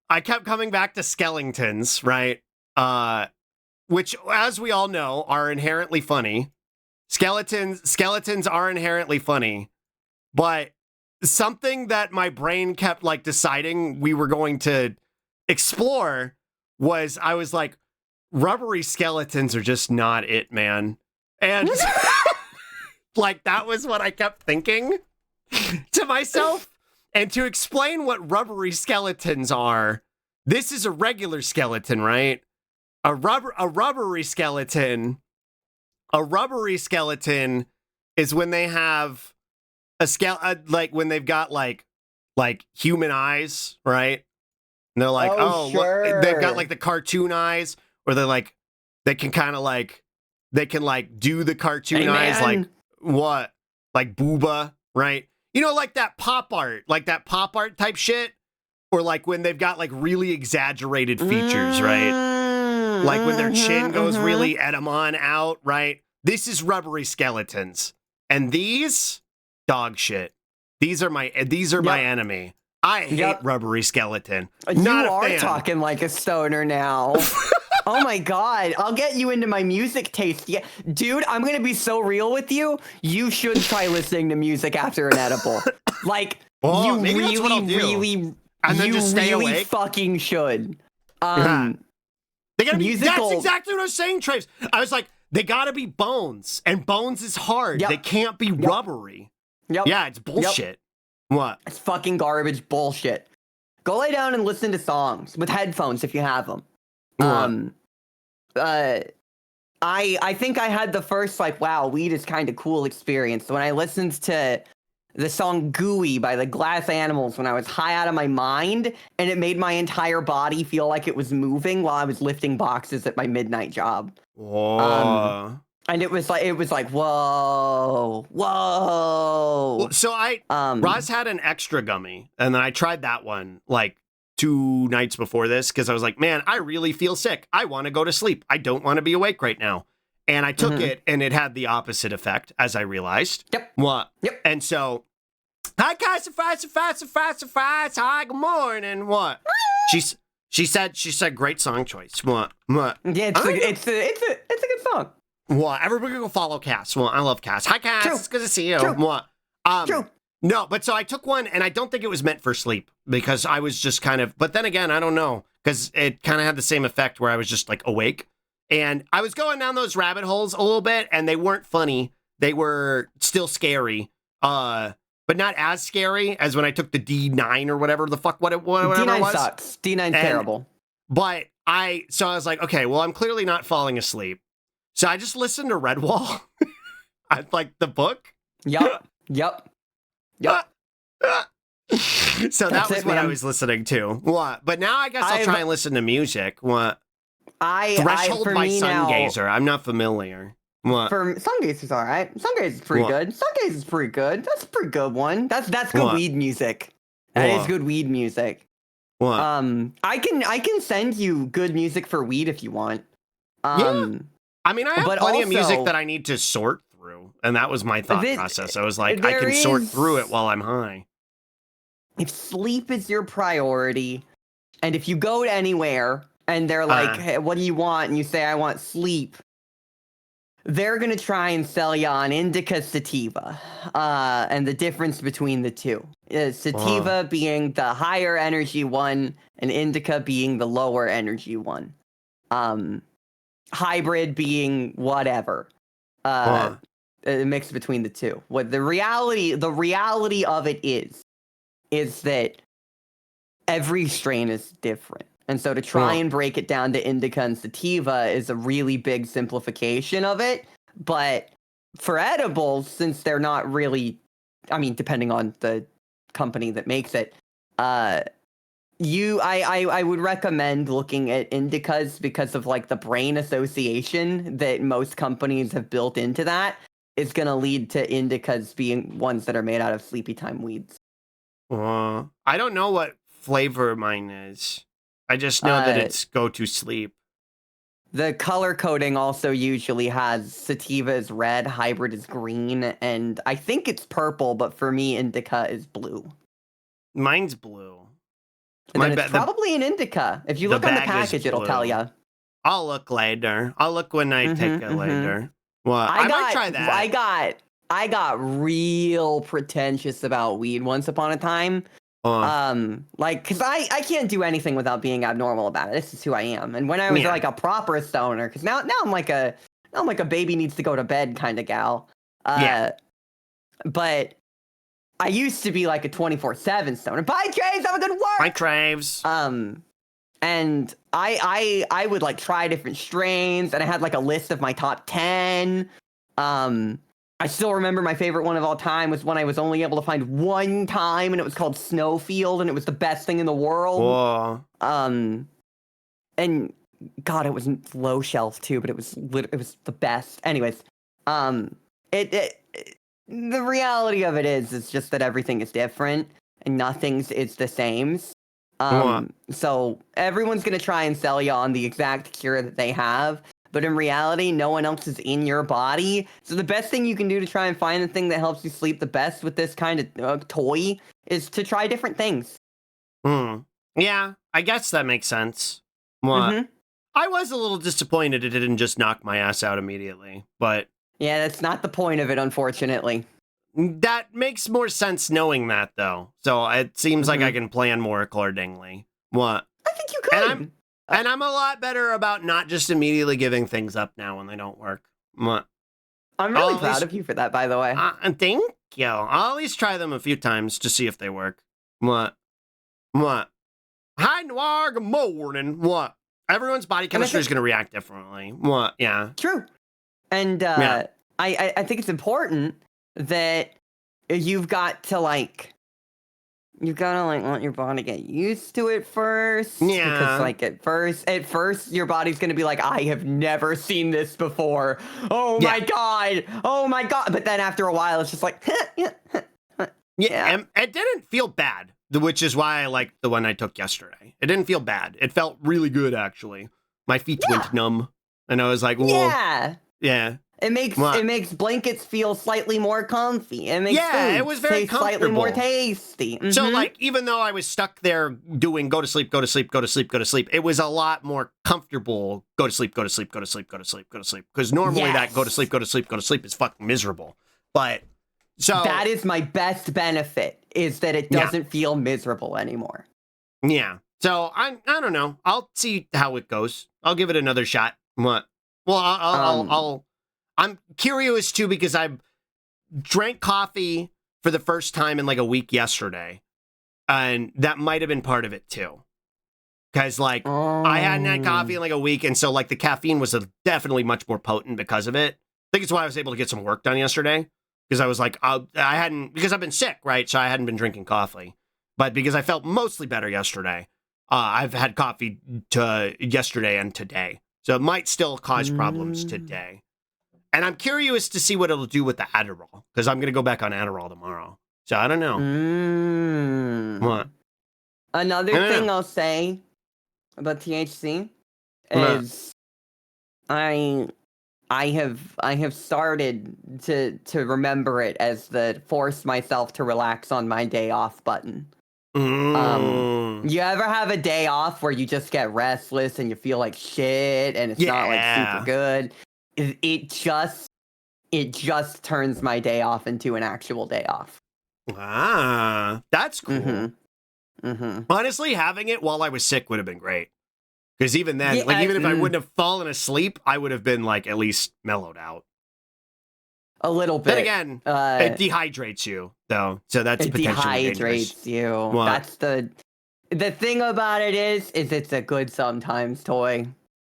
[SPEAKER 3] I kept coming back to skeletons, right? Which, as we all know, are inherently funny. Skeletons are inherently funny, but something that my brain kept like deciding we were going to explore was I was like, rubbery skeletons are just not it, man. And like that was what I kept thinking to myself. And to explain what rubbery skeletons are, this is a regular skeleton, right? A rubbery skeleton is when they have a like when they've got like human eyes, right? And they're like,
[SPEAKER 5] Oh,
[SPEAKER 3] look, they've got
[SPEAKER 5] sure.
[SPEAKER 3] like the cartoon eyes, or they're like they can kind of like they can like do the cartoon
[SPEAKER 5] Hey,
[SPEAKER 3] eyes, like
[SPEAKER 5] man.
[SPEAKER 3] what, like booba, right? You know, like that pop art type shit, or like when they've got like really exaggerated features, right? like when their chin goes really edamon out, right? This is rubbery skeletons. And these, dog shit. These are my enemy. I hate rubbery skeleton. Not
[SPEAKER 5] You
[SPEAKER 3] a
[SPEAKER 5] are
[SPEAKER 3] fan.
[SPEAKER 5] talking like a stoner now. Oh my god, I'll get you into my music taste. Yeah, dude, I'm gonna be so real with you. You should try listening to music after an edible. Like,
[SPEAKER 3] Oh,
[SPEAKER 5] you
[SPEAKER 3] maybe that's what I'll do.
[SPEAKER 5] really,
[SPEAKER 3] And then
[SPEAKER 5] you
[SPEAKER 3] just stay
[SPEAKER 5] really
[SPEAKER 3] awake?
[SPEAKER 5] fucking should.
[SPEAKER 3] They gotta be,
[SPEAKER 5] musical-
[SPEAKER 3] that's exactly what I was saying, Traves. I was like, they gotta be bones, and bones is hard.
[SPEAKER 5] Yep.
[SPEAKER 3] They can't be rubbery.
[SPEAKER 5] Yep.
[SPEAKER 3] Yeah, it's bullshit. What?
[SPEAKER 5] It's fucking garbage bullshit. Go lay down and listen to songs with headphones if you have them. I think I had the first like, wow, weed is kind of cool experience when I listened to the song Gooey by the Glass Animals when I was high out of my mind, and it made my entire body feel like it was moving while I was lifting boxes at my midnight job.
[SPEAKER 3] Whoa.
[SPEAKER 5] And it was like, whoa.
[SPEAKER 3] Well, so Roz had an extra gummy, and then I tried that one like 2 nights before this because I was like, man, I really feel sick. I want to go to sleep. I don't want to be awake right now. And I took it, and it had the opposite effect, as I realized.
[SPEAKER 5] Yep.
[SPEAKER 3] What?
[SPEAKER 5] Yep.
[SPEAKER 3] And so, hi, guys, surprise, hi, good morning. What? She said, great song choice. What?
[SPEAKER 5] Yeah, it's a good song.
[SPEAKER 3] What? Everybody go follow Cass. Well, I love Cass. Hi, Cass.
[SPEAKER 5] True.
[SPEAKER 3] It's good to see you.
[SPEAKER 5] True.
[SPEAKER 3] What?
[SPEAKER 5] True.
[SPEAKER 3] No, but so I took one, and I don't think it was meant for sleep because I was just kind of. But then again, I don't know because it kind of had the same effect where I was just like awake, and I was going down those rabbit holes a little bit, and they weren't funny. They were still scary, but not as scary as when I took the D9 or whatever the fuck whatever
[SPEAKER 5] D9
[SPEAKER 3] it was.
[SPEAKER 5] sucks. D9's terrible.
[SPEAKER 3] But I was like, okay, well, I'm clearly not falling asleep. So I just listened to Redwall. I like the book.
[SPEAKER 5] Yep.
[SPEAKER 3] So that was what I was listening to. What? But now I guess I'll try and listen to music. What? Threshold by Sungazer. I'm not familiar. What?
[SPEAKER 5] For Sungazer's all right. Sungazer's pretty good. Sungazer's pretty good. That's a pretty good one. That's good weed music. That is good weed music.
[SPEAKER 3] What?
[SPEAKER 5] I can send you good music for weed if you want.
[SPEAKER 3] Yeah. I mean, I have plenty of music
[SPEAKER 5] also-
[SPEAKER 3] that I need to sort through, and that was my thought process. I was like, I
[SPEAKER 5] there
[SPEAKER 3] can sort
[SPEAKER 5] is-
[SPEAKER 3] through it while I'm high.
[SPEAKER 5] If sleep is your priority, and if you go to anywhere and they're like, hey, what do you want? And you say, I want sleep. They're going to try and sell you on indica sativa and the difference between the two. Sativa being the higher energy one and indica being the lower energy one. Hybrid being whatever. A mix between the two. What the reality of it is that every strain is different. And so to try and break it down to indica and sativa is a really big simplification of it. But for edibles, since they're not really, I mean, depending on the company that makes it, I would recommend looking at indicas because of like the brain association that most companies have built into that is going to lead to indicas being ones that are made out of sleepy time weeds.
[SPEAKER 3] I don't know what flavor mine is. I just know that it's go to sleep.
[SPEAKER 5] The color coding also usually has sativa is red, hybrid is green, and I think it's purple, but for me, indica is blue.
[SPEAKER 3] Mine's blue.
[SPEAKER 5] It's probably an indica. If you look on the package, it'll tell you.
[SPEAKER 3] I'll look later. I'll look when I take it later. Well, I might try that.
[SPEAKER 5] I got real pretentious about weed once upon a time. Cause I can't do anything without being abnormal about it. This is who I am. And when I was like a proper stoner, cause now I'm like a baby needs to go to bed kind of gal. But I used to be like a 24/7 stoner. Bye, Traves. Have a good work.
[SPEAKER 3] Bye, Traves.
[SPEAKER 5] And I would like try different strains, and I had like a list of my top 10. I still remember my favorite one of all time was one I was only able to find one time, and it was called Snowfield, and it was the best thing in the world.
[SPEAKER 3] Whoa.
[SPEAKER 5] And God, it was low shelf too, but it was the best. Anyways, the reality of it is just that everything is different and nothing's is the same. So everyone's gonna try and sell you on the exact cure that they have, but in reality, no one else is in your body. So the best thing you can do to try and find the thing that helps you sleep the best with this kind of toy is to try different things.
[SPEAKER 3] Yeah, I guess that makes sense. What? I was a little disappointed it didn't just knock my ass out immediately, but
[SPEAKER 5] Yeah, that's not the point of it, unfortunately.
[SPEAKER 3] that makes more sense knowing that, though. So it seems like I can plan more accordingly. What?
[SPEAKER 5] I think you could.
[SPEAKER 3] And I'm a lot better about not just immediately giving things up now when they don't work. What?
[SPEAKER 5] I'm really
[SPEAKER 3] at
[SPEAKER 5] proud
[SPEAKER 3] least-
[SPEAKER 5] of you for that, by the way.
[SPEAKER 3] Thank you. I'll at least try them a few times to see if they work. What? Hi, Noir. Good morning. What? Everyone's body chemistry is going to react differently. What? Yeah.
[SPEAKER 5] True. And
[SPEAKER 3] Yeah.
[SPEAKER 5] I think it's important that you've got to let your body get used to it first.
[SPEAKER 3] Yeah.
[SPEAKER 5] Because like at first your body's gonna be like, I have never seen this before. Oh my god. Oh my god. But then after a while it's just like
[SPEAKER 3] Yeah. And it didn't feel bad, which is why I liked the one I took yesterday. It didn't feel bad. It felt really good, actually. My feet went numb. And I was like, whoa. Yeah.
[SPEAKER 5] It makes blankets feel slightly more comfy. It makes food
[SPEAKER 3] it was very
[SPEAKER 5] taste slightly more tasty.
[SPEAKER 3] So, like, even though I was stuck there doing go to sleep, go to sleep, go to sleep, go to sleep, it was a lot more comfortable go to sleep, go to sleep, go to sleep, go to sleep, go to sleep. Because normally that go to sleep, go to sleep, go to sleep is fucking miserable. But, so...
[SPEAKER 5] That is my best benefit, is that it doesn't feel miserable anymore.
[SPEAKER 3] Yeah. So, I don't know. I'll see how it goes. I'll give it another shot. What? Well, I'm curious too because I drank coffee for the first time in like a week yesterday, and that might have been part of it too. Because like I hadn't had coffee in like a week, and so like the caffeine was definitely much more potent because of it. I think it's why I was able to get some work done yesterday because I was like because I've been sick, right? So I hadn't been drinking coffee, but because I felt mostly better yesterday, I've had coffee yesterday and today, so it might still cause problems today. And I'm curious to see what it'll do with the Adderall, because I'm going to go back on Adderall tomorrow. So I don't know. What?
[SPEAKER 5] Another thing I'll say about THC is I have started to remember it as the force myself to relax on my day off button. You ever have a day off where you just get restless and you feel like shit and it's not like super good? It just turns my day off into an actual day off.
[SPEAKER 3] That's cool. Honestly, having it while I was sick would have been great. Because even then, even if I wouldn't have fallen asleep, I would have been like at least mellowed out.
[SPEAKER 5] A little bit.
[SPEAKER 3] Then again, it dehydrates you, though. So that's potentially dangerous.
[SPEAKER 5] Dehydrates you. What? That's the thing about it is it's a good sometimes toy.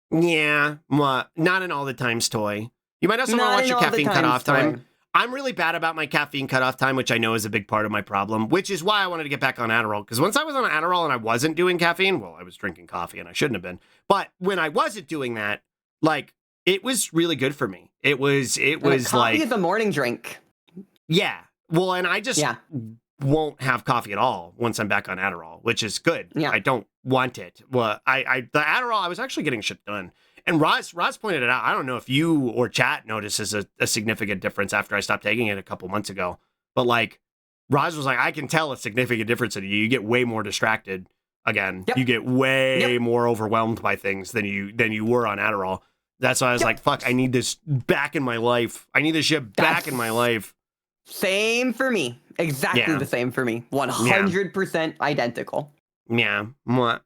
[SPEAKER 3] Yeah, not an all the times toy. You might also want to watch your caffeine cutoff time. I'm really bad about my caffeine cutoff time, which I know is a big part of my problem, which is why I wanted to get back on Adderall. Because once I was on Adderall and I wasn't doing caffeine, well, I was drinking coffee and I shouldn't have been. But when I wasn't doing that, like, it was really good for me. It was
[SPEAKER 5] coffee is a morning drink.
[SPEAKER 3] Yeah. Well, and I just won't have coffee at all once I'm back on Adderall, which is good.
[SPEAKER 5] Yeah.
[SPEAKER 3] I don't want it. Well, the Adderall, I was actually getting shit done. And Roz pointed it out. I don't know if you or chat notices a significant difference after I stopped taking it a couple months ago. But like, Roz was like, I can tell a significant difference in you. You get way more distracted again. Yep. You get way more overwhelmed by things than you were on Adderall. That's why I was like, fuck, I need this back in my life. I need this shit back in my life.
[SPEAKER 5] Same for me. Exactly the same for me. 100% identical.
[SPEAKER 3] Yeah. What?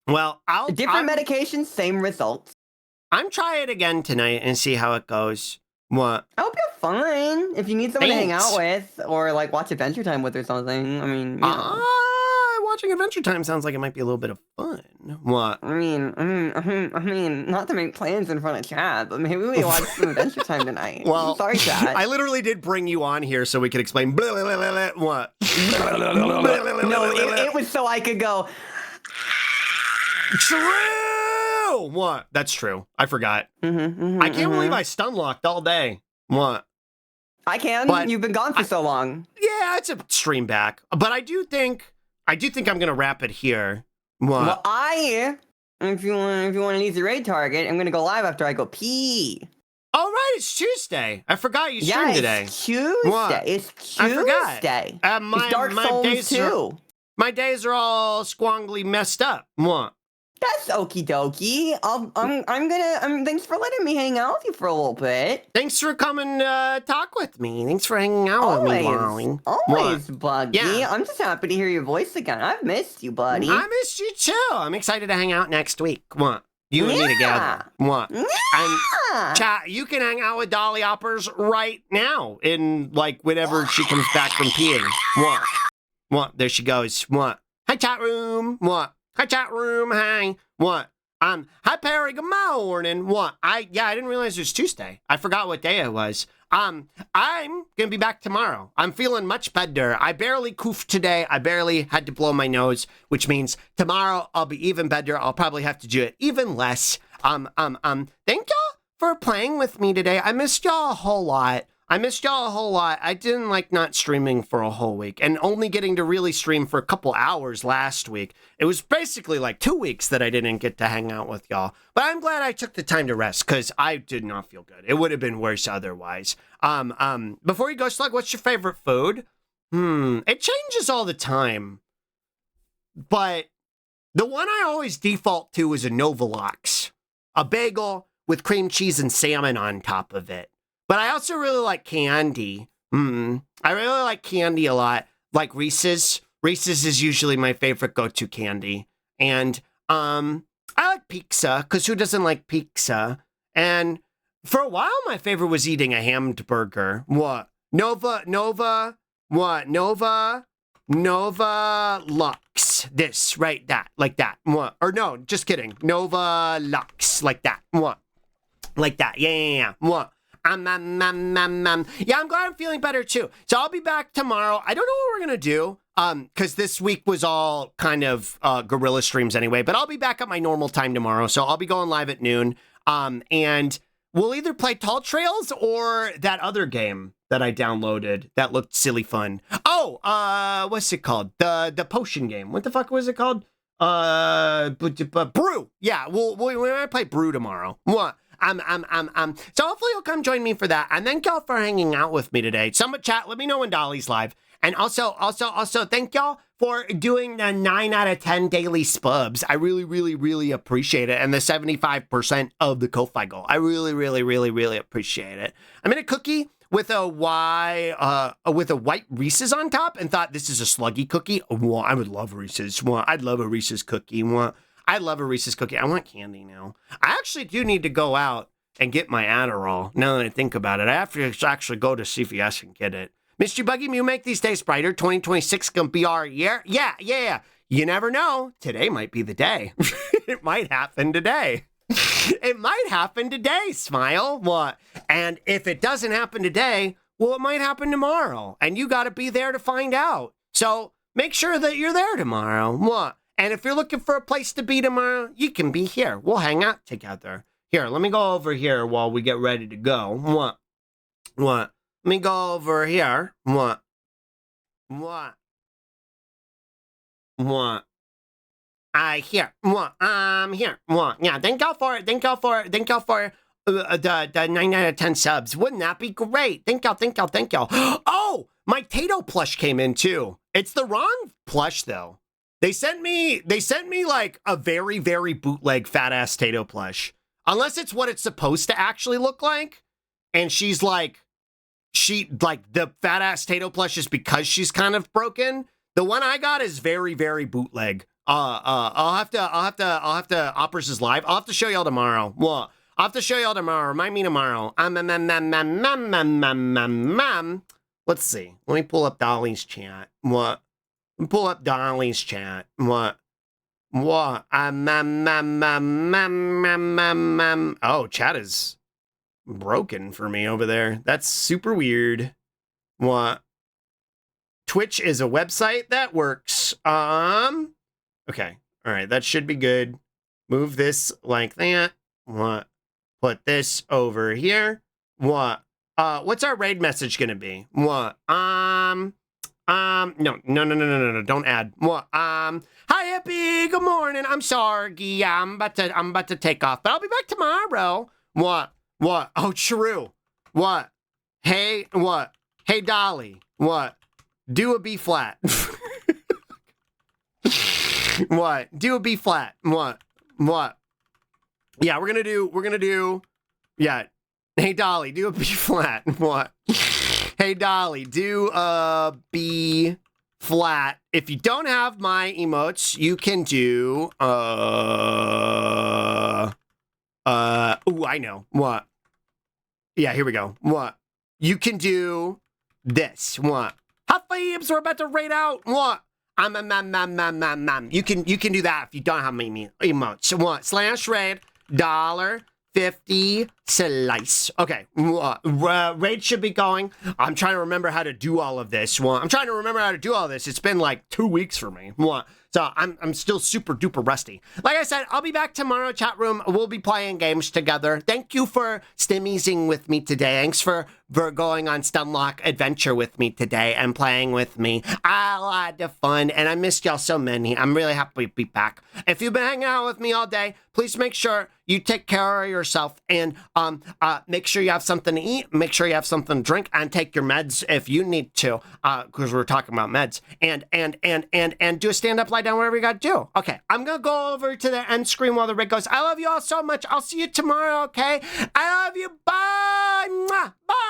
[SPEAKER 3] Well,
[SPEAKER 5] different medications, same results.
[SPEAKER 3] I'm trying it again tonight and see how it goes. What?
[SPEAKER 5] I hope you're fine. If you need someone to hang out with or like watch Adventure Time with or something, I mean, you know.
[SPEAKER 3] Watching Adventure Time sounds like it might be a little bit of fun. What?
[SPEAKER 5] I mean, not to make plans in front of Chad, but maybe we watch some Adventure Time tonight.
[SPEAKER 3] Well,
[SPEAKER 5] sorry, Chad.
[SPEAKER 3] I literally did bring you on here so we could explain. What?
[SPEAKER 5] No, it was so I could go.
[SPEAKER 3] True. What? That's true. I forgot. I can't believe I stun locked all day. What?
[SPEAKER 5] I can. But, you've been gone for so long.
[SPEAKER 3] Yeah, it's a stream back. But I do think I do think I'm gonna wrap it here. What?
[SPEAKER 5] Well, if you want an easy raid target, I'm gonna go live after I go pee.
[SPEAKER 3] Oh, right, it's Tuesday. I forgot you streamed today.
[SPEAKER 5] It's Tuesday.
[SPEAKER 3] What?
[SPEAKER 5] It's Tuesday.
[SPEAKER 3] I forgot.
[SPEAKER 5] It's Dark Souls 2.
[SPEAKER 3] My days are all squongly messed up. What?
[SPEAKER 5] That's okie dokie. Thanks for letting me hang out with you for a little bit.
[SPEAKER 3] Thanks for coming talk with me. Thanks for hanging out with me, Wally.
[SPEAKER 5] Always, Buggy.
[SPEAKER 3] Yeah.
[SPEAKER 5] I'm just happy to hear your voice again. I've missed you, buddy.
[SPEAKER 3] I missed you too. I'm excited to hang out next week. What? You and me together. What?
[SPEAKER 5] Yeah.
[SPEAKER 3] And chat, you can hang out with Dolly Hoppers right now in like whenever she comes back from peeing. What? What? There she goes. What? Hi, chat room. What? Hi, chat room. Hi. What? Hi, Perry. Good morning. What? I didn't realize it was Tuesday. I forgot what day it was. I'm gonna be back tomorrow. I'm feeling much better. I barely coughed today. I barely had to blow my nose, which means tomorrow I'll be even better. I'll probably have to do it even less. Thank y'all for playing with me today. I missed y'all a whole lot. I didn't like not streaming for a whole week and only getting to really stream for a couple hours last week. It was basically like 2 weeks that I didn't get to hang out with y'all. But I'm glad I took the time to rest because I did not feel good. It would have been worse otherwise. Before you go, Slug, what's your favorite food? It changes all the time. But the one I always default to is a Novalox. A bagel with cream cheese and salmon on top of it. But I also really like candy. I really like candy a lot. Like Reese's. Reese's is usually my favorite go-to candy. And I like pizza, because who doesn't like pizza? And for a while, my favorite was eating a hamburger. What? Nova Lux. This, right, that, like that. What? Or no, just kidding. Nova Lux, like that. What? Like that. Yeah. What? Yeah, I'm glad I'm feeling better too. So I'll be back tomorrow. I don't know what we're gonna do, because this week was all kind of guerrilla streams anyway. But I'll be back at my normal time tomorrow. So I'll be going live at noon. And we'll either play Tall Trails or that other game that I downloaded that looked silly fun. Oh, what's it called? The potion game. What the fuck was it called? Brew. Yeah, we might play Brew tomorrow. What? So hopefully you'll come join me for that. And thank y'all for hanging out with me today. Someone chat, let me know when Dolly's live. And also, thank y'all for doing the 9 out of 10 daily spubs. I really appreciate it. And the 75% of the Ko-Fi goal. I really appreciate it. I made a cookie with a white Reese's on top and thought this is a sluggy cookie. Well, I would love Reese's. Well, I'd love a Reese's cookie. Well, I love a Reese's cookie. I want candy now. I actually do need to go out and get my Adderall. Now that I think about it, I have to actually go to CVS and get it. Mr. Buggy, you make these days brighter. 2026 gonna be our year. Yeah. You never know. Today might be the day. It might happen today. It might happen today, Smile. What? And if it doesn't happen today, well, it might happen tomorrow. And you got to be there to find out. So make sure that you're there tomorrow. What? And if you're looking for a place to be tomorrow, you can be here. We'll hang out together. Here, let me go over here while we get ready to go. What? Let me go over here. What? Here. Here. Yeah, thank y'all for it. Thank y'all for the 9 out of 10 subs. Wouldn't that be great? Thank y'all. Oh, my Tato plush came in too. It's the wrong plush though. They sent me like a very bootleg fat ass Tato plush. Unless it's what it's supposed to actually look like. And the fat ass Tato plush is because she's kind of broken. The one I got is very bootleg. I'll have to Operas is live. I'll have to show y'all tomorrow. Well, I'll have to show y'all tomorrow. Remind me tomorrow. Let's see. Let me pull up Dolly's chat. What? Pull up Dolly's chat. What? Oh, chat is broken for me over there. That's super weird. What? Twitch is a website that works. Okay. All right. That should be good. Move this like that. What? Put this over here. What? What's our raid message gonna be? What? No. Don't add. What? Hi, Hippie. Good morning. I'm sorry. Yeah, I'm about to take off, but I'll be back tomorrow. What? Oh, true. What? Hey, what? Hey, Dolly. What? Do a B flat. What? Do a B flat. What? Yeah, we're gonna do. Yeah. Hey, Dolly, do a B flat. What? Hey, Dolly, do a B flat. If you don't have my emotes, you can do, ooh, I know. What? Yeah, here we go. What? You can do this. What? Hufflepuffs, we're about to raid out. What? You can do that if you don't have my emotes. So what? /raid $50 slice. Okay, raid should be going. I'm trying to remember how to do all of this. It's been like 2 weeks for me. So I'm still super duper rusty. Like I said, I'll be back tomorrow, chat room. We'll be playing games together. Thank you for stimmyzing with me today. Thanks for going on Stunlock adventure with me today and playing with me. I had the fun and I missed y'all so many. I'm really happy to be back. If you've been hanging out with me all day, please make sure you take care of yourself and make sure you have something to eat, make sure you have something to drink, and take your meds if you need to, because we're talking about meds. And do a stand up, lie down, whatever you got to do. Okay, I'm gonna go over to the end screen while the rig goes. I love you all so much. I'll see you tomorrow. Okay, I love you. Bye. Mwah. Bye.